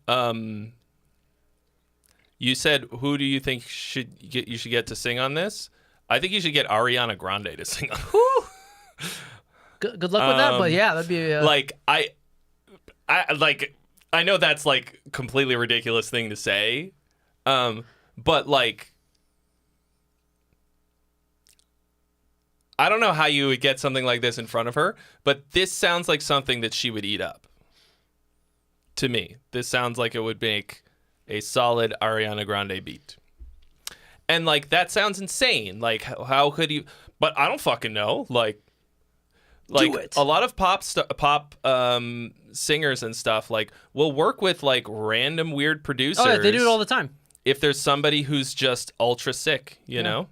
You said, who do you think you should get to sing on this? I think you should get Ariana Grande to sing on. Good luck with that. But yeah, that'd be like I know that's like completely ridiculous thing to say, but like I don't know how you would get something like this in front of her, but this sounds like something that she would eat up. To me, this sounds like it would make a solid Ariana Grande beat. And like that sounds insane. Like how could you? But I don't fucking know. Like do it. A lot of pop singers and stuff like will work with like random weird producers. Oh, yeah, they do it all the time. If there's somebody who's just ultra sick, you know.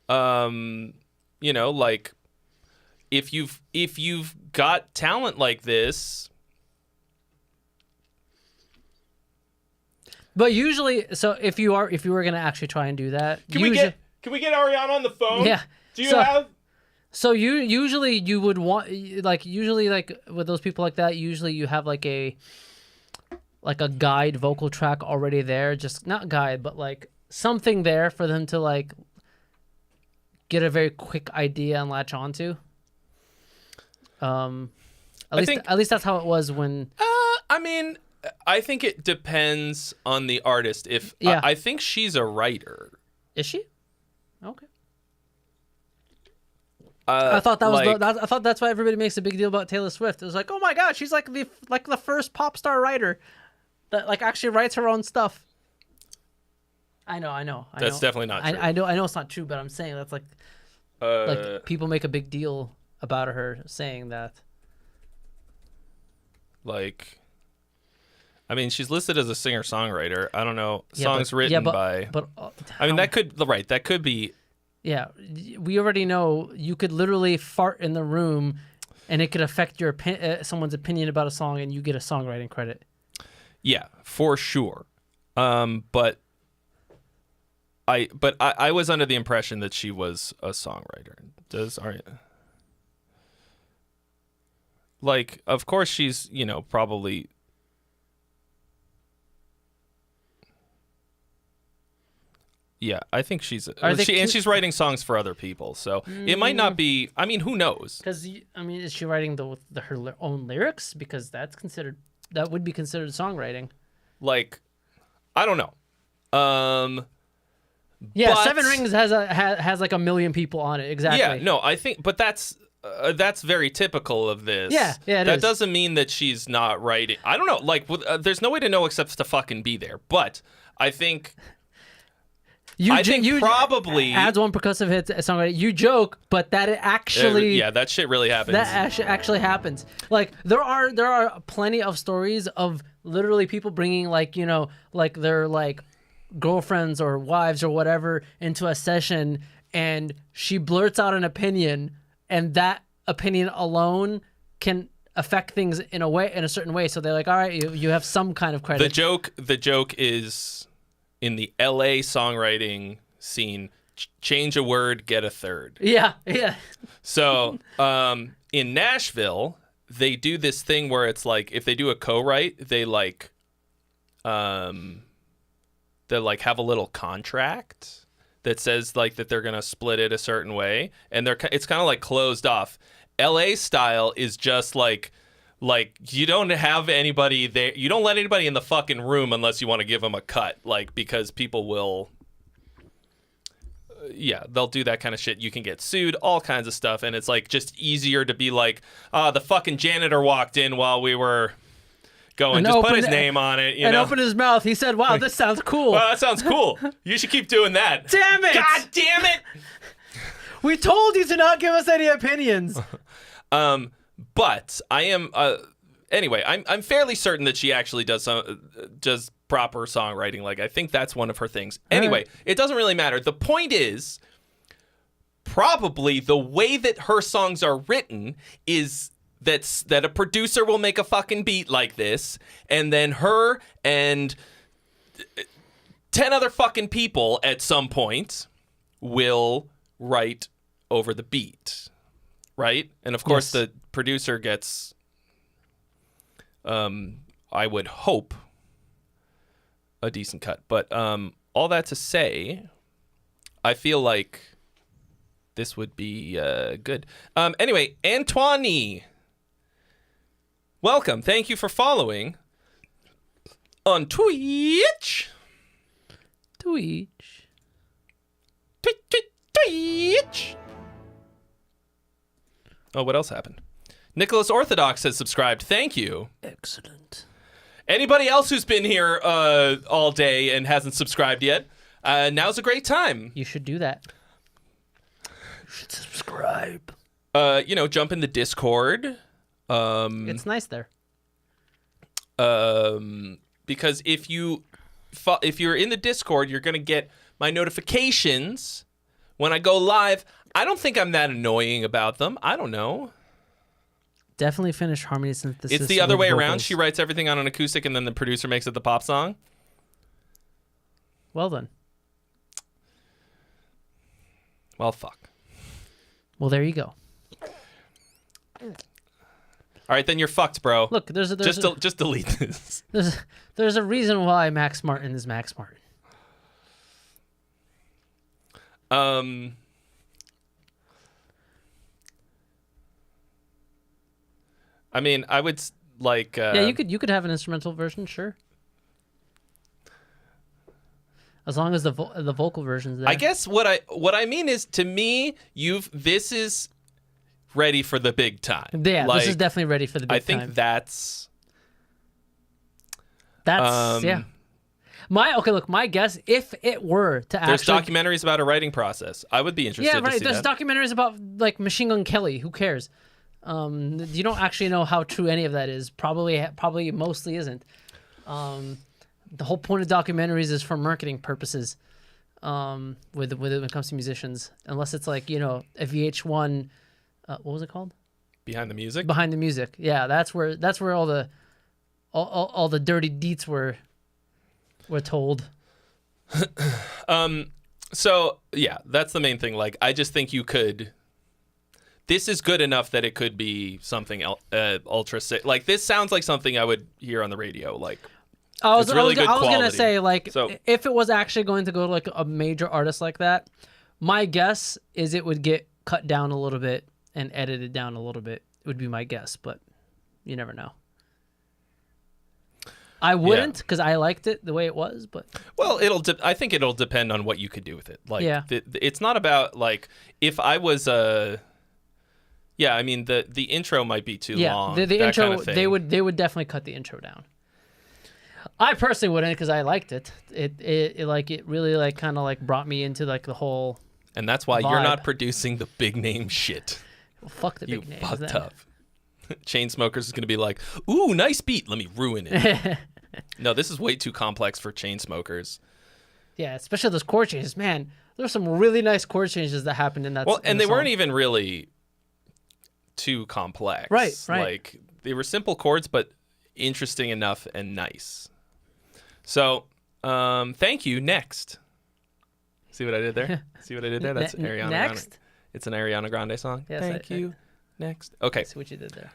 You know, like if you've got talent like this. But usually, so if you were gonna actually try and do that, Can we get Ariana on the phone? Yeah. Do you have? So you would want like with those people like that, usually you have like a guide vocal track already there, just not guide, but like something there for them to like get a very quick idea and latch onto. At least that's how it was when. I mean, I think it depends on the artist. If I think she's a writer. Is she? Okay. I thought that was I thought that's why everybody makes a big deal about Taylor Swift. It was like, oh my god, she's like the first pop star writer that like actually writes her own stuff. I know. That's definitely not true. I know it's not true, but I'm saying that's like people make a big deal about her saying that. Like, I mean, she's listed as a singer-songwriter. I don't know. Songs written by. But I mean, that could be. Yeah, we already know you could literally fart in the room, and it could affect your someone's opinion about a song, and you get a songwriting credit. Yeah, for sure. But I was under the impression that she was a songwriter. Like, of course, she's probably. Yeah, I think she's and she's writing songs for other people, so it might not be. I mean, who knows? Because is she writing her own lyrics? Because that would be considered songwriting. Like, I don't know. Yeah, but, Seven Rings has like 1 million people on it. Exactly. Yeah, no, I think, but that's very typical of this. Yeah, that doesn't mean that she's not writing. I don't know. Like, there's no way to know except to fucking be there. But I think. I think probably adds one percussive hit songwriting. You joke, but that it actually that shit really happens. That actually happens. Like there are plenty of stories of literally people bringing like their like girlfriends or wives or whatever into a session, and she blurts out an opinion, and that opinion alone can affect things in a certain way. So they're like, all right, you have some kind of credit. The joke is. In the LA songwriting scene, change a word, get a third. Yeah. So in Nashville, they do this thing where it's like if they do a co-write, they like have a little contract that says like that they're gonna split it a certain way, and it's kind of like closed off. LA style is just like you don't have anybody there. You don't let anybody in the fucking room unless you want to give them a cut. Like, because people will, they'll do that kind of shit. You can get sued, all kinds of stuff. And it's like just easier to be like, the fucking janitor walked in while we were going. And just put his name on it, and open his mouth. He said, wow, this sounds cool. Wow, that sounds cool. You should keep doing that. Damn it. God damn it. We told you to not give us any opinions. But I am anyway. I'm fairly certain that she actually does proper songwriting. Like I think that's one of her things. Anyway, It doesn't really matter. The point is, probably the way that her songs are written is that a producer will make a fucking beat like this, and then her and 10 other fucking people at some point will write over the beat. Right? And of course the producer gets, I would hope, a decent cut. But all that to say, I feel like this would be good. Anyway, Antoine, welcome. Thank you for following on Twitch. Twitch. Twitch. Oh, what else happened? Nicholas Orthodox has subscribed. Thank you. Excellent. Anybody else who's been here all day and hasn't subscribed yet, now's a great time. You should do that. You should subscribe. Jump in the Discord. It's nice there. Because if you're in the Discord, you're gonna get my notifications when I go live. I don't think I'm that annoying about them. I don't know. Definitely finish harmony synthesis. It's the other way around. vocals. She writes everything on an acoustic, and then the producer makes it the pop song. Well done. Well, fuck. Well, there you go. All right, then you're fucked, bro. Look, just delete this. There's a reason why Max Martin is Max Martin. I mean, I would like. Yeah, you could have an instrumental version, sure. As long as the vocal version's there. I guess what I mean is, to me, this is ready for the big time. Yeah, this is definitely ready for the big time. I think that's yeah. My guess, if it were to there's actually, documentaries about a writing process. I would be interested. yeah, to right. see There's that. documentaries about like Machine Gun Kelly. Who cares? You don't actually know how true any of that is. Probably mostly isn't. The whole point of documentaries is for marketing purposes. When it comes to musicians, unless it's like a VH1, what was it called? Behind the Music. Behind the Music. Yeah, that's where all the dirty deets were told. So yeah, that's the main thing. Like, I just think you could. This is good enough that it could be something ultra sick. Like, this sounds like something I would hear on the radio. Like, I was good gonna say, So- if it was actually going to go to like a major artist like that, my guess is it would get cut down a little bit and edited down a little bit. Would be my guess, but you never know. I wouldn't, because I liked it the way it was, but well, I think it'll depend on what you could do with it. Like, yeah. It's not about like if I was yeah, I mean the intro might be too long. The that intro, kind of thing. they would definitely cut the intro down. I personally wouldn't, because I liked it. It really kind of brought me into like the whole. And that's why you're vibe. not producing the big name shit. Well, fuck the You big names. fucked then. up. Chainsmokers is gonna be like, ooh, nice beat. Let me ruin it. No, this is way too complex for Chainsmokers. Yeah, especially those chord changes. Man, there's some really nice chord changes that happened in that. Well, in and the they weren't song. even really too complex. Right. Like, they were simple chords, but interesting enough and nice. So, thank you. Next. See what I did there? See what I did there? That's Ariana Next? Grande. It's an Ariana Grande song. Yes, thank you. Next. Okay. See what you did there.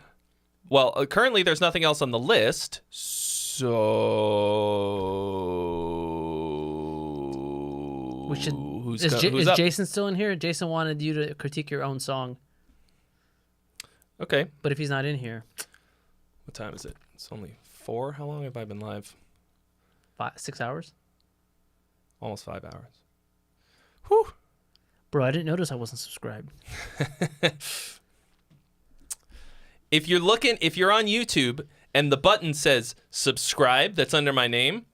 Well, currently there's nothing else on the list, so We should. who's Is up? Jason still in here? Jason wanted you to critique your own song, Okay. but if he's not in here, What time is it? It's only 4. How long have I been live? 6 hours. Almost 5 hours. Whew. Bro, I didn't notice I wasn't subscribed. If you're on YouTube and the button says subscribe, that's under my name,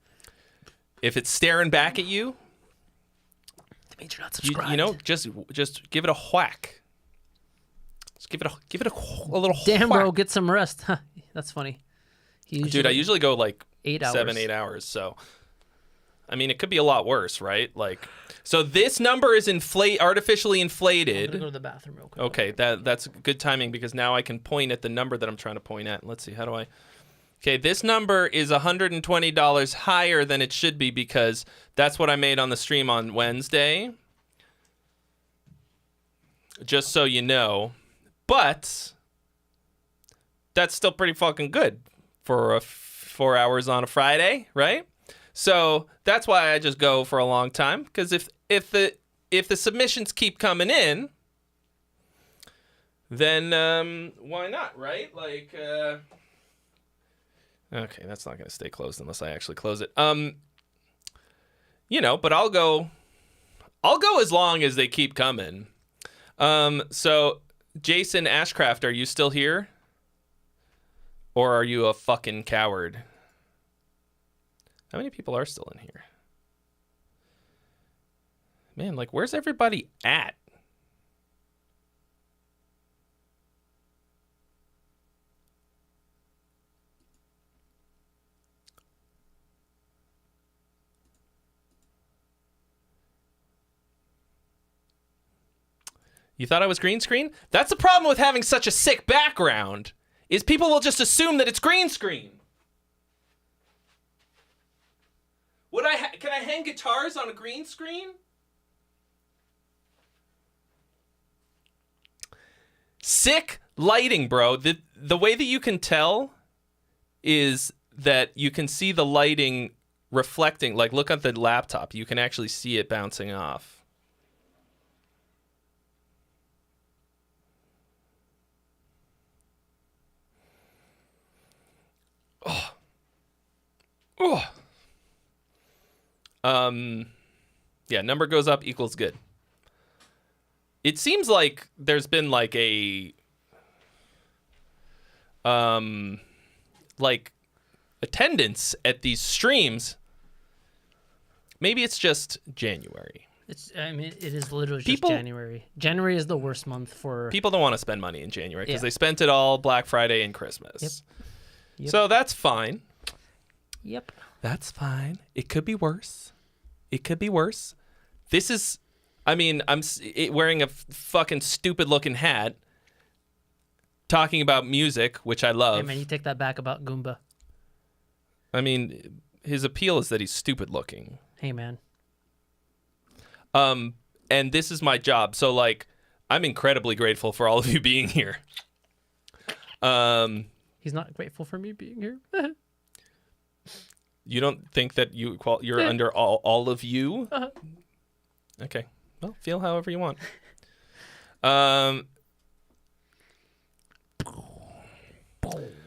if it's staring back at you, That means you're not subscribed. just give it a whack. Just give it a little Damn, whack. bro, get some rest. Huh, that's funny. Dude, I usually go like 8 hours. 7-8 hours. So, I mean, it could be a lot worse, right? Like, so this number is artificially I'm inflated. gonna go to the bathroom real quick. Okay, that's good timing, because now I can point at the number that I'm trying to point at. Let's see, how do I? Okay, this number is $120 higher than it should be, because that's what I made on the stream on Wednesday. Just so you know. But that's still pretty fucking good for 4 hours on a Friday, right? So that's why I just go for a long time, because if the submissions keep coming in, then why not, right? Like, okay, that's not going to stay closed unless I actually close it. You know, but I'll go as long as they keep coming. So Jason Ashcraft, are you still here? Or are you a fucking coward? How many people are still in here? Man, like, where's everybody at? You thought I was green screen? That's the problem with having such a sick background, is people will just assume that it's green screen. Can I hang guitars on a green screen? Sick lighting, bro. The way that you can tell is that you can see the lighting reflecting. Like, look at the laptop. You can actually see it bouncing off. Oh. Yeah, number goes up equals good. It seems like there's been like a like attendance at these streams. Maybe it's just January. I mean, it is literally just January. January is the worst month for... People don't want to spend money in January because they spent it all Black Friday and Christmas. Yep. So that's fine. Yep. That's fine. It could be worse. It could be worse. This is... I mean, I'm wearing a fucking stupid-looking hat, talking about music, which I love. Hey, man, you take that back about Goomba. I mean, his appeal is that he's stupid-looking. Hey, man. And this is my job, so, like, I'm incredibly grateful for all of you being here. He's not grateful for me being here. You don't think that you're under all of you? Uh-huh. Okay. Well, feel however you want.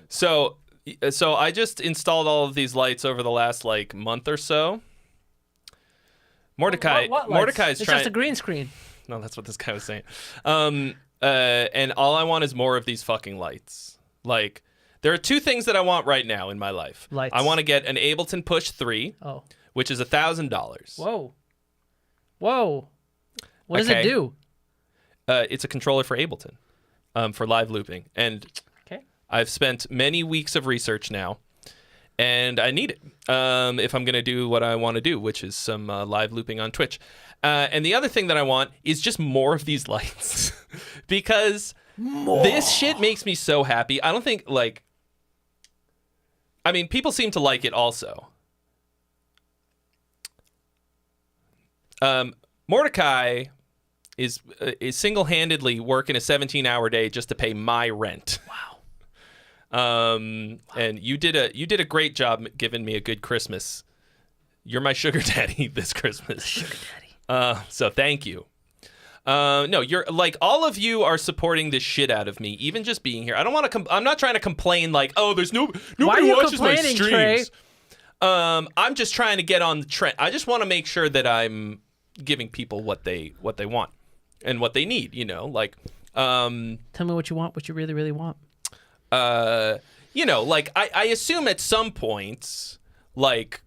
So I just installed all of these lights over the last like month or so. Mordecai's It's trying. just a green screen. No, that's what this guy was saying. And all I want is more of these fucking lights. Like, there are two things that I want right now in my life. Lights. I want to get an Ableton Push 3, which is $1,000. Whoa. What does it do? It's a controller for Ableton, for live looping. And I've spent many weeks of research now, and I need it if I'm going to do what I want to do, which is some live looping on Twitch. And the other thing that I want is just more of these lights because this shit makes me so happy. I don't think, like... I mean, people seem to like it also. Mordecai is single-handedly working a 17-hour day just to pay my rent. Wow. And you did a great job giving me a good Christmas. You're my sugar daddy this Christmas. Sugar daddy. So thank you. No, you're like, all of you are supporting the shit out of me, even just being here. I don't want to. I'm not trying to complain like, oh, there's nobody watches my streams. Trey? I'm just trying to get on the trend. I just want to make sure that I'm giving people what they want and what they need. You know, like. Tell me what you want. What you really, really want. You know, like I assume at some point, like.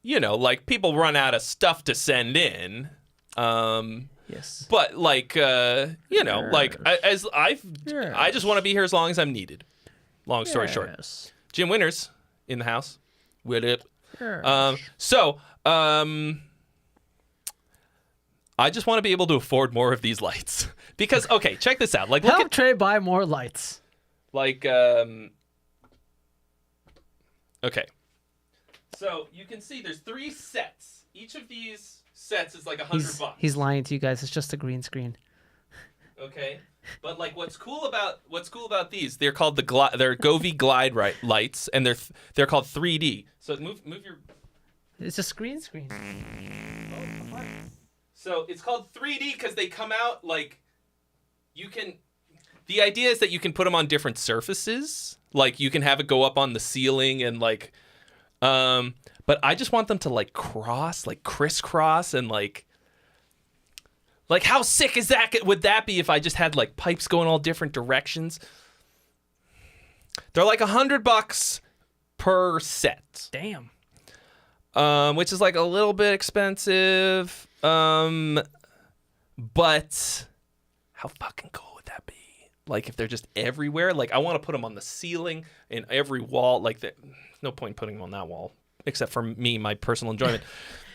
You know, like people run out of stuff to send in. Yes. But like, you know, like I just want to be here as long as I'm needed. Long story short. Jim Winters in the house. With it. So, I just want to be able to afford more of these lights because, okay, check this out. Like, help Trey buy more lights. Like, okay. So you can see there's 3 sets. Each of these sets is like $100. He's lying to you guys. It's just a green screen. Okay, but like what's cool about these? They're called they're Govee Glide lights, and they're called 3D. So move your. It's a green screen. So it's called 3D because they come out like you can. The idea is that you can put them on different surfaces. Like you can have it go up on the ceiling and like, but I just want them to like cross, like crisscross, and like how sick is that? Would that be if I just had like pipes going all different directions? They're like $100 per set. Damn. Which is like a little bit expensive. But how fucking cool would that be? Like if they're just everywhere. Like I want to put them on the ceiling in every wall. Like no point putting them on that wall, except for me, my personal enjoyment.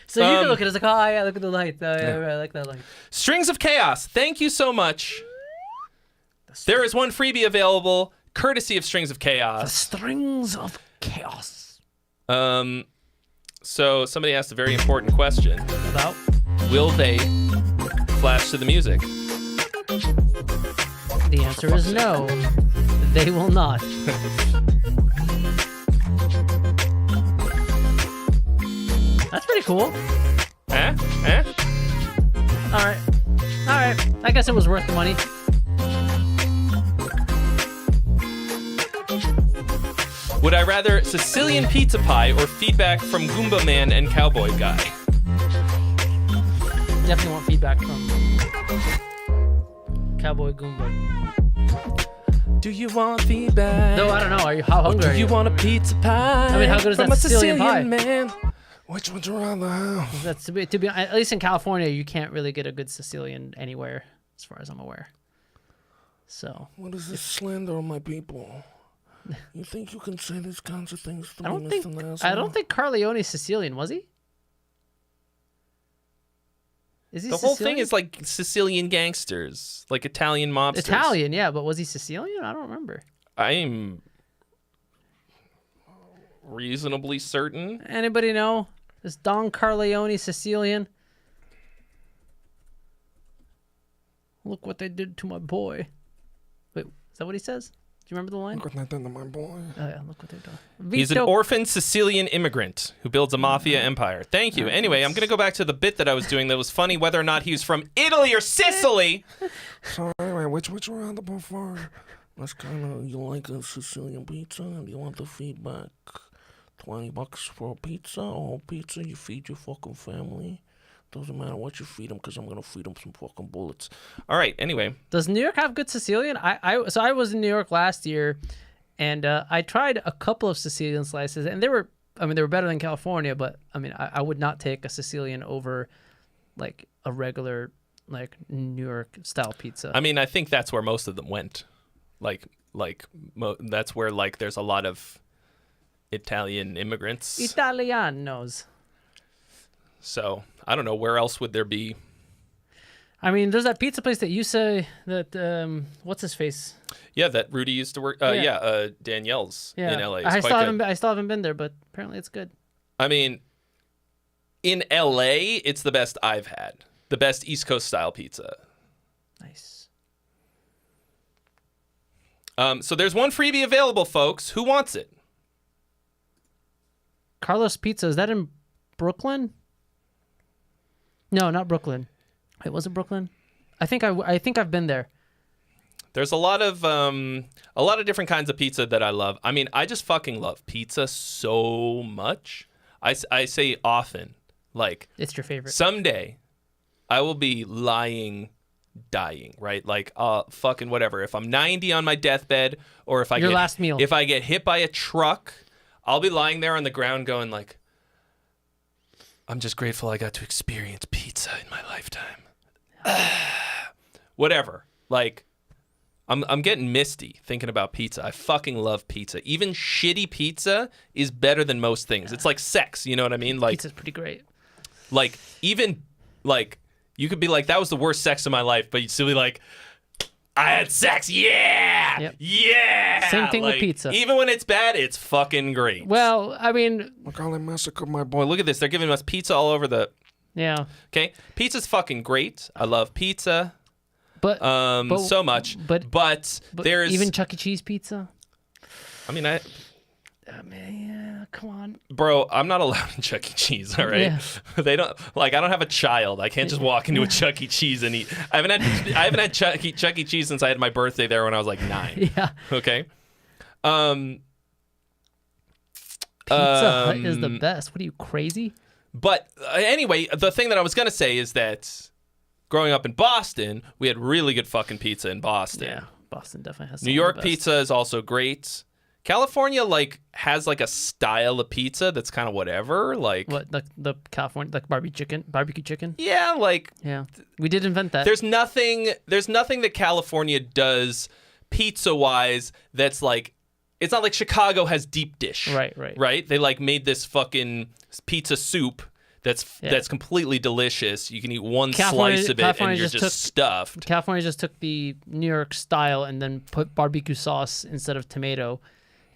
So you can look at it as like, oh yeah, look at the light. I like that light. Strings of Chaos. Thank you so much. There is one freebie available, courtesy of Strings of Chaos. Strings of Chaos. So somebody asked a very important question. About? Will they flash to the music? The answer is no. They will not. That's pretty cool. All right. I guess it was worth the money. Would I rather Sicilian pizza pie or feedback from Goomba Man and Cowboy Guy? Definitely want feedback from Cowboy Goomba. Do you want feedback? No, I don't know. How hungry are you? Do you want a pizza pie? I mean, how good is from that a Sicilian pie? Man? Which one's around the house? That's to be at least in California, you can't really get a good Sicilian anywhere, as far as I'm aware. So. What is this slander on my people? You think you can say these kinds of things to I me, don't Mr. think. I don't think Corleone's Sicilian, was he? Is he The whole thing is like Sicilian gangsters, like Italian mobsters. Italian, yeah, but was he Sicilian? I don't remember. I'm reasonably certain. Anybody know? Is Don Corleone Sicilian? Look what they did to my boy. Wait, is that what he says? Do you remember the line? Look what they did to my boy. Oh yeah, look what they've done. He's an orphan Sicilian immigrant who builds a mafia empire. Thank you. Anyway, I'm going to go back to the bit that I was doing that was funny, whether or not he was from Italy or Sicily. So anyway, which round the before? That's kind of, you like a Sicilian pizza and you want the feedback. $20 for a pizza, a whole pizza, you feed your fucking family. Doesn't matter what you feed them because I'm going to feed them some fucking bullets. All right, anyway. Does New York have good Sicilian? So I was in New York last year, and I tried a couple of Sicilian slices, and they were better than California, but I mean, I would not take a Sicilian over like a regular like New York style pizza. I mean, I think that's where most of them went. That's where like there's a lot of Italian immigrants. Italianos. So I don't know, where else would there be? I mean, there's that pizza place that you say that what's his face? Yeah, that Rudy used to work. Danielle's in LA. I still haven't been there, but apparently it's good. I mean, in LA, it's the best I've had. The best East Coast style pizza. Nice. So there's one freebie available, folks. Who wants it? Carlos Pizza, is that in Brooklyn? No, not Brooklyn. Wait, was it Brooklyn? I think I've been there. There's a lot of different kinds of pizza that I love. I mean, I just fucking love pizza so much. I say often, like, it's your favorite. Someday, I will be dying, right? Like, fucking whatever. If I'm 90 on my deathbed, or if last meal. If I get hit by a truck, I'll be lying there on the ground going like, I'm just grateful I got to experience pizza in my lifetime. Whatever. Like, I'm getting misty thinking about pizza. I fucking love pizza. Even shitty pizza is better than most things. It's like sex, you know what I mean? Like, pizza's pretty great. Like, even, like, you could be like, that was the worst sex of my life, but you'd still be like, I had sex, yeah! Yep. Yeah! Same thing with Like, pizza. Even when it's bad, it's fucking great. Well, I mean... Look how they massacred my Boy, look at this. They're giving us pizza all over the... Yeah. Okay? Pizza's fucking great. I love pizza. But so much. But there's... Even Chuck E. Cheese pizza? I mean, yeah, come on. Bro, I'm not allowed in Chuck E. Cheese, all right? Yeah. They don't, like, I don't have a child. I can't just walk into a Chuck E. Cheese and eat. I haven't had Chuck E. Cheese since I had my birthday there when I was like 9. Yeah. Okay? Pizza Hut is the best. What are you, crazy? But anyway, the thing that I was going to say is that growing up in Boston, we had really good fucking pizza in Boston. Yeah, Boston definitely has New York pizza is also great. California, like, has, like, a style of pizza that's kind of whatever. Like, what, the California, like barbecue chicken? Yeah, like... Yeah, we did invent that. There's nothing that California does pizza-wise that's, like... It's not like Chicago has deep dish. Right? They, like, made this fucking pizza soup that's completely delicious. You can eat one slice of it and you're just stuffed. California just took the New York style and then put barbecue sauce instead of tomato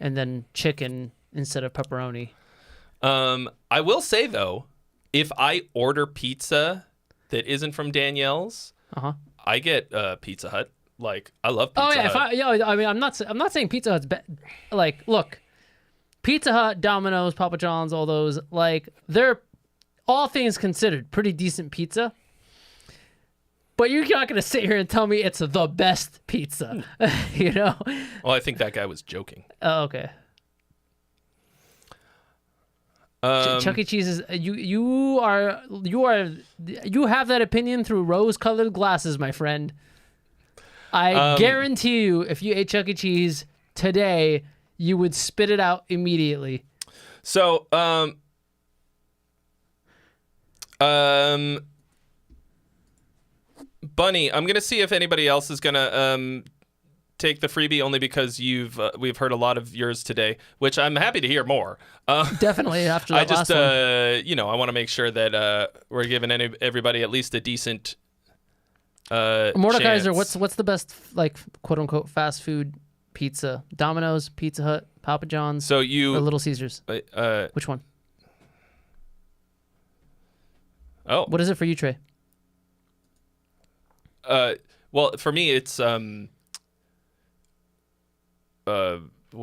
and then chicken instead of pepperoni. I will say, though, if I order pizza that isn't from Danielle's, I get Pizza Hut. Like, I love Pizza Hut. I mean, I'm not saying Pizza Hut's like, look, Pizza Hut, Domino's, Papa John's, all those, like, they're, all things considered, pretty decent pizza. But you're not going to sit here and tell me it's the best pizza, you know? Well, I think that guy was joking. Oh, okay. Chuck E. Cheese is you have that opinion through rose-colored glasses, my friend. I guarantee you, if you ate Chuck E. Cheese today, you would spit it out immediately. So, Bunny, I'm gonna see if anybody else is gonna take the freebie, only because we've heard a lot of yours today, which I'm happy to hear more. Definitely after that last one. I want to make sure that we're giving everybody at least a decent Mordekaiser, chance. what's the best, like, quote unquote fast food pizza? Domino's, Pizza Hut, Papa John's, or Little Caesars? Which one? Oh, what is it for you, Trey? well, for me, it's what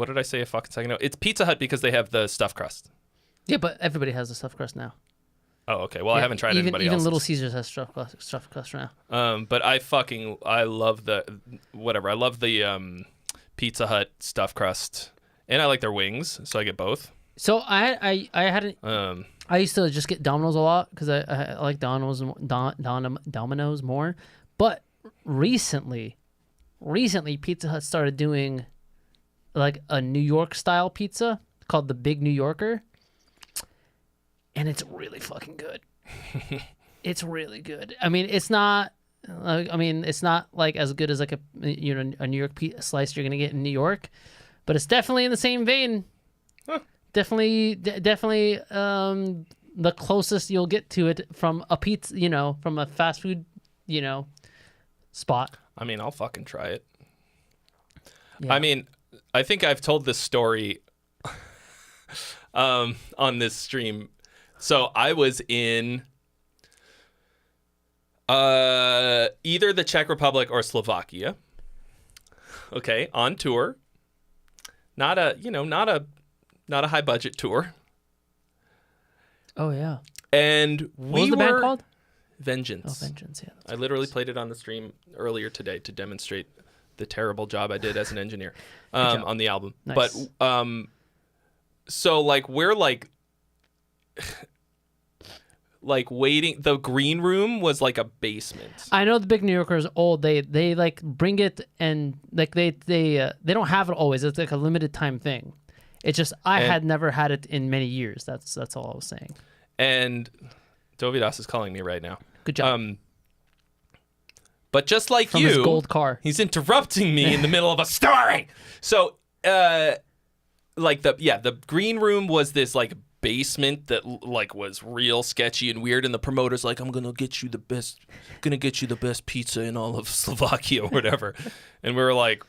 did I say a fucking second ago? It's Pizza Hut because they have the stuffed crust. Yeah, but everybody has the stuffed crust now. Oh, okay. Well, I haven't tried anybody else. Even Little Caesars has stuffed crust now. But I love the I love the Pizza Hut stuffed crust, and I like their wings, so I get both. So I hadn't. I used to just get Domino's a lot because I like Domino's more. But recently, Pizza Hut started doing like a New York style pizza called the Big New Yorker, and it's really fucking good. It's really good. I mean, it's not. It's not like as good as like a New York pizza slice you're gonna get in New York, but it's definitely in the same vein. Huh. Definitely, the closest you'll get to it from a pizza, from a fast food, spot. I mean, I'll fucking try it. Yeah. I mean, I think I've told this story on this stream. So I was in either the Czech Republic or Slovakia. Okay, on tour. Not a high budget tour. Oh yeah. And what was the band called? Vengeance. Oh, Vengeance. Yeah. I literally played it on the stream earlier today to demonstrate the terrible job I did as an engineer on the album. Nice. But so like we're like waiting. The green room was like a basement. I know the Big New Yorker is old. They like bring it and like they don't have it always. It's like a limited time thing. It's just I had never had it in many years. That's all I was saying. And Dovidas is calling me right now. Good job. But just like From you, his gold car. He's interrupting me in the middle of a story. So, like the green room was this like basement that like was real sketchy and weird, and the promoter's like, I'm gonna get you the best pizza in all of Slovakia or whatever. And we were like,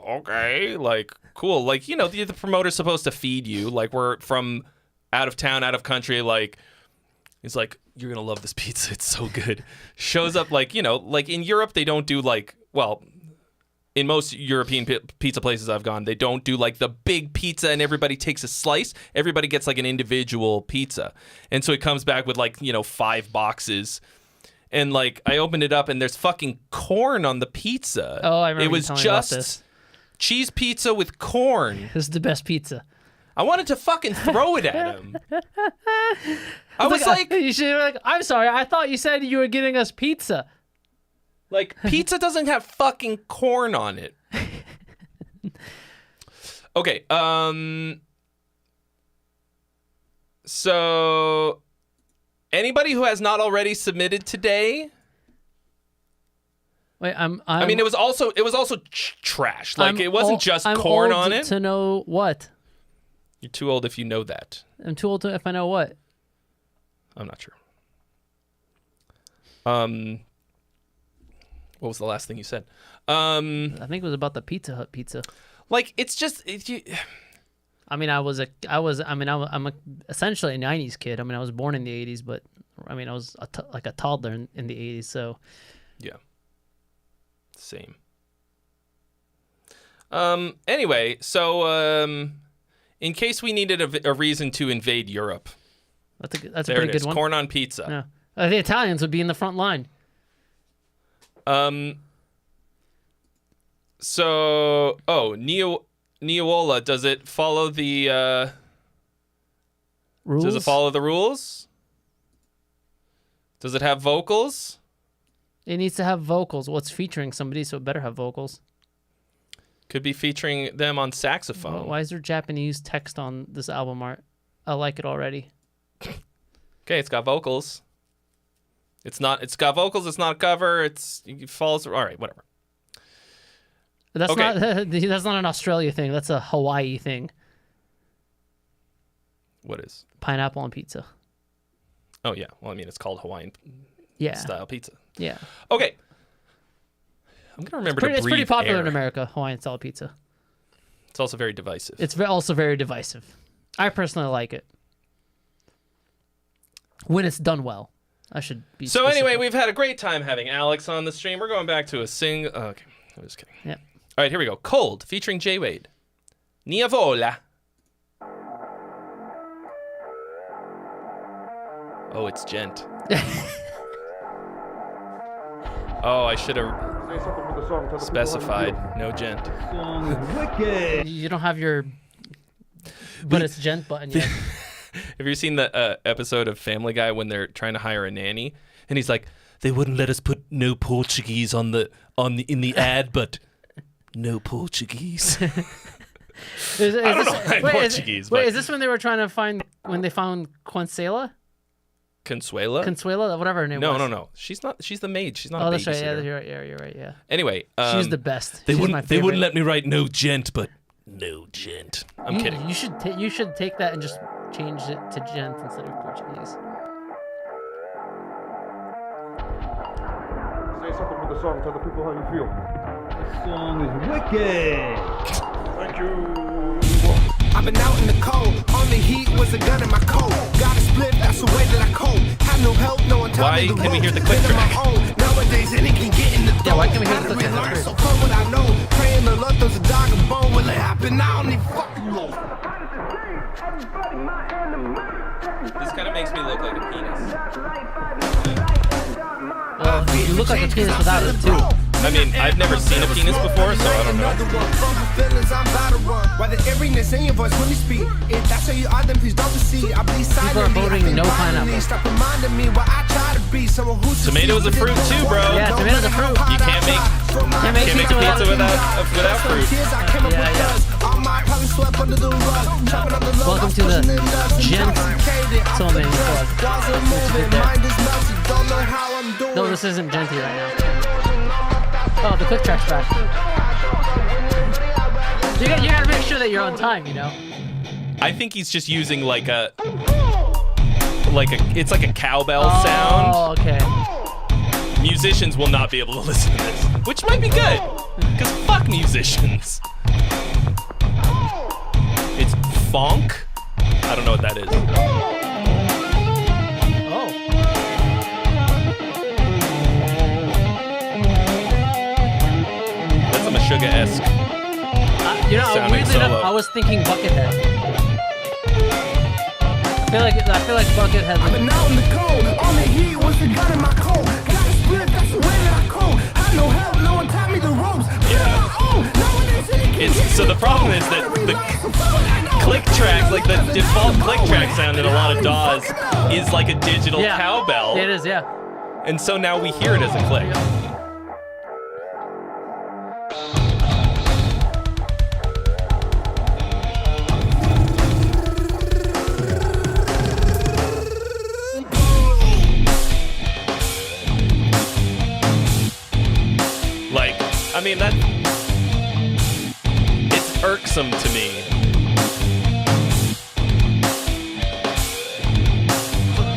okay, like cool, like the promoter's supposed to feed you, like we're from out of town, out of country, like he's like, you're gonna love this pizza, it's so good. Shows up like like in Europe they don't do like, well, in most European pizza places I've gone, they don't do like the big pizza and everybody takes a slice. Everybody gets like an individual pizza. And so it comes back with like, 5 boxes. And like I opened it up and there's fucking corn on the pizza. Oh, I remember it was you telling me about just this. Cheese pizza with corn. This is the best pizza. I wanted to fucking throw it at him. I was like, you should be like, I'm sorry, I thought you said you were getting us pizza. Like, pizza doesn't have fucking corn on it. Okay, so anybody who has not already submitted today. Wait, I mean, it was also trash. Like, it wasn't just corn on it. To know what? You're too old if you know that. I'm too old to if I know what. I'm not sure. What was the last thing you said? I think it was about the Pizza Hut pizza. Like, it's just. I'm essentially a 90s kid. I mean, I was born in the 80s, but I mean, I was like a toddler in the 80s, so. Yeah. Same. Anyway, so in case we needed a reason to invade Europe. That's a pretty good one. Corn on pizza. Yeah. The Italians would be in the front line. So, Neola, does it follow the rules? Does it follow the rules? Does it have vocals? It needs to have vocals. Well, it's featuring somebody, so it better have vocals. Could be featuring them on saxophone. Well, why is there Japanese text on this album art? I like it already. Okay, it's got vocals. It's got vocals, it's not a cover, it follows. All right, whatever. That's not an Australia thing. That's a Hawaii thing. What is? Pineapple on pizza. Oh, yeah. Well, I mean, it's called Hawaiian style pizza. Yeah. Okay. I'm going to remember to breathe It's pretty popular air. in America, Hawaiian style pizza. It's also very divisive. It's also very divisive. I personally like it. When it's done well. I should be So specific. anyway, we've had a great time having Alex on the stream. We're going back to a okay, I'm just kidding. Yeah. All right, here we go. Cold, featuring Jay Wade. Nia Vola. Oh, it's gent. Oh, I should have specified. No gent. You don't have your but it's gent button yet. Have you seen the episode of Family Guy when they're trying to hire a nanny, and he's like, "They wouldn't let us put no Portuguese in the ad, but no Portuguese." I don't know why Portuguese. Wait, is this when they were trying to find when they found Consuela, whatever her name was? No. She's not. She's the maid. She's not. Oh, a that's right. babysitter. Yeah, you're right. Yeah. Anyway, she's the best. They wouldn't let me write no gent, but no gent. I'm kidding. You should take that and just change it to gent instead of Portuguese. Say something with the song. Tell the people how you feel. This song is wicked. Thank you. I've been out in the cold. On the heat was a gun in my coat. Got a split, that's the way that I cope. Have no help, no one tell me the Why can we hear the road. click Live track? my own. Nowadays, any can get in the door. Yeah, why can we hear How the to click relearn, track? so come what I know. Praying the Lord, there's a dog and bone. Will it happen? I don't need fucking know. This kind of makes me look like a penis. Well, you look like a penis without it too. I mean, I've never seen a penis before, so I don't know. Why the eeriness in your voice when you speak? If that's how you are, then please don't deceive. I bleed silently. People are voting no pineapple. Stop reminding me what I try to be. Someone who's Tomato is a fruit too, bro. Yeah, tomato's a fruit. You can't make pizza without fruit. Welcome to the gent Soulmate Club. No, this isn't genty right now. Oh, the click track's back. You gotta make sure that you're on time, you know? I think he's just using it's like a cowbell sound. Oh, okay. Musicians will not be able to listen to this, which might be good, because fuck musicians. It's funk? I don't know what that is. Meshuggah-esque. You know, sounding weirdly solo. enough, I was thinking Buckethead. I feel like Buckethead. I've been out in the cold, on the heat, what's the gun in my coat? Got a split, that's the way that I code. Had no help, no one taught me the ropes. So the problem is that the click track, like the default click track sound in a lot of DAWs is like a digital cowbell. It is, yeah. And so now we hear it as a click. Like, I mean, it's irksome to me.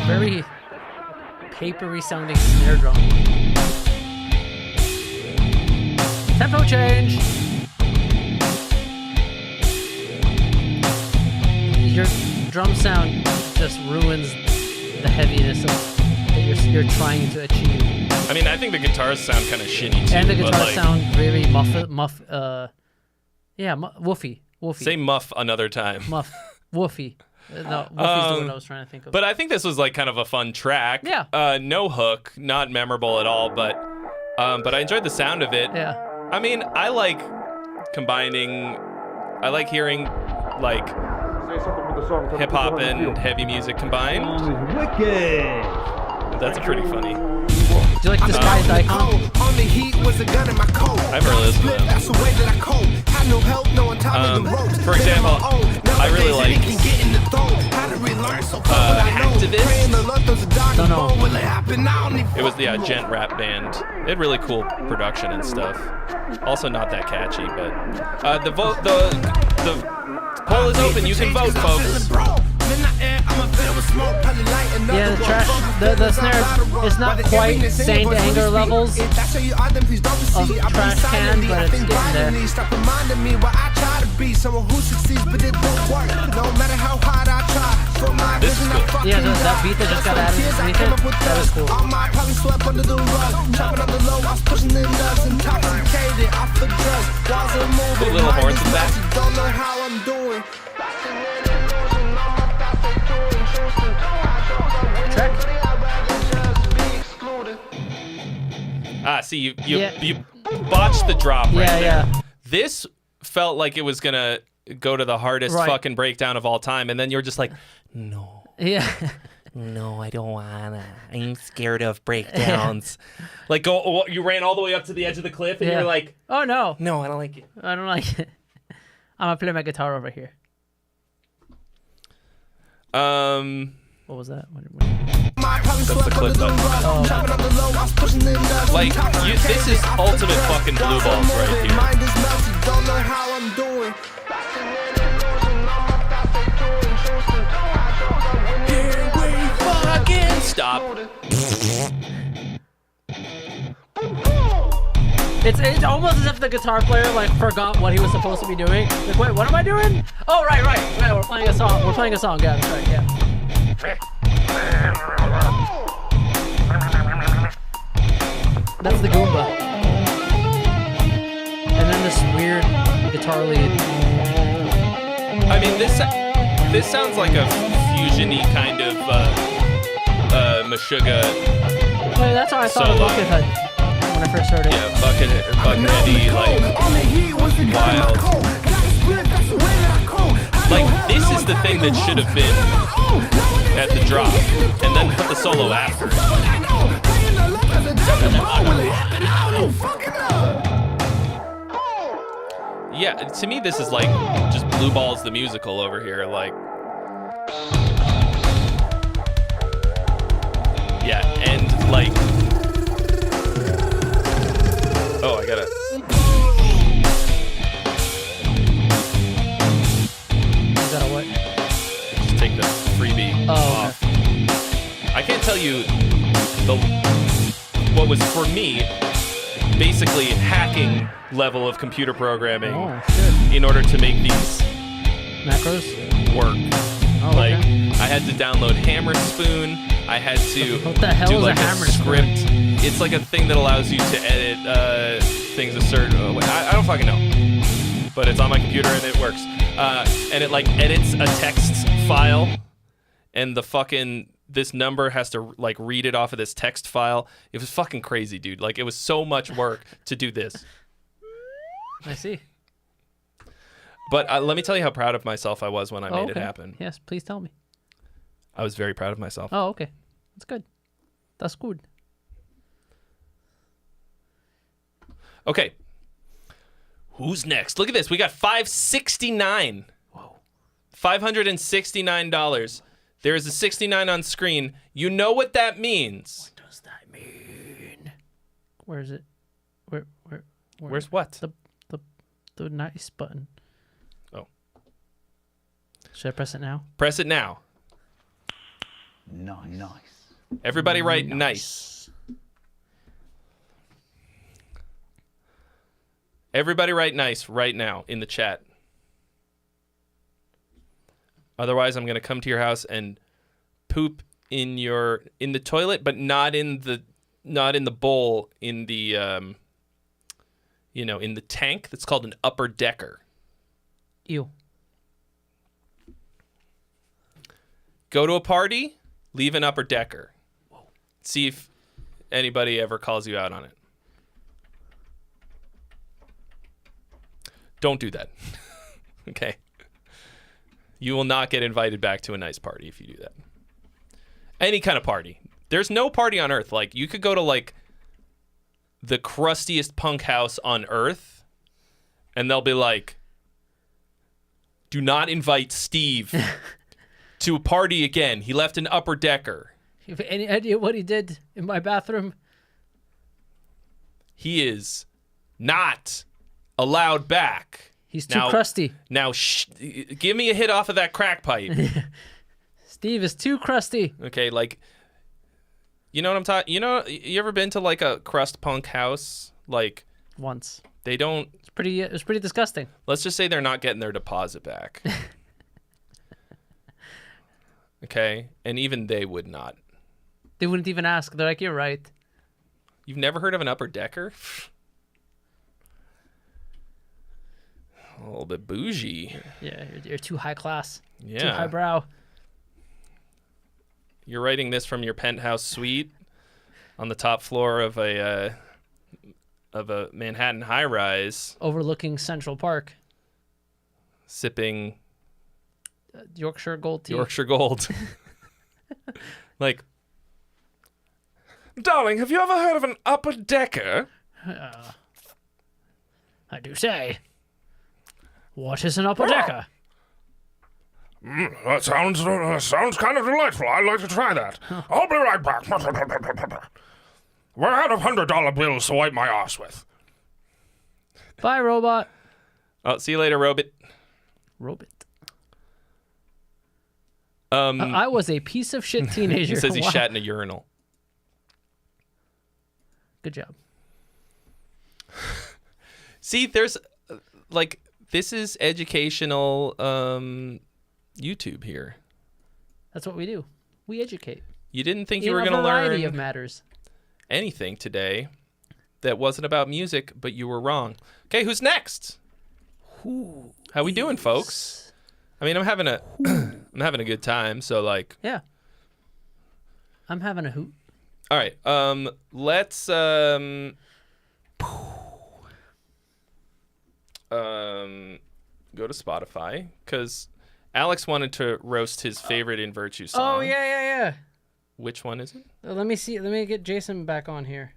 Very papery sounding snare drum. Tempo change. Your drum sound just ruins the heaviness that you're trying to achieve. I mean, I think the guitars sound kind of shitty too. And the but, guitars like, sound very woofy. Say muff another time. Muff. Woofy. No, woofy's the word I was trying to think of. But I think this was like kind of a fun track. Yeah. No hook, not memorable at all, but I enjoyed the sound of it. Yeah. I mean, I like hearing like hip hop and heavy music combined. Wicked. That's pretty funny. Do you like Disguised Icon? On the heat was a gun in my coat. I've heard this one. That's the way that I code. Had no help, no one taught me the ropes. For example, I really like Activist. Don't know. It was the Gent Rap Band. They had really cool production and stuff. Also not that catchy, but the poll is open. You can vote, folks. Yeah, the snare is not quite Saint Anger levels of Trash Can, but it's getting there. Stop reminding me what I try to be, someone who succeeds, but it don't work. No matter how hard I try, for my vision I fucking Yeah, that beat that just got added underneath it, that was cool. All my problems swept under the rug, chopping on the low, I was pushing them nuts, intoxicated, off the drugs, walls are moving. Put little horns in the back. Don't know how I'm doing. See, you botched the drop right there. Yeah. This felt like it was gonna go to the hardest fucking breakdown of all time, and then you're just like, no. Yeah. No, I don't wanna. I'm scared of breakdowns. Like, you ran all the way up to the edge of the cliff, and you're like, oh no. No, I don't like it. I don't like it. I'm gonna play my guitar over here. What was that? That's the clip button. Like, this is ultimate fucking blue balls right here. Here we fucking stop. It's almost as if the guitar player like forgot what he was supposed to be doing. Like, wait, what am I doing? Oh, right. We're playing a song. Yeah, that's right. Yeah. That's the Goomba. And then this weird guitar lead. I mean, this sounds like a fusion-y kind of Meshuggah. Well, that's how I thought of Buckethead when I first heard it. Yeah, Bucketheady, like wild. Like, this is the thing that should have been at the drop, and then put the solo after. Yeah, to me this is like just Blue Balls the musical over here, like. Yeah, and like. Oh, I gotta. You gotta what? Just take the freebie off. Okay. I can't tell you what was for me basically hacking level of computer programming in order to make these macros work. Oh, like okay. I had to download Hammer Spoon. I had to what the hell do is like a Hammer script. It's like a thing that allows you to edit things a certain way. I don't fucking know. But it's on my computer and it works. And it like edits a text file, and the fucking this number has to like read it off of this text file. It was fucking crazy, dude. Like it was so much work to do this. I see. But let me tell you how proud of myself I was when I made it happen. Yes, please tell me. I was very proud of myself. Oh, okay. That's good. That's good. Okay. Who's next? Look at this. We got $569. Whoa. $569. There is a 69 on screen. You know what that means. What does that mean? Where is it? Where's what? The nice button. Oh. Should I press it now? Press it now. Nice. Everybody write nice. Everybody write nice right now in the chat. Otherwise, I'm going to come to your house and poop in the toilet, but not in the bowl, in the in the tank that's called an upper decker. Ew. Go to a party, leave an upper decker. Whoa. See if anybody ever calls you out on it. Don't do that. Okay? You will not get invited back to a nice party if you do that. Any kind of party. There's no party on earth. Like, you could go to, like, the crustiest punk house on earth, and they'll be like, do not invite Steve to a party again. He left an upper decker. You have any idea what he did in my bathroom? He is not allowed back. He's too crusty. Now, give me a hit off of that crack pipe. Steve is too crusty. Okay, like, you know what I'm talking? You know, you ever been to like a crust punk house? Like, once. They don't. It was pretty disgusting. Let's just say they're not getting their deposit back. Okay, and even they would not. They wouldn't even ask. They're like, you're right. You've never heard of an upper decker? A little bit bougie. Yeah, you're too high class. Yeah. Too highbrow. You're writing this from your penthouse suite on the top floor of a Manhattan high-rise. Overlooking Central Park. Sipping Yorkshire Gold tea. Yorkshire Gold. Like, darling, have you ever heard of an upper decker? I do say. What is an upper decker? That sounds kind of delightful. I'd like to try that. I'll be right back. We're out of $100 bills to wipe my ass with. Bye, robot. Oh, see you later, Robot. Robot. I was a piece of shit teenager. He says he shat in a urinal. Good job. See, there's like, this is educational YouTube here. That's what we do. We educate. You didn't think you were going to learn a variety of matters. Anything today that wasn't about music, but you were wrong. Okay, who's next? How we doing, folks? I mean, I'm having a good time, so like. Yeah. I'm having a hoot. All right. Let's go to Spotify because Alex wanted to roast his favorite In Virtue song. Oh yeah. Which one is it? Let me see. Let me get Jason back on here.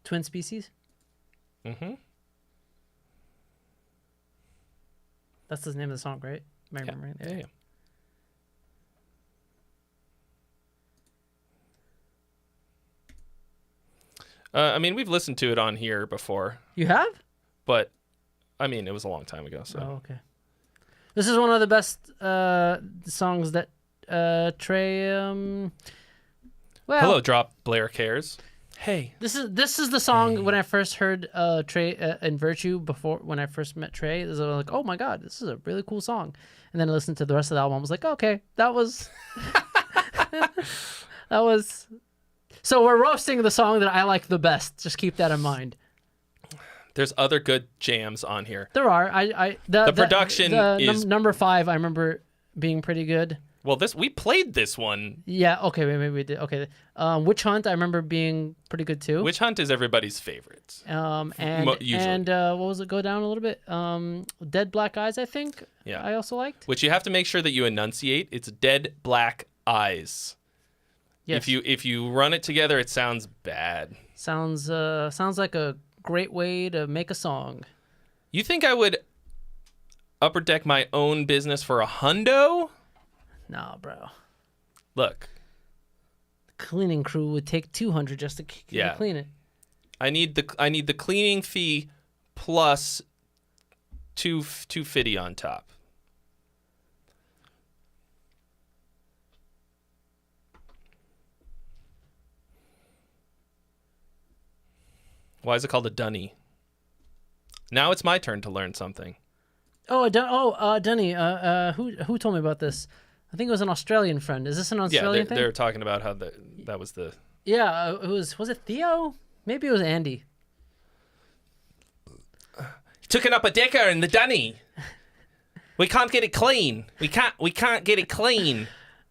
Twin Species. Mm-hmm. That's the name of the song, right? Am I remembering? Yeah. I mean, we've listened to it on here before. You have? But, I mean, it was a long time ago, so. Oh, okay. This is one of the best songs that Trey. Well, Hello, Drop Blair Cares. Hey. This is the song when I first heard Trey In Virtue before when I first met Trey. It was like, oh my god, this is a really cool song. And then I listened to the rest of the album. I was like, okay, that was that was. So we're roasting the song that I like the best. Just keep that in mind. There's other good jams on here. There are. The production is number 5. I remember being pretty good. Well, we played this one. Yeah. Okay. Maybe we did. Okay. Witch Hunt. I remember being pretty good too. Witch Hunt is everybody's favorite. And what was it? Go down a little bit. Dead Black Eyes. I think. Yeah. I also liked. Which you have to make sure that you enunciate. It's Dead Black Eyes. Yes. If you run it together, it sounds bad. Sounds like a great way to make a song. You think I would upper deck my own business for $100? Nah, bro. Look. The cleaning crew would take $200 just to clean it. I need the cleaning fee plus $250 on top. Why is it called a dunny? Now it's my turn to learn something. Dunny. Who told me about this? I think it was an Australian friend. Is this an Australian thing? They're talking about how that was the... Yeah, it was it Theo? Maybe it was Andy. Took it up a decker in the dunny. We can't get it clean. We can't get it clean.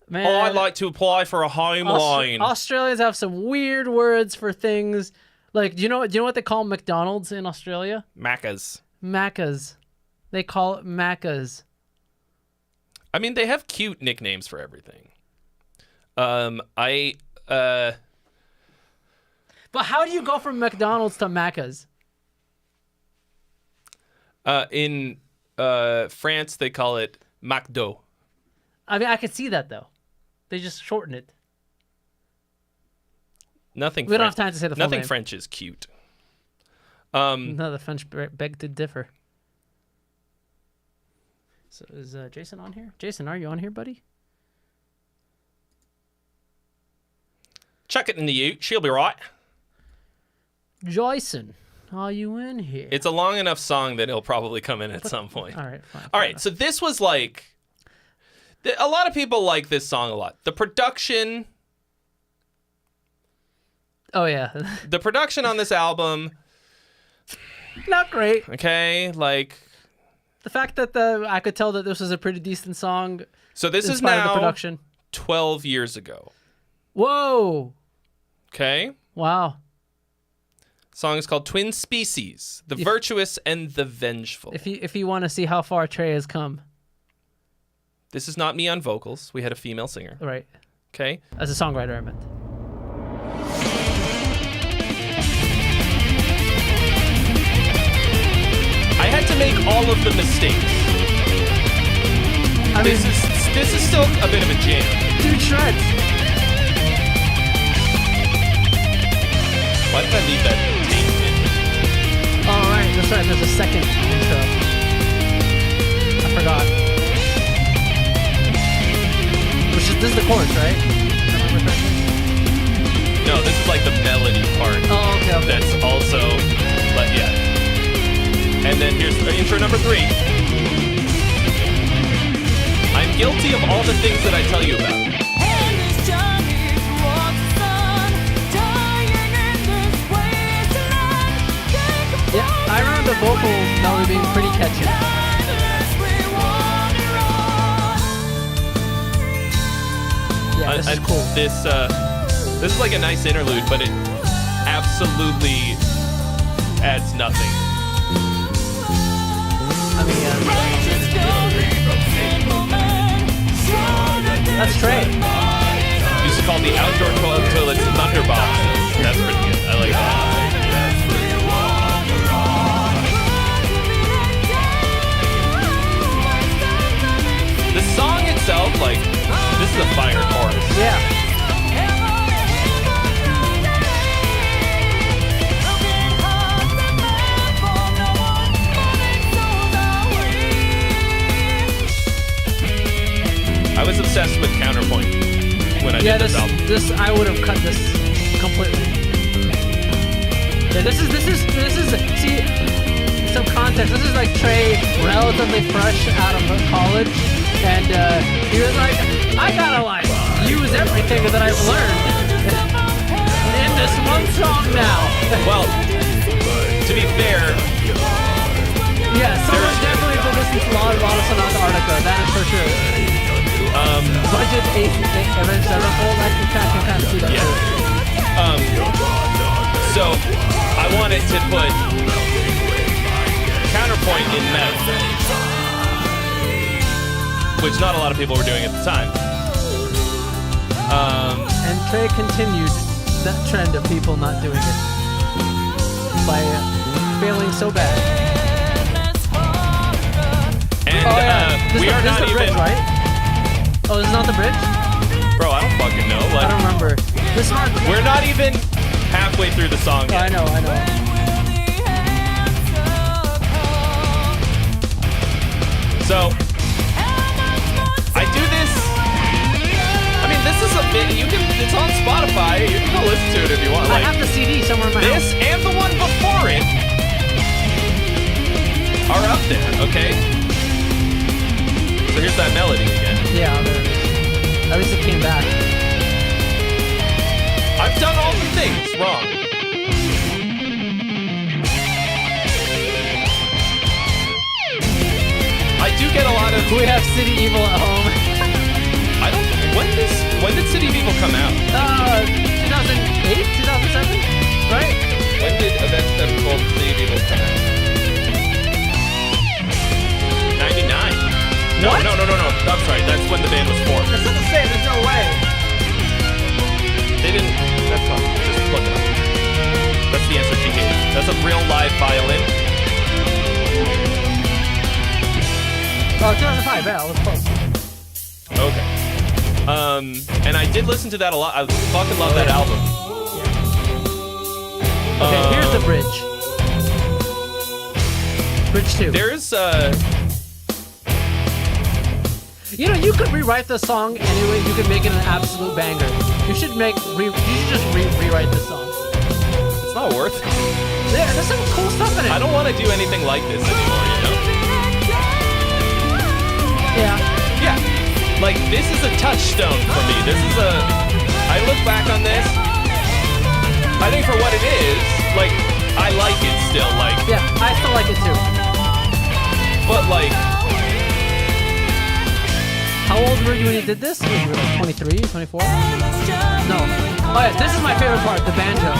Man, I'd like to apply for a home loan. Australians have some weird words for things. Like, do you know what they call McDonald's in Australia? Maccas. Macas. They call it Macas. I mean, they have cute nicknames for everything. But how do you go from McDonald's to Macas? In France, they call it McDo. I mean, I could see that though. They just shorten it. We don't have time to say the full name. Nothing French is cute. No, the French beg to differ. So is Jason on here? Jason, are you on here, buddy? Chuck it into you. She'll be right. Jason, are you in here? It's a long enough song that he'll probably come in at some point. All right, fine. All right, so this was like... A lot of people like this song a lot. The production... Oh, yeah. The production on this album... Not great. Okay, like... The fact that I could tell that this was a pretty decent song. So this is now now the production. 12 years ago. Whoa. Okay. Wow. Song is called Twin Species, The Virtuous and the Vengeful. If you want to see how far Trey has come. This is not me on vocals. We had a female singer. Right. Okay. As a songwriter, I meant. I had to make all of the mistakes. This is still a bit of a jam. Dude shreds. Why did I leave that tape in? Oh, right. That's right. There's a second intro. I forgot. This is the chorus, right? No, this is like the melody part. Oh, okay. That's also, but yeah. And then here's intro number 3. I'm guilty of all the things that I tell you about. Yeah, I remember the vocal melody being pretty catchy. Yeah, this is cool. This is like a nice interlude, but it absolutely adds nothing. I mean, that's Trey. This is called the Outdoor Toilet Thunderbox. That's pretty good. I like that. The song itself, like, this is a fire chorus. Yeah. I was obsessed with Counterpoint when I did this album. I would have cut this completely. Yeah, this is see, some context. This is like Trey, relatively fresh out of college, and he was like, I gotta like use everything that I've learned in this one song now. Well, to be fair, Yeah, someone definitely will listen to a lot of Sonata Arctica. That is for sure. Budget Avenged Sevenfold. I can kind of see that. Yeah. So I wanted to put counterpoint in metal, which not a lot of people were doing at the time. And Trey continued that trend of people not doing it by failing so bad. And we are not the even bridge, right? Oh, this is not the bridge? Bro, I don't fucking know. I Like, don't remember. This one. we're not even halfway through the song Oh, yet. I know. So I do this. I mean, this is a bit. You can. It's on Spotify. You can go listen to it if you want. I Like have the CD somewhere in my this house. and the one before it are up there. Okay. So here's that melody again. Yeah, there it is. At least it came back. I've done all the things wrong. I do get a lot of. We have City Evil at home. I don't. When did City of Evil come out? 2008, 2007, right? When did Event Sevenfold City of Evil come out? 99. No. What? No. I'm sorry. That's when the band was formed. That's not the same. There's no way. They didn't. That's fine. Just look it up. That's the answer she gave. That's a real live violin. Oh, 2005. Yeah, I was close. Okay. And I did listen to that a lot. I fucking love that album. Okay, here's the bridge. Bridge 2. There's You know, you could rewrite the song anyway. You could make it an absolute banger. You should just rewrite this song. It's not worth it. Yeah, there's some cool stuff in it. I don't want to do anything like this anymore, you know? Yeah. Yeah. Like, this is a touchstone for me. I look back on this, I think for what it is, like, I like it still, like. Yeah, I still like it too. But, like. How old were you when you did this? You were like 23, 24? No. Oh yeah, this is my favorite part, the banjo.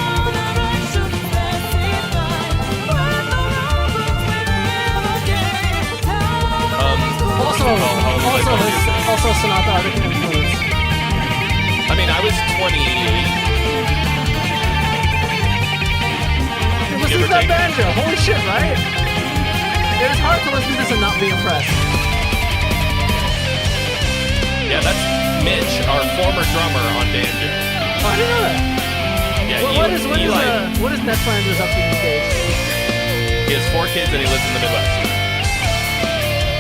Also Sonata Arctic influence. I mean, I was 28. Listen to that banjo. Holy shit, right? It is hard to listen to this and not be impressed. Yeah, that's Mitch, our former drummer on banjo. Oh, I didn't know that. Yeah, What is Netflanders up to these days? He has 4 kids and he lives in the Midwest.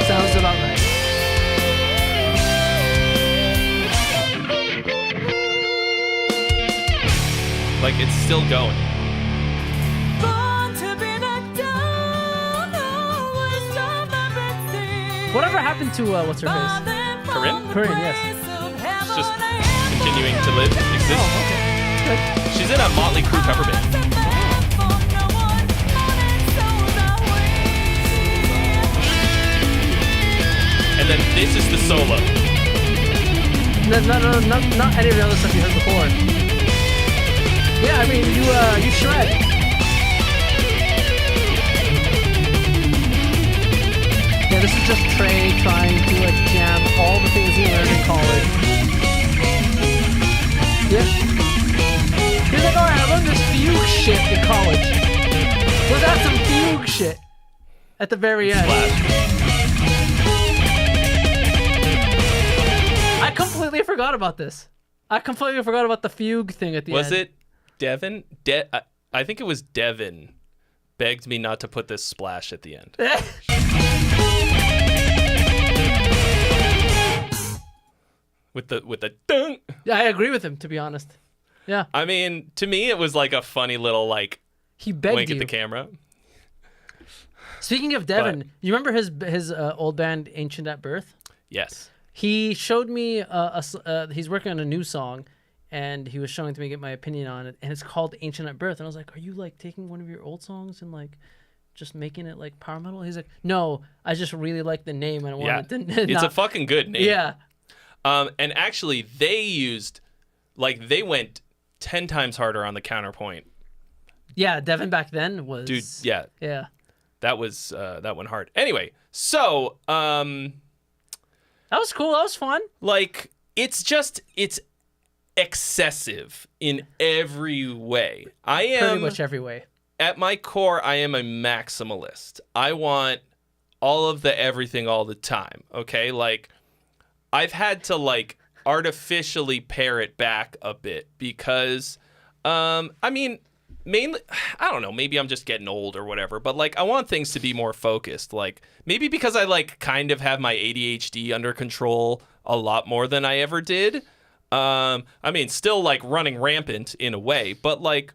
Sounds about right. Like, it's still going. Whatever happened to what's her face? Corinne? Corinne, yes. She's just continuing to exist. Oh, okay. Good. She's in a Motley Crue cover band. And then this is the solo. No, not any of the other stuff you heard before. Yeah, I mean, you shred. Yeah, this is just Trey trying to jam all the things he learned in college. Yeah. He's like, alright, I learned this fugue shit in college. Was that some fugue shit? At the very end. I completely forgot about this. I completely forgot about the fugue thing at the end. Was it Devin? I think it was Devin begged me not to put this splash at the end. with the dunk. Yeah, I agree with him, to be honest. Yeah. I mean, to me, it was like a funny little like he begged wink you. at the camera. Speaking of Devin, you remember his old band Ancient at Birth? Yes. He showed me he's working on a new song, and he was showing it to me, get my opinion on it, and it's called Ancient at Birth, and I was like, are you like taking one of your old songs and like just making it like power metal? He's like, no, I just really like the name and I wanted to It's a fucking good name. Yeah. And actually they went 10 times harder on the counterpoint. Yeah, Devin back then was... Dude, yeah. Yeah. That was, that went hard. Anyway, so... that was cool, that was fun. Like, it's excessive in every way. I am... Pretty much every way. At my core, I am a maximalist. I want all of the everything all the time, okay? Like, I've had to, like, artificially pare it back a bit because, I mean, mainly, I don't know, maybe I'm just getting old or whatever, but, like, I want things to be more focused. Like, maybe because I, like, kind of have my ADHD under control a lot more than I ever did. I mean, still, like, running rampant in a way, but, like,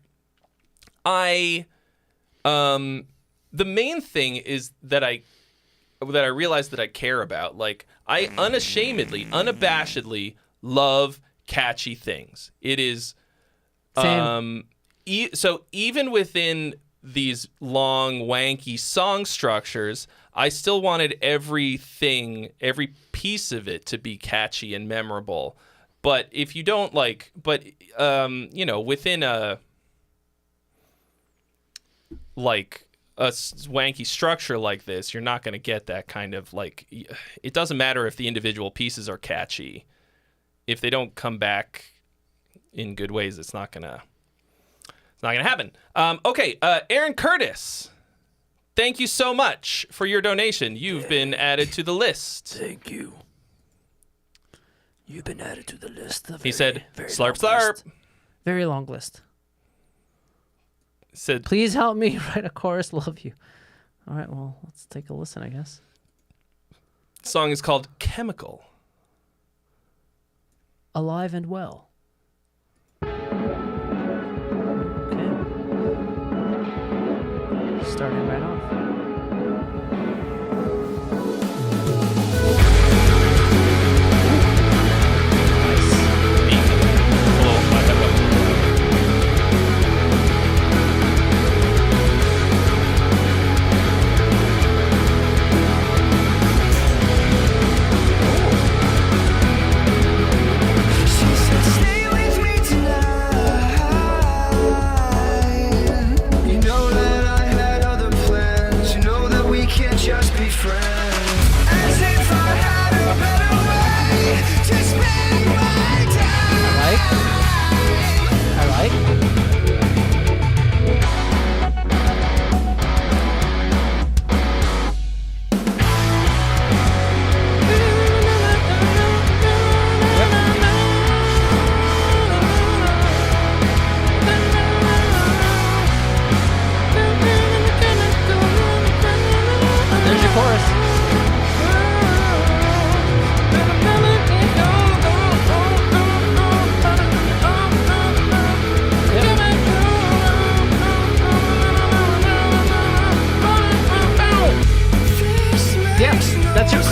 the main thing is that I realize that I care about. Like, I unashamedly, unabashedly love catchy things. It is, Same. So even within these long, wanky song structures, I still wanted everything, every piece of it to be catchy and memorable. But if you don't like, you know, within a swanky structure like this, you're not going to get that kind of, like, it doesn't matter if the individual pieces are catchy. If they don't come back in good ways, it's not gonna happen. Okay, Aaron Curtis, thank you so much for your donation. You've been added to the list. Thank you. You've been added to the list. He said, very "Slurp, long slurp." list. Very long list. Said, please help me write a chorus. Love you. All right, well, let's take a listen, I guess. Song is called Chemical. Alive and Well. Okay. Starting right off.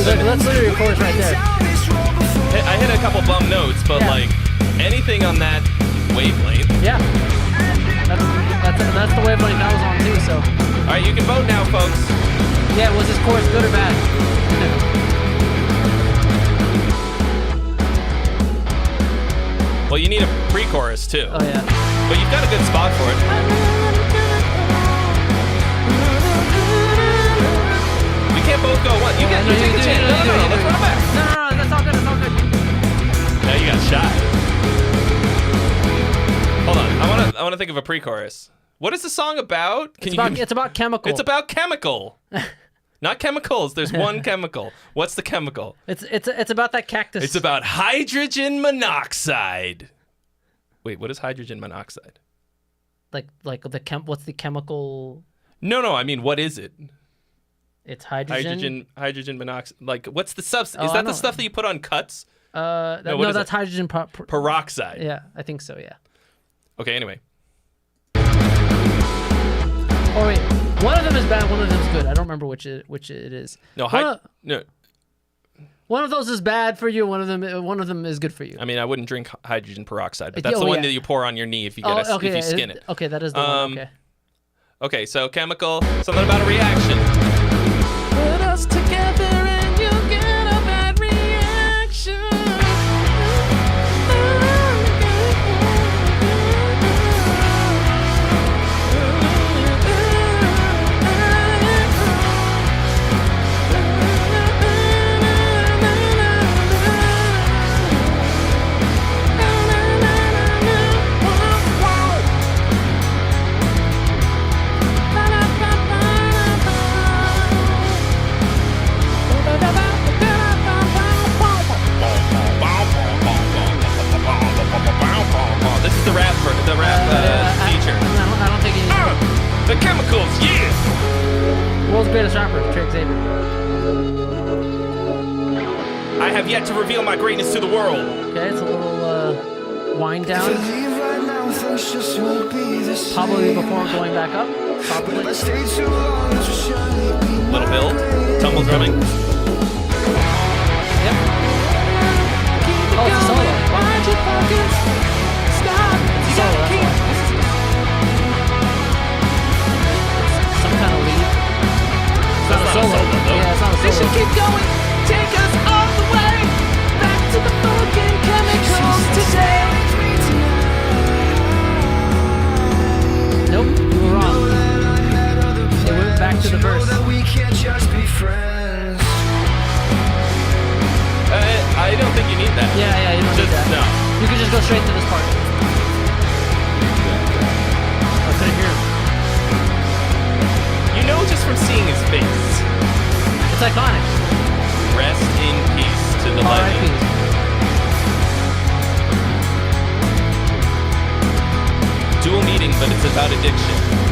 That's literally your chorus right there. I hit a couple bum notes, but like anything on that wavelength. Yeah. That's the wavelength I was on too, so. All right, you can vote now, folks. Yeah, was this chorus good or bad? Well, you need a pre-chorus too. Oh yeah. But you've got a good spot for it. We can't both go one. You take a chance. No, let's run it back. No, that's all good. That's all good. Now you got shot. Hold on. I want to think of a pre-chorus. What is the song about? It's about chemical. It's about chemical. Not chemicals. There's one chemical. What's the chemical? It's about that cactus. It's about hydrogen monoxide. Wait, what is hydrogen monoxide? Like what's the chemical? No. I mean, what is it? It's hydrogen. Hydrogen monoxide. Like, what's the substance? Is that the stuff that you put on cuts? No, that's hydrogen peroxide. Yeah, I think so. Yeah. Okay. Anyway. Oh wait, one of them is bad, one of them is good. I don't remember which it is. No, no. One of those is bad for you. One of them is good for you. I mean, I wouldn't drink hydrogen peroxide, but that's the one that you pour on your knee if you get if you skin it. Okay, that is the one. Okay. Okay, so chemical, something about a reaction. Put us together and you get a bad reaction. This is the rap feature. I don't think he. The chemicals, yeah. World's greatest rapper, Trey Xavier. I have yet to reveal my greatness to the world. Okay, it's a little wind down. Probably before going back up. Probably. Little build, tumble drumming. Yep. Oh, it's a solo. Solo, that's why. Some kind of lead. It's not a solo. Yeah, it's not a solo. They should keep going, take us all the way back to the fucking chemicals today. Nope, you were wrong. They went back to the verse. I don't think you need that. Yeah, you don't need that. No. You can just go straight to this part. I couldn't hear him. You know just from seeing his face. It's iconic. Rest in peace to the legend. Dual meaning, but it's about addiction.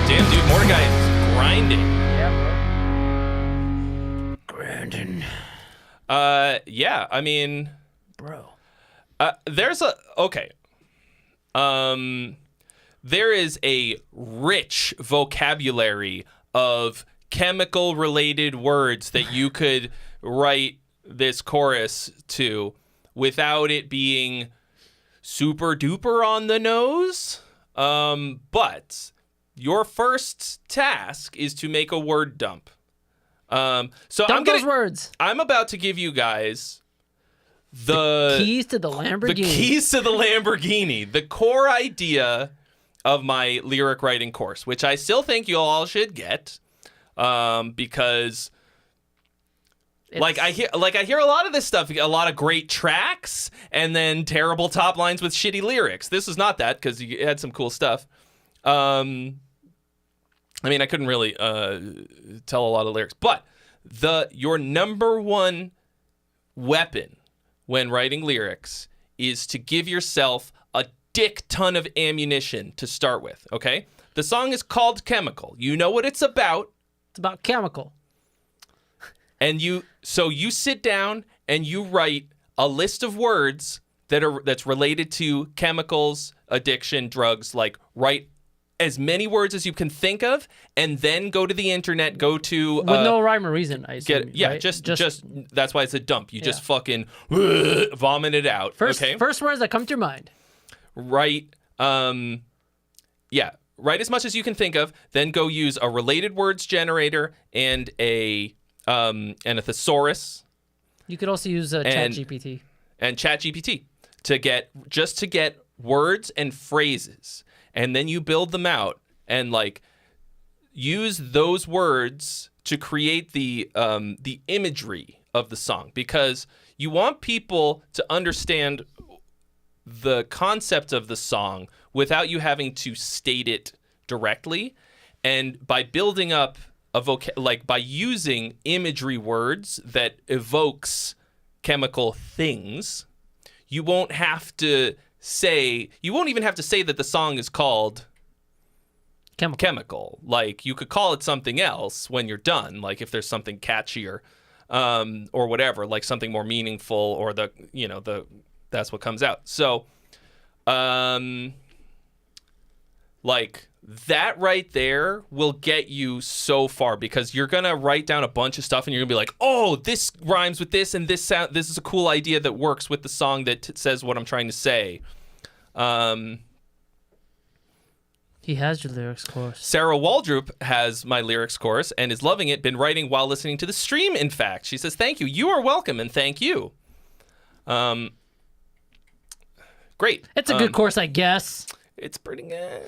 Damn, dude, Mordecai is grinding. Yeah, bro. Grinding. Yeah, I mean, Bro. there's a okay. There is a rich vocabulary of chemical related words that you could write this chorus to without it being super duper on the nose. But your first task is to make a word dump. So Dump those words. I'm about to give you guys the keys to the Lamborghini. The keys to the Lamborghini. The core idea of my lyric writing course, which I still think you all should get, because I hear a lot of this stuff, a lot of great tracks, and then terrible top lines with shitty lyrics. This is not that, because you had some cool stuff. I mean, I couldn't really tell a lot of lyrics, but your number one weapon when writing lyrics is to give yourself a dick ton of ammunition to start with, okay? The song is called Chemical. You know what it's about. It's about chemical. And you sit down and you write a list of words that's related to chemicals, addiction, drugs, like write as many words as you can think of, and then go to the internet, with no rhyme or reason, I assume. Right? just that's why it's a dump. You just fucking vomit it out. First words that come to your mind. Write as much as you can think of, then go use a related words generator and a thesaurus. You could also use ChatGPT. And ChatGPT to get words and phrases. And then you build them out and like use those words to create the imagery of the song, because you want people to understand the concept of the song without you having to state it directly. And by building up by using imagery words that evokes chemical things, you won't even have to say that the song is called Chemical. Like, you could call it something else when you're done, like if there's something catchier or whatever, like something more meaningful, or the that's what comes out. So, like that right there will get you so far because you're gonna write down a bunch of stuff and you're gonna be like, oh, this rhymes with this and this sound. This is a cool idea that works with the song that says what I'm trying to say. He has your lyrics course. Sarah Waldrop has my lyrics course and is loving it. Been writing while listening to the stream, in fact. She says, thank you. You are welcome, and thank you. Great. It's a good course, I guess. It's pretty good.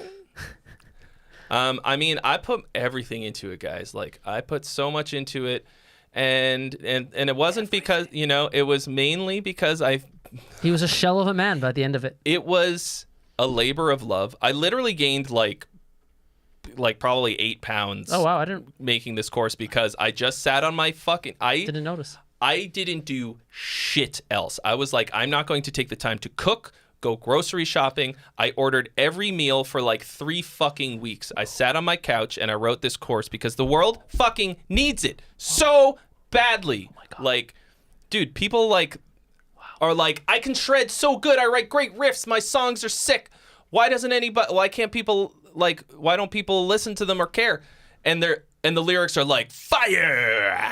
I mean, I put everything into it, guys. Like, I put so much into it. And it wasn't because, you know, it was mainly because He was a shell of a man by the end of it. It was a labor of love. I literally gained like probably 8 pounds. Oh wow, I didn't making this course because I just sat on my didn't notice. I didn't do shit else. I was like, I'm not going to take the time to cook, go grocery shopping. I ordered every meal for like 3 fucking weeks. I sat on my couch and I wrote this course because the world fucking needs it so badly. Oh my God. Like, dude, people like are like, I can shred so good. I write great riffs. My songs are sick. Why can't people like, why don't people listen to them or care? And the lyrics are like, fire,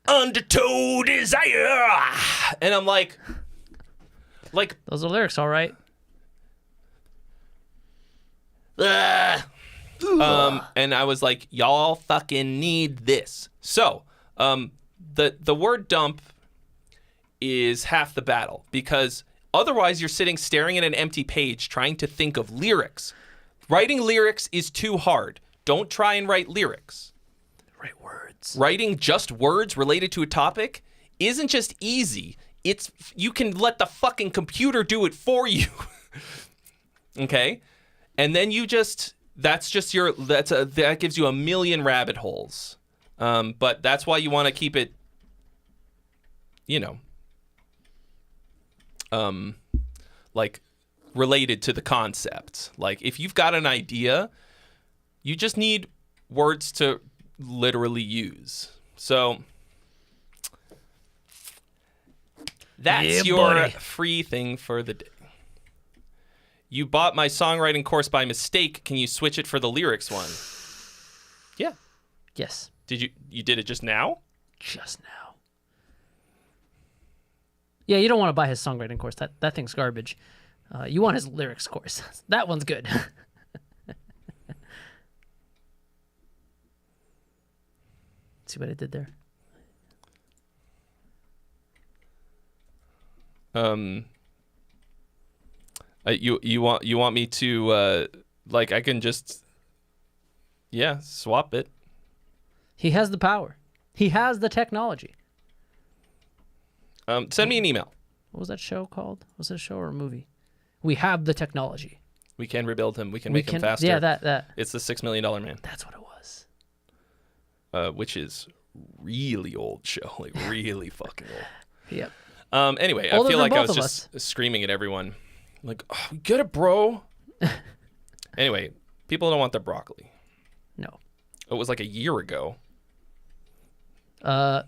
undertow desire. And I'm like, those are lyrics, all right. And I was like, y'all fucking need this. So, the word dump is half the battle because otherwise you're sitting staring at an empty page trying to think of lyrics. Writing lyrics is too hard. Don't try and write lyrics. Write words. Writing just words related to a topic isn't just easy. You can let the fucking computer do it for you. Okay? And then that gives you a million rabbit holes. But that's why you want to keep it, you know, like related to the concept. Like if you've got an idea, you just need words to literally use. So that's your free thing for the day. You bought my songwriting course by mistake. Can you switch it for the lyrics one? Yeah. Yes. You did it just now? Just now. Yeah, you don't want to buy his songwriting course. That thing's garbage. You want his lyrics course. That one's good. See what I did there? You want me to like I can just swap it. He has the power. He has the technology. Send me an email. What was that show called? Was it a show or a movie? We have the technology. We can rebuild him. We can make him faster. Yeah, that. It's the $6 Million Man. That's what it was. Which is really old show, like really fucking old. Yep. Anyway, Older I feel than like I both was of just screaming at everyone, like, oh, get it, bro. Anyway, people don't want their broccoli. No. It was like a year ago. Was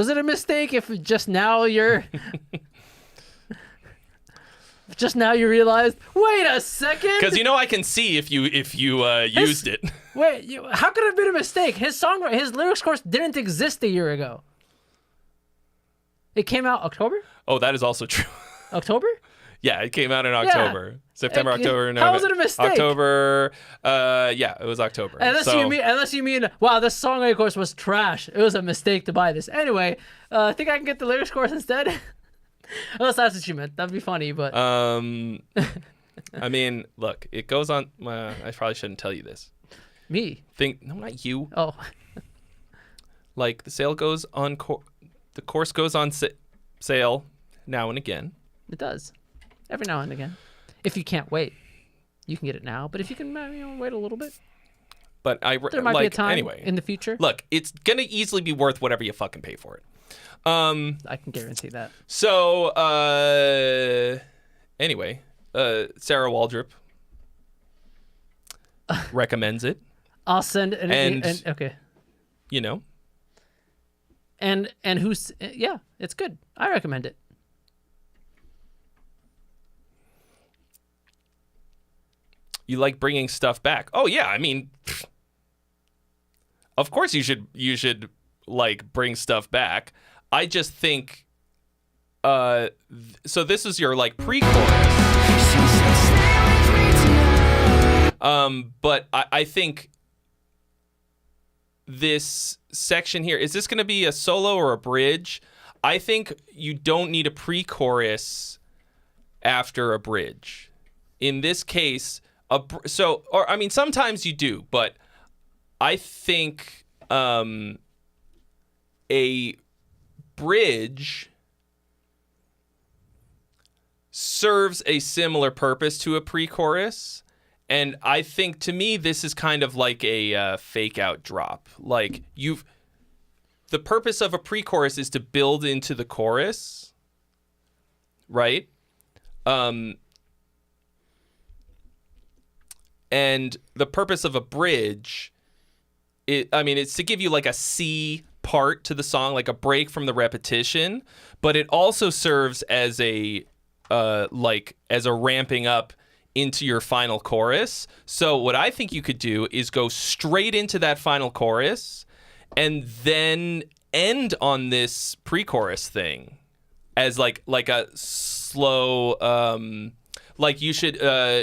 it a mistake if just now you're just now you realized? Wait a second. Because I can see if you used it. Wait, how could it have been a mistake? His lyrics course didn't exist a year ago. It came out October? Oh, that is also true. October? Yeah, it came out in October. Yeah. September, October, November. How was it a mistake? October. Yeah, it was October. Unless you mean, wow, this songwriting course was trash. It was a mistake to buy this. Anyway, I think I can get the lyrics course instead. Unless that's what you meant. That'd be funny, but. I mean, look, it goes on. I probably shouldn't tell you this. Me? No, not you. Oh. Like the sale goes on. The course goes on sale now and again. It does. Every now and again. If you can't wait, you can get it now. But if you can wait a little bit. But there might be a time anyway, in the future. Look, it's going to easily be worth whatever you fucking pay for it. I can guarantee that. So, anyway, Sarah Waldrop recommends it. I'll send and okay. You know. And who's it's good. I recommend it. you like bringing stuff back. Oh yeah, I mean, of course you should like bring stuff back. I just think, so this is your like pre-chorus. But I think this section here, is this going to be a solo or a bridge? I think you don't need a pre-chorus after a bridge. In this case, sometimes you do, but I think a bridge serves a similar purpose to a pre-chorus. And I think, to me, this is kind of like a fake-out drop. Like, the purpose of a pre-chorus is to build into the chorus, right? And the purpose of a bridge, it's to give you like a C part to the song, like a break from the repetition, but it also serves as a ramping up into your final chorus. So what I think you could do is go straight into that final chorus and then end on this pre-chorus thing as like a slow, like you should,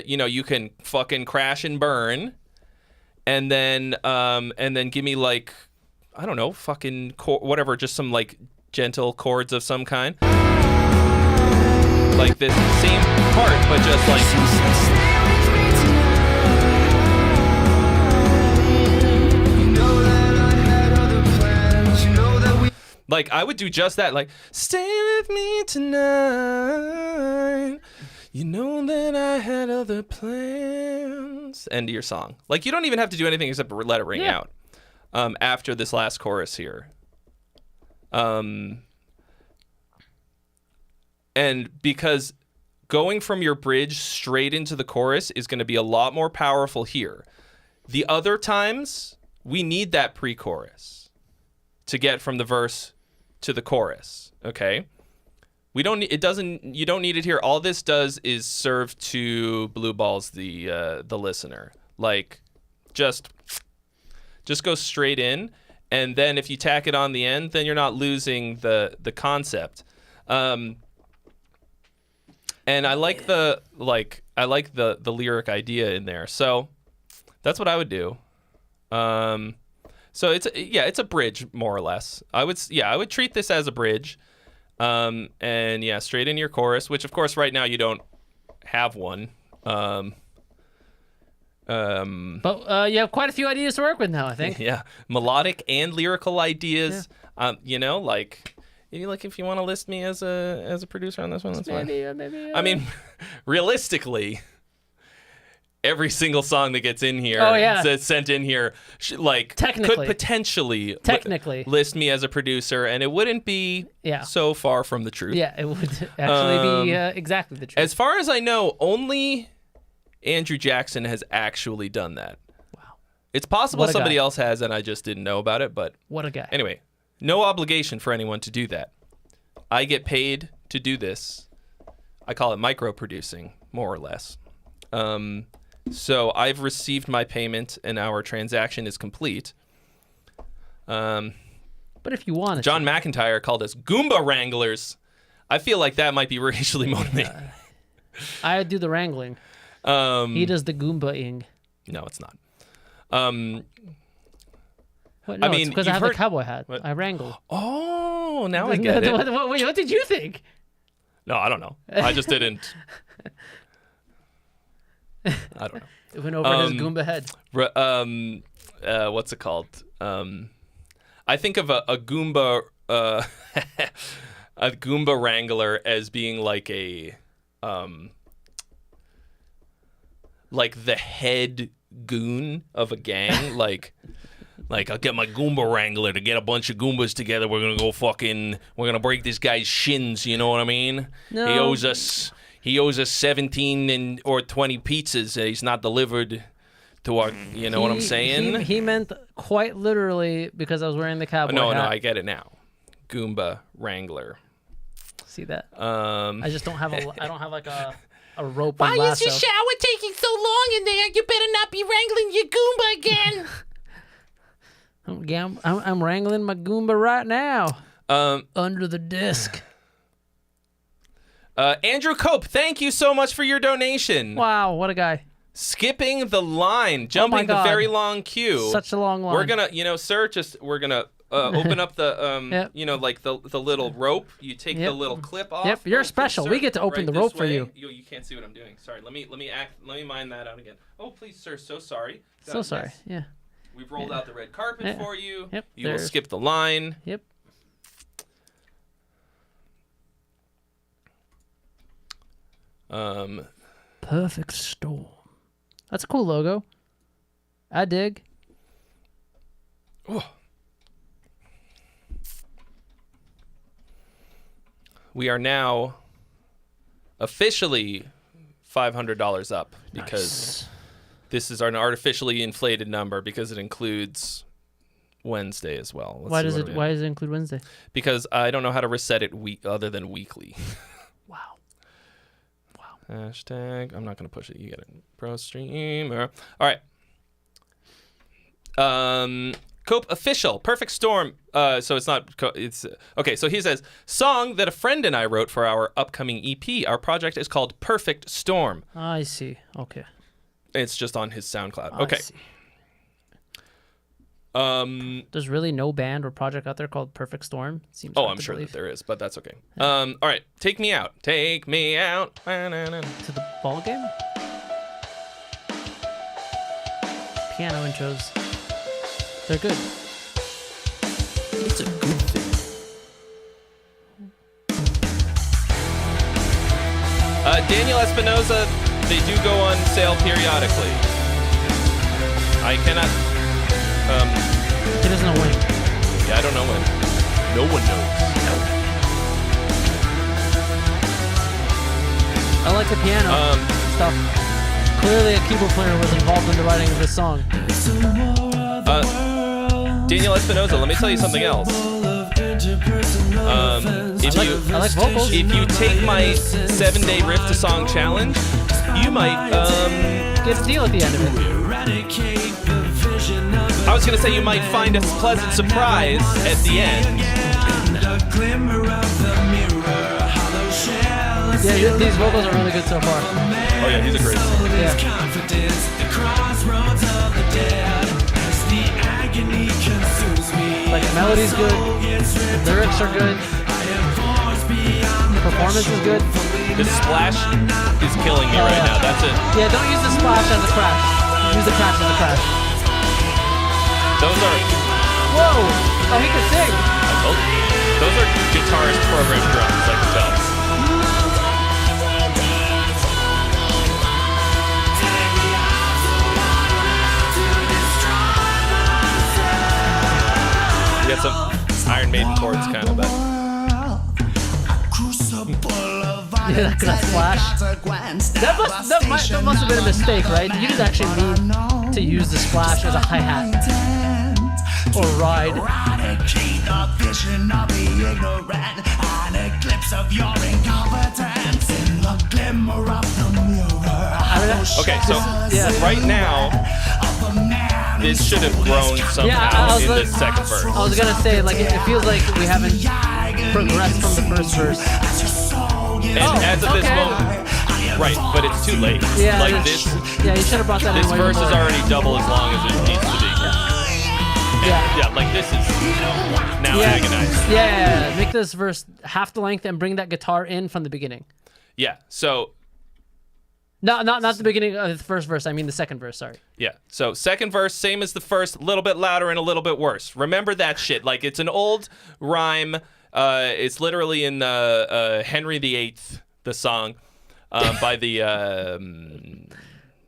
you can fucking crash and burn, and then give me like, I don't know, fucking whatever, just some like gentle chords of some kind. Like this same part, but just like I would do just that, like, stay with me tonight. You know that I had other plans. End of your song. Like, you don't even have to do anything except let it ring out after this last chorus here. And because going from your bridge straight into the chorus is going to be a lot more powerful here. The other times, we need that pre-chorus to get from the verse to the chorus, okay? You don't need it here. All this does is serve to blue balls the listener. Like, just go straight in, and then if you tack it on the end, then you're not losing the concept. And I like the lyric idea in there. So that's what I would do. So it's a bridge, more or less. I would treat this as a bridge. And straight into your chorus, which of course right now you don't have one. But you have quite a few ideas to work with now, I think. Yeah, melodic and lyrical ideas. Yeah. Like if you want to list me as a producer on this one, that's fine. Maybe. I mean, realistically, every single song that gets in here, that's sent in here, could potentially list me as a producer, and it wouldn't be so far from the truth. Yeah, it would actually be exactly the truth. As far as I know, only Andrew Jackson has actually done that. Wow. It's possible somebody else has, and I just didn't know about it. But what a guy. Anyway. No obligation for anyone to do that. I get paid to do this. I call it micro-producing, more or less. So I've received my payment, and our transaction is complete. But if you want John McIntyre called us Goomba Wranglers. I feel like that might be racially motivated. I do the wrangling. He does the Goomba-ing. No, it's not. It's because I have the cowboy hat. What? I wrangle. Oh, now I get it. What did you think? No, I don't know. I just didn't. I don't know. It went over his Goomba head. What's it called? I think of a Goomba, a Goomba Wrangler as being like like the head goon of a gang, like I'll get my Goomba Wrangler to get a bunch of Goombas together. We're gonna break this guy's shins. You know what I mean? No. He owes us 17 or 20 pizzas that he's not delivered to our. You know what I'm saying? He meant quite literally because I was wearing the cowboy hat. No, I get it now. Goomba Wrangler. See that? I just don't have I don't have like a rope Why and lasso. is your shower taking so long in there? You better not be wrangling your Goomba again. I'm wrangling my Goomba right now. Under the disc. Andrew Cope, thank you so much for your donation. Wow, what a guy. Skipping the line, jumping the God. very long queue. Such a long line. We're gonna, sir, we're gonna open up the, Yep. like the little rope. You take the little clip off. Yep, you're Oh, special. please, We sir, get to open right the this rope for way. you. You can't see what I'm doing. Sorry. Let me mind that out again. Oh, please, sir. So sorry. So sorry. Yes. Yeah. We've rolled out the red carpet for you. Yep. You will skip the line. Yep. Perfect Storm. That's a cool logo. I dig. Oh. We are now officially $500 up because this is an artificially inflated number because it includes Wednesday as well. Why does it include Wednesday? Because I don't know how to reset it other than weekly. Wow. Hashtag. I'm not going to push it. You get it. Pro streamer. All right. Cope official. Perfect Storm. So it's not. It's okay. So he says song that a friend and I wrote for our upcoming EP. Our project is called Perfect Storm. I see. Okay. It's just on his SoundCloud. Okay. I see. There's really no band or project out there called Perfect Storm. Seems Oh, hard I'm to sure believe. that there is, but that's okay. All right. Take me out. Take me out. To the ball game. Piano intros. They're good. It's a good thing. Daniel Espinosa, they do go on sale periodically. I cannot. He doesn't know when. Yeah, I don't know when. No one knows. I like the piano stuff. Clearly, a keyboard player was involved in the writing of this song. Daniel Espinosa, let me tell you something else. I like vocals. If you take my 7-day riff to song challenge, you might Get a deal at the end of it. I was gonna say you might find a pleasant surprise at the end. Yeah, these vocals are really good so far. Oh yeah, he's a great singer. Yeah. Like the melody's good, the lyrics are good, the performance is good. The splash is killing me right now. That's it. Yeah, don't use the splash as a crash. Use the crash as a crash. Those are. Whoa! Oh, he can sing. Those are guitarist program drums. I can tell. We got some Iron Maiden chords, kind of, but. Yeah, that splash. That must have been a mistake, right? You didn't actually mean to use the splash as a hi-hat. Or ride. Okay, so right now, this should have grown somehow in the second verse. I was gonna say, like, it feels like we haven't progressed from the first verse. And as of this moment, right, but it's too late. Yeah, like this. Yeah, you should have brought that in. This verse is already double as long as it needs to be. Yeah, like this is now agonized. Yeah, make this verse half the length and bring that guitar in from the beginning. Yeah, so. Not the beginning of the first verse. I mean the second verse. Sorry. Yeah. So second verse, same as the first, a little bit louder and a little bit worse. Remember that shit. Like it's an old rhyme. It's literally in Henry VIII, the song, by the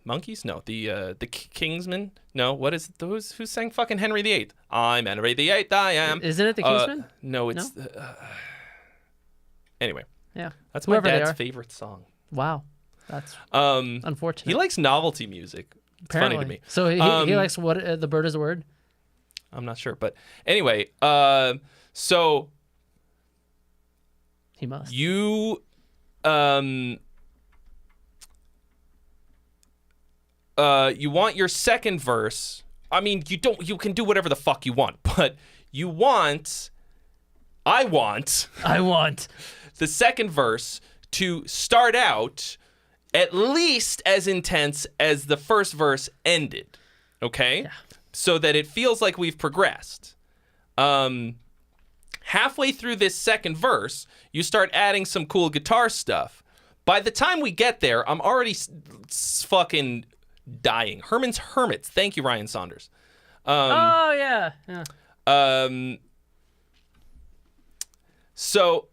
Monkeys. No, the Kingsmen. No, what is those? Who sang fucking Henry VIII? I'm Henry VIII. I am. Isn't it the Kingsmen? No, it's. Anyway. Yeah. That's my Whoever they dad's are. favorite song. Wow. That's unfortunate. He likes novelty music. It's Apparently. funny to me. So he likes what the bird is a word? I'm not sure, but anyway, so he must. You your second verse. I mean, you can do whatever the fuck you want, but I want the second verse to start out at least as intense as the first verse ended, okay? Yeah. So that it feels like we've progressed. Halfway through this second verse, you start adding some cool guitar stuff. By the time we get there, I'm already fucking dying. Herman's Hermits. Thank you, Ryan Saunders. Oh, yeah. So,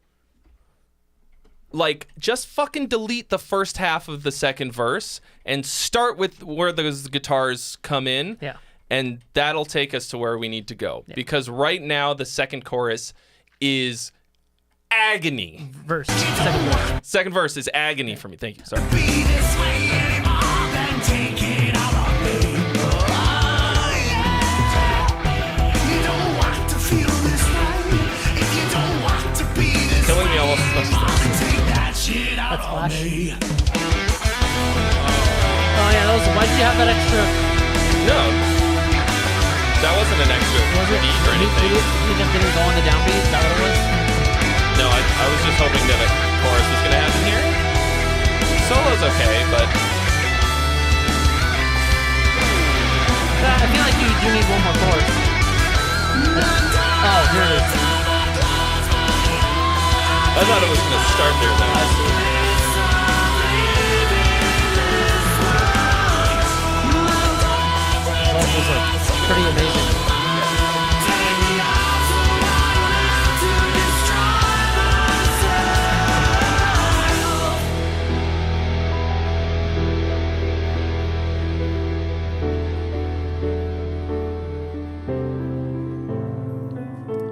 like, just fucking delete the first half of the second verse and start with where those guitars come in. Yeah. And that'll take us to where we need to go. Yeah. Because right now, the second chorus is agony. Second verse is agony for me. Thank you. Sorry. Killing me almost as much as That's Flash. Oh yeah, why'd you have that extra? No, that wasn't an extra beat or anything. You just didn't go on the downbeat? Is that what it was? No, I was just hoping that a chorus was gonna happen here. Solo's okay, but I feel like you do need one more chorus. Oh, here it is. I thought it was going to start there, though. That was pretty amazing.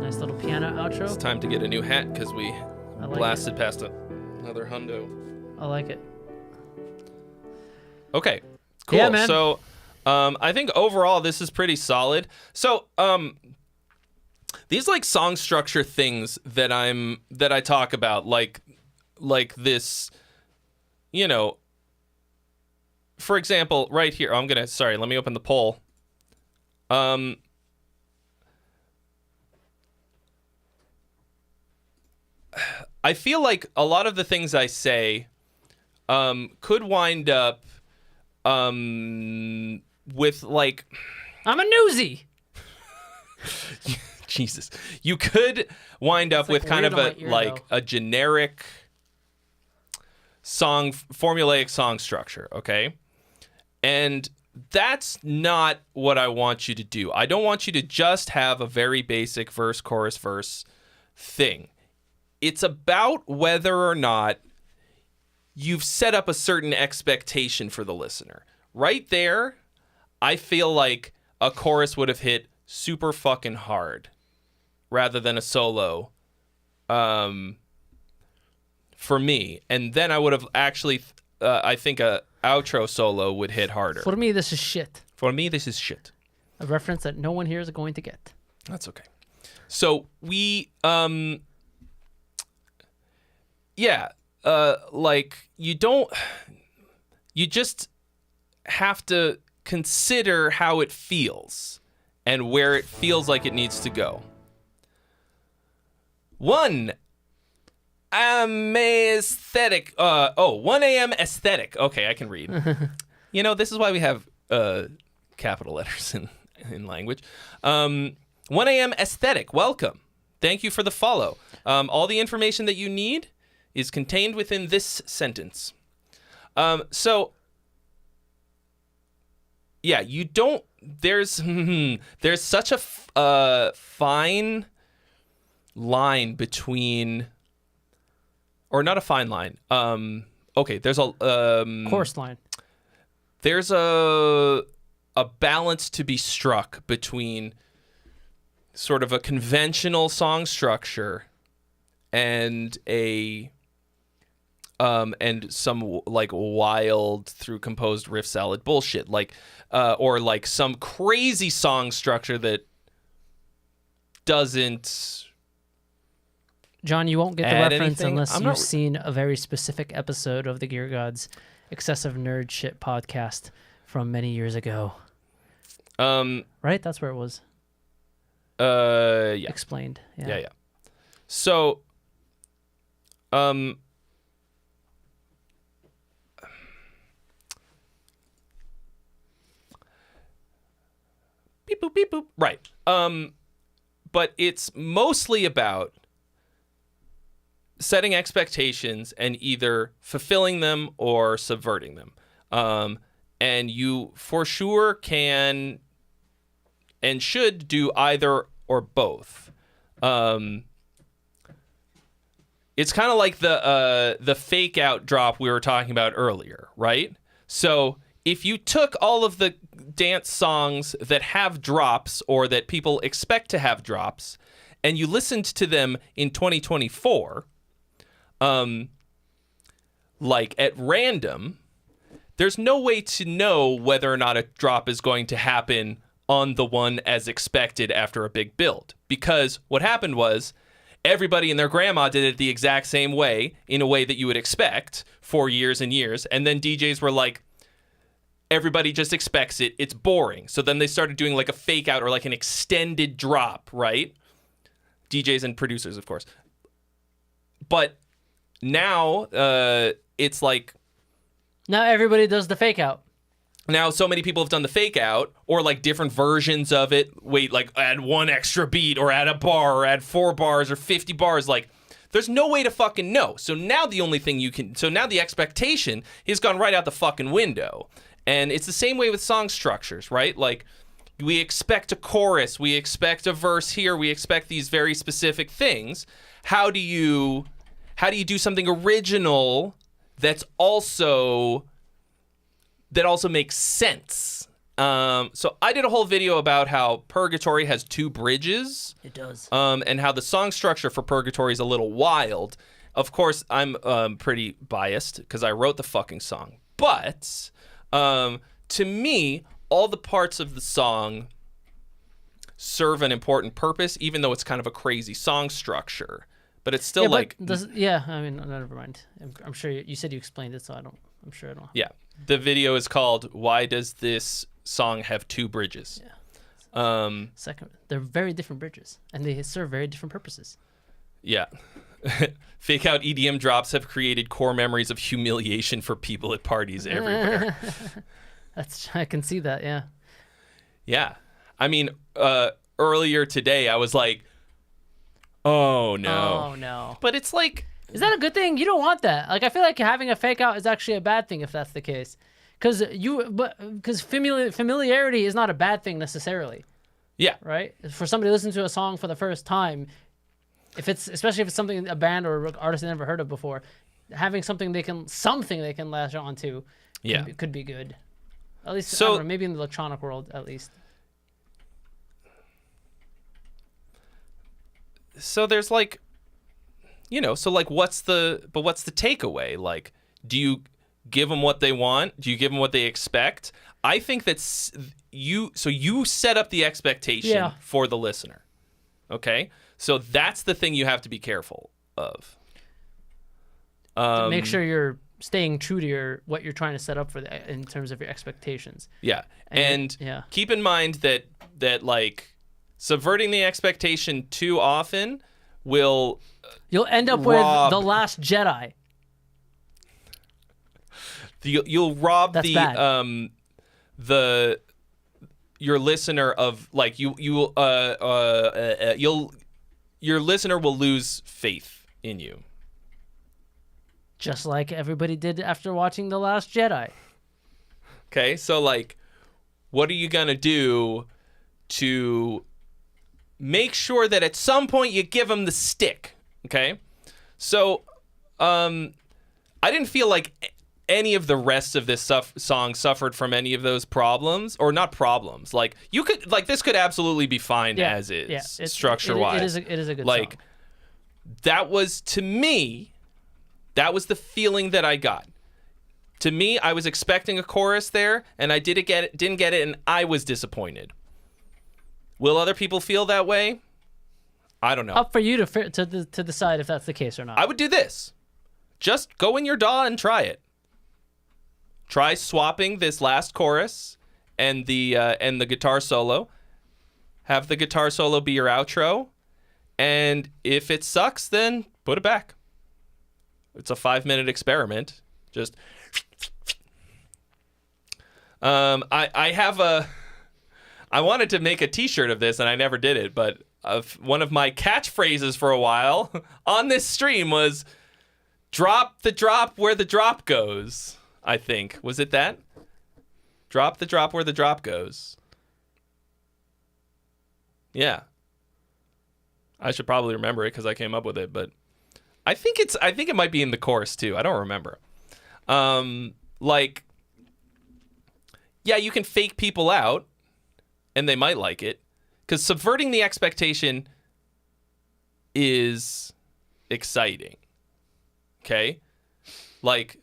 Nice little piano outro. It's time to get a new hat because we blasted past another hundo. I like it. Okay, cool. Yeah, man. So, I think overall this is pretty solid. So, these like song structure things that I talk about, like this, you know. For example, right here, let me open the poll. I feel like a lot of the things I say could wind up with like... I'm a newsie! Jesus. You could wind up with kind of a generic formulaic song structure, okay? And that's not what I want you to do. I don't want you to just have a very basic verse, chorus, verse thing. It's about whether or not you've set up a certain expectation for the listener. Right there, I feel like a chorus would have hit super fucking hard rather than a solo for me. And then I would have actually, I think a outro solo would hit harder. For me, this is shit. For me, this is shit. A reference that no one here is going to get. That's okay. So we... Yeah, like you just have to consider how it feels and where it feels like it needs to go. 1 a.m. aesthetic. 1 a.m. aesthetic. Okay, I can read. You know, this is why we have capital letters in language. 1 a.m. aesthetic. Welcome. Thank you for the follow. All the information that you need is contained within this sentence. So, yeah, you don't... There's such a fine line between... Or not a fine line. Okay, there's a... Coarse line. There's a balance to be struck between sort of a conventional song structure and and some like wild through composed riff salad bullshit, like or like some crazy song structure that doesn't. John, you won't get the reference anything? unless you've seen a very specific episode of the Gear Gods Excessive Nerd Shit podcast from many years ago. Right? That's where it was. Yeah. Explained. Yeah. So, beep boop beep boop. Right. But it's mostly about setting expectations and either fulfilling them or subverting them. And you for sure can and should do either or both. It's kind of like the fake out drop we were talking about earlier, right? So if you took all of the dance songs that have drops or that people expect to have drops and you listened to them in 2024, like at random, there's no way to know whether or not a drop is going to happen on the one as expected after a big build. Because what happened was everybody and their grandma did it the exact same way, in a way that you would expect for years and years. And then DJs were like, everybody just expects it. It's boring. So then they started doing like a fake out or like an extended drop, right? DJs and producers, of course. But now it's like... Now everybody does the fake out. Now so many people have done the fake out or like different versions of it. Wait, like add one extra beat or add a bar or add 4 bars or 50 bars. Like there's no way to fucking know. So now the only thing you can... So now the expectation has gone right out the fucking window. And it's the same way with song structures, right? Like we expect a chorus, we expect a verse here, we expect these very specific things. How do you do something original that also makes sense? So I did a whole video about how Purgatory has 2 bridges. It does. And how the song structure for Purgatory is a little wild. Of course, I'm pretty biased because I wrote the fucking song. But to me, all the parts of the song serve an important purpose, even though it's kind of a crazy song structure. But it's still I mean, never mind. I'm sure you said you explained it, so I'm sure I don't. Yeah. The video is called "Why Does This Song Have 2 Bridges?" Yeah. Second, they're very different bridges, and they serve very different purposes. Yeah. Fake out EDM drops have created core memories of humiliation for people at parties everywhere. I can see that, yeah. Yeah. I mean, earlier today I was like, oh no. Oh no. But it's like, is that a good thing? You don't want that. Like I feel like having a fake out is actually a bad thing if that's the case. Cuz familiarity is not a bad thing necessarily. Yeah. Right? For somebody to listen to a song for the first time, especially if it's something a band or artist they never heard of before, having something they can latch on to could be good. At least I don't know, maybe in the electronic world at least. So there's like, so like what's the takeaway? Like, do you give them what they want? Do you give them what they expect? I think that's you set up the expectation for the listener. Okay? So that's the thing you have to be careful of. To make sure you're staying true to what you're trying to set up in terms of your expectations. Yeah. And keep in mind that like subverting the expectation too often will you'll end up with The Last Jedi. You'll rob That's bad. Your listener of like your listener will lose faith in you. Just like everybody did after watching The Last Jedi. Okay, so like, what are you gonna do to make sure that at some point you give them the stick? Okay, so I didn't feel like any of the rest of this song suffered from any of those problems, or not problems. Like this could absolutely be fine as is, structure-wise. It is a good like, song. That was, to me, that was the feeling that I got. To me, I was expecting a chorus there, and I didn't get it, and I was disappointed. Will other people feel that way? I don't know. Up for you to decide if that's the case or not. I would do this. Just go in your DAW and try it. Try swapping this last chorus and the guitar solo. Have the guitar solo be your outro, and if it sucks, then put it back. It's a 5-minute experiment. Just I wanted to make a t-shirt of this and I never did it, but one of my catchphrases for a while on this stream was drop the drop where the drop goes, I think. Was it that? Drop the drop where the drop goes. Yeah. I should probably remember it because I came up with it, but I think it might be in the chorus too. I don't remember. Yeah, you can fake people out and they might like it, because subverting the expectation is exciting. Okay? Like,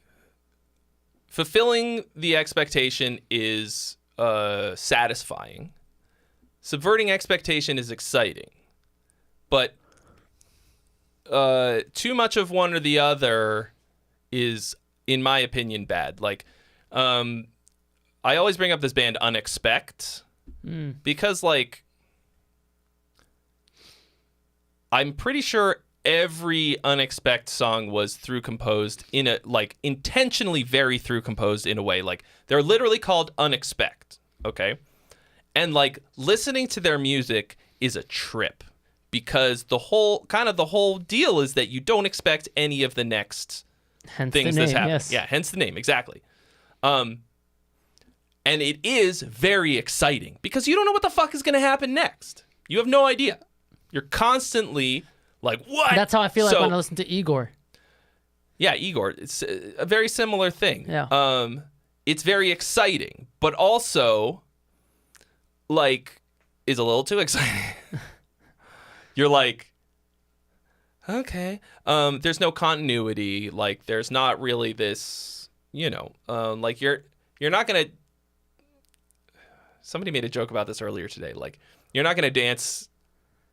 fulfilling the expectation is satisfying. Subverting expectation is exciting. But too much of one or the other is, in my opinion, bad. Like, I always bring up this band Unexpect because, like, I'm pretty sure every Unexpect song was through composed in a, like, intentionally very through composed in a way. Like, they're literally called Unexpect, okay? And, like, listening to their music is a trip because the whole deal is that you don't expect any of the next things that happen. Yes. Yeah, hence the name, exactly. And it is very exciting because you don't know what the fuck is going to happen next. You have no idea. You're constantly like, what? That's how I feel like when I listen to Igor. Yeah, Igor. It's a very similar thing. Yeah. It's very exciting, but also, like, is a little too exciting. You're like, okay. There's no continuity. Like, there's not really this, like, you're not going to. Somebody made a joke about this earlier today. Like, you're not going to dance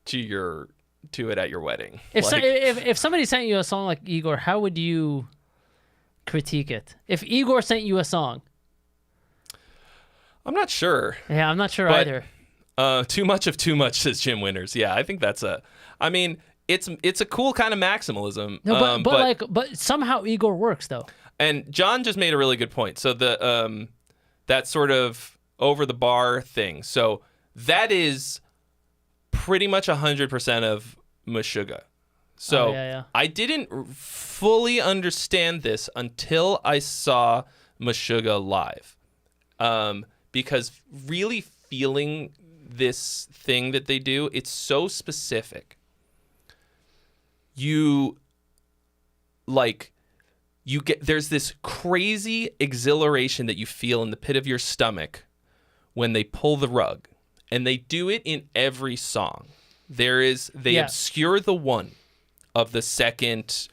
to it at your wedding. If somebody sent you a song like Igor, how would you critique it? If Igor sent you a song, I'm not sure. Yeah, I'm not sure either. Too much of too much, says Jim Winters. Yeah, I think that's it's a cool kind of maximalism. No, but somehow Igor works though. And John just made a really good point. So that sort of over the bar thing. So that is pretty much 100% of Meshuggah. So I didn't fully understand this until I saw Meshuggah live. Because really feeling this thing that they do, it's so specific. There's this crazy exhilaration that you feel in the pit of your stomach when they pull the rug, and they do it in every song. They obscure the one of the second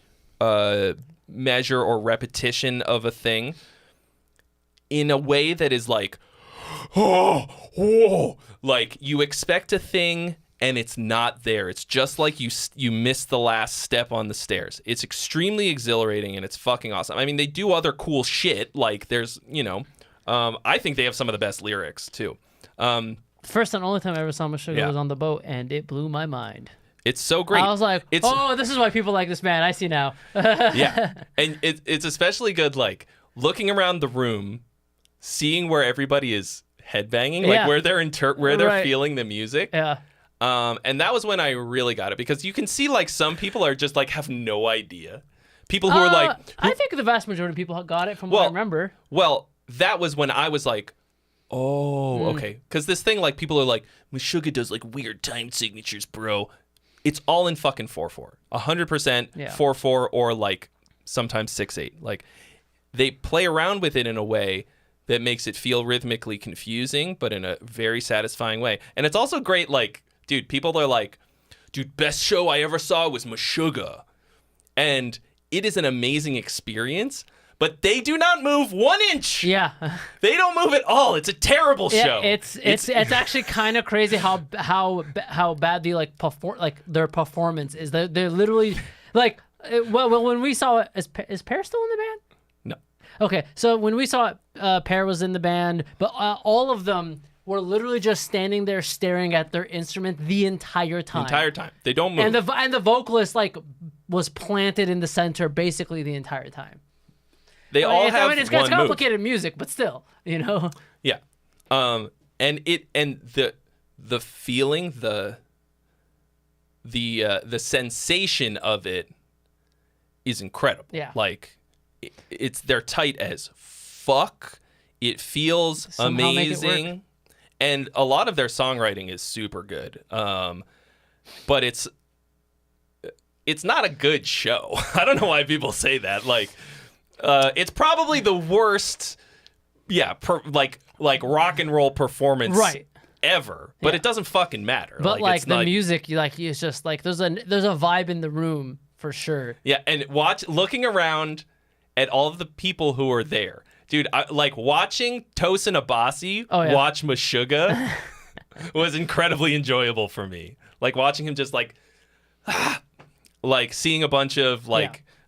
measure or repetition of a thing in a way that is like, oh, whoa, like you expect a thing and it's not there. It's just like you missed the last step on the stairs. It's extremely exhilarating and it's fucking awesome. I mean, they do other cool shit. Like there's, I think they have some of the best lyrics too. First and only time I ever saw Meshuggah was on the boat, and it blew my mind. It's so great. I was like, this is why people like this band. I see now. Yeah, and it's especially good, like, looking around the room, seeing where everybody is headbanging, like where they're feeling the music. Yeah. And that was when I really got it, because you can see, like, some people are just, like, have no idea. People who are like... I think the vast majority of people got it from what I remember. Well, that was when I was like, oh, okay. Because this thing, like, people are like, Meshuggah does, like, weird time signatures, bro. It's all in fucking 4/4. 100% 4/4 or, like, sometimes 6/8. Like, they play around with it in a way that makes it feel rhythmically confusing, but in a very satisfying way. And it's also great, like, dude, people are like, dude, best show I ever saw was Meshuggah. And it is an amazing experience, but they do not move 1 inch. Yeah. They don't move at all. It's a terrible show. It's actually kind of crazy how badly their performance is. They're literally like, well, when we saw it, is Pear still in the band? No. Okay, so when we saw it, Pear was in the band, but all of them were literally just standing there staring at their instrument the entire time. They don't move. And the vocalist like was planted in the center basically the entire time. They all have it's one complicated music, but still, you know. Yeah. And the feeling, the sensation of it is incredible. Yeah. Like they're tight as fuck. It feels Somehow make it amazing. work. And a lot of their songwriting is super good. But it's not a good show. I don't know why people say that. Like, it's probably the worst, like rock and roll performance ever. But it doesn't fucking matter. But like the music, it's just like there's a vibe in the room for sure. Yeah, and looking around at all of the people who are there. Dude, like watching Tosin Abasi watch Meshuggah was incredibly enjoyable for me. Like watching him just like seeing a bunch of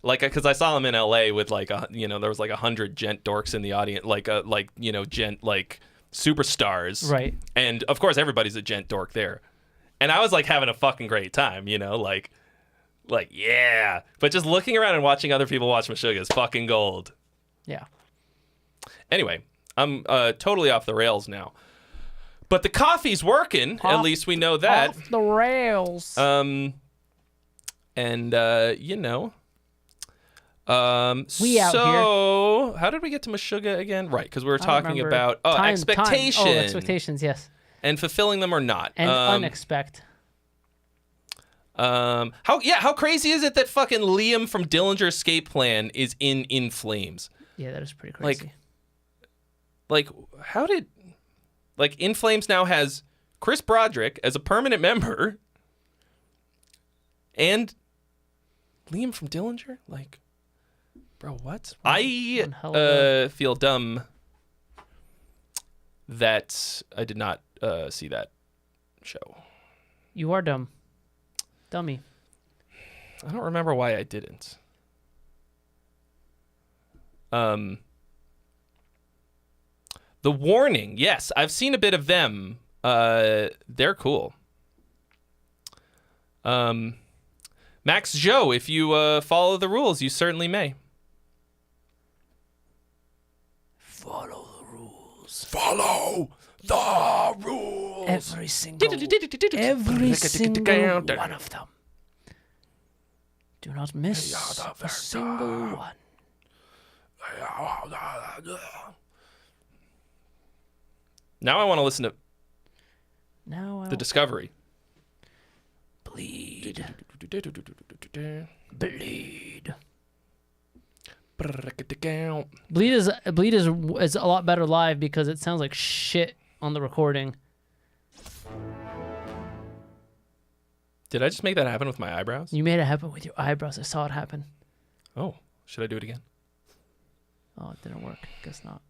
because I saw him in LA with there was like 100 gent dorks in the audience, gent superstars. Right. And of course everybody's a gent dork there. And I was like having a fucking great time, yeah. But just looking around and watching other people watch Meshuggah is fucking gold. Yeah. Anyway, I'm totally off the rails now. But the coffee's working. At least we know that. Off the rails. We out here. How did we get to Meshuggah again? Right, because we were talking about expectations. Oh, expectations, yes. And fulfilling them or not. And unexpect. How crazy is it that fucking Liam from Dillinger Escape Plan is in Flames? Yeah, that is pretty crazy. How did... In Flames now has Chris Broderick as a permanent member and Liam from Dillinger? Bro, what? I feel dumb that I did not see that show. You are dumb. Dummy. I don't remember why I didn't. The Warning. Yes, I've seen a bit of them. They're cool. Max Joe, if you follow the rules, you certainly may. Follow the rules. Follow the rules. Every single one of them. Do not miss a single one. Now I want to listen to the Discovery. Bleed. Bleed is a lot better live because it sounds like shit on the recording. Did I just make that happen with my eyebrows? You made it happen with your eyebrows. I saw it happen. Oh, should I do it again? Oh, it didn't work. Guess not.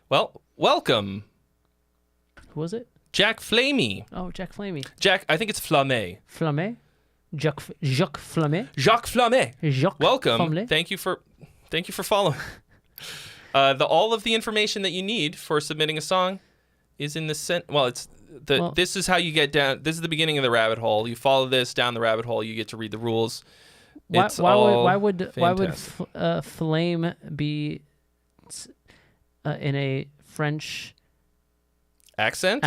Well, welcome. Who was it? Jack Flamey. Oh, Jack Flamey. Jack, I think it's Flamey. Flamey? Jacques Flamey? Jacques Flamey. Jacques welcome. Flamey. Thank you for following. All of the information that you need for submitting a song is in the this is how you get down. This is the beginning of the rabbit hole. You follow this down the rabbit hole, you get to read the rules. Why would Flame be in a French accent,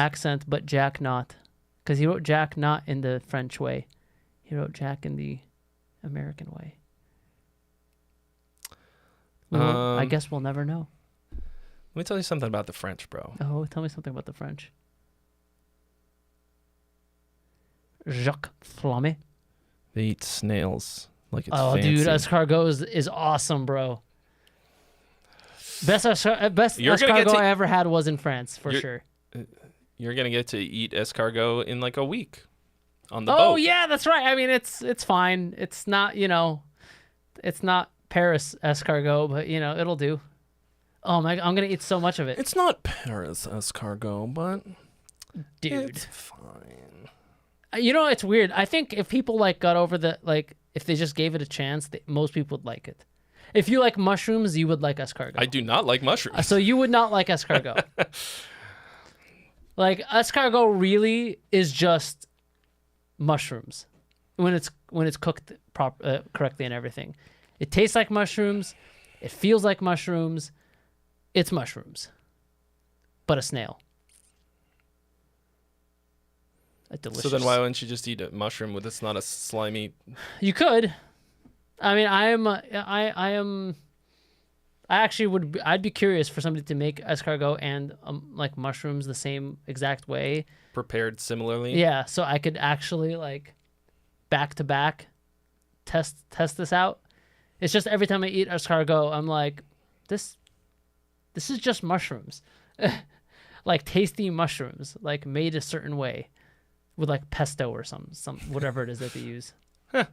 but Jack not? Because he wrote Jack not in the French way. He wrote Jack in the American way. I guess we'll never know. Let me tell you something about the French, bro. Oh, tell me something about the French. Jacques Flamey. They eat snails like it's fancy. fancy. Dude, escargot is awesome, bro. Best escargot I ever had was in France, for sure. You're going to get to eat escargot in like a week on the boat. Oh, yeah, that's right. I mean, it's fine. It's not, it's not Paris escargot, but, it'll do. Oh, my, I'm going to eat so much of it. It's not Paris escargot, but dude, it's fine. It's weird. I think if people got over if they just gave it a chance, most people would like it. If you like mushrooms, you would like escargot. I do not like mushrooms. So you would not like escargot. Like escargot really is just mushrooms when it's cooked correctly and everything. It tastes like mushrooms. It feels like mushrooms. It's mushrooms, but a snail. A delicious. So then why wouldn't you just eat a mushroom with it's not a slimy? You could. I mean, I'd be curious for somebody to make escargot and like mushrooms the same exact way. Prepared similarly? Yeah, so I could actually like back to back test this out. It's just every time I eat escargot, I'm like, this is just mushrooms. Like tasty mushrooms, like made a certain way with like pesto or some whatever it is that they use. Huh.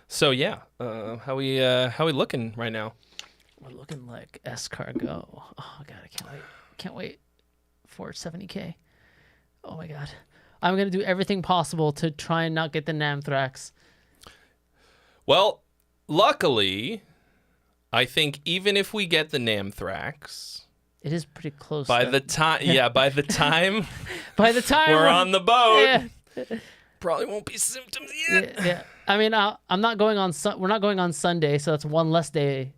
So yeah, how we looking right now? We're looking like escargot. Oh god, I can't wait for 70K. Oh my god, I'm gonna do everything possible to try and not get the Namthrax. Well, luckily, I think even if we get the Namthrax, it is pretty close. By the time we're on the boat. Yeah. Probably won't be symptoms yet. Yeah. I mean, I'm not going on. We're not going on Sunday, so that's one less day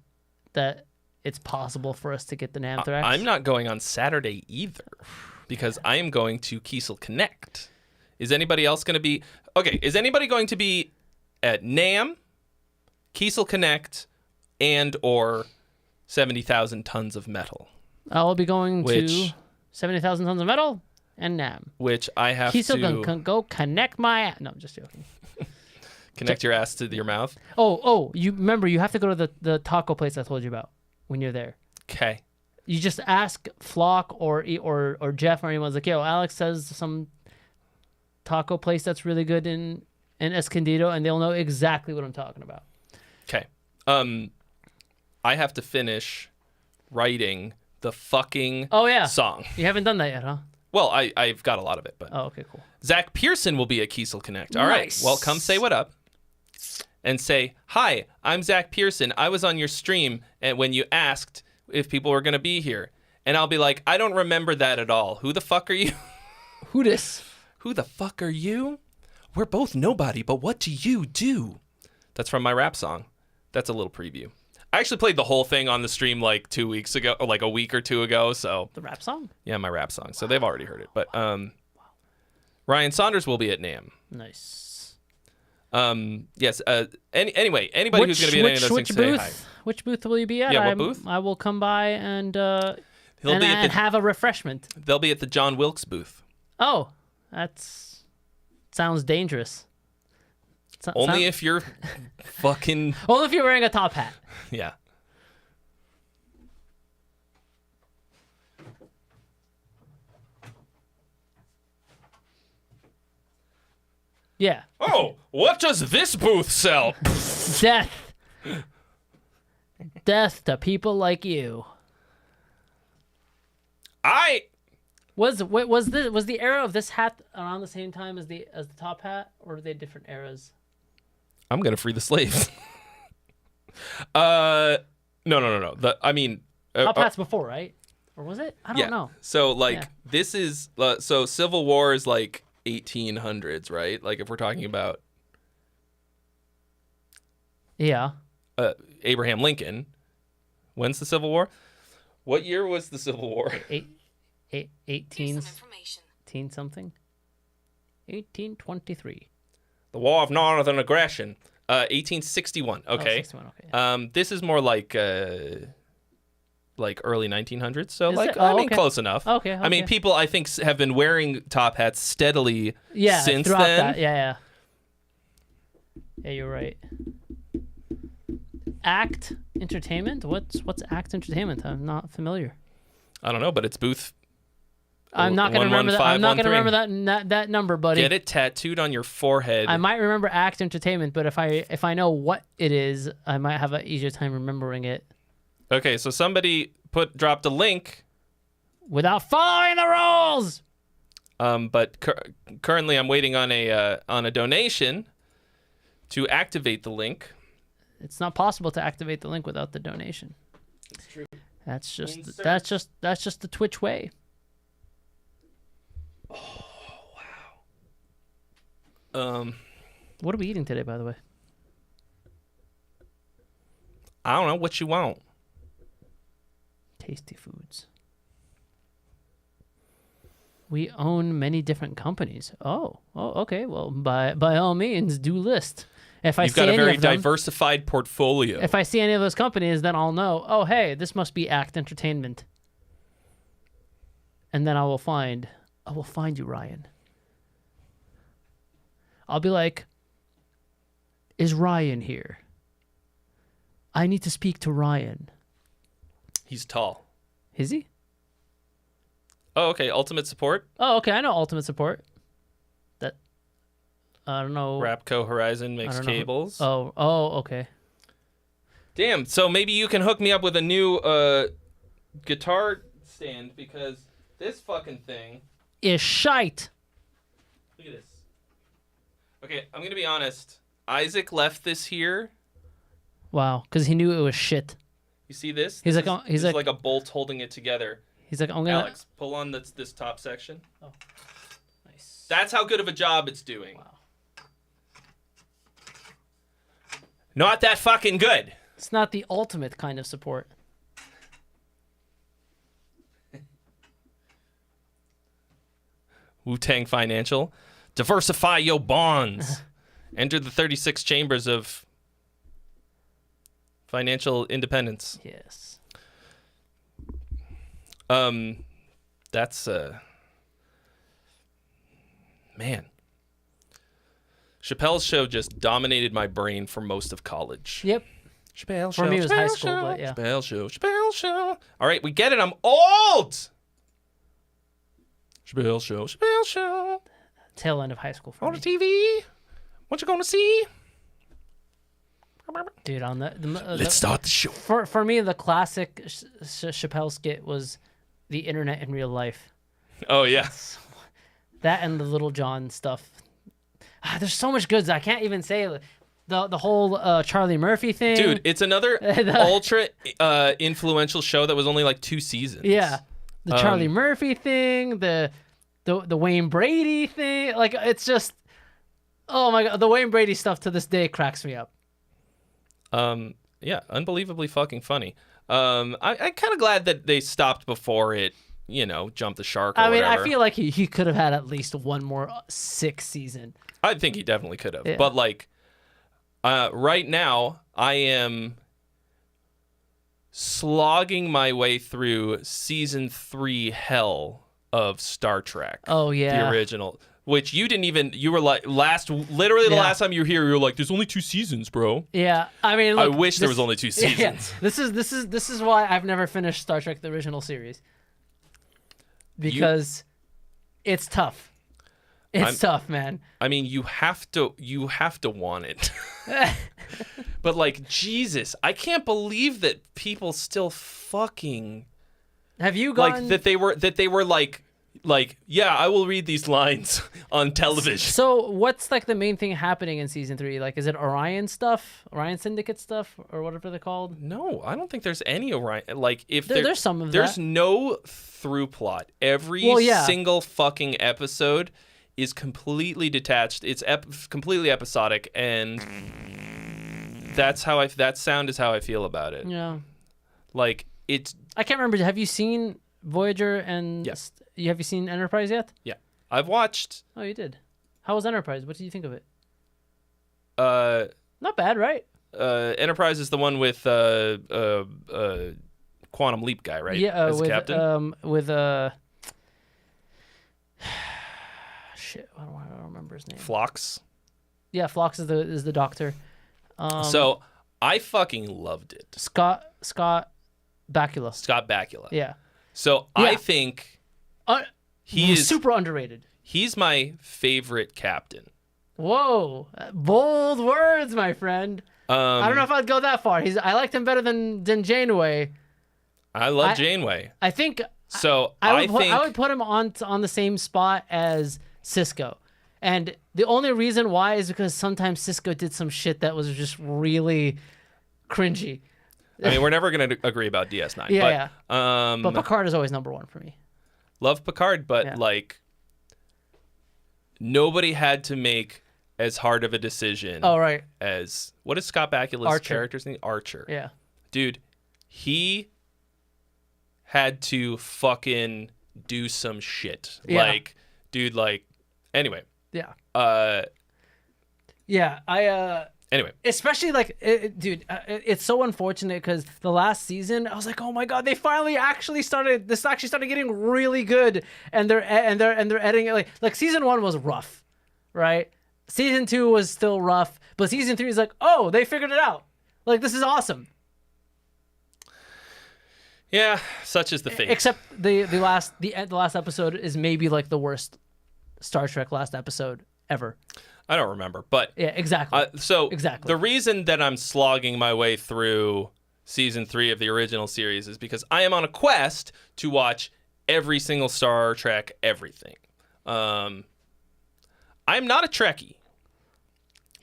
that it's possible for us to get the Namthrax. I'm not going on Saturday either, because I am going to Kiesel Connect. Is anybody else going to be? Okay, is anybody going to be at NAMM, Kiesel Connect, and or 70,000 tons of metal? I'll be going to 70,000 tons of metal. And NAMM. Which I have to go connect my ass. No, I'm just joking. Connect your ass to your mouth. Oh, you remember you have to go to the taco place I told you about when you're there. Okay. You just ask Flock or Jeff or anyone's like, yo, Alex says some taco place that's really good in Escondido, and they'll know exactly what I'm talking about. Okay. I have to finish writing the fucking song. You haven't done that yet, huh? Well, I've got a lot of it, but... Oh, okay, cool. Zach Pearson will be at Kiesel Connect. All right. Well, come say what up. And say, hi, I'm Zach Pearson. I was on your stream and when you asked if people were going to be here. And I'll be like, I don't remember that at all. Who the fuck are you? Who this? Who the fuck are you? We're both nobody, but what do you do? That's from my rap song. That's a little preview. I actually played the whole thing on the stream like 2 weeks ago, or like a week or two ago. So the rap song? Yeah, my rap song. So they've already heard it. But Ryan Saunders will be at NAMM. Nice. Yes. Anyway, anybody who's going to be at any of those things, say hi. Which booth will you be at? Yeah, what booth? I will come by and have a refreshment. They'll be at the John Wilkes booth. Oh, sounds dangerous. Only if you're fucking... Only if you're wearing a top hat. Yeah. Yeah. Oh, what does this booth sell? Death. Death to people like you. Was the era of this hat around the same time as the top hat, or are they different eras? I'm gonna free the slaves. No. Top hat's before, right? Or was it? I don't know. So this is so Civil War is like 1800s, right? Like if we're talking about Abraham Lincoln. When's the Civil War? What year was the Civil War? 18 something. 1823. The War of Northern Aggression. 1861. Okay. 61, okay. Yeah. This is more like early 1900s. So close enough. Okay. I mean, people I think have been wearing top hats steadily since throughout then. That. Yeah, you're right. Act Entertainment? What's Act Entertainment? I'm not familiar. I don't know, but it's booth. I'm not gonna remember that. I'm not gonna remember that number, buddy. Get it tattooed on your forehead. I might remember Act Entertainment, but if I know what it is, I might have an easier time remembering it. Okay, so somebody dropped a link without following the rules. But currently, I'm waiting on a donation to activate the link. It's not possible to activate the link without the donation. It's true. That's just the Twitch way. What are we eating today, by the way? I don't know what you want. Tasty foods. We own many different companies. Oh, okay. Well, by all means, do list. If I You've see got a any very of them, diversified portfolio. if I see any of those companies, then I'll know. Oh, hey, this must be Act Entertainment. And then I will find you, Ryan. I'll be like, is Ryan here? I need to speak to Ryan. He's tall. Is he? Oh, okay. Ultimate support. Oh, okay. I know Ultimate Support. That I don't know. Rapco Horizon makes cables. Oh, okay. Damn. So maybe you can hook me up with a new guitar stand because this fucking thing Is shite. Look at this. Okay, I'm gonna be honest. Isaac left this here. Wow, because he knew it was shit. You see this? He's This like, is like a bolt holding it together. He's like, I'm gonna. Alex, pull on this top section. Oh, nice. That's how good of a job it's doing. Wow. Not that fucking good. It's not the ultimate kind of support. Wu-Tang Financial. Diversify your bonds. Enter the 36 chambers of financial independence. Yes. That's man. Chappelle's Show just dominated my brain for most of college. Yep. Chappelle For Show. me, it was Chappelle high school, Show, but yeah. Chappelle Show. Chappelle Show. All right, we get it. I'm old. Chappelle Show. Chappelle Show. Tail end of high school for On me. the TV. What you gonna see? Dude, on Let's start the show. For me, the classic Chappelle skit was the internet in real life. Oh yeah. That and the Little John stuff. There's so much good. I can't even say the whole Charlie Murphy thing. Dude, it's another ultra influential show that was only like 2 seasons. Yeah, the Charlie Murphy thing, the Wayne Brady thing. Like, it's just, oh my god, the Wayne Brady stuff to this day cracks me up. Yeah, unbelievably fucking funny. I'm kind of glad that they stopped before it, jumped the shark or whatever. I feel like he could have had at least one more sick season. I think he definitely could have. Yeah. But like, right now, I am slogging my way through season 3 hell of Star Trek. Oh yeah, The original. Which you didn't even, you were like, literally the last time you were here, you were like, there's only 2 seasons, bro. Yeah, I mean, I look, wish there was only 2 seasons. Yeah, this is why I've never finished Star Trek: The Original Series, because it's tough. It's tough, man. I mean, you have to want it. But like, Jesus, I can't believe that people still fucking Have you gone like that they were like, yeah, I will read these lines on television. So what's like the main thing happening in season 3? Like, is it Orion stuff, Orion Syndicate stuff, or whatever they're called? No, I don't think there's any Orion. Like, if there's some of there's that. no through plot. Every single fucking episode is completely detached. It's completely episodic, and that's how that sound is how I feel about it. Yeah. Like, it's. I can't remember. Have you seen Voyager and? Yes. Have you seen Enterprise yet? Yeah, I've watched. Oh, you did. How was Enterprise? What did you think of it? Not bad, right? Enterprise is the one with Quantum Leap guy, right? Yeah, As with captain. Shit, I don't remember his name. Phlox. Yeah, Phlox is the doctor. So I fucking loved it. Scott Bakula. Scott Bakula. Yeah. So I think he is super underrated. He's my favorite captain. Whoa, bold words, my friend. I don't know if I'd go that far. I liked him better than Janeway. I love Janeway. I think So I would put him on the same spot as Cisco. And the only reason why is because sometimes Cisco did some shit that was just really cringy. I mean, we're never going to agree about DS9. Yeah, but, but Picard is always number one for me. Love Picard, but like nobody had to make as hard of a decision as what is Scott Bakula's character's name? Archer. Yeah. Dude, he had to fucking do some shit. Yeah. Like, dude, like, anyway. Yeah. Anyway. Especially like, dude, it's so unfortunate because the last season, I was like, oh my god, they finally actually started getting really good, and they're editing it like season 1 was rough, right? Season 2 was still rough, but season 3 is like, oh, they figured it out. Like, this is awesome. Yeah, such is the fate. Except the last episode is maybe like the worst Star Trek last episode ever. I don't remember, but yeah, exactly. Exactly. The reason that I'm slogging my way through season 3 of the original series is because I am on a quest to watch every single Star Trek everything. I'm not a Trekkie,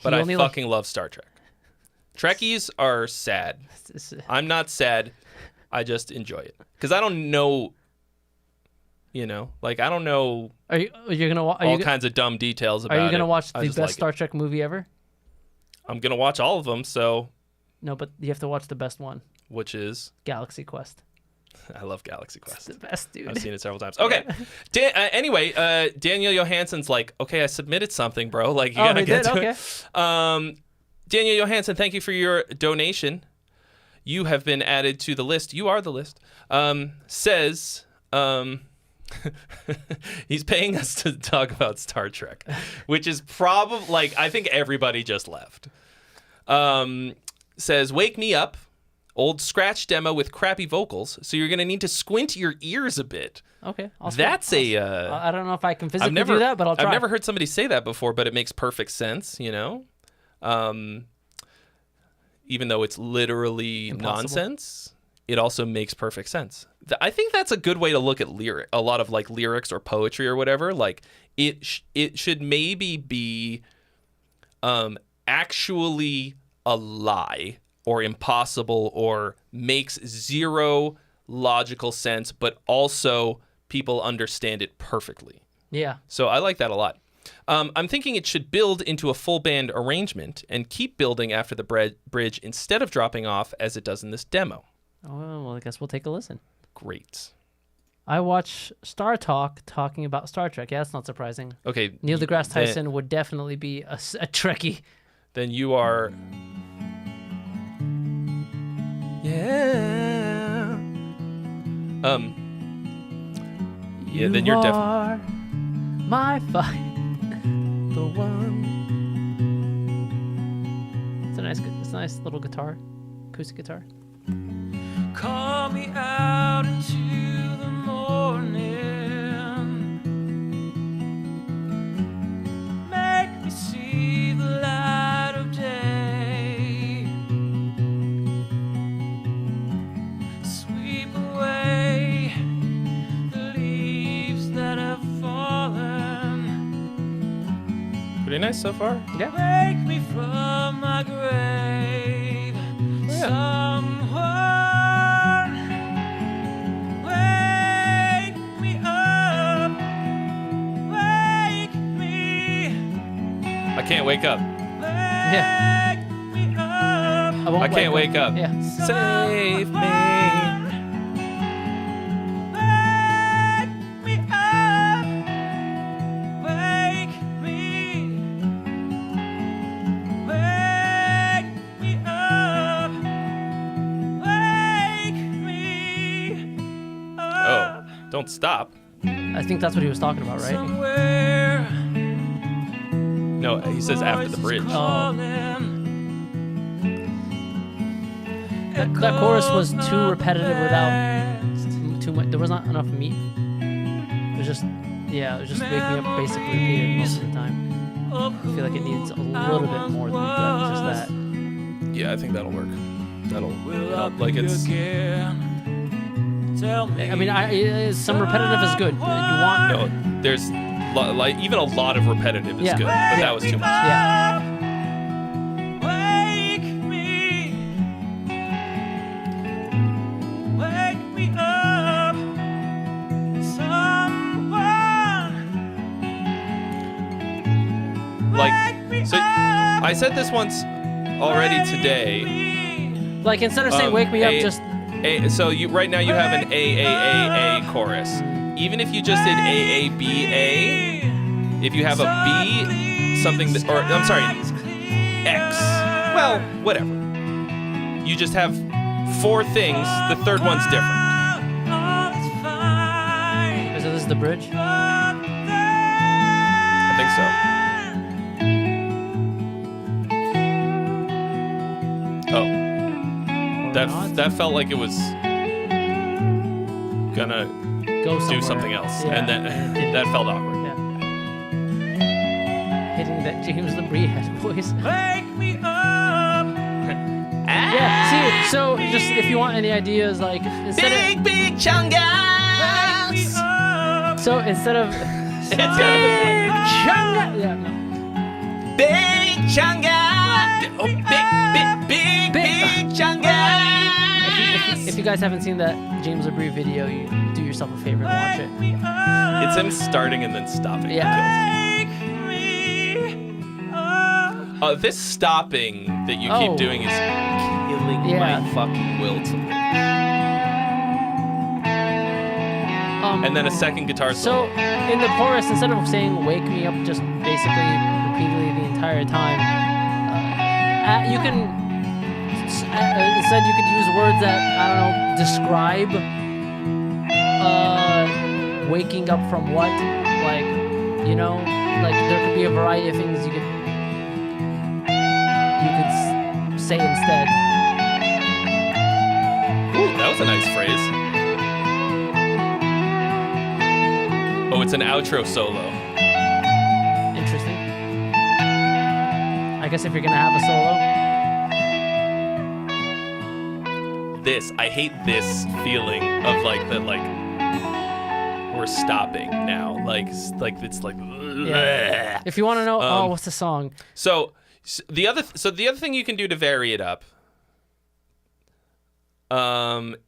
but I fucking love Star Trek. Trekkies are sad. I'm not sad. I just enjoy it because I don't know. You know, like I don't know. Are you gonna all kinds of dumb details about it? Are you gonna watch the best Star Trek movie ever? I'm gonna watch all of them. So. No, but you have to watch the best one. Which is Galaxy Quest. I love Galaxy Quest. It's the best, dude. I've seen it several times. Okay. Anyway, Daniel Johansson's like, okay, I submitted something, bro. Like, you gotta get to it. Daniel Johansson, thank you for your donation. You have been added to the list. You are the list. Says, he's paying us to talk about Star Trek, which is probably, like, I think everybody just left. Says, wake me up. Old scratch demo with crappy vocals, so you're going to need to squint your ears a bit. Okay. I don't know if I can physically do that, but I'll try. I've never heard somebody say that before, but it makes perfect sense, you know? Even though it's literally nonsense, it also makes perfect sense. I think that's a good way to look at a lot of like lyrics or poetry or whatever. Like it should maybe be actually a lie or impossible or makes zero logical sense, but also people understand it perfectly. Yeah. So I like that a lot. I'm thinking it should build into a full band arrangement and keep building after the bridge instead of dropping off as it does in this demo. Oh, well, I guess we'll take a listen. Great. I watch Star Talk talking about Star Trek. Yeah, that's not surprising. Okay. Neil deGrasse Tyson would definitely be a Trekkie. Then you are... Yeah. Yeah, then you're definitely my fight. The one. It's a nice little guitar, acoustic guitar. Call me out into the morning. Make me see the light of day. Sweep away the leaves that have fallen. Pretty nice so far. Yeah. Wake me from my grave. Someone wake me up. Wake me. I can't wake up. Yeah. Wake me up. I can't wake up. Yeah. Save me. Wake me up. Wake me. Wake me up. Wake me up. Oh, don't stop. I think that's what he was talking about, right? Somewhere No, he says after the bridge. That chorus was too repetitive without too much. There was not enough meat. It was just wake me up basically repeated most of the time. I feel like it needs a little bit more than just that. Yeah, I think that'll work. That'll help. Like it's I mean, some repetitive is good. You want No, there's like even a lot of repetitive is good, but that was too much. Yeah. Wake me up, someone. Like, so I said this once already today. Like instead of saying "wake me up," just so right now you have an A chorus. Even if you just did A, if you have a B, something that, or I'm sorry, X. Well, whatever. You just have 4 things. The third one's different. so this is the bridge. I think so. Oh, that felt like it was gonna Go do something else, and that felt awkward. Yeah. Hitting that James LeBrie voice. Wake me up. Yeah. See, so just if you want any ideas, like instead Big chungas. so instead of Big chunga. yeah, no. Big chunga. Oh, big chunga. If you guys haven't seen that James LeBrie video, you do yourself a favor and watch it. It's him starting and then stopping. Yeah. This stopping that you keep doing is killing my fucking will to live. And then a second guitar So solo. in the chorus, instead of saying "wake me up" just basically repeatedly the entire time, you can instead you could use words that describe waking up from what, like like there could be a variety of things you could say instead. Ooh, that was a nice phrase. Oh, it's an outro solo. Interesting. I guess if you're gonna have a solo. I hate this feeling of like we're stopping now. Like it's like. Yeah. If you want to know, what's the song? So the other thing you can do to vary it up,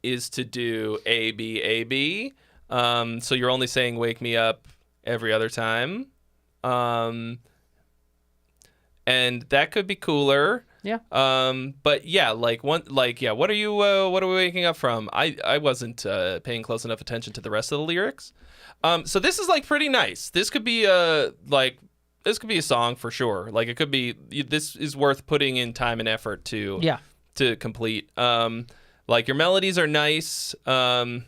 is to do A B. So you're only saying "wake me up" every other time, and that could be cooler. Yeah. But yeah, what are you? What are we waking up from? I wasn't paying close enough attention to the rest of the lyrics. So this is like pretty nice. This could be a song for sure. Like it could be. This is worth putting in time and effort to complete. Like your melodies are nice. For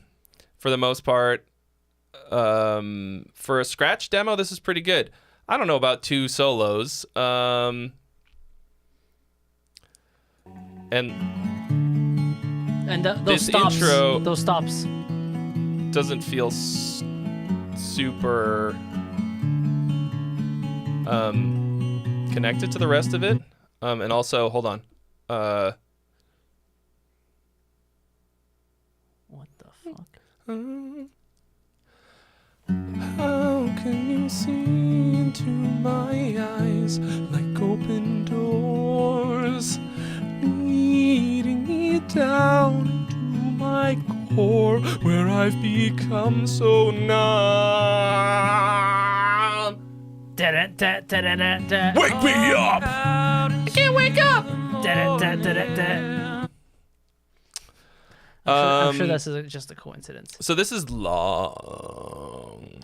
the most part. For a scratch demo, this is pretty good. I don't know about 2 solos. And those stops. Intro those stops doesn't feel super connected to the rest of it. And also, hold on. What the fuck? How can you see into my eyes like open doors, leading me down into my core where I've become so numb? Wake me up! I can't wake up! I'm sure this is just a coincidence. So this is long.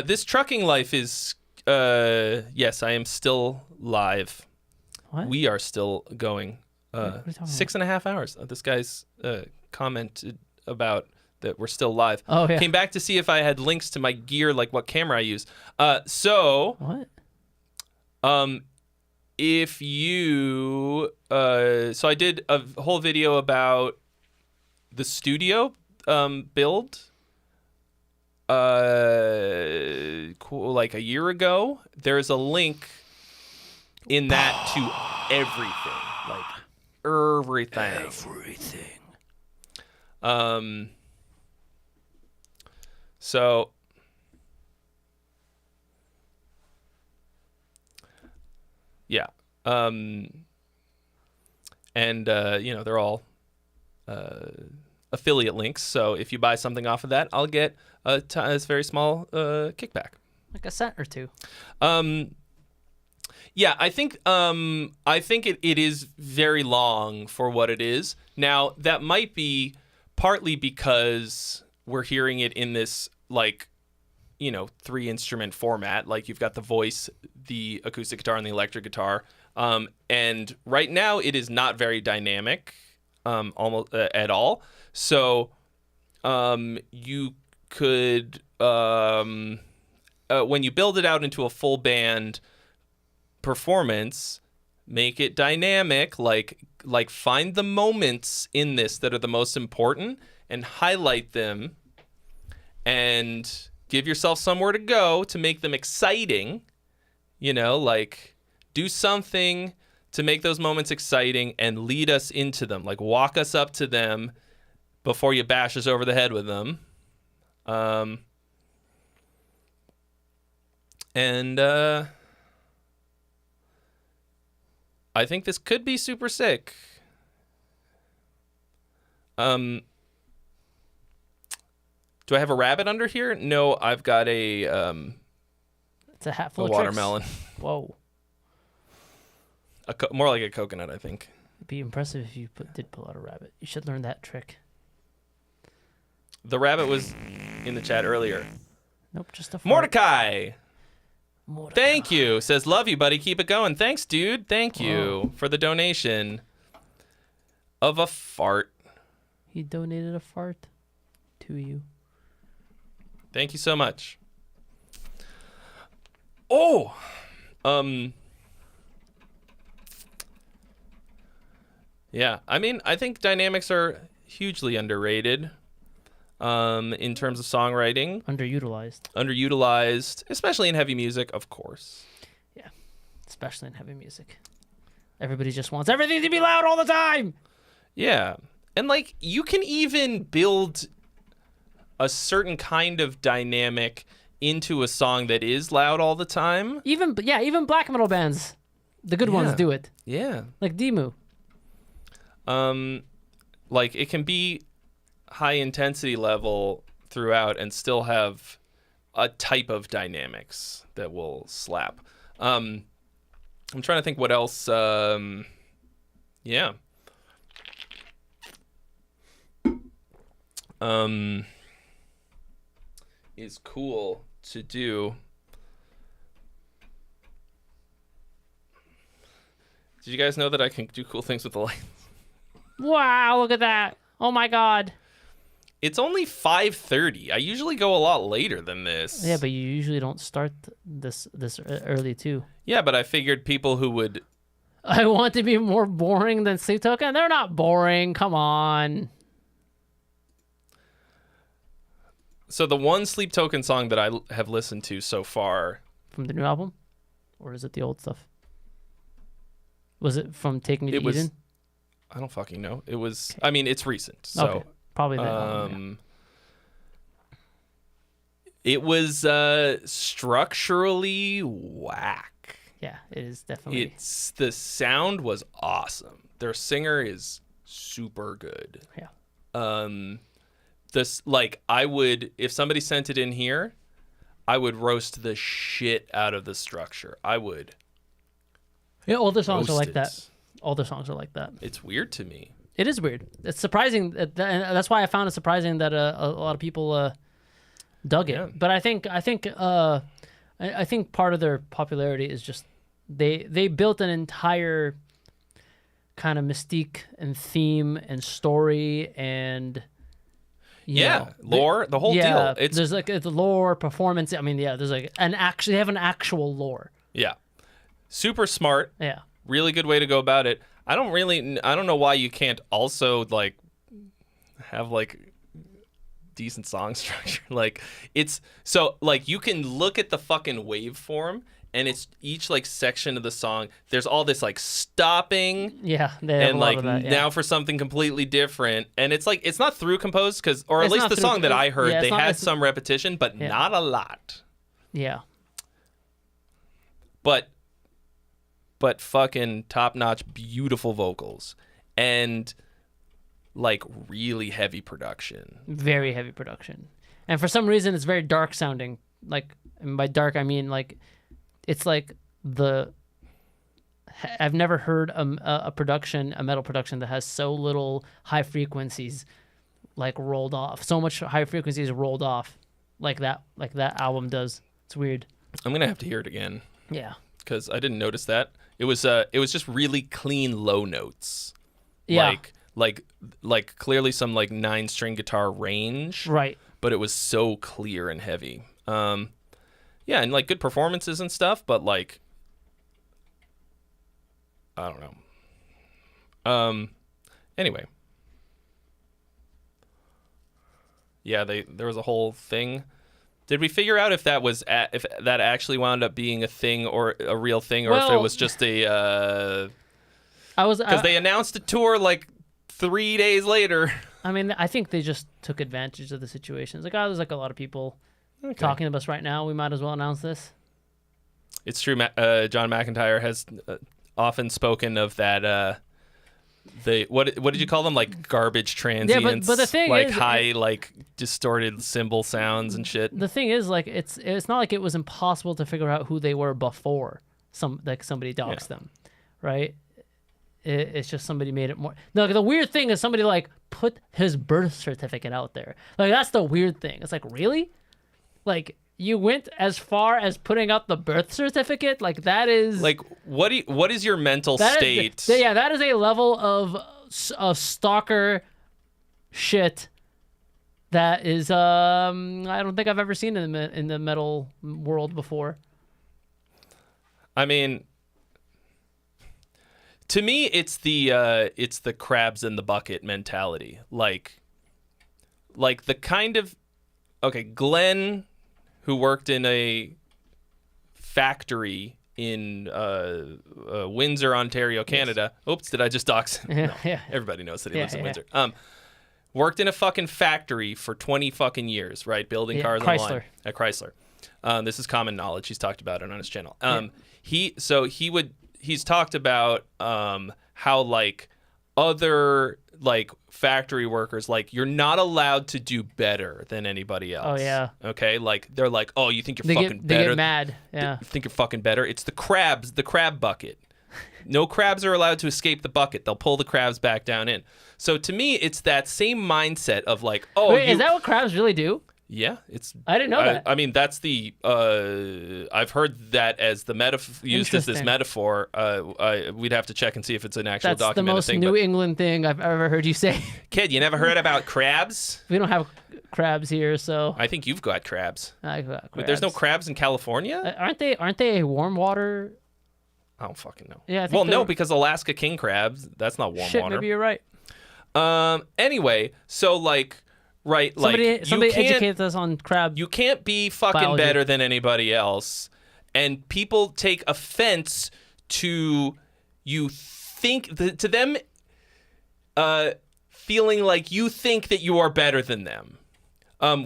This trucking life is, yes, I am still live. What? We are still going. What are you talking 6.5 hours. This guy's commented about that we're still live. Oh, yeah. Came back to see if I had links to my gear, like what camera I use. So What? If you, so I did a whole video about the studio build, like a year ago. There's a link in that to everything, like everything. So yeah. And they're all affiliate links. So if you buy something off of that, I'll get a very small kickback. Like a cent or two. Yeah, I think it is very long for what it is. Now, that might be partly because we're hearing it in this, 3-instrument format. Like, you've got the voice, the acoustic guitar, and the electric guitar. And right now, it is not very dynamic almost at all. So you could, when you build it out into a full band performance, make it dynamic, like find the moments in this that are the most important and highlight them and give yourself somewhere to go to make them exciting, do something to make those moments exciting and lead us into them, like walk us up to them before you bash us over the head with them. I think this could be super sick. Do I have a rabbit under here? No, I've got a it's a hat full of watermelon. Tricks. Whoa. More like a coconut, I think. It'd be impressive if you did pull out a rabbit. You should learn that trick. The rabbit was in the chat earlier. Nope, just a fart. Mordecai. Thank you. Says, love you, buddy. Keep it going. Thanks, dude. Thank you for the donation of a fart. He donated a fart to you. Thank you so much. Oh, yeah. I mean, I think dynamics are hugely underrated. In terms of songwriting. Underutilized, especially in heavy music, of course. Yeah, especially in heavy music. Everybody just wants everything to be loud all the time. Yeah, and you can even build a certain kind of dynamic into a song that is loud all the time. Even black metal bands, the good ones do it. Yeah. Like Demu. It can be high intensity level throughout and still have a type of dynamics that will slap. I'm trying to think what else. Is cool to do. Did you guys know that I can do cool things with the lights? Wow, look at that. Oh my God. It's only 5:30. I usually go a lot later than this. Yeah, but you usually don't start this early too. Yeah, but I figured people who would... I want to be more boring than Sleep Token. They're not boring. Come on. So the one Sleep Token song that I have listened to so far... From the new album? Or is it the old stuff? Was it from Take Me to Eden? I don't fucking know. It was... Okay. I mean, it's recent, so... Okay. Probably that album, yeah. It was structurally whack. Yeah, it is definitely. The sound was awesome. Their singer is super good. Yeah. I would, if somebody sent it in here, I would roast the shit out of the structure. I would. Yeah, all the songs are like that. All the songs are like that. It's weird to me. It is weird. It's surprising, and that's why I found it surprising that a lot of people dug it. Yeah. But I think part of their popularity is just they built an entire kind of mystique and theme and story and lore, the whole deal. There's the lore, performance. I mean, there's they have an actual lore. Yeah, super smart. Yeah, really good way to go about it. I don't know why you can't also have decent song structure. You can look at the fucking waveform and it's each like section of the song. There's all this like stopping. Yeah, they have and a lot like of that, yeah. now for something completely different, and it's like it's not through composed or at It's least not the through- song that I heard, yeah, it's they not- had it's- some repetition, but Yeah. not a lot. Yeah. But fucking top-notch, beautiful vocals, and like really heavy production. Very heavy production. And for some reason, it's very dark sounding. Like, and by dark, I mean like, it's like I've never heard a metal production that has so little high frequencies like rolled off. So much high frequencies rolled off like that album does. It's weird. I'm gonna have to hear it again. Yeah. Because I didn't notice that. It was just really clean low notes. Yeah. Like clearly some like 9-string guitar range. Right. But it was so clear and heavy. Yeah, and like good performances and stuff, but like I don't know. Anyway. Yeah, there was a whole thing. Did we figure out if that if that actually wound up being a thing or a real thing, or if it was just a? Because they announced a tour like 3 days later. I mean, I think they just took advantage of the situation. It's like, oh, there's like a lot of people talking to us right now. We might as well announce this. It's true. John McIntyre has often spoken of that. What did you call them? Like garbage transients. Yeah, but the thing like is, high like distorted cymbal sounds and shit. The thing is, like, it's not like it was impossible to figure out who they were before somebody doxed them, right? It's just somebody made it more. No, the weird thing is somebody like put his birth certificate out there. Like that's the weird thing. It's like, really? Like you went as far as putting out the birth certificate? Like that is like what is your mental state? That is a level of stalker shit that is I don't think I've ever seen in the metal world before. I mean, to me, it's the crabs in the bucket mentality. Like the kind of Glenn, who worked in a factory in Windsor, Ontario, Canada. Yes. Oops, did I just dox? No, yeah. Everybody knows that he lives in Windsor. Worked in a fucking factory for 20 fucking years, right? Building cars on the line. At Chrysler. This is common knowledge. He's talked about it on his channel. He's talked about how like other like factory workers, like you're not allowed to do better than anybody else. Oh yeah. Okay, like they're like, oh, you think you're fucking better? They get mad. Yeah. You think you're fucking better? It's the crab bucket. No crabs are allowed to escape the bucket. They'll pull the crabs back down in. So to me, it's that same mindset of like, oh, wait, is that what crabs really do? Yeah, it's. I didn't know that. I mean, that's the. I've heard that as the used as this metaphor. We'd have to check and see if it's an actual that's documented the thing. most New England thing I've ever heard you say. Kid, you never heard about crabs? We don't have crabs here, so. I think you've got crabs. I've got crabs. But there's no crabs in California? Aren't they a warm water? I don't fucking know. Yeah. I think no, because Alaska king crabs. That's not warm water. Maybe you're right. Anyway, so like. Right, somebody educates us on crab. You can't be fucking biology. Better than anybody else, and people take offense to you to them feeling like you think that you are better than them,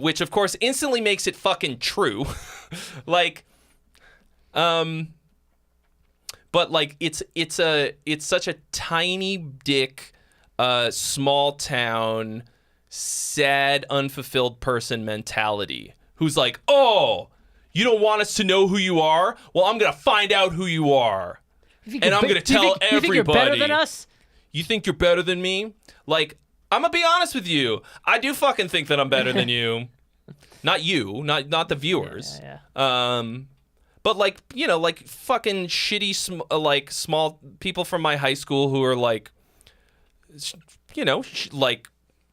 which of course instantly makes it fucking true, like, but like it's such a tiny dick, small town. Sad, unfulfilled person mentality who's like, oh, you don't want us to know who you are? Well, I'm going to find out who you are. And I'm going to tell everybody. You think you're better than us? You think you're better than me? Like, I'm going to be honest with you. I do fucking think that I'm better than you. Not you, not the viewers. Yeah. But like, you know, like fucking shitty, like small people from my high school who are like, you know, like,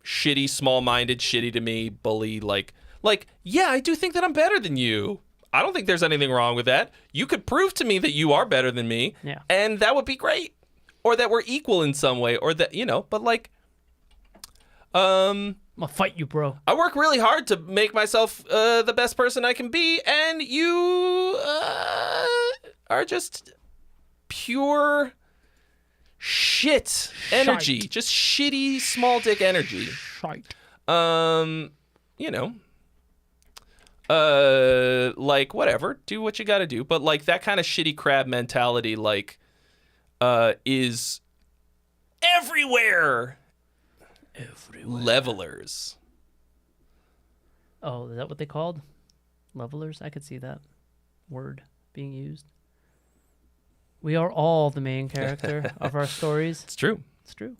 shitty, small-minded, shitty to me, bully, like, yeah, I do think that I'm better than you. I don't think there's anything wrong with that. You could prove to me that you are better than me, and that would be great. Or that we're equal in some way, or that, you know, but like, I'll fight you, bro. I work really hard to make myself the best person I can be, and you are just pure shit energy. Just shitty small dick energy. Shite. You know, like whatever, do what you gotta do. But like that kind of shitty crab mentality, like, is everywhere. Levelers. Oh, is that what they called? Levelers? I could see that word being used. We are all the main character of our stories. It's true. It's true.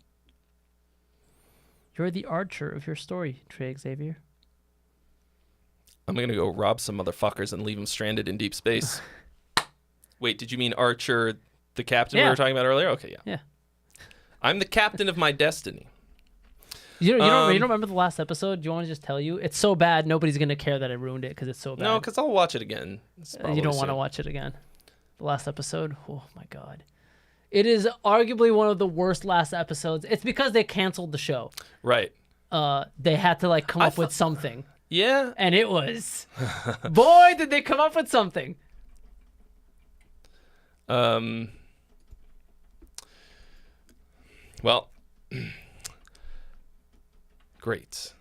You're the archer of your story, Trey Xavier. I'm gonna go rob some motherfuckers and leave them stranded in deep space. Wait, did you mean Archer, the captain we were talking about earlier? Okay, yeah. Yeah. I'm the captain of my destiny. You don't remember the last episode? Do you want to just tell you? It's so bad, nobody's going to care that I ruined it because it's so bad. No, because I'll watch it again. You don't want to watch it again. The last episode? Oh, my God. It is arguably one of the worst last episodes. It's because they canceled the show. Right. They had to, like, come up with something. Yeah. And it was... Boy, did they come up with something. Well... Great.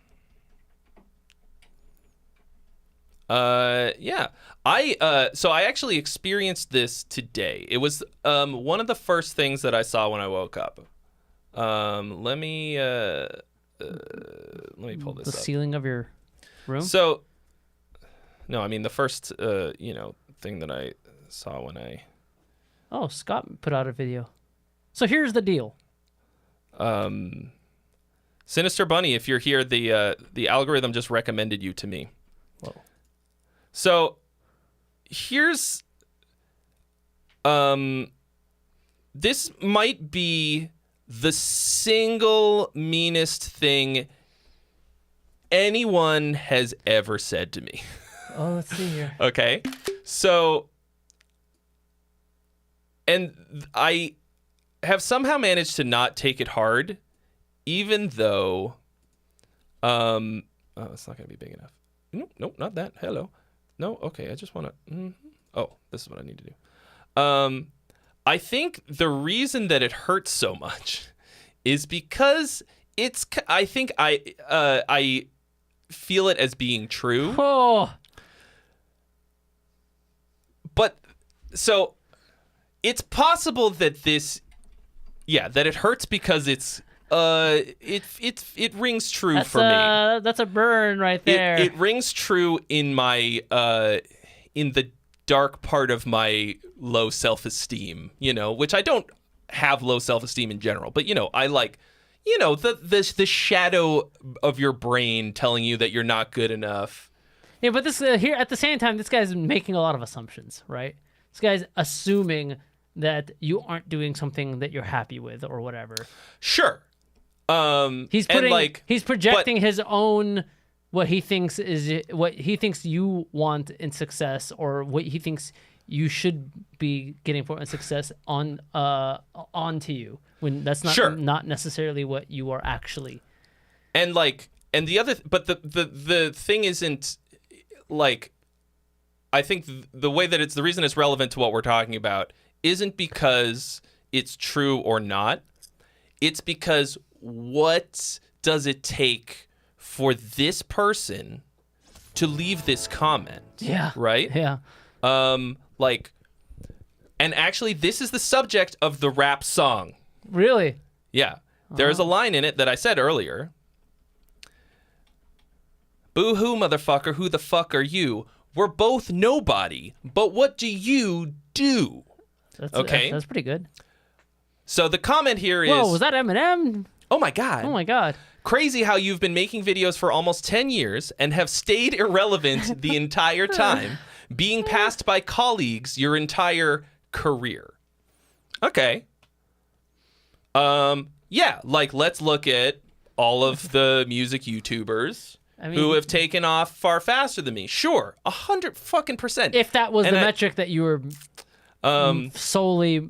Yeah. So I actually experienced this today. It was one of the first things that I saw when I woke up. Let me pull this up. The ceiling of your room? So no, I mean the first thing that I saw when I Oh, Scott put out a video. So here's the deal. Sinister Bunny, if you're here, the algorithm just recommended you to me. Whoa. So here's this might be the single meanest thing anyone has ever said to me. Oh, let's see here. Okay. So and I have somehow managed to not take it hard. Even though, oh, it's not going to be big enough. Nope, not that. Hello. No, okay, I just want to, oh, this is what I need to do. I think the reason that it hurts so much is because I think I feel it as being true. Oh. But, so, it's possible that that it hurts because it's, it rings true for me. That's a burn right there. It rings true in my in the dark part of my low self-esteem, which I don't have low self-esteem in general, but I like, the shadow of your brain telling you that you're not good enough. Yeah, but this here at the same time, this guy's making a lot of assumptions, right? This guy's assuming that you aren't doing something that you're happy with or whatever. Sure. He's projecting his own what he thinks you want in success, or what he thinks you should be getting for in success onto you, when that's not necessarily what you are actually. And the thing isn't like, I think the way that the reason it's relevant to what we're talking about isn't because it's true or not. It's because what does it take for this person to leave this comment? Yeah. Right? Yeah. And actually, this is the subject of the rap song. Really? Yeah. There's a line in it that I said earlier. Boo-hoo, motherfucker, who the fuck are you? We're both nobody, but what do you do? Okay. That's pretty good. So the comment here is... Whoa, was that Eminem? Oh my God. Oh my God. Crazy how you've been making videos for almost 10 years and have stayed irrelevant the entire time, being passed by colleagues your entire career. Okay. Yeah, let's look at all of the music YouTubers who have taken off far faster than me. Sure, 100%. If that was the metric that you were solely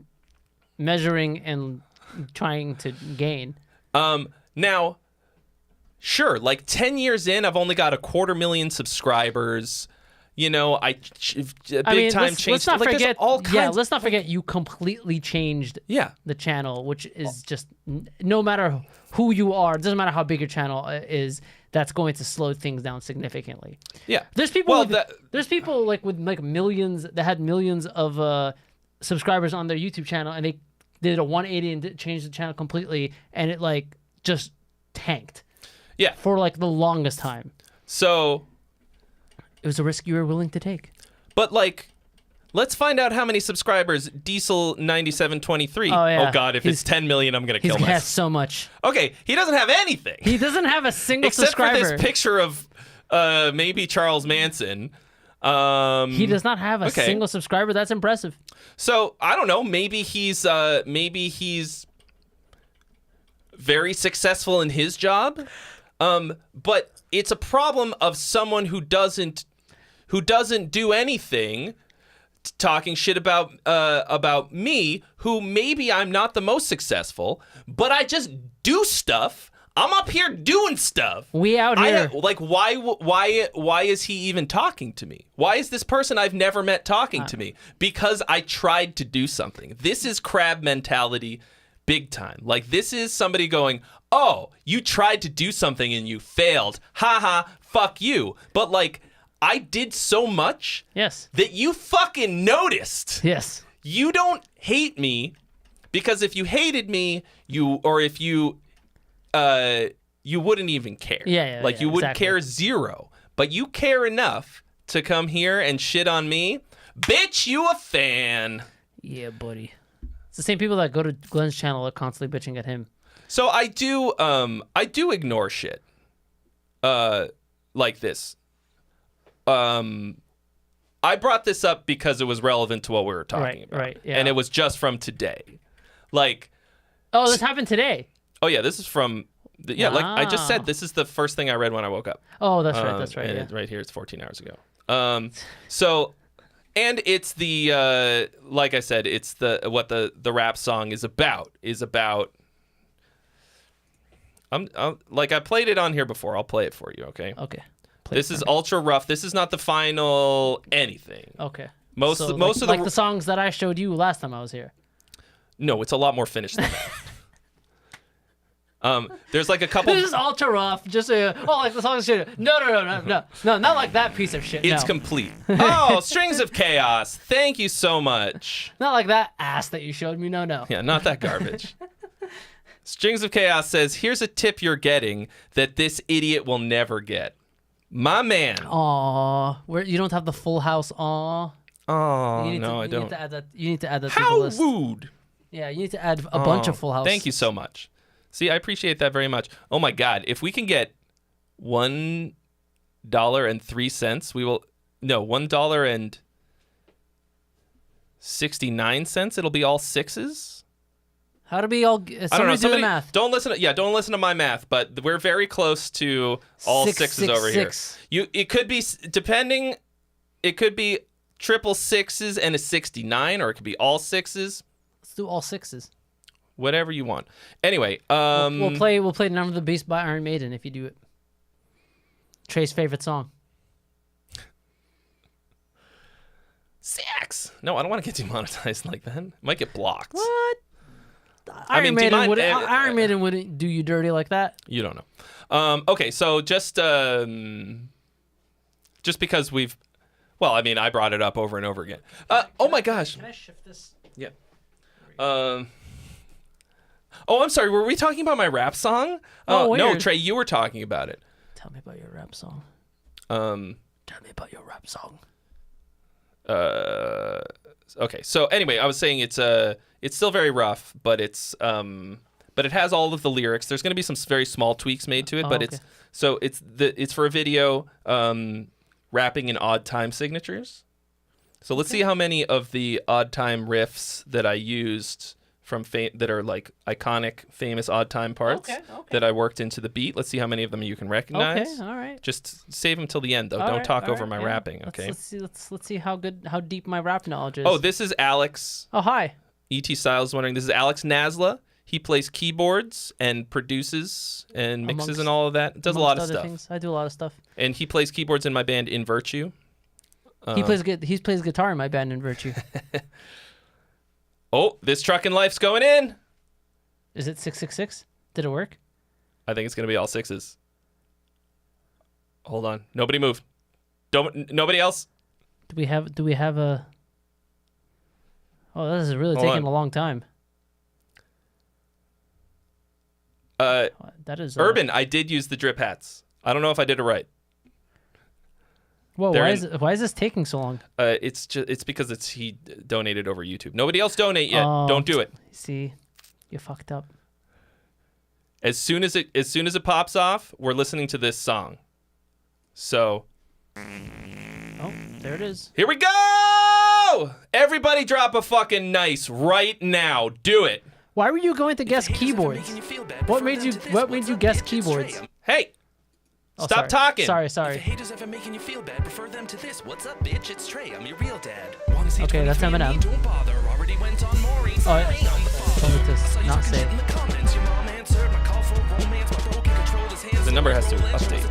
measuring and trying to gain. Now, sure, 10 years in, I've only got 250,000 subscribers. You know, big time changed. Let's not like, forget. all kinds. Yeah, let's not forget you completely changed. The channel, which is just no matter who you are, it doesn't matter how big your channel is. That's going to slow things down significantly. Yeah. There's people. There's people like with like millions that had millions of subscribers on their YouTube channel, and they did a 180 and changed the channel completely, and it like just tanked. Yeah. For like the longest time. So. It was a risk you were willing to take. But like, let's find out how many subscribers Diesel 9723. Oh, yeah. Oh God, if it's 10 million, I'm gonna kill myself. He has so much. Okay, he doesn't have anything. He doesn't have a single except subscriber. for this picture of maybe Charles Manson. He does not have a single subscriber. That's impressive. So I don't know. Maybe he's very successful in his job. But it's a problem of someone who doesn't do anything, talking shit about me, who maybe I'm not the most successful, but I just do stuff. I'm up here doing stuff. We out here. Like, why is he even talking to me? Why is this person I've never met talking to me? Because I tried to do something. This is crab mentality big time. Like, this is somebody going, oh, you tried to do something and you failed. Haha, fuck you. But like, I did so much that you fucking noticed. Yes. You don't hate me, because if you hated me, you wouldn't even care. You wouldn't care zero. But you care enough to come here and shit on me. Bitch, you a fan. Yeah, buddy. It's the same people that go to Glenn's channel are constantly bitching at him. So I do ignore shit like this. I brought this up because it was relevant to what we were talking about. Right, yeah. And it was just from today. Like, oh, this happened today. Oh yeah, this is from like I just said, this is the first thing I read when I woke up. Oh, that's right. That's right. And right here, it's 14 hours ago. So, and it's the like I said, it's what the rap song is about. Like I played it on here before. I'll play it for you. Okay. Okay. This is ultra rough. This is not the final anything. Okay. Most of the songs that I showed you last time I was here. No, it's a lot more finished than that. There's like a couple. This is ultra rough. Just like the song shit. No, not like that piece of shit. It's complete. Oh, Strings of Chaos. Thank you so much. Not like that ass that you showed me. No. Yeah, not that garbage. Strings of Chaos says, "Here's a tip you're getting that this idiot will never get." My man. Aw, you don't have the Full House. Aw. Oh no, I don't. You need to add that. How to the list. rude. Yeah, you need to add a bunch of Full House. Thank you so much. See, I appreciate that very much. Oh my God, if we can get $1.03, we will. No, $1.69. It'll be all sixes. How to be all? I don't know. Do the math. Don't listen to my math. But we're very close to all sixes over here. It could be depending. It could be triple sixes and a 69, or it could be all sixes. Let's do all sixes. Whatever you want. Anyway, we'll play Number of the Beast by Iron Maiden if you do it. Trey's favorite song. Sex. No, I don't want to get demonetized like that. Might get blocked. What? Iron Maiden wouldn't do you dirty like that. You don't know. Okay, so just because we've, well, I mean, I brought it up over and over again. Oh my gosh. Can I shift this? Yeah. Oh, I'm sorry. Were we talking about my rap song? No, Trey, you were talking about it. Tell me about your rap song. Tell me about your rap song. Okay. So anyway, I was saying it's still very rough, but it has all of the lyrics. There's going to be some very small tweaks made to it, but okay. it's for a video, rapping in odd time signatures. So let's see how many of the odd time riffs that I used from that are like iconic, famous odd time parts that I worked into the beat. Let's see how many of them you can recognize. Okay, all right. Just save them till the end, though. Don't talk over my rapping, okay? Let's see how deep my rap knowledge is. Oh, this is Alex. Oh, hi. E.T. Styles wondering. This is Alex Nasla. He plays keyboards and produces and mixes and all of that. Does a lot of stuff. Things. I do a lot of stuff. And he plays keyboards in my band In Virtue. He plays guitar in my band in Virtue. Oh, this trucking life's going in. Is it 666? Did it work? I think it's gonna be all 6s. Hold on. Nobody move. Nobody else. Do we have a? Oh, this is really taking a long time. That is Urban. I did use the drip hats. I don't know if I did it right. Whoa, why is this taking so long? It's because he donated over YouTube. Nobody else donate yet. Don't do it. See, you fucked up. As soon as it pops off, we're listening to this song. So. Oh, there it is. Here we go! Everybody drop a fucking nice right now. Do it. Why were you going to guess keyboards? What made you guess keyboards? Hey. Oh, Stop talking. Sorry. If the haters ever making you feel bad, refer them to this. What's up, bitch? It's Trey. I'm your real dad. Okay, that's Eminem. Don't bother. Already went on Maureen. Oh, yeah. Told me to not say it. The number has to update.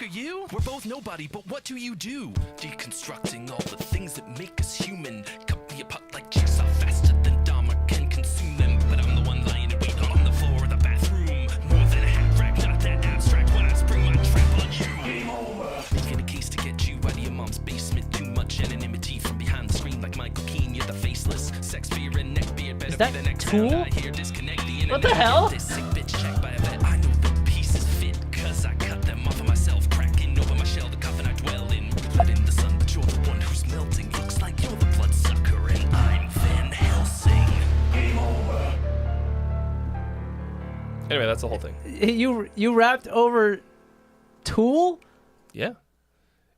You? We're both nobody, but what do you do? Deconstructing all the things that make us human. Cut me apart like jigsaw faster than Dharma can consume them. But I'm the one lying in wait on the floor of the bathroom. More than a hat rack, not that abstract. When I spring my trap on you. Game over. Making a case to get you out of your mom's basement. Too much anonymity from behind the screen like Michael Keane. You're the faceless. Sex beer and neck beard. Better Is that be the next Tool? I hear disconnect the internet. What the hell? This sick bitch checked by a vet. I know the pieces fit, cause I cut them off of myself. Over my shell, the coffin I dwell in. Blood in the sun, but you're the one who's melting. Looks like you're the bloodsucker, and I'm Van Helsing. Game over. Anyway, that's the whole thing. You rapped over Tool? Yeah.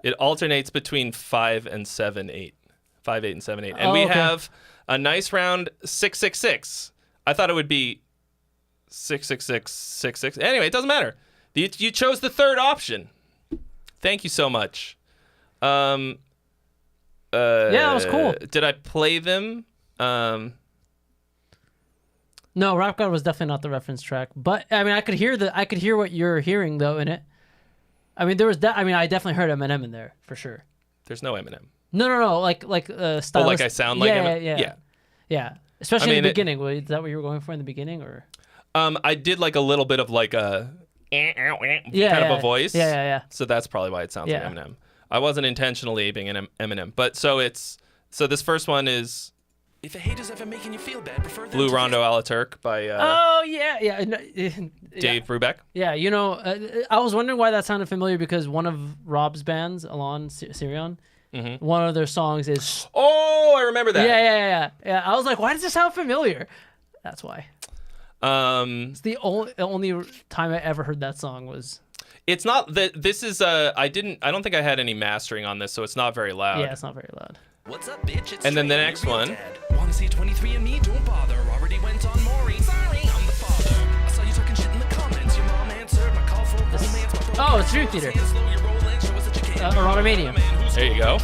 It alternates between 5 and 7 8. 5 8 and 7 8. And we have a nice round 666. I thought it would be 666 66. Anyway, it doesn't matter. You chose the third option. Thank you so much. Yeah, that was cool. Did I play them? No, Rap God was definitely not the reference track. But I mean, I could hear what you're hearing though in it. I mean, I definitely heard Eminem in there for sure. There's no Eminem. No, like style. Oh, like I sound like Eminem? Yeah. Especially in the beginning. Is that what you were going for in the beginning, or? I did like a little bit of like a a voice. Yeah. So that's probably why it sounds like Eminem. I wasn't intentionally aping an Eminem, but so this first one is If a hater's ever making you feel bad, prefer them Blue to Rondo a la Turk by Dave Brubeck. Yeah, I was wondering why that sounded familiar because one of Rob's bands, Alon Sirion, one of their songs is. Oh, I remember that. Yeah. I was like, why does this sound familiar? That's why. It's the only time I ever heard that song was. It's not that this is I don't think I had any mastering on this, so it's not very loud. Yeah, it's not very loud. What's up, bitch? It's and then the Trey, next your real one. dad. Wanna see 23 and me? Don't bother. Already went on Maureen. Sorry, I'm the father. I saw you talking shit in the comments. Your mom answered my call for romance. Oh, it's Dream Theater. Erotomania. There you go.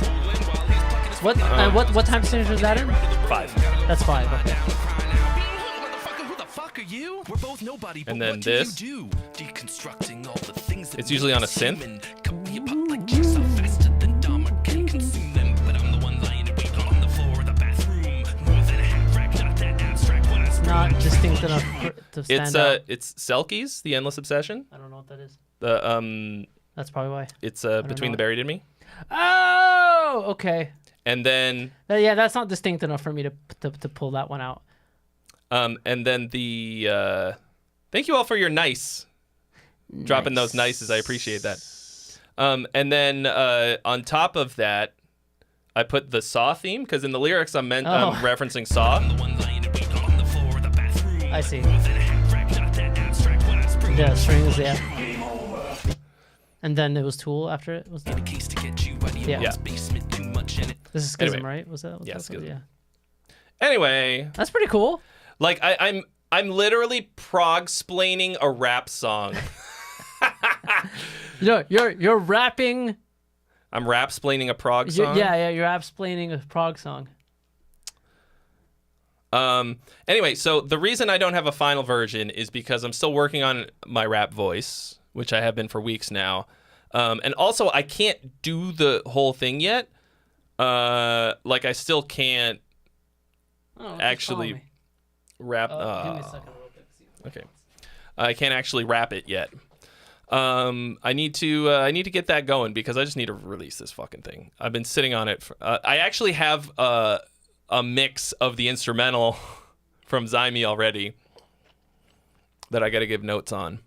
What time signature is that in? 5. That's 5. Okay. Are you? We're both nobody, but And then what this. do you do? Deconstructing all the things that It's usually on a make us synth. human. Cut me apart like jigsaw faster than Dharma can consume them. But I'm the one lying in wait on the floor of the bathroom. More than a hat rack, not that abstract. When I spring Not my distinct trap on enough you. to stand out. It's Selkies, The Endless Obsession. I don't know what that is. The That's probably why. It's know Between the it. Buried and Me. Oh, okay. And then That's not distinct enough for me to pull that one out. and then the thank you all for your nice. Dropping those nices. I appreciate that. And then on top of that, I put the Saw theme because in the lyrics I'm referencing Saw. I see. Yeah, strings, yeah. And then it was Tool after it. Was that? Yeah. This is Schism, Anyway. right? Was that? Yeah, that? Schism. Yeah. Anyway, That's pretty cool. like I'm literally prog-splaining a rap song. You're rapping. I'm rap-splaining a prog song. You're rap-splaining a prog song. Anyway, so the reason I don't have a final version is because I'm still working on my rap voice, which I have been for weeks now. And also, I can't do the whole thing yet. Like, I still can't actually rap. Give me a second real quick. Okay. I can't actually rap it yet. I need to get that going because I just need to release this fucking thing. I've been sitting on it. I actually have a mix of the instrumental from Zyme already that I got to give notes on.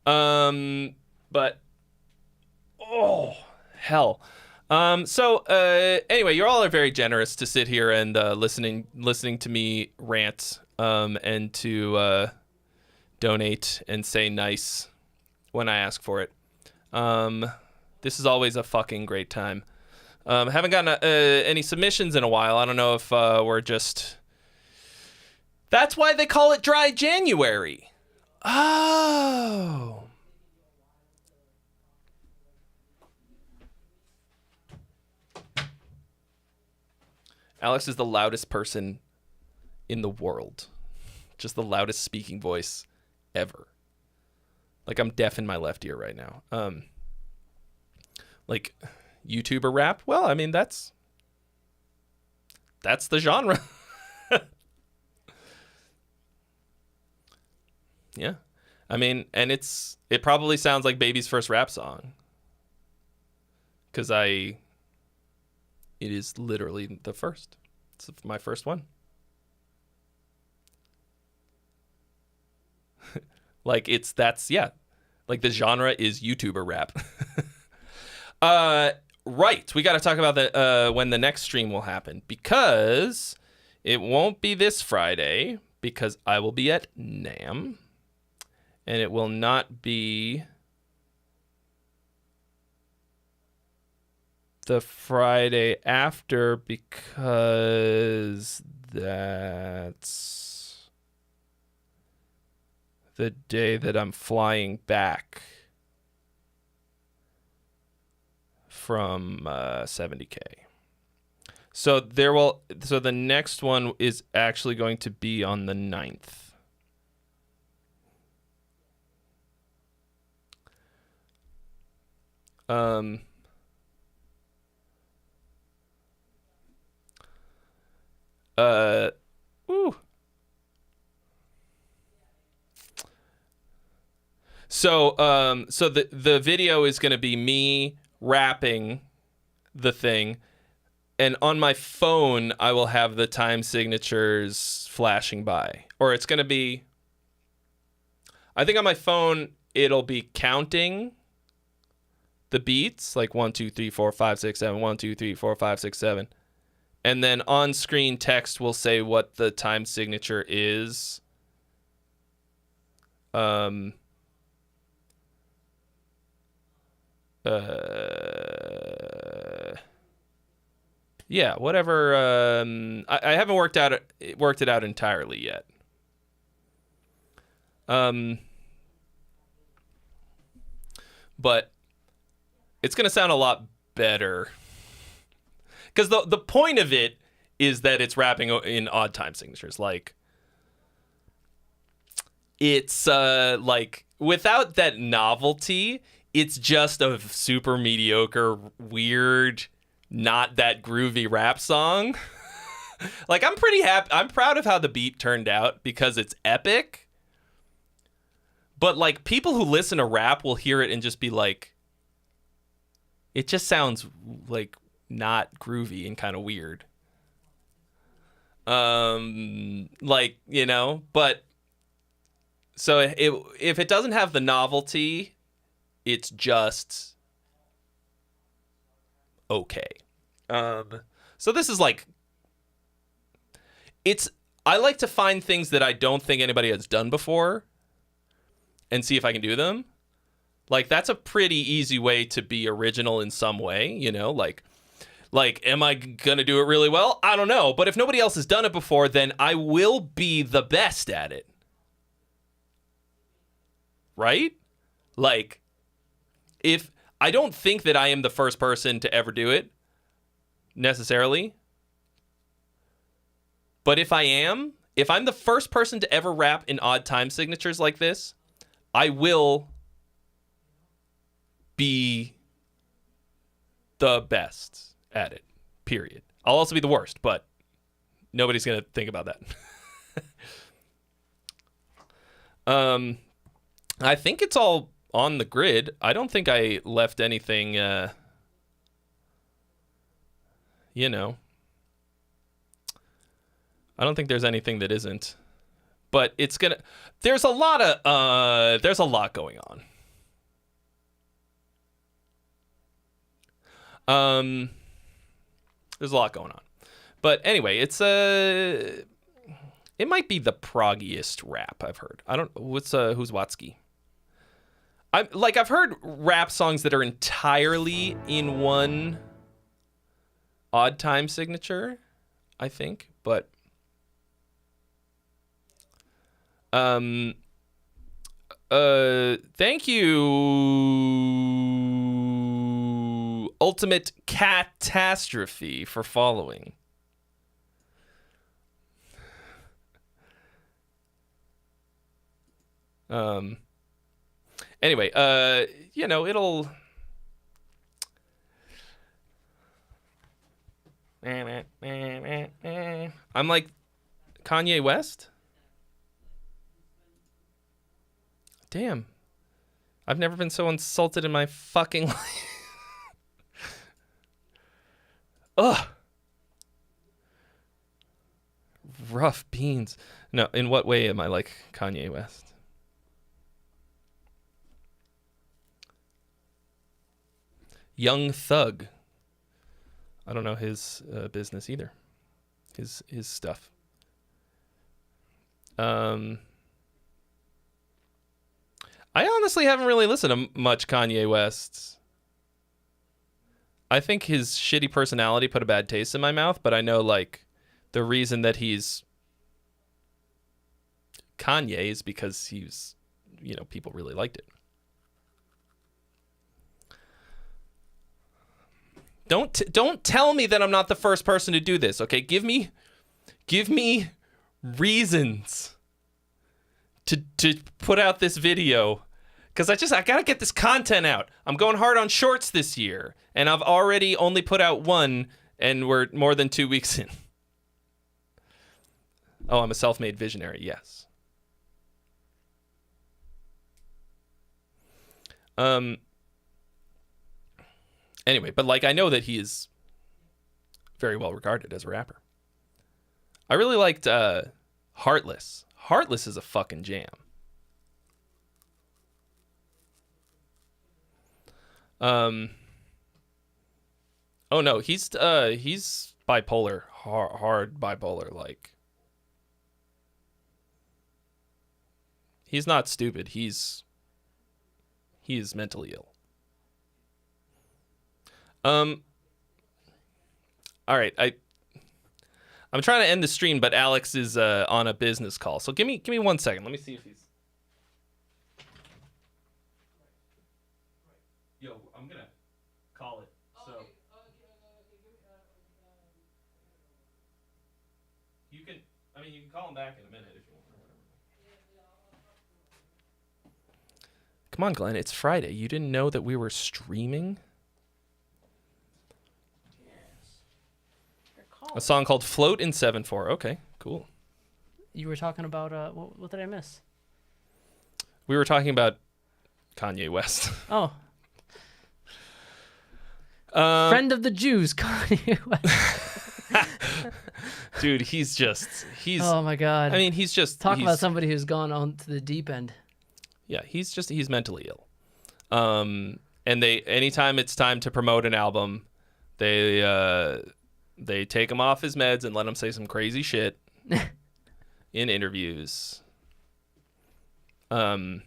But oh hell. So anyway, you all are very generous to sit here and listening to me rant and to donate and say nice when I ask for it. This is always a fucking great time. Haven't gotten any submissions in a while. I don't know if we're just... That's why they call it Dry January. Oh. Alex is the loudest person in the world. Just the loudest speaking voice ever. Like, I'm deaf in my left ear right now. Like, YouTuber rap? Well, I mean, that's the genre. Yeah. I mean, and it probably sounds like Baby's first rap song. Because it is literally the first. It's my first one. Like, like, the genre is YouTuber rap. Right. We got to talk about when the next stream will happen, because it won't be this Friday because I will be at NAMM, and it will not be the Friday after because that's the day that I'm flying back from 70K. So the next one is actually going to be on the 9th. Ooh. So the video is going to be me rapping the thing, and on my phone I will have the time signatures flashing by, or it's going to be, I think on my phone it'll be counting the beats, like 1 2 3 4 5 6 7 1 2 3 4 5 6 7, and then on screen text will say what the time signature is. Yeah, whatever. I haven't worked it out entirely yet. But it's gonna sound a lot better, because the point of it is that it's rapping in odd time signatures. Like, it's like, without that novelty, it's just a super mediocre, weird, not that groovy rap song. Like, I'm pretty happy. I'm proud of how the beat turned out because it's epic. But, like, people who listen to rap will hear it and just be like, it just sounds like not groovy and kind of weird. Like, you know, but so if it doesn't have the novelty, it's just okay. So this is like, I like to find things that I don't think anybody has done before and see if I can do them. Like, that's a pretty easy way to be original in some way, you know, like, am I gonna do it really well? I don't know. But if nobody else has done it before, then I will be the best at it. Right? Like, if I don't think that I am the first person to ever do it necessarily, But if I'm the first person to ever rap in odd time signatures like this, I will be the best at it, period. I'll also be the worst, but nobody's going to think about that. I think it's all on the grid. I don't think I left anything, you know. I don't think there's anything that isn't. But it's going to... There's a lot going on. There's a lot going on. But anyway, it's it might be the proggiest rap I've heard. I don't who's Watsky? I've heard rap songs that are entirely in one odd time signature, I think, but thank you, Ultimate Catastrophe, for following. Anyway, you know, it'll... I'm like Kanye West? Damn. I've never been so insulted in my fucking life. Ugh. Rough beans. No, in what way am I like Kanye West? Young Thug. I don't know his business either. His stuff. I honestly haven't really listened to much Kanye West. I think his shitty personality put a bad taste in my mouth, but I know, like, the reason that he's Kanye is because he's, you know, people really liked it. Don't tell me that I'm not the first person to do this, okay? Give me reasons to put out this video, because I gotta get this content out. I'm going hard on shorts this year, and I've already only put out one, and we're more than 2 weeks in. Oh, I'm a self-made visionary, yes. Anyway, but like, I know that he is very well regarded as a rapper. I really liked Heartless. Heartless is a fucking jam. Oh no, he's bipolar, hard bipolar. Like, he's not stupid. He is mentally ill. All right, I'm trying to end the stream, but Alex is on a business call. So give me 1 second. Let me see if he's... Yo, I'm gonna call it. So you can call him back in a minute if you want. Come on, Glenn, it's Friday. You didn't know that we were streaming? A song called Float in 7/4. Okay, cool. You were talking about, what did I miss? We were talking about Kanye West. Oh. Friend of the Jews, Kanye West. Dude, he's oh my God. I mean, he's about somebody who's gone on to the deep end. Yeah, he's mentally ill. And anytime it's time to promote an album, they take him off his meds and let him say some crazy shit in interviews. Yeah,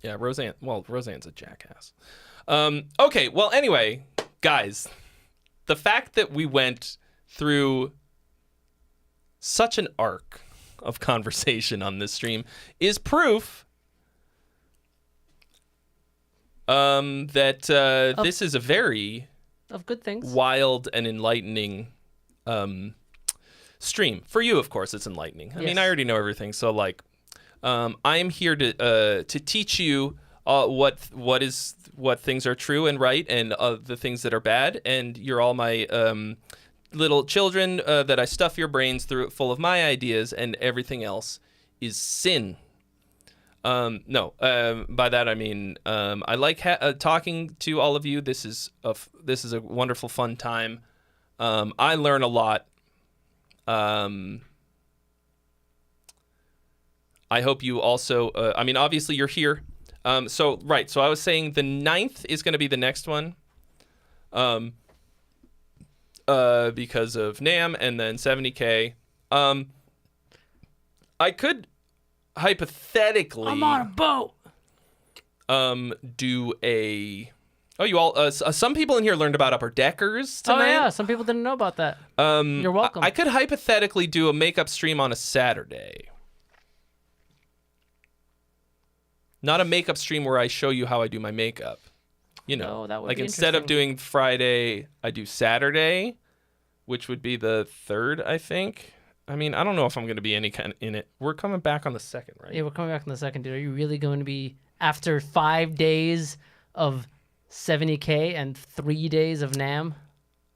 Roseanne's a jackass. Okay, well, anyway, guys, the fact that we went through such an arc of conversation on this stream is proof that this is a very... of good things, wild and enlightening stream. For you, of course, it's enlightening. I Yes. mean, I already know everything. So, like, I am here to teach you what things are true and right, and the things that are bad. And you're all my little children that I stuff your brains full of my ideas, and everything else is sin. No, by that I mean I like talking to all of you. This is a wonderful, fun time. I learn a lot. I hope you also. I mean, obviously you're here. So I was saying the 9th is going to be the next one. Because of NAMM, and then 70K. I could hypothetically. I'm on a boat. Do a. Oh, you all. Some people in here learned about upper deckers tonight. Oh yeah, some people didn't know about that. You're welcome. I could hypothetically do a makeup stream on a Saturday. Not a makeup stream where I show you how I do my makeup. You know, that would like be instead of doing Friday, I do Saturday, which would be the 3rd, I think. I mean, I don't know if I'm going to be any kind in it. We're coming back on the 2nd, right? Yeah, we're coming back on the 2nd, dude. Are you really going to be, after 5 days of 70K and 3 days of NAMM?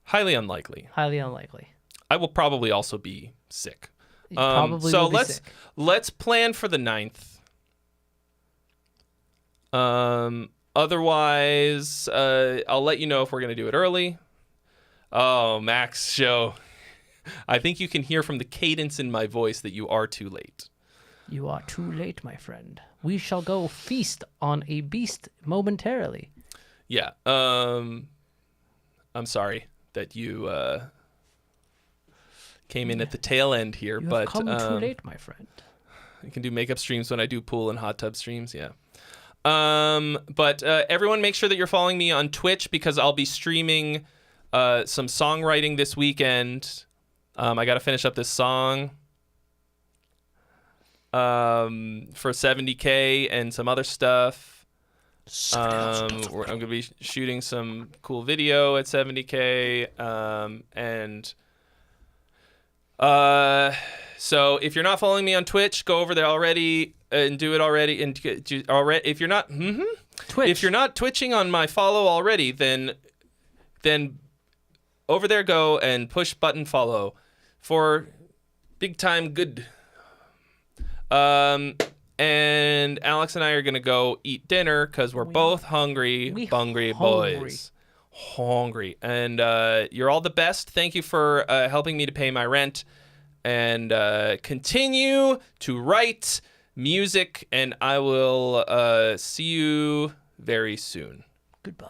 Highly unlikely. Highly unlikely. I will probably also be sick. You probably so will be sick. let's plan for the 9th. Otherwise, I'll let you know if we're going to do it early. Oh, Max show. I think you can hear from the cadence in my voice that you are too late. You are too late, my friend. We shall go feast on a beast momentarily. Yeah. I'm sorry that you came in at the tail end here, You but have come too late, my friend. I can do makeup streams when I do pool and hot tub streams. Yeah. But everyone make sure that you're following me on Twitch, because I'll be streaming some songwriting this weekend. I got to finish up this song for 70K and some other stuff. I'm going to be shooting some cool video at 70K. So if you're not following me on Twitch, go over there already and do it already. And if you're not, Twitch. If you're not twitching on my follow already, then over there go and push button follow for big time good. And Alex and I are gonna go eat dinner because we're both hungry, boys. Hungry. And you're all the best. Thank you for helping me to pay my rent, and continue to write music, and I will see you very soon. Goodbye.